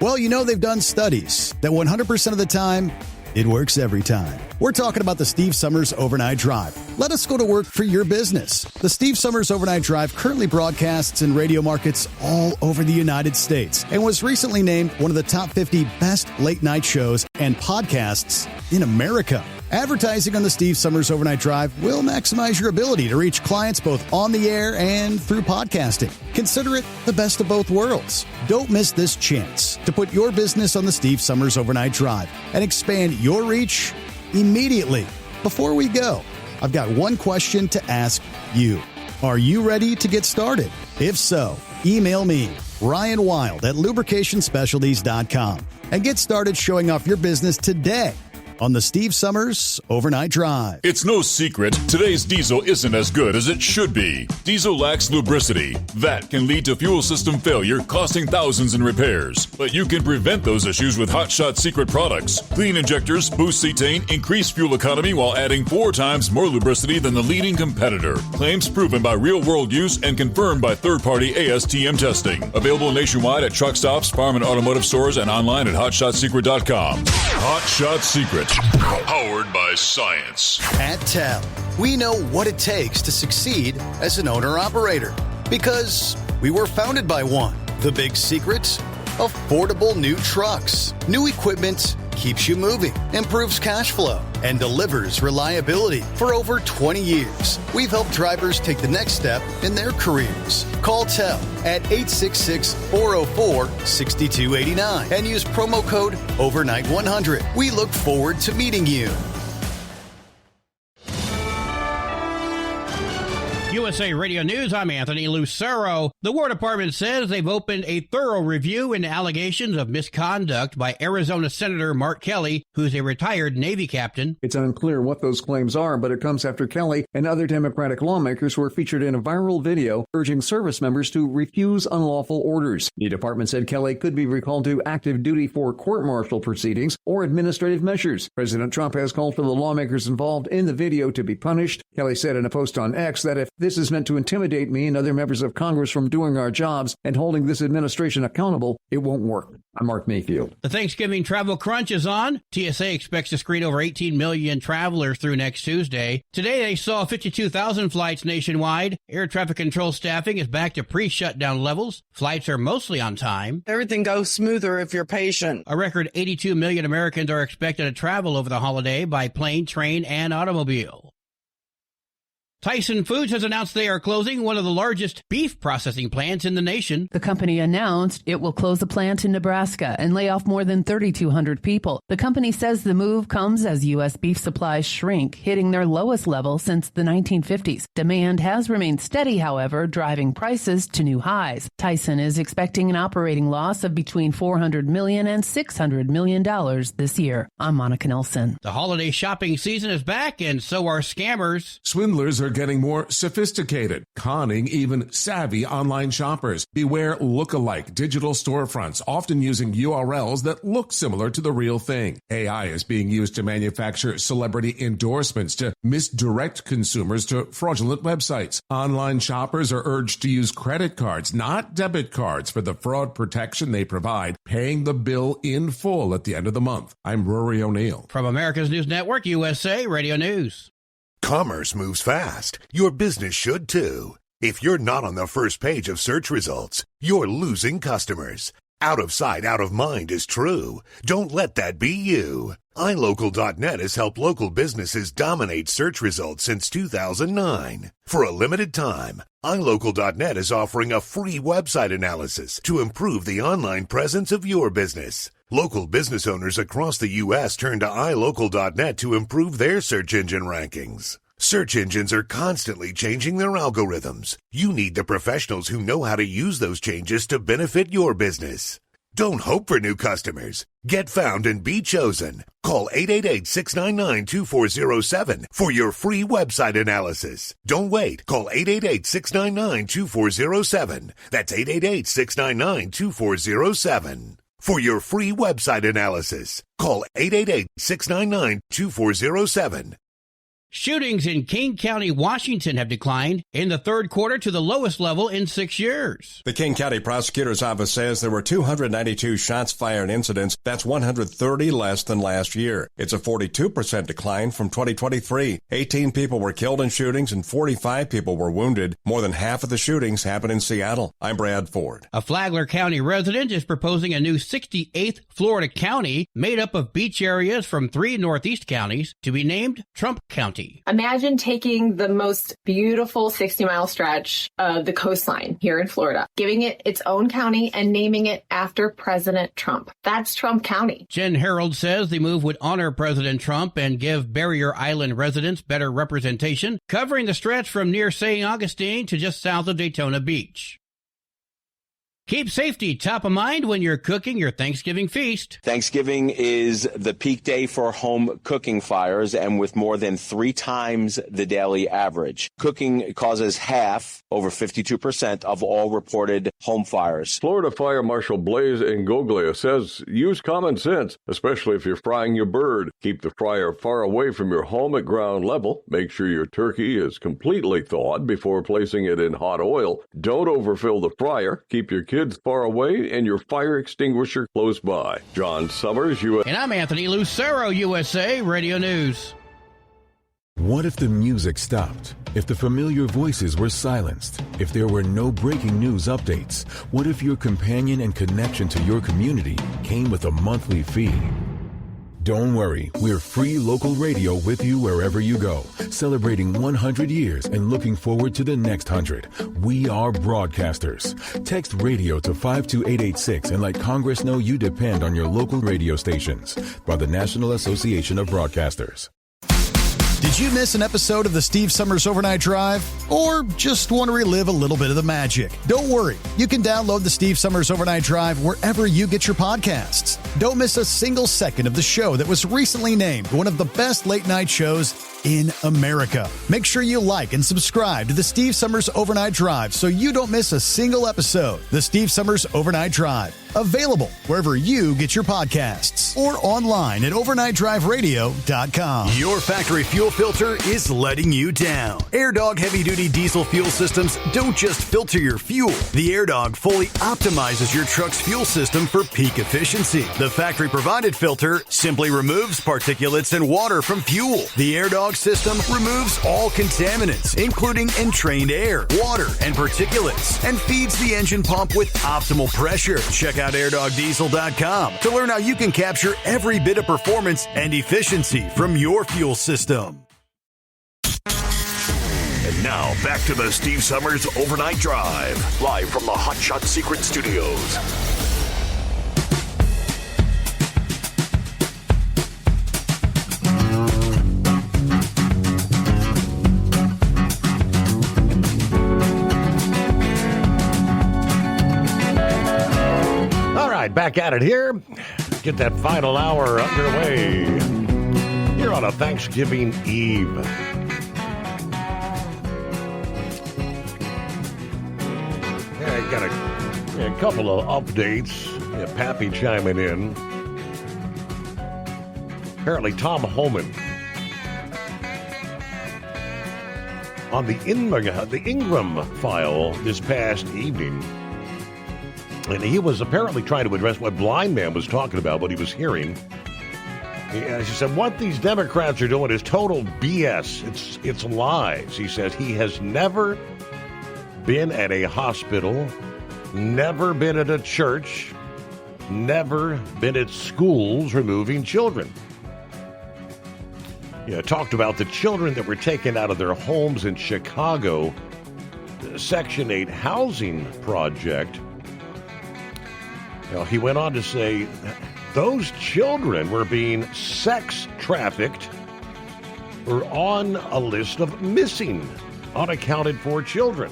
Well, they've done studies that 100% of the time, it works every time. We're talking about the Steve Summers Overnight Drive. Let us go to work for your business. The Steve Summers Overnight Drive currently broadcasts in radio markets all over the United States and was recently named one of the top 50 best late night shows and podcasts in America. Advertising on the Steve Summers Overnight Drive will maximize your ability to reach clients both on the air and through podcasting. Consider it the best of both worlds. Don't miss this chance to put your business on the Steve Summers Overnight Drive and expand your reach immediately. Before we go, I've got one question to ask you. Are you ready to get started? If so, email me, Ryan Wild at lubricationspecialties.com, and get started showing off your business today on the Steve Summers Overnight Drive. It's no secret, today's diesel isn't as good as it should be. Diesel lacks lubricity. That can lead to fuel system failure, costing thousands in repairs. But you can prevent those issues with Hot Shot Secret products. Clean injectors, boost cetane, increase fuel economy while adding 4 times more lubricity than the leading competitor. Claims proven by real-world use and confirmed by third-party ASTM testing. Available nationwide at truck stops, farm and automotive stores, and online at hotshotsecret.com. Hot Shot Secret. Powered by science. At Tel, we know what it takes to succeed as an owner-operator, because we were founded by one. The big secret? Affordable new trucks. New equipment keeps you moving, improves cash flow, and delivers reliability. For over 20 years, we've helped drivers take the next step in their careers. Call Tel at 866-404-6289 and use promo code OVERNIGHT100. We look forward to meeting you. USA Radio News, I'm Anthony Lucero. The War Department says they've opened a thorough review into allegations of misconduct by Arizona Senator Mark Kelly, who's a retired Navy captain. It's unclear what those claims are, but it comes after Kelly and other Democratic lawmakers were featured in a viral video urging service members to refuse unlawful orders. The department said Kelly could be recalled to active duty for court-martial proceedings or administrative measures. President Trump has called for the lawmakers involved in the video to be punished. Kelly said in a post on X that if this this is meant to intimidate me and other members of Congress from doing our jobs and holding this administration accountable, it won't work. I'm Mark Mayfield. The Thanksgiving travel crunch is on. TSA expects to screen over 18 million travelers through next Tuesday. Today, they saw 52,000 flights nationwide. Air traffic control staffing is back to pre-shutdown levels. Flights are mostly on time. Everything goes smoother if you're patient. A record 82 million Americans are expected to travel over the holiday by plane, train, and automobile. Tyson Foods has announced they are closing one of the largest beef processing plants in the nation. The company announced it will close a plant in Nebraska and lay off more than 3,200 people. The company says the move comes as U.S. beef supplies shrink, hitting their lowest level since the 1950s. Demand has remained steady, however, driving prices to new highs. Tyson is expecting an operating loss of between $400 million and $600 million this year. I'm Monica Nelson. The holiday shopping season is back, and so are scammers. Swindlers are getting more sophisticated, conning even savvy online shoppers. Beware look-alike digital storefronts, often using URLs that look similar to the real thing. AI is being used to manufacture celebrity endorsements to misdirect consumers to fraudulent websites. Online shoppers are urged to use credit cards, not debit cards, for the fraud protection they provide, paying the bill in full at the end of the month. I'm Rory O'Neill. From America's News Network, USA Radio News. Commerce moves fast. Your business should too. If you're not on the first page of search results, you're losing customers. Out of sight, out of mind is true. Don't let that be you. iLocal.net has helped local businesses dominate search results since 2009. For a limited time, iLocal.net is offering a free website analysis to improve the online presence of your business. Local business owners across the U.S. turn to iLocal.net to improve their search engine rankings. Search engines are constantly changing their algorithms. You need the professionals who know how to use those changes to benefit your business. Don't hope for new customers. Get found and be chosen. Call 888-699-2407 for your free website analysis. Don't wait. Call 888-699-2407. That's 888-699-2407. For your free website analysis, call 888-699-2407. Shootings in King County, Washington have declined in the third quarter to the lowest level in 6 years. The King County Prosecutor's Office says there were 292 shots fired incidents. That's 130 less than last year. It's a 42% decline from 2023. 18 people were killed in shootings and 45 people were wounded. More than half of the shootings happened in Seattle. I'm Brad Ford. A Flagler County resident is proposing a new 68th Florida county made up of beach areas from 3 northeast counties to be named Trump County. Imagine taking the most beautiful 60-mile stretch of the coastline here in Florida, giving it its own county and naming it after President Trump. That's Trump County. Jen Harold says the move would honor President Trump and give Barrier Island residents better representation, covering the stretch from near St. Augustine to just south of Daytona Beach. Keep safety top of mind when you're cooking your Thanksgiving feast. Thanksgiving is the peak day for home cooking fires, and with more than 3 times the daily average. Cooking causes half, over 52%, of all reported home fires. Florida Fire Marshal Blaise Ngoglia says use common sense, especially if you're frying your bird. Keep the fryer far away from your home at ground level. Make sure your turkey is completely thawed before placing it in hot oil. Don't overfill the fryer. Keep your kids far away and your fire extinguisher close by. John Summers, USA. And I'm Anthony Lucero, USA Radio News. What if the music stopped? If the familiar voices were silenced? If there were no breaking news updates? What if your companion and connection to your community came with a monthly fee? Don't worry, we're free local radio with you wherever you go, celebrating 100 years and looking forward to the next 100. We are broadcasters. Text radio to 52886 and let Congress know you depend on your local radio stations. By the National Association of Broadcasters. Did you miss an episode of the Steve Summers Overnight Drive? Or just want to relive a little bit of the magic? Don't worry. You can download the Steve Summers Overnight Drive wherever you get your podcasts. Don't miss a single second of the show that was recently named one of the best late night shows in America. Make sure you like and subscribe to the Steve Summers Overnight Drive so you don't miss a single episode. The Steve Summers Overnight Drive, available wherever you get your podcasts or online at overnightdriveradio.com. Your factory fuel filter is letting you down. AirDog heavy-duty diesel fuel systems don't just filter your fuel. The AirDog fully optimizes your truck's fuel system for peak efficiency. The factory-provided filter simply removes particulates and water from fuel. The AirDog system removes all contaminants, including entrained air, water, and particulates, and feeds the engine pump with optimal pressure. Check out airdogdiesel.com to learn how you can capture every bit of performance and efficiency from your fuel system. And now, back to the Steve Summers Overnight Drive, live from the Hot Shot Secret Studios. All right, back at it here. Get that final hour underway. Here on a Thanksgiving Eve. I got a couple of updates. Yeah, Pappy chiming in. Apparently, Tom Homan on the Ingram file this past evening, and he was apparently trying to address what Blind Man was talking about, what he was hearing. She said, what these Democrats are doing is total BS. It's lies. He says he has never been at a hospital, never been at a church, never been at schools removing children. Talked about the children that were taken out of their homes in Chicago, Section 8 housing project. He went on to say those children were being sex trafficked or on a list of missing, unaccounted for children.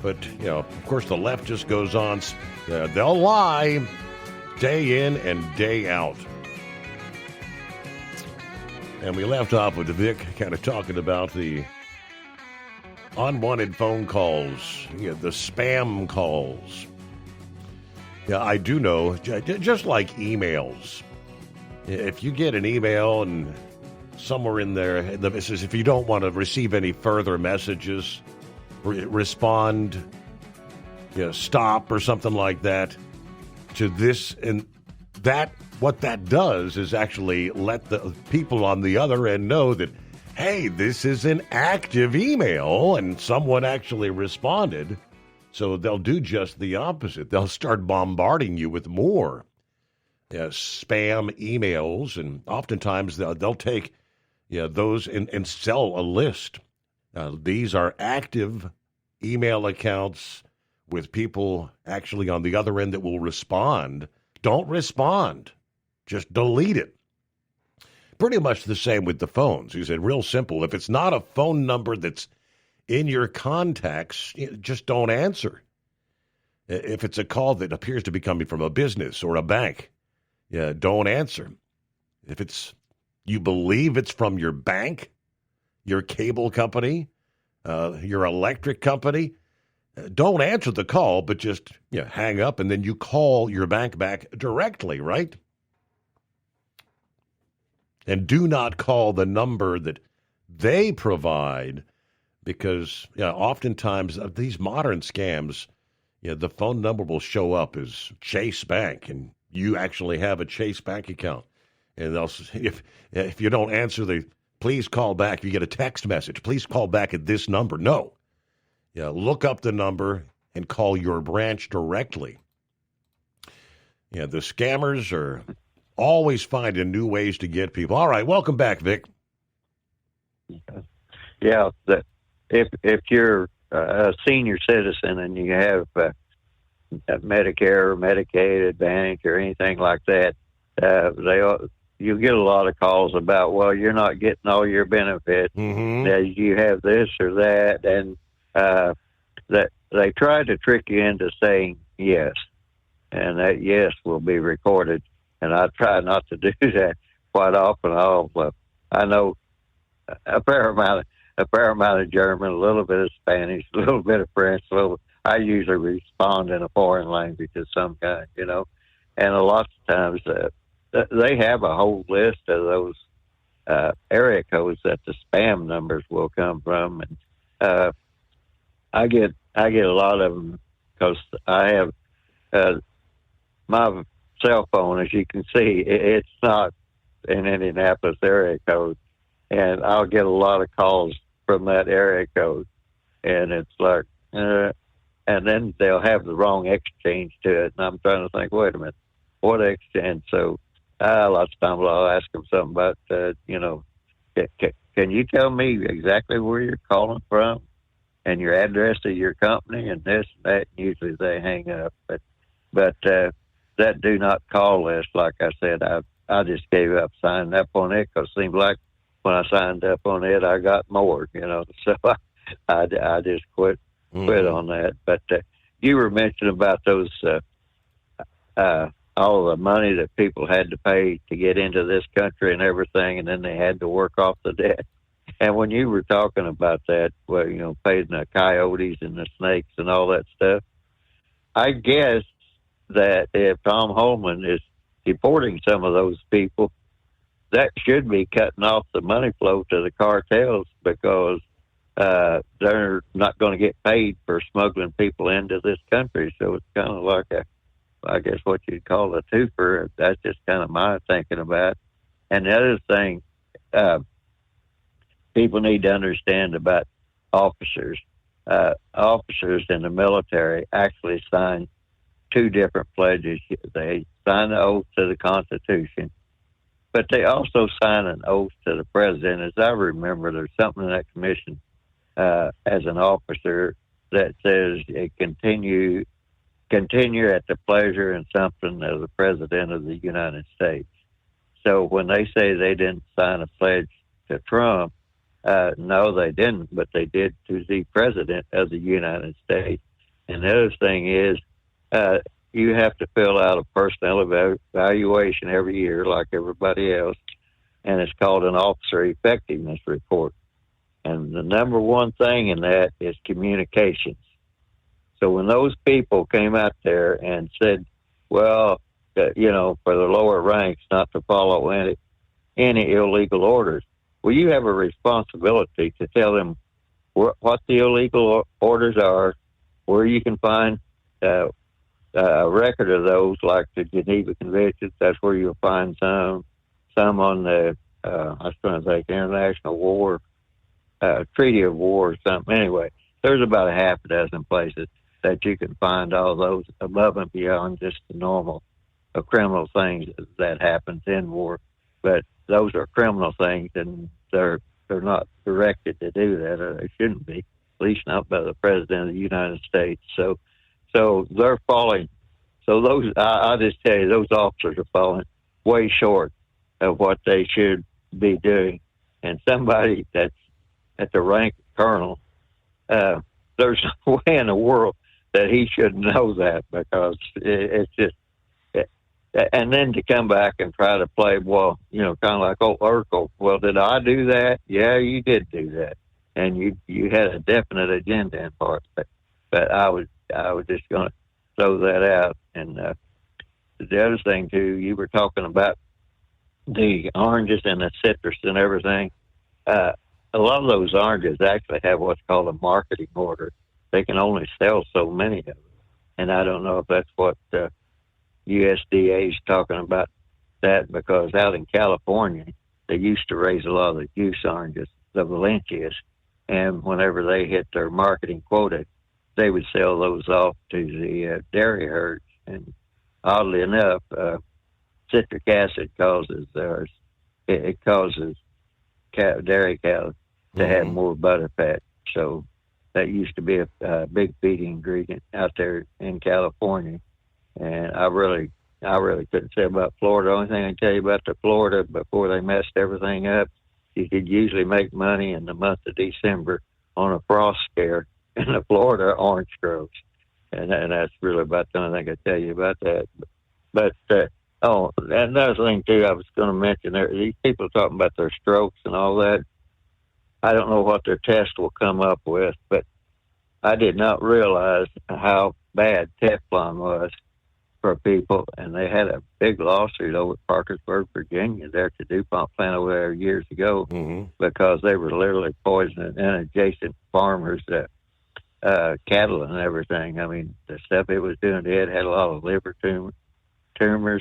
But, of course, the left just goes on. They'll lie day in and day out. And we left off with Vic kind of talking about the unwanted phone calls, the spam calls. Yeah, I do know, just like emails. If you get an email and somewhere in there, it says if you don't want to receive any further messages, respond, stop or something like that to this, and that what that does is actually let the people on the other end know that, hey, this is an active email and someone actually responded. So they'll do just the opposite. They'll start bombarding you with more spam emails, and oftentimes they'll take those and sell a list. These are active email accounts with people actually on the other end that will respond. Don't respond. Just delete it. Pretty much the same with the phones. He said, real simple. If it's not a phone number that's in your contacts, just don't answer. If it's a call that appears to be coming from a business or a bank, don't answer. If you believe it's from your bank, your cable company, your electric company, don't answer the call, but just hang up, and then you call your bank back directly, right? And do not call the number that they provide, because oftentimes these modern scams, the phone number will show up as Chase Bank, and you actually have a Chase Bank account. And they'll, if you don't answer the please call back, you get a text message. Please call back at this number. No. Look up the number and call your branch directly. The scammers are always finding new ways to get people. All right, welcome back, Vic. Yeah, if you're a senior citizen and you have Medicare or Medicaid, Advantage, or anything like that, you get a lot of calls about, well, you're not getting all your benefits. Mm-hmm. You have this or that, and that they try to trick you into saying yes, and that yes will be recorded. And I try not to do that quite often. I know a fair amount of German, a little bit of Spanish, a little bit of French. I usually respond in a foreign language of some kind, you know. And a lot of times they have a whole list of those area codes that the spam numbers will come from, and I get a lot of them because I have my cell phone, as you can see, it's not an Indianapolis area code, and I'll get a lot of calls from that area code, and it's like, and then they'll have the wrong exchange to it, and I'm trying to think, wait a minute, what exchange? So lots of times I'll ask them something about, you know, can you tell me exactly where you're calling from and your address of your company and this and that? And usually they hang up, but that do not call list, like I said, I just gave up signing up on it because it seemed like when I signed up on it, I got more, you know. So I just quit on that. But you were mentioning about those all the money that people had to pay to get into this country and everything, and then they had to work off the debt. And when you were talking about that, well, you know, paying the coyotes and the snakes and all that stuff, I guess that if Tom Homan is deporting some of those people, that should be cutting off the money flow to the cartels because they're not going to get paid for smuggling people into this country. So it's kind of like I guess what you'd call a twofer. That's just kind of my thinking about. And the other thing people need to understand about officers, officers in the military actually sign two different pledges. They sign the oath to the Constitution, but they also sign an oath to the president. As I remember, there's something in that commission as an officer that says it continue at the pleasure and something of the president of the United States. So when they say they didn't sign a pledge to Trump, no, they didn't, but they did to the president of the United States. And the other thing is, you have to fill out a personnel evaluation every year like everybody else, and it's called an officer effectiveness report. And the number one thing in that is communications. So when those people came out there and said, well, you know, for the lower ranks not to follow any illegal orders, well, you have a responsibility to tell them what the illegal orders are, where you can find a record of those, like the Geneva Conventions. That's where you'll find some on the, I was trying to think, International War, Treaty of War or something. Anyway, there's about a half a dozen places that you can find all those above and beyond just the normal criminal things that happens in war. But those are criminal things, and they're not directed to do that, or they shouldn't be, at least not by the president of the United States. So they're falling. So those, I'll just tell you, those officers are falling way short of what they should be doing. And somebody that's at the rank of colonel, there's no way in the world that he should know that, because it's just, and then to come back and try to play, well, you know, kind of like old Urkel. Well, did I do that? Yeah, you did do that, and you had a definite agenda in part. But I was just going to throw that out. And the other thing too, you were talking about the oranges and the citrus and everything. A lot of those oranges actually have what's called a marketing order. They can only sell so many of them, and I don't know if that's what USDA is talking about that, because out in California, they used to raise a lot of the juice oranges, the Valencias, and whenever they hit their marketing quota, they would sell those off to the dairy herds. And oddly enough, citric acid causes it causes dairy cows to have more butter fat. So that used to be a big feeding ingredient out there in California. And I really couldn't say about Florida. The only thing I can tell you about the Florida, before they messed everything up, you could usually make money in the month of December on a frost scare in the Florida orange groves. And that's really about the only thing I can tell you about that. But Oh, and another thing, too, I was going to mention there, these people are talking about their strokes and all that. I don't know what their test will come up with, but I did not realize how bad Teflon was for people, and they had a big lawsuit over at Parkersburg, Virginia, there at the DuPont plant over there years ago, because they were literally poisoning and adjacent farmers' cattle and everything. I mean, the stuff it was doing to it had a lot of liver tumors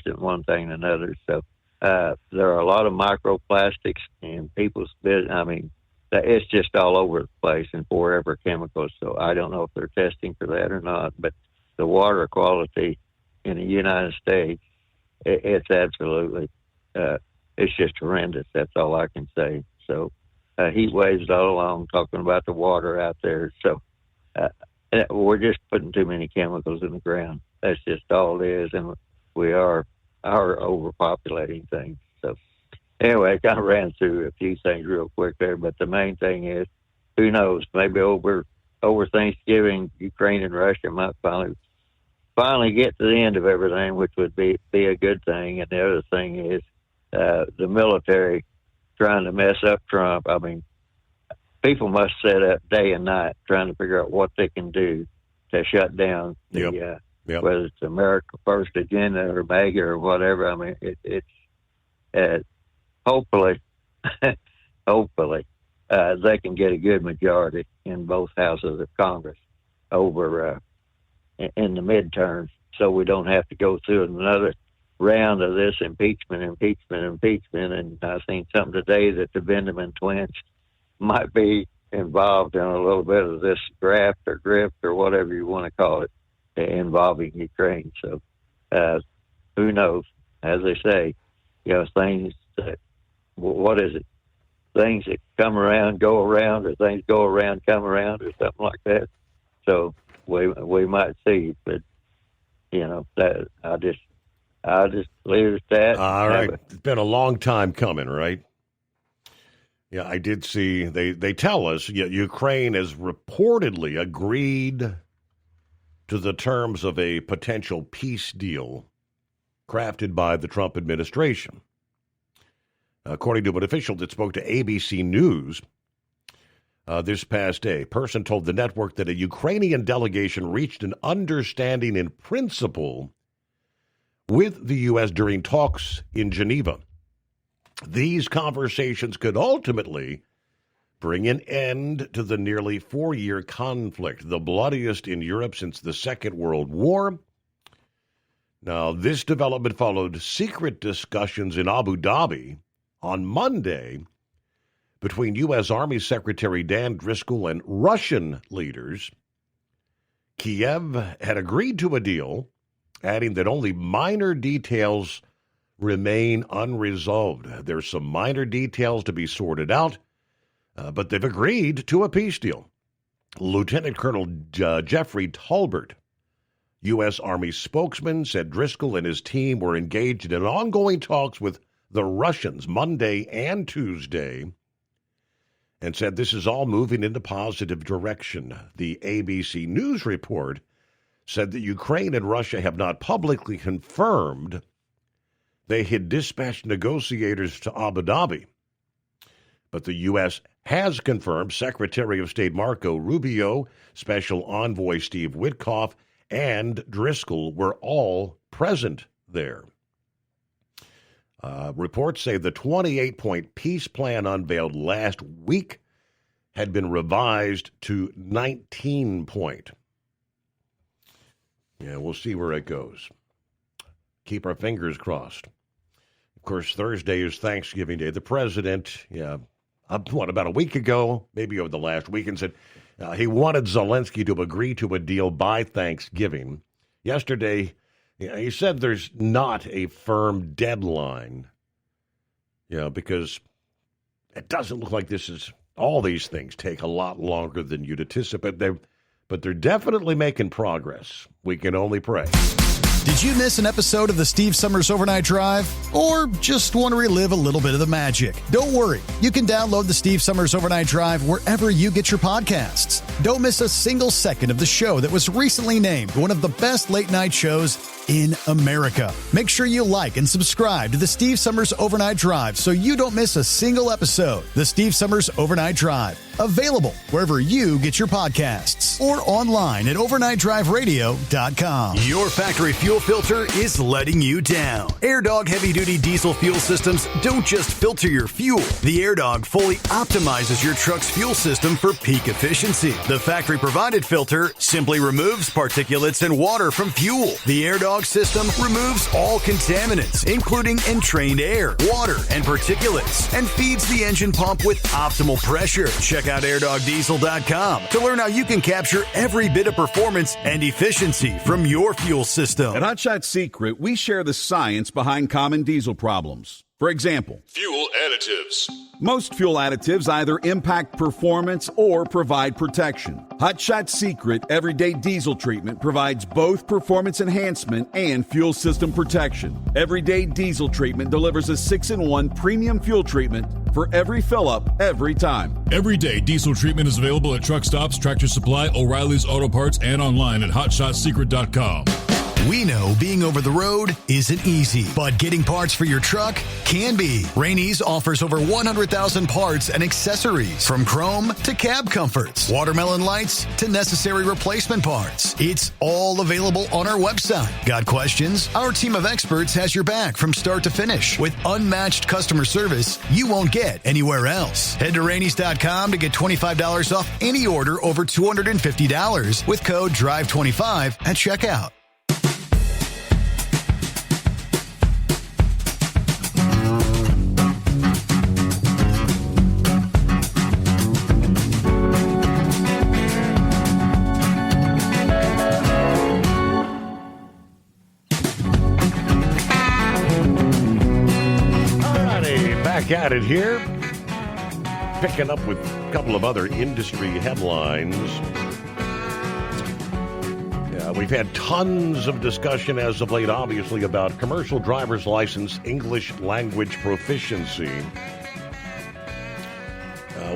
and one thing and another. So there are a lot of microplastics in people's business. I mean, it's just all over the place and forever chemicals. So I don't know if they're testing for that or not, but the water quality in the United States, it's absolutely, it's just horrendous. That's all I can say. So heat waves all along talking about the water out there. So we're just putting too many chemicals in the ground. That's just all it is. And we are overpopulating things. So anyway, I kind of ran through a few things real quick there, but the main thing is, who knows, maybe over Thanksgiving, Ukraine and Russia might finally get to the end of everything, which would be a good thing. And the other thing is the military trying to mess up Trump. I mean, people must set up day and night trying to figure out what they can do to shut down the whether it's America First agenda or MAGA or whatever. I mean, it's hopefully they can get a good majority in both houses of Congress over in the midterms, so we don't have to go through another round of this impeachment. And I seen something today that the Vanderman twins might be involved in a little bit of this graft or grift or whatever you want to call it involving Ukraine. So who knows? As they say, things that, what is it? Things that come around, go around, or things go around, come around, or something like that. So we might see, but that I'll just leave it at that. All right, it's been a long time coming, right? Yeah, I did see. They tell us Ukraine has reportedly agreed to the terms of a potential peace deal crafted by the Trump administration. According to an official that spoke to ABC News this past day, a person told the network that a Ukrainian delegation reached an understanding in principle with the U.S. during talks in Geneva. These conversations could ultimately bring an end to the nearly 4-year conflict, the bloodiest in Europe since the Second World War. Now, this development followed secret discussions in Abu Dhabi on Monday between U.S. Army Secretary Dan Driscoll and Russian leaders. Kiev had agreed to a deal, adding that only minor details remain unresolved. There's some minor details to be sorted out, but they've agreed to a peace deal. Lieutenant Colonel Jeffrey Tolbert, U.S. Army spokesman, said Driscoll and his team were engaged in ongoing talks with the Russians Monday and Tuesday, and said this is all moving in a positive direction. The ABC News report said that Ukraine and Russia have not publicly confirmed they had dispatched negotiators to Abu Dhabi. But the U.S. has confirmed Secretary of State Marco Rubio, Special Envoy Steve Witkoff, and Driscoll were all present there. Reports say the 28-point peace plan unveiled last week had been revised to 19-point. Yeah, we'll see where it goes. Keep our fingers crossed. Of course, Thursday is Thanksgiving Day. The president, about a week ago, maybe over the last weekend, said he wanted Zelensky to agree to a deal by Thanksgiving. Yesterday, he said there's not a firm deadline, because it doesn't look like all these things take a lot longer than you'd anticipate. But they're definitely making progress. We can only pray. Did you miss an episode of the Steve Summers Overnight Drive? Or just want to relive a little bit of the magic? Don't worry. You can download the Steve Summers Overnight Drive wherever you get your podcasts. Don't miss a single second of the show that was recently named one of the best late-night shows in America. Make sure you like and subscribe to the Steve Summers Overnight Drive so you don't miss a single episode. The Steve Summers Overnight Drive. Available wherever you get your podcasts or online at overnightdriveradio.com. Your factory fuel filter is letting you down. AirDog heavy-duty diesel fuel systems don't just filter your fuel. The AirDog fully optimizes your truck's fuel system for peak efficiency. The factory-provided filter simply removes particulates and water from fuel. The AirDog system removes all contaminants, including entrained air, water, and particulates, and feeds the engine pump with optimal pressure. Check out airdogdiesel.com to learn how you can capture every bit of performance and efficiency from your fuel system. At Hot Shot Secret, we share the science behind common diesel problems. For example, fuel additives. Most fuel additives either impact performance or provide protection. Hot Shot Secret Everyday Diesel Treatment provides both performance enhancement and fuel system protection. Everyday Diesel Treatment delivers a 6-in-1 premium fuel treatment for every fill-up, every time. Everyday Diesel Treatment is available at truck stops, Tractor Supply, O'Reilly's Auto Parts, and online at HotShotSecret.com. We know being over the road isn't easy, but getting parts for your truck can be. Rainey's offers over 100,000 parts and accessories, from chrome to cab comforts, watermelon lights to necessary replacement parts. It's all available on our website. Got questions? Our team of experts has your back from start to finish with unmatched customer service you won't get anywhere else. Head to Rainey's.com to get $25 off any order over $250 with code DRIVE25 at checkout. At it here, picking up with a couple of other industry headlines. We've had tons of discussion as of late, obviously, about commercial driver's license English language proficiency.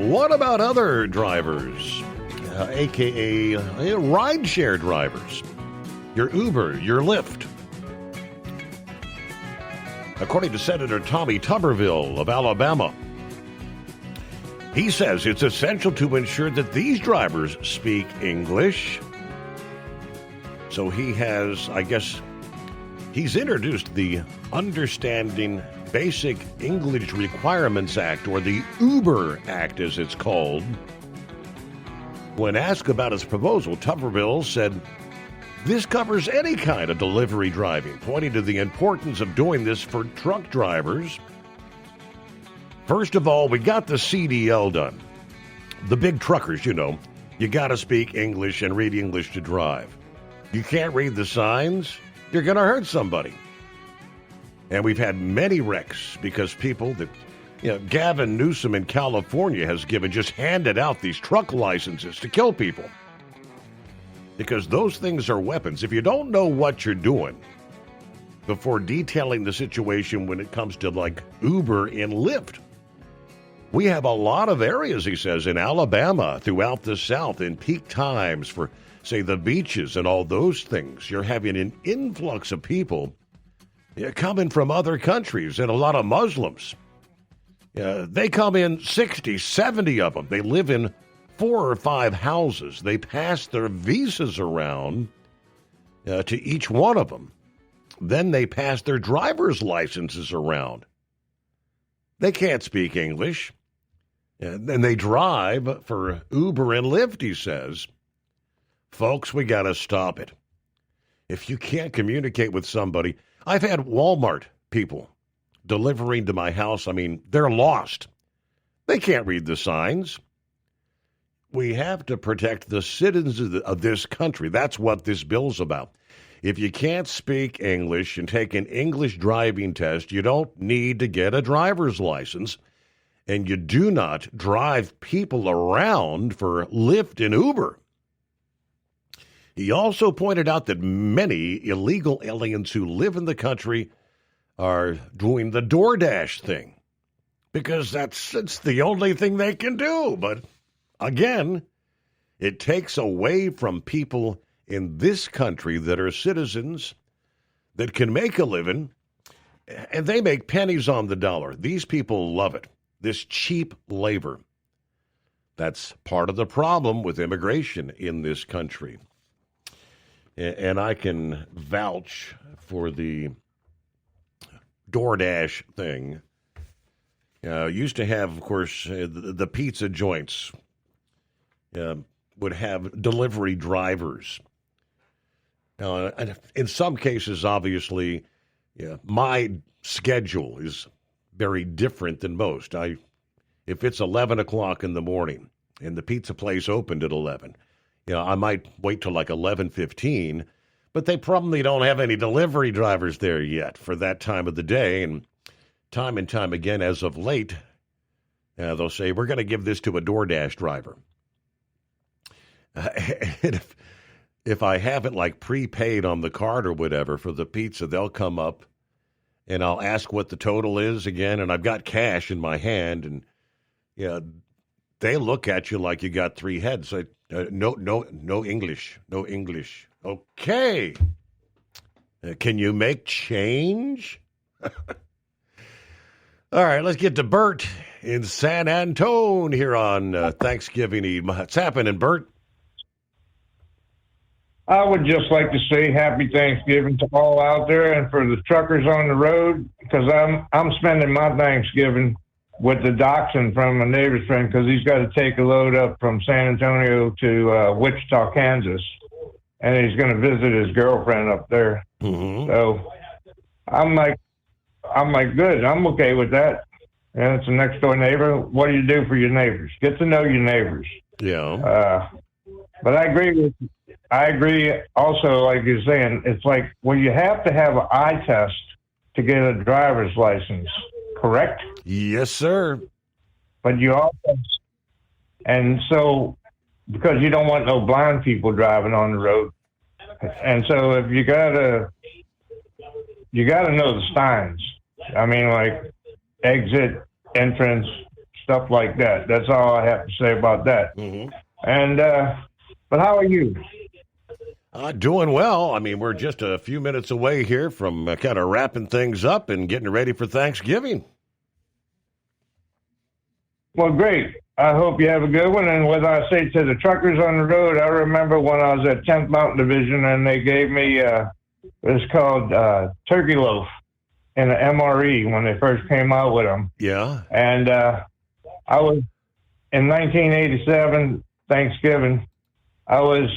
What about other drivers, aka rideshare drivers? Your Uber, your Lyft. According to Senator Tommy Tuberville of Alabama, he says it's essential to ensure that these drivers speak English. So he has, he's introduced the Understanding Basic English Requirements Act, or the Uber Act as it's called. When asked about his proposal, Tuberville said, "This covers any kind of delivery driving," pointing to the importance of doing this for truck drivers. First of all, we got the CDL done. The big truckers, you got to speak English and read English to drive. You can't read the signs, you're going to hurt somebody. And we've had many wrecks because people that, Gavin Newsom in California has just handed out these truck licenses to kill people. Because those things are weapons. If you don't know what you're doing before detailing the situation when it comes to like Uber and Lyft, we have a lot of areas, he says, in Alabama, throughout the South, in peak times for, say, the beaches and all those things. You're having an influx of people coming from other countries, and a lot of Muslims. They come in 60, 70 of them. They live in 4 or 5 houses. They pass their visas around to each one of them. Then they pass their driver's licenses around. They can't speak English. And they drive for Uber and Lyft, he says. Folks, we got to stop it. If you can't communicate with somebody, I've had Walmart people delivering to my house. I mean, they're lost. They can't read the signs. We have to protect the citizens of this country. That's what this bill's about. If you can't speak English and take an English driving test, you don't need to get a driver's license. And you do not drive people around for Lyft and Uber. He also pointed out that many illegal aliens who live in the country are doing the DoorDash thing because it's the only thing they can do. But again, it takes away from people in this country that are citizens that can make a living, and they make pennies on the dollar. These people love it, this cheap labor. That's part of the problem with immigration in this country. And I can vouch for the DoorDash thing. Used to have, of course, the pizza joints would have delivery drivers. Now, in some cases, obviously, my schedule is very different than most. If it's 11 o'clock in the morning and the pizza place opened at 11, I might wait till like 11:15, but they probably don't have any delivery drivers there yet for that time of the day. And time again, as of late, they'll say, we're going to give this to a DoorDash driver. And if I haven't like prepaid on the card or whatever for the pizza, they'll come up and I'll ask what the total is again. And I've got cash in my hand, and they look at you like you got three heads. No English. Okay. Can you make change? All right, let's get to Bert in San Antone here on Thanksgiving Eve. What's happening, Bert? I would just like to say happy Thanksgiving to all out there, and for the truckers on the road, because I'm spending my Thanksgiving with the dachshund from a neighbor's friend, because he's got to take a load up from San Antonio to Wichita, Kansas, and he's going to visit his girlfriend up there. Mm-hmm. So I'm like, good. I'm okay with that. And it's a next door neighbor. What do you do for your neighbors? Get to know your neighbors. Yeah. But I agree also, like you're saying, it's like, well, you have to have an eye test to get a driver's license, correct? Yes, sir. But you also, and so, because you don't want no blind people driving on the road. And so if you gotta know the signs. I mean, like exit, entrance, stuff like that. That's all I have to say about that. Mm-hmm. And, but how are you? Doing well. I mean, we're just a few minutes away here from kind of wrapping things up and getting ready for Thanksgiving. Well, great. I hope you have a good one. And what I say to the truckers on the road, I remember when I was at 10th Mountain Division and they gave me, it's called turkey loaf in an MRE when they first came out with them. Yeah. And I was, in 1987, Thanksgiving, I was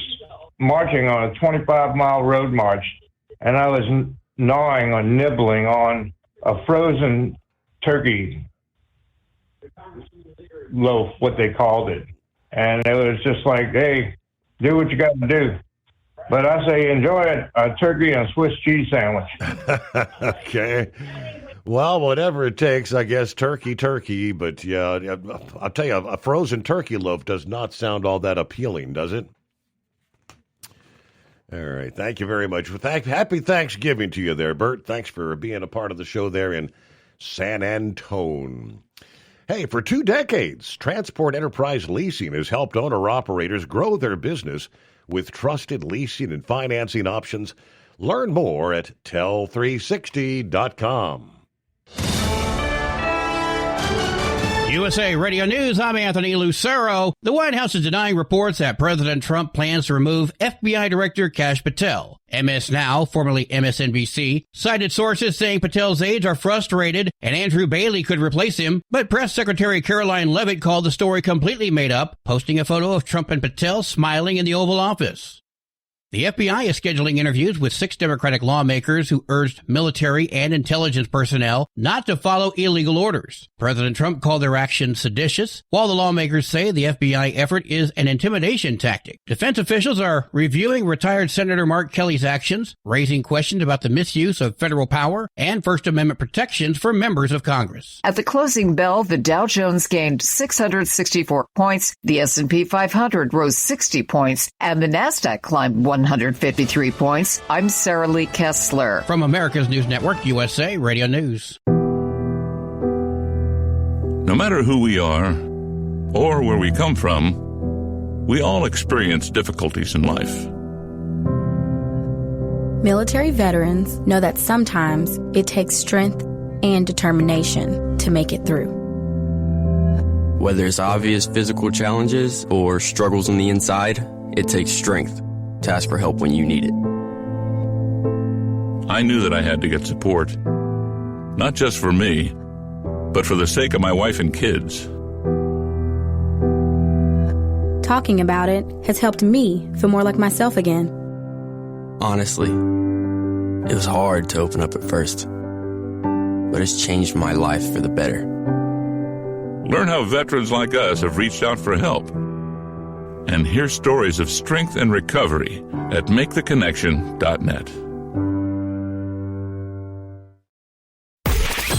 marching on a 25-mile road march, and I was gnawing or nibbling on a frozen turkey loaf, what they called it. And it was just like, hey, do what you got to do. But I say enjoy a turkey and Swiss cheese sandwich. Okay. Well, whatever it takes, I guess, turkey. But, yeah, I'll tell you, a frozen turkey loaf does not sound all that appealing, does it? All right. Thank you very much. Happy Thanksgiving to you there, Bert. Thanks for being a part of the show there in San Antone. Hey, for 2 decades, Transport Enterprise Leasing has helped owner-operators grow their business with trusted leasing and financing options. Learn more at tell360.com. USA Radio News, I'm Anthony Lucero. The White House is denying reports that President Trump plans to remove FBI Director Kash Patel. MS Now, formerly MSNBC, cited sources saying Patel's aides are frustrated and Andrew Bailey could replace him, but Press Secretary Caroline Leavitt called the story completely made up, posting a photo of Trump and Patel smiling in the Oval Office. The FBI is scheduling interviews with 6 Democratic lawmakers who urged military and intelligence personnel not to follow illegal orders. President Trump called their action seditious, while the lawmakers say the FBI effort is an intimidation tactic. Defense officials are reviewing retired Senator Mark Kelly's actions, raising questions about the misuse of federal power and First Amendment protections for members of Congress. At the closing bell, the Dow Jones gained 664 points, the S&P 500 rose 60 points, and the Nasdaq climbed 1 153 points. I'm Sarah Lee Kessler. From America's News Network, USA Radio News. No matter who we are or where we come from, we all experience difficulties in life. Military veterans know that sometimes it takes strength and determination to make it through. Whether it's obvious physical challenges or struggles on the inside, it takes strength to ask for help when you need it. I knew that I had to get support, not just for me, but for the sake of my wife and kids. Talking about it has helped me feel more like myself again. Honestly, it was hard to open up at first, but it's changed my life for the better. Learn how veterans like us have reached out for help. And hear stories of strength and recovery at MakeTheConnection.net.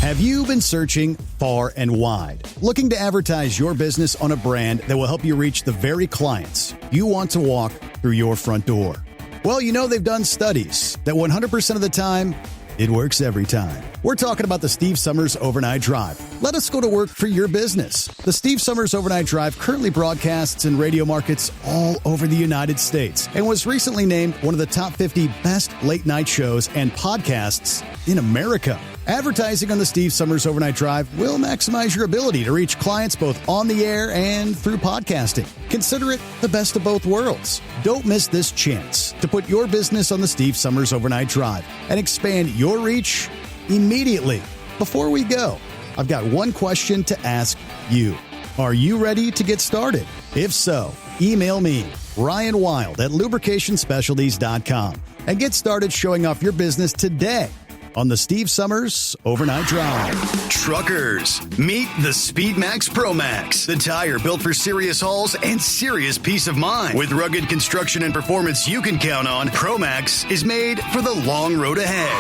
Have you been searching far and wide, looking to advertise your business on a brand that will help you reach the very clients you want to walk through your front door? Well, you know they've done studies that 100% of the time, it works every time. We're talking about the Steve Summers Overnight Drive. Let us go to work for your business. The Steve Summers Overnight Drive currently broadcasts in radio markets all over the United States and was recently named one of the top 50 best late night shows and podcasts in America. Advertising on the Steve Summers Overnight Drive will maximize your ability to reach clients both on the air and through podcasting. Consider it the best of both worlds. Don't miss this chance to put your business on the Steve Summers Overnight Drive and expand your reach immediately. Before we go, I've got one question to ask you. Are you ready to get started? If so, email me, Ryan Wild at lubricationspecialties.com, and get started showing off your business today on the Steve Summers Overnight Drive. Truckers, meet the Speedmax Pro Max, the tire built for serious hauls and serious peace of mind. With rugged construction and performance you can count on, Pro Max is made for the long road ahead.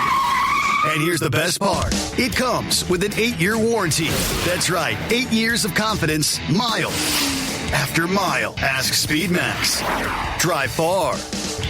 And here's the best part. It comes with an 8-year warranty. That's right, 8 years of confidence, mile after mile. Ask Speedmax. Drive far.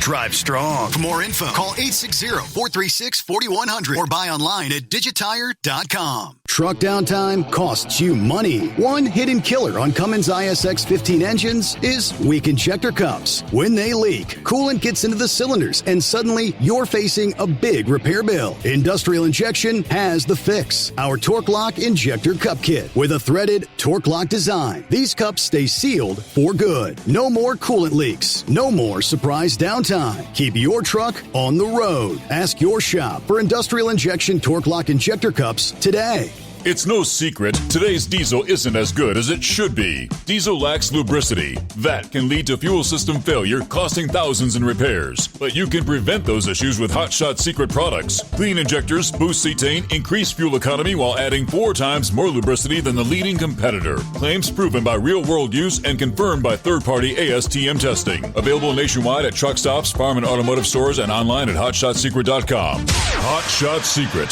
Drive strong. For more info, call 860-436-4100 or buy online at digitire.com. Truck downtime costs you money. One hidden killer on Cummins ISX 15 engines is weak injector cups. When they leak, coolant gets into the cylinders and suddenly you're facing a big repair bill. Industrial Injection has the fix. Our Torque Lock Injector Cup Kit with a threaded Torque Lock design. These cups stay sealed for good. No more coolant leaks. No more surprise downtime. Keep your truck on the road. Ask your shop for Industrial Injection Torque Lock Injector Cups today. It's no secret, today's diesel isn't as good as it should be. Diesel lacks lubricity. That can lead to fuel system failure, costing thousands in repairs. But you can prevent those issues with Hot Shot Secret products. Clean injectors boost cetane, increase fuel economy while adding 4 times more lubricity than the leading competitor. Claims proven by real-world use and confirmed by third-party ASTM testing. Available nationwide at truck stops, farm and automotive stores, and online at HotShotSecret.com. Hot Shot Secret,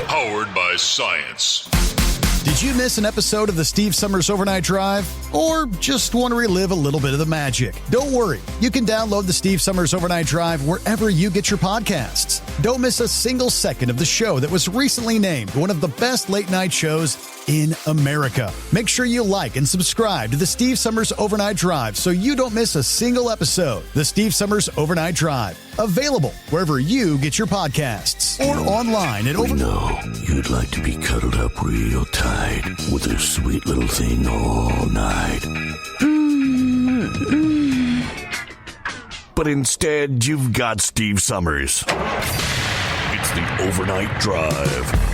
powered by science. Did you miss an episode of the Steve Summers Overnight Drive? Or just want to relive a little bit of the magic? Don't worry. You can download the Steve Summers Overnight Drive wherever you get your podcasts. Don't miss a single second of the show that was recently named one of the best late night shows in America. Make sure you like and subscribe to the Steve Summers Overnight Drive so you don't miss a single episode. The Steve Summers Overnight Drive. Available wherever you get your podcasts or online at We know you'd like to be cuddled up real tight with a sweet little thing all night. But instead, you've got Steve Summers. It's the Overnight Drive.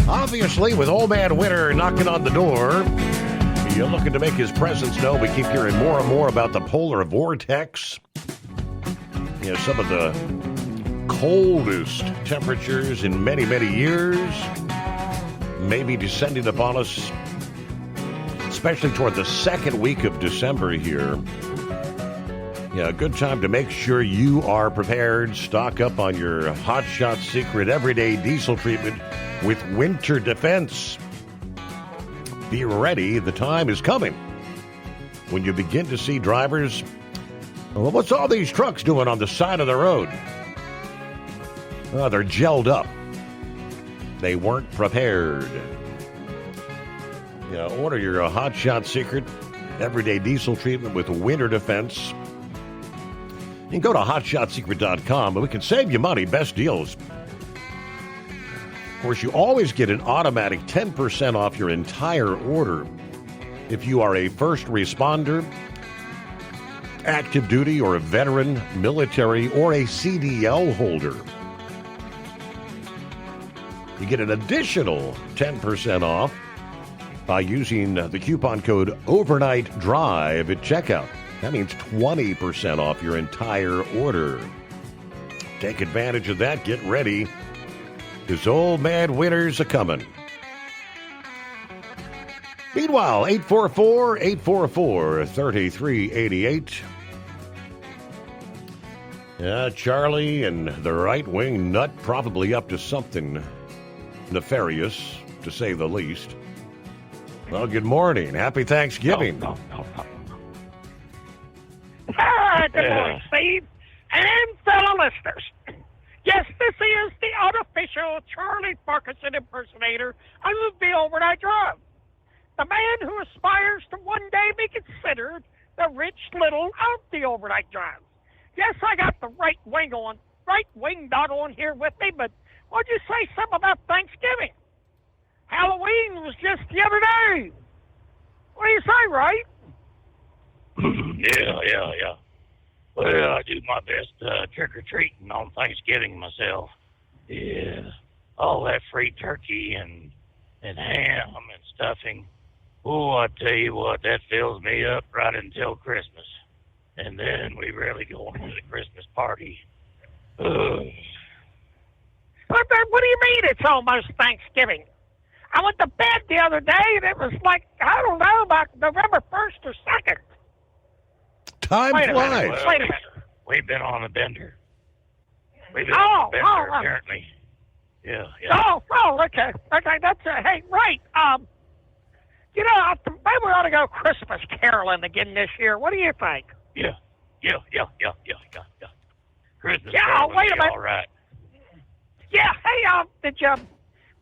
Obviously, with Old Man Winter knocking on the door, you're looking to make his presence known. We keep hearing more and more about the polar vortex. You know, some of the coldest temperatures in many, many years may be descending upon us, especially toward the second week of December here. Yeah, a good time to make sure you are prepared. Stock up on your Hot Shot Secret everyday diesel treatment with Winter Defense. Be ready, the time is coming when you begin to see drivers, well, what's all these trucks doing on the side of the road? They're gelled up. They weren't prepared. Order your Hot Shot Secret everyday diesel treatment with winter defense. You can go to hotshotsecret.com, and we can save you money. Best deals. Of course, you always get an automatic 10% off your entire order if you are a first responder, active duty, or a veteran, military, or a CDL holder. You get an additional 10% off by using the coupon code Overnight Drive at checkout. That means 20% off your entire order. Take advantage of that. Get ready. This old man winter's a-coming. Meanwhile, 844-844-3388. Charlie and the right-wing nut probably up to something nefarious, to say the least. Well, good morning. Happy Thanksgiving. Good morning, Steve, and fellow listeners. Yes, this is the unofficial Charlie Farquharson impersonator of the Overnight Drive. The man who aspires to one day be considered the Rich Little of the Overnight Drive. Yes, I got the right wing not on here with me, but what'd you say something about Thanksgiving? Halloween was just the other day. What do you say, right? Yeah. Well, I do my best trick-or-treating on Thanksgiving myself. Yeah, all that free turkey and ham and stuffing. Oh, I tell you what, that fills me up right until Christmas. And then we really go on to the Christmas party. What do you mean it's almost Thanksgiving? I went to bed the other day and it was like, I don't know, about November 1st or 2nd. Time flies. Wait a minute. We've been on a bender. We've been on a bender, apparently. Yeah. Oh, okay. That's hey, right. Maybe we ought to go Christmas caroling again this year. What do you think? Yeah. Christmas wait a minute. All right. Yeah, hey,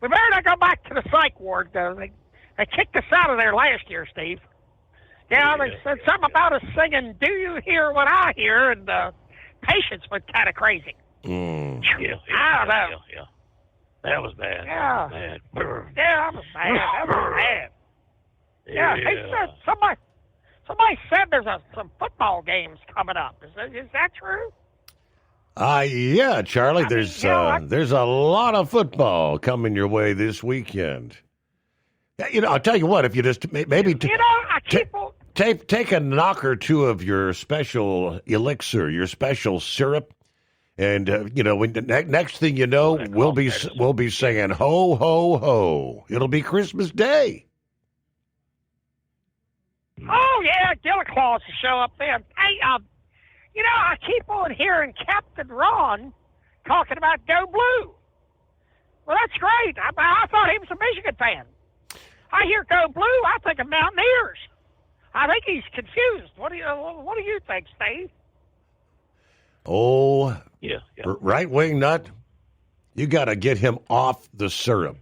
we better not go back to the psych ward, though. They kicked us out of there last year, Steve. Yeah, they said something about us singing, "Do You Hear What I Hear?" and the patients went kind of crazy. Yeah. I don't know. Yeah. That was bad. Yeah. That was bad. Yeah, he said, somebody said there's some football games coming up. Is that true? Yeah, Charlie, there's a lot of football coming your way this weekend. I'll tell you what, if you just maybe take a knock or two of your special elixir, your special syrup, and next thing you know, we'll be saying ho ho ho. It'll be Christmas Day. Oh yeah, Gilliclaws will show up then. Hey, I keep on hearing Captain Ron talking about Go Blue. Well, that's great. I thought he was a Michigan fan. I hear Go Blue, I think of Mountaineers. I think he's confused. What do you think, Steve? Oh, yeah. Right wing nut. You got to get him off the syrup.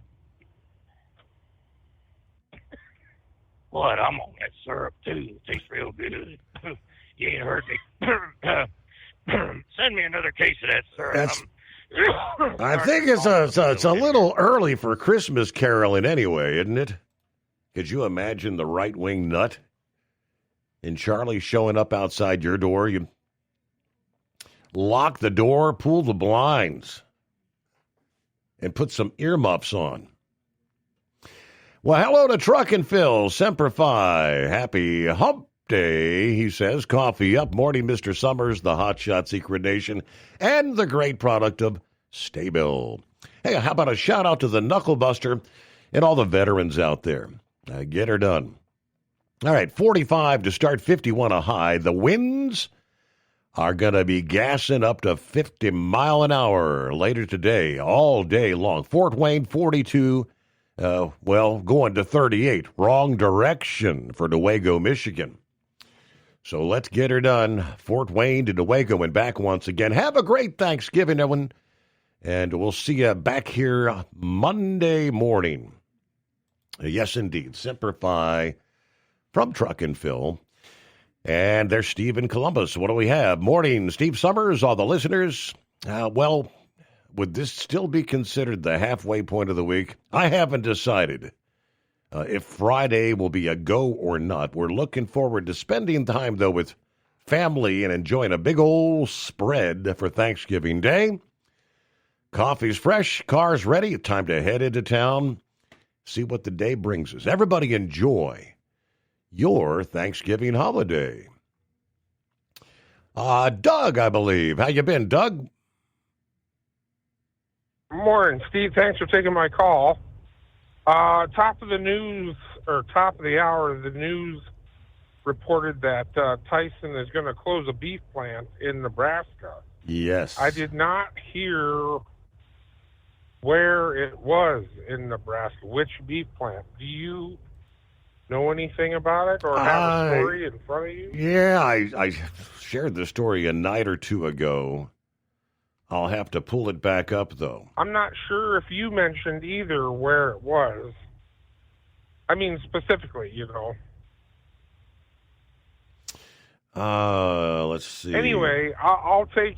What? I'm on that syrup too. It tastes real good. You ain't heard me. Send me another case of that syrup. I think it's a little early for Christmas caroling anyway, isn't it? Could you imagine the right-wing nut and Charlie showing up outside your door? You lock the door, pull the blinds, and put some earmuffs on. Well, hello to Truck and Phil. Semper Fi. Happy hump day, he says. Coffee up. Morning, Mr. Summers, the Hot Shot Secret Nation, and the great product of Staybill. Hey, how about a shout-out to the Knuckle Buster and all the veterans out there? Get her done. All right, 45 to start, 51 a high. The winds are going to be gassing up to 50 mile an hour later today, all day long. Fort Wayne, 42 Going to 38. Wrong direction for Newaygo, Michigan. So let's get her done. Fort Wayne to Newaygo and back once again. Have a great Thanksgiving, everyone. And we'll see you back here Monday morning. Yes, indeed. Semper Fi from Truck and Phil. And there's Steve in Columbus. What do we have? Morning, Steve Summers, all the listeners. Would this still be considered the halfway point of the week? I haven't decided if Friday will be a go or not. We're looking forward to spending time, though, with family and enjoying a big old spread for Thanksgiving Day. Coffee's fresh, car's ready. Time to head into town, see what the day brings us. Everybody enjoy your Thanksgiving holiday. Doug, I believe. How you been, Doug? Morning, Steve. Thanks for taking my call. Top of the hour, the news reported that Tyson is going to close a beef plant in Nebraska. Yes. I did not hear where it was in Nebraska, which beef plant. Do you know anything about it or have a story in front of you? Yeah, I shared the story a night or two ago. I'll have to pull it back up, though. I'm not sure if you mentioned either where it was. I mean, specifically, Let's see. Anyway, I'll take...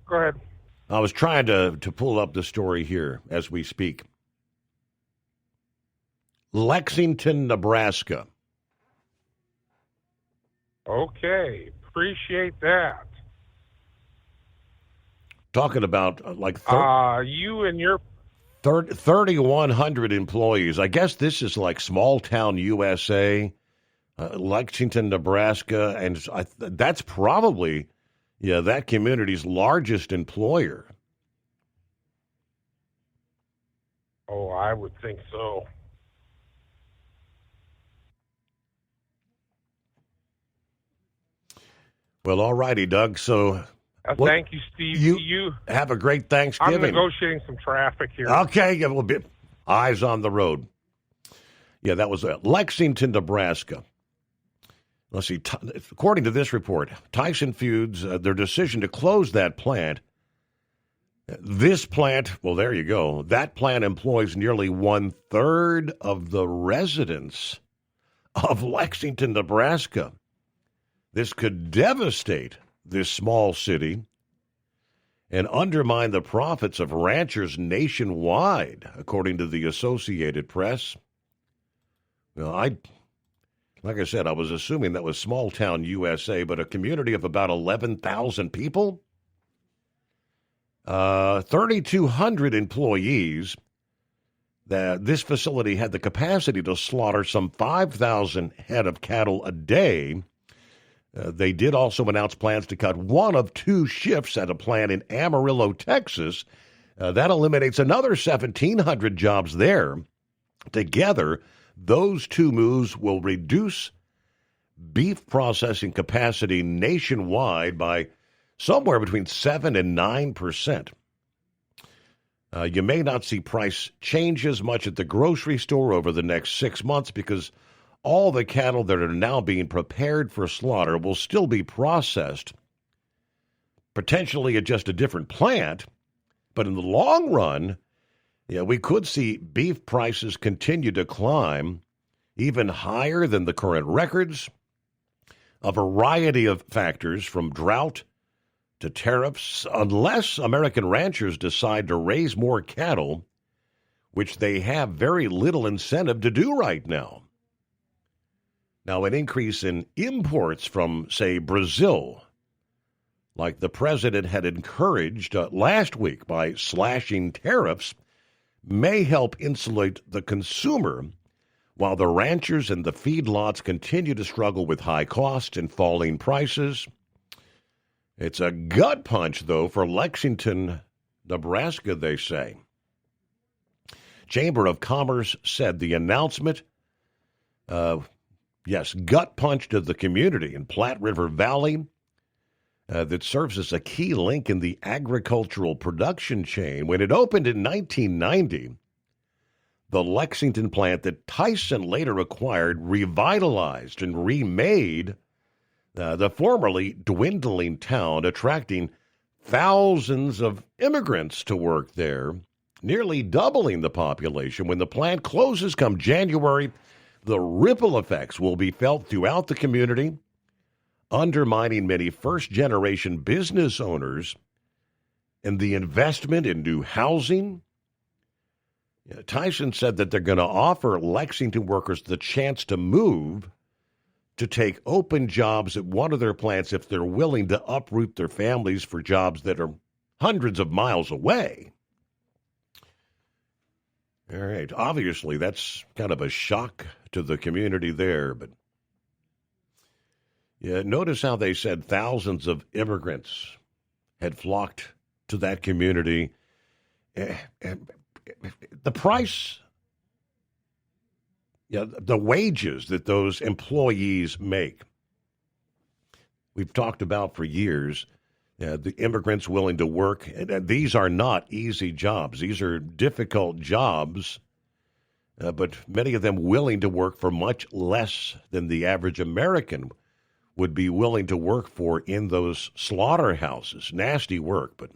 Go ahead. I was trying to pull up the story here as we speak. Lexington, Nebraska. Okay. Appreciate that. Talking about you and your 3,100 employees. I guess this is like small town USA, Lexington, Nebraska, and that's probably that community's largest employer. Oh, I would think so. Well, all righty, Doug. So. Thank you, Steve. You have a great Thanksgiving. I'm negotiating some traffic here. Okay, a little bit. Eyes on the road. Yeah, that was Lexington, Nebraska. Let's see. According to this report, Tyson Foods, their decision to close that plant. This plant, well, there you go. That plant employs nearly 1/3 of the residents of Lexington, Nebraska. This could devastate this small city and undermine the profits of ranchers nationwide, according to the Associated Press. Well, like I said, I was assuming that was small town USA, but a community of about 11,000 people, 3,200 employees. This facility had the capacity to slaughter some 5,000 head of cattle a day. They did also announce plans to cut one of 2 shifts at a plant in Amarillo, Texas. That eliminates another 1,700 jobs there. Together, those 2 moves will reduce beef processing capacity nationwide by somewhere between 7 and 9%. You may not see price changes much at the grocery store over the next 6 months because all the cattle that are now being prepared for slaughter will still be processed, potentially at just a different plant. But in the long run, we could see beef prices continue to climb even higher than the current records. A variety of factors from drought to tariffs, unless American ranchers decide to raise more cattle, which they have very little incentive to do right now. Now, an increase in imports from, say, Brazil, like the president had encouraged last week by slashing tariffs, may help insulate the consumer, while the ranchers and the feedlots continue to struggle with high costs and falling prices. It's a gut punch, though, for Lexington, Nebraska, they say. Chamber of Commerce said the announcement, gut punch to the community in Platte River Valley that serves as a key link in the agricultural production chain. When it opened in 1990, the Lexington plant that Tyson later acquired, revitalized, and remade the formerly dwindling town, attracting thousands of immigrants to work there, nearly doubling the population. When the plant closes come January, the ripple effects will be felt throughout the community, undermining many first-generation business owners and the investment in new housing. Tyson said that they're going to offer Lexington workers the chance to move to take open jobs at one of their plants if they're willing to uproot their families for jobs that are hundreds of miles away. All right. Obviously, that's kind of a shock to the community there, but yeah, notice how they said thousands of immigrants had flocked to that community. The price, the wages that those employees make, we've talked about for years. The immigrants willing to work, and these are not easy jobs. These are difficult jobs, but many of them willing to work for much less than the average American would be willing to work for in those slaughterhouses. Nasty work, but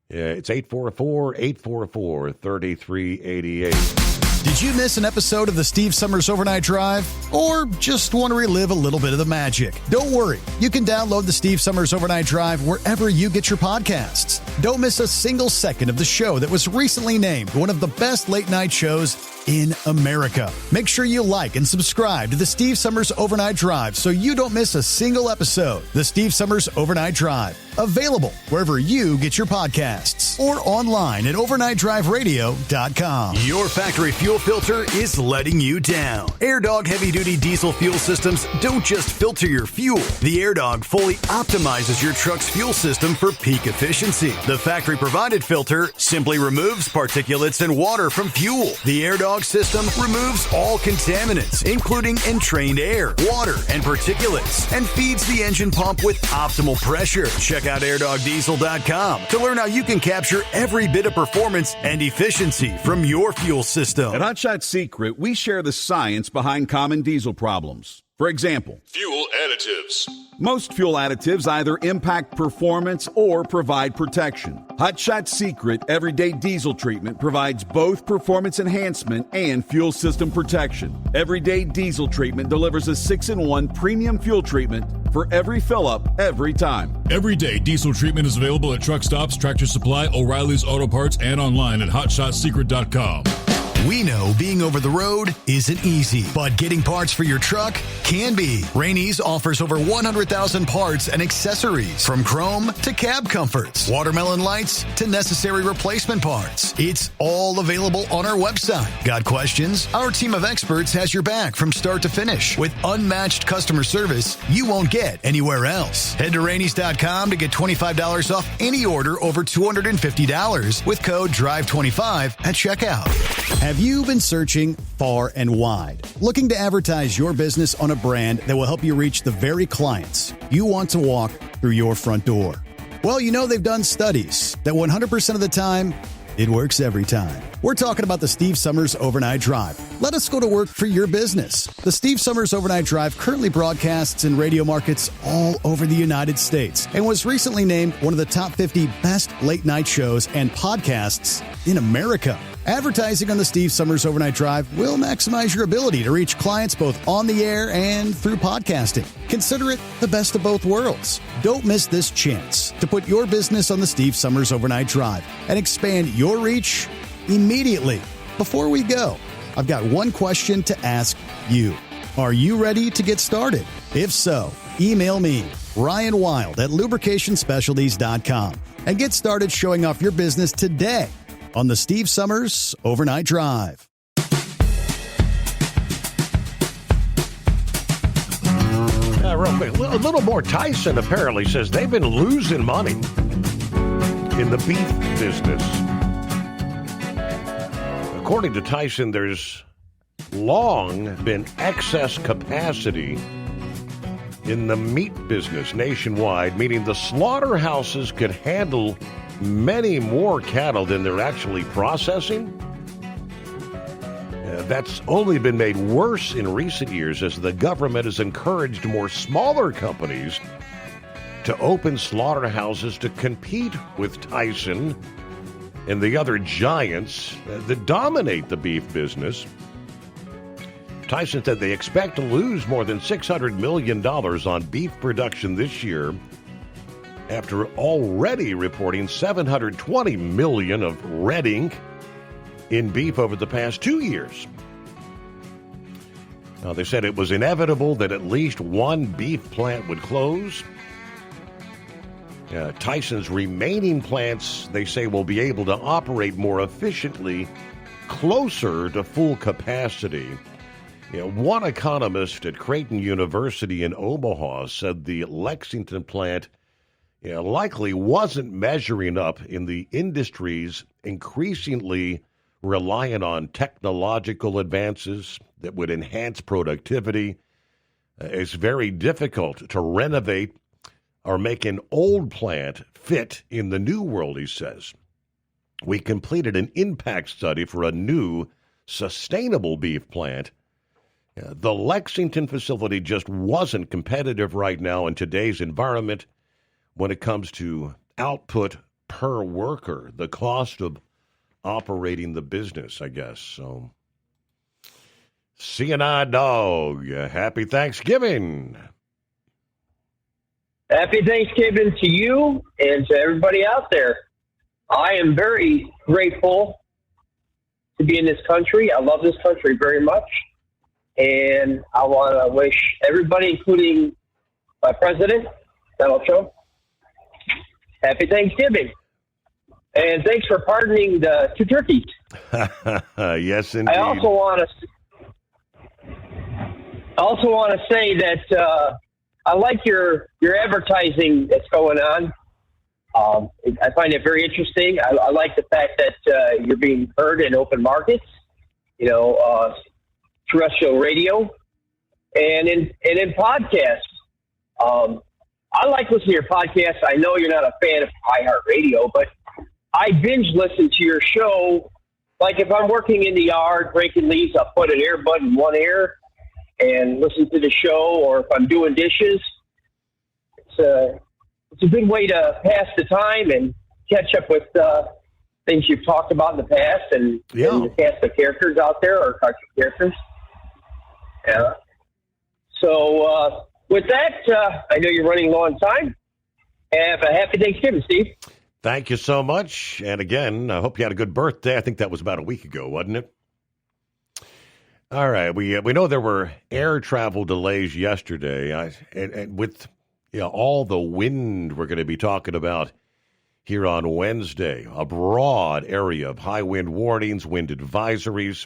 it's 844-844-3388. Did you miss an episode of the Steve Summers Overnight Drive? Or just want to relive a little bit of the magic? Don't worry. You can download the Steve Summers Overnight Drive wherever you get your podcasts. Don't miss a single second of the show that was recently named one of the best late-night shows in America. Make sure you like and subscribe to the Steve Summers Overnight Drive so you don't miss a single episode. The Steve Summers Overnight Drive. Available wherever you get your podcasts or online at overnightdriveradio.com. Your factory fuel filter is letting you down. AirDog heavy-duty diesel fuel systems don't just filter your fuel. The AirDog fully optimizes your truck's fuel system for peak efficiency. The factory-provided filter simply removes particulates and water from fuel. The AirDog system removes all contaminants, including entrained air, water, and particulates, and feeds the engine pump with optimal pressure. Check out airdogdiesel.com to learn how you can capture every bit of performance and efficiency from your fuel system. At Hot Shot Secret, we share the science behind common diesel problems. For example, fuel additives. Most fuel additives either impact performance or provide protection. Hot Shot Secret Everyday Diesel Treatment provides both performance enhancement and fuel system protection. Everyday Diesel Treatment delivers a 6-in-1 premium fuel treatment for every fill-up, every time. Everyday Diesel Treatment is available at truck stops, Tractor Supply, O'Reilly's Auto Parts, and online at HotShotSecret.com. We know being over the road isn't easy, but getting parts for your truck can be. Rainey's offers over 100,000 parts and accessories, from chrome to cab comforts, watermelon lights to necessary replacement parts. It's all available on our website. Got questions? Our team of experts has your back from start to finish with unmatched customer service you won't get anywhere else. Head to Rainey's.com to get $25 off any order over $250 with code DRIVE25 at checkout. Have you been searching far and wide, looking to advertise your business on a brand that will help you reach the very clients you want to walk through your front door? Well, you know they've done studies that 100% of the time, it works every time. We're talking about the Steve Summers Overnight Drive. Let us go to work for your business. The Steve Summers Overnight Drive currently broadcasts in radio markets all over the United States and was recently named one of the top 50 best late-night shows and podcasts in America. Advertising on the Steve Summers Overnight Drive will maximize your ability to reach clients both on the air and through podcasting. Consider it the best of both worlds. Don't miss this chance to put your business on the Steve Summers Overnight Drive and expand your reach immediately. Before we go, I've got one question to ask you. Are you ready to get started? If so, email me, Ryan Wild at lubricationspecialties.com, and get started showing off your business today on the Steve Summers Overnight Drive. Real quick, a little more. Tyson apparently says they've been losing money in the beef business. According to Tyson, there's long been excess capacity in the meat business nationwide, meaning the slaughterhouses could handle many more cattle than they're actually processing. That's only been made worse in recent years as the government has encouraged more smaller companies to open slaughterhouses to compete with Tyson and the other giants that dominate the beef business. Tyson said they expect to lose more than $600 million on beef production this year after already reporting $720 million of red ink in beef over the past 2 years. Now, they said it was inevitable that at least one beef plant would close. Tyson's remaining plants, they say, will be able to operate more efficiently closer to full capacity. One economist at Creighton University in Omaha said the Lexington plant likely wasn't measuring up in the industry's increasingly reliant on technological advances that would enhance productivity. It's very difficult to renovate or make an old plant fit in the new world, he says. We completed an impact study for a new sustainable beef plant. The Lexington facility just wasn't competitive right now in today's environment when it comes to output per worker, the cost of operating the business, I guess. So, C&I Dog, happy Thanksgiving. Happy Thanksgiving to you and to everybody out there. I am very grateful to be in this country. I love this country very much. And I want to wish everybody, including my president, Donald Trump, happy Thanksgiving. And thanks for pardoning the two turkeys. Yes, indeed. I also want to say that I like your advertising that's going on. I find it very interesting. I like the fact that you're being heard in open markets, terrestrial radio, and in podcasts. I like listening to your podcast. I know you're not a fan of iHeartRadio, but I binge listen to your show. Like if I'm working in the yard breaking leaves, I'll put an earbud in one ear and listen to the show, or if I'm doing dishes. It's a good way to pass the time and catch up with things you've talked about in the past and the cast of characters out there, or cartoon characters. Yeah. So with that, I know you're running low on time. Have a happy Thanksgiving, Steve. Thank you so much. And again, I hope you had a good birthday. I think that was about a week ago, wasn't it? All right. We know there were air travel delays yesterday, and with all the wind we're going to be talking about here on Wednesday, a broad area of high wind warnings, wind advisories.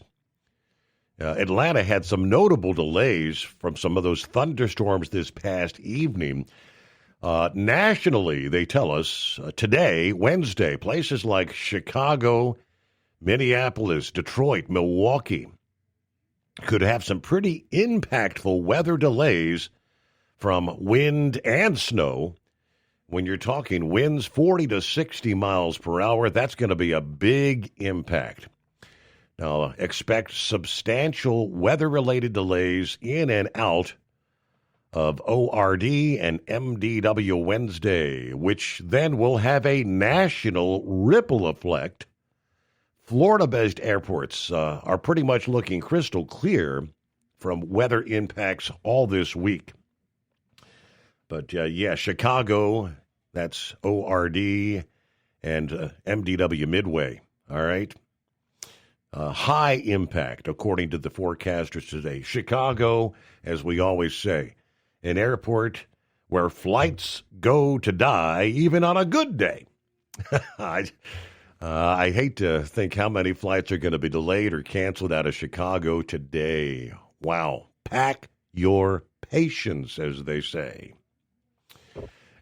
Atlanta had some notable delays from some of those thunderstorms this past evening. Nationally, they tell us today, Wednesday, places like Chicago, Minneapolis, Detroit, Milwaukee could have some pretty impactful weather delays from wind and snow. When you're talking winds 40 to 60 miles per hour, that's going to be a big impact. Now, expect substantial weather-related delays in and out of ORD and MDW Wednesday, which then will have a national ripple effect. Florida-based airports are pretty much looking crystal clear from weather impacts all this week. But, Chicago, that's ORD and MDW Midway, all right? High impact, according to the forecasters today. Chicago, as we always say, an airport where flights go to die even on a good day. I hate to think how many flights are going to be delayed or canceled out of Chicago today. Wow. Pack your patience, as they say.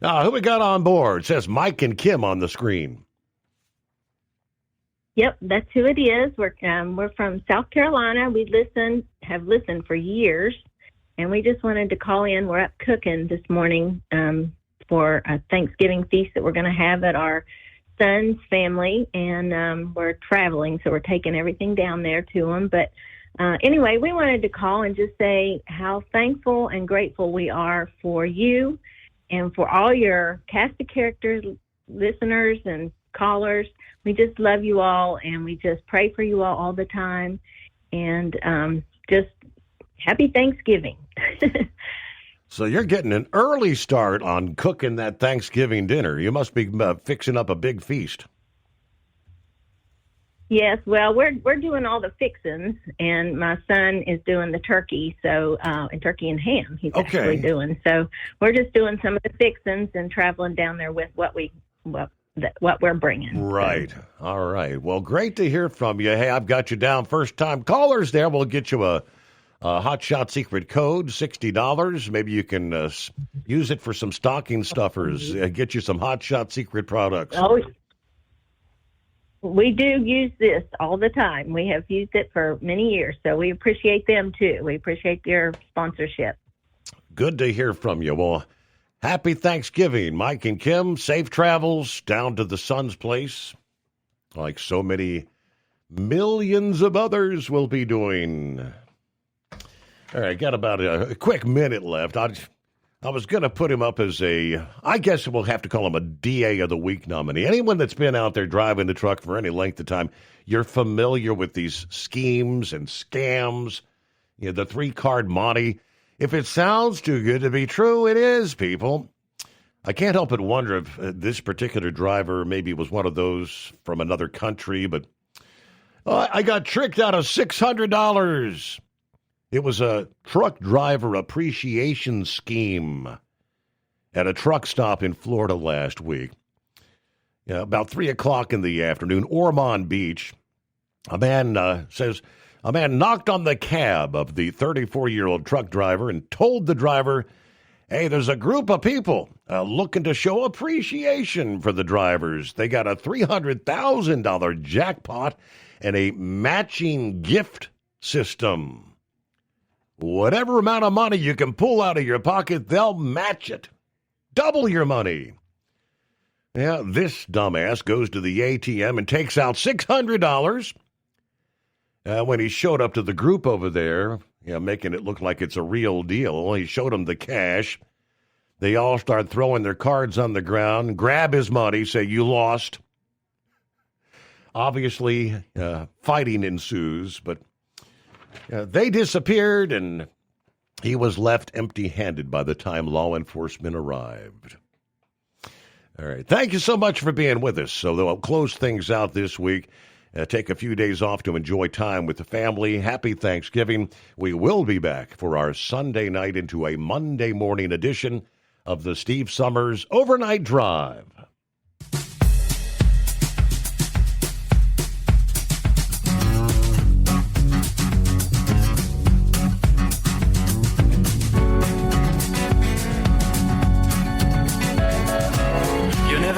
Now, who we got on board? It says Mike and Kim on the screen. Yep, that's who it is. We're from South Carolina. We have listened for years, and we just wanted to call in. We're up cooking this morning for a Thanksgiving feast that we're going to have at our son's family, and we're traveling, so we're taking everything down there to them. But Anyway, we wanted to call and just say how thankful and grateful we are for you and for all your cast of characters, listeners, and callers. We just love you all, and we just pray for you all the time. And just happy Thanksgiving. So you're getting an early start on cooking that Thanksgiving dinner. You must be fixing up a big feast. Yes, well, we're doing all the fixins, and my son is doing the turkey, so and turkey and ham. He's actually doing. So we're just doing some of the fixins and traveling down there with what we're bringing. Right. So. All right. Well, great to hear from you. Hey, I've got you down. First time callers there. We'll get you a Hot Shot secret code, $60. Maybe you can use it for some stocking stuffers. Get you some Hot Shot secret products. Oh, we do use this all the time. We have used it for many years, so we appreciate them, too. We appreciate their sponsorship. Good to hear from you. Well, happy Thanksgiving, Mike and Kim. Safe travels down to the son's place, like so many millions of others will be doing. All right, got about a quick minute left. I was going to put him up as I guess we'll have to call him a DA of the Week nominee. Anyone that's been out there driving the truck for any length of time, you're familiar with these schemes and scams, the 3-card Monty. If it sounds too good to be true, it is, people. I can't help but wonder if this particular driver maybe was one of those from another country, but I got tricked out of $600. It was a truck driver appreciation scheme at a truck stop in Florida last week. About 3 o'clock in the afternoon, Ormond Beach, a man knocked on the cab of the 34-year-old truck driver and told the driver, hey, there's a group of people looking to show appreciation for the drivers. They got a $300,000 jackpot and a matching gift system. Whatever amount of money you can pull out of your pocket, they'll match it. Double your money. Yeah, this dumbass goes to the ATM and takes out $600. When he showed up to the group over there, making it look like it's a real deal, he showed them the cash. They all start throwing their cards on the ground, grab his money, say, you lost. Obviously, fighting ensues, but they disappeared, and he was left empty-handed by the time law enforcement arrived. All right. Thank you so much for being with us. So they'll close things out this week. Take a few days off to enjoy time with the family. Happy Thanksgiving. We will be back for our Sunday night into a Monday morning edition of the Steve Summers Overnight Drive.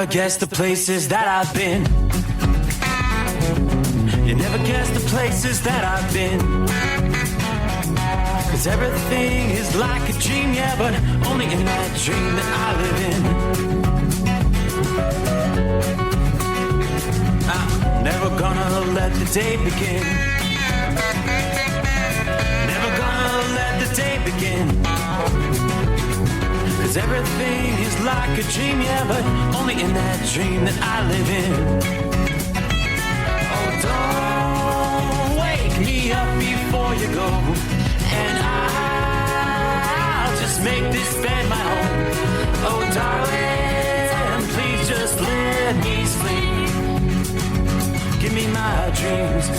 Guess the places that I've been. You never guess the places that I've been. 'Cause everything is like a dream, yeah, but only in that dream that I live in. I'm never gonna let the day begin. Never gonna let the day begin. 'Cause everything is like a dream, yeah, but only in that dream that I live in. Oh, don't wake me up before you go, and I'll just make this bed my home. Oh, darling, please just let me sleep. Give me my dreams.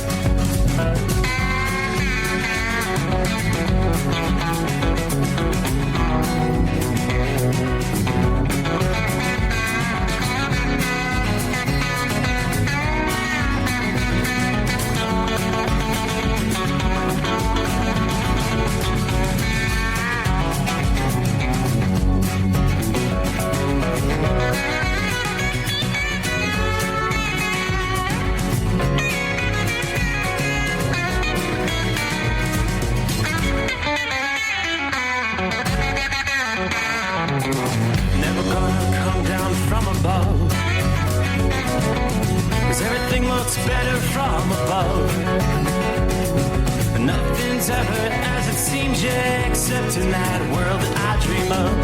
Never gonna come down from above, 'cause everything looks better from above. Nothing's ever as it seems, yeah, except in that world that I dream of.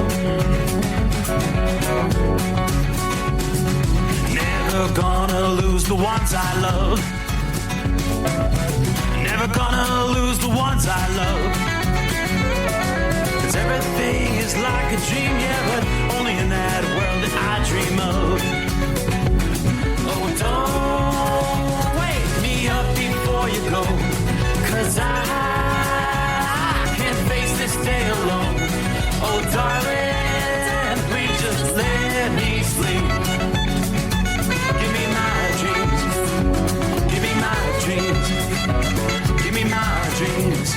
Never gonna lose the ones I love. Never gonna lose the ones I love. 'Cause everything is like a dream, yeah, but only in that world that I dream of. Oh, don't wake me up before you go, 'cause I can't face this day alone. Oh, darling, please just let me sleep. Give me my dreams. Give me my dreams. Give me my dreams.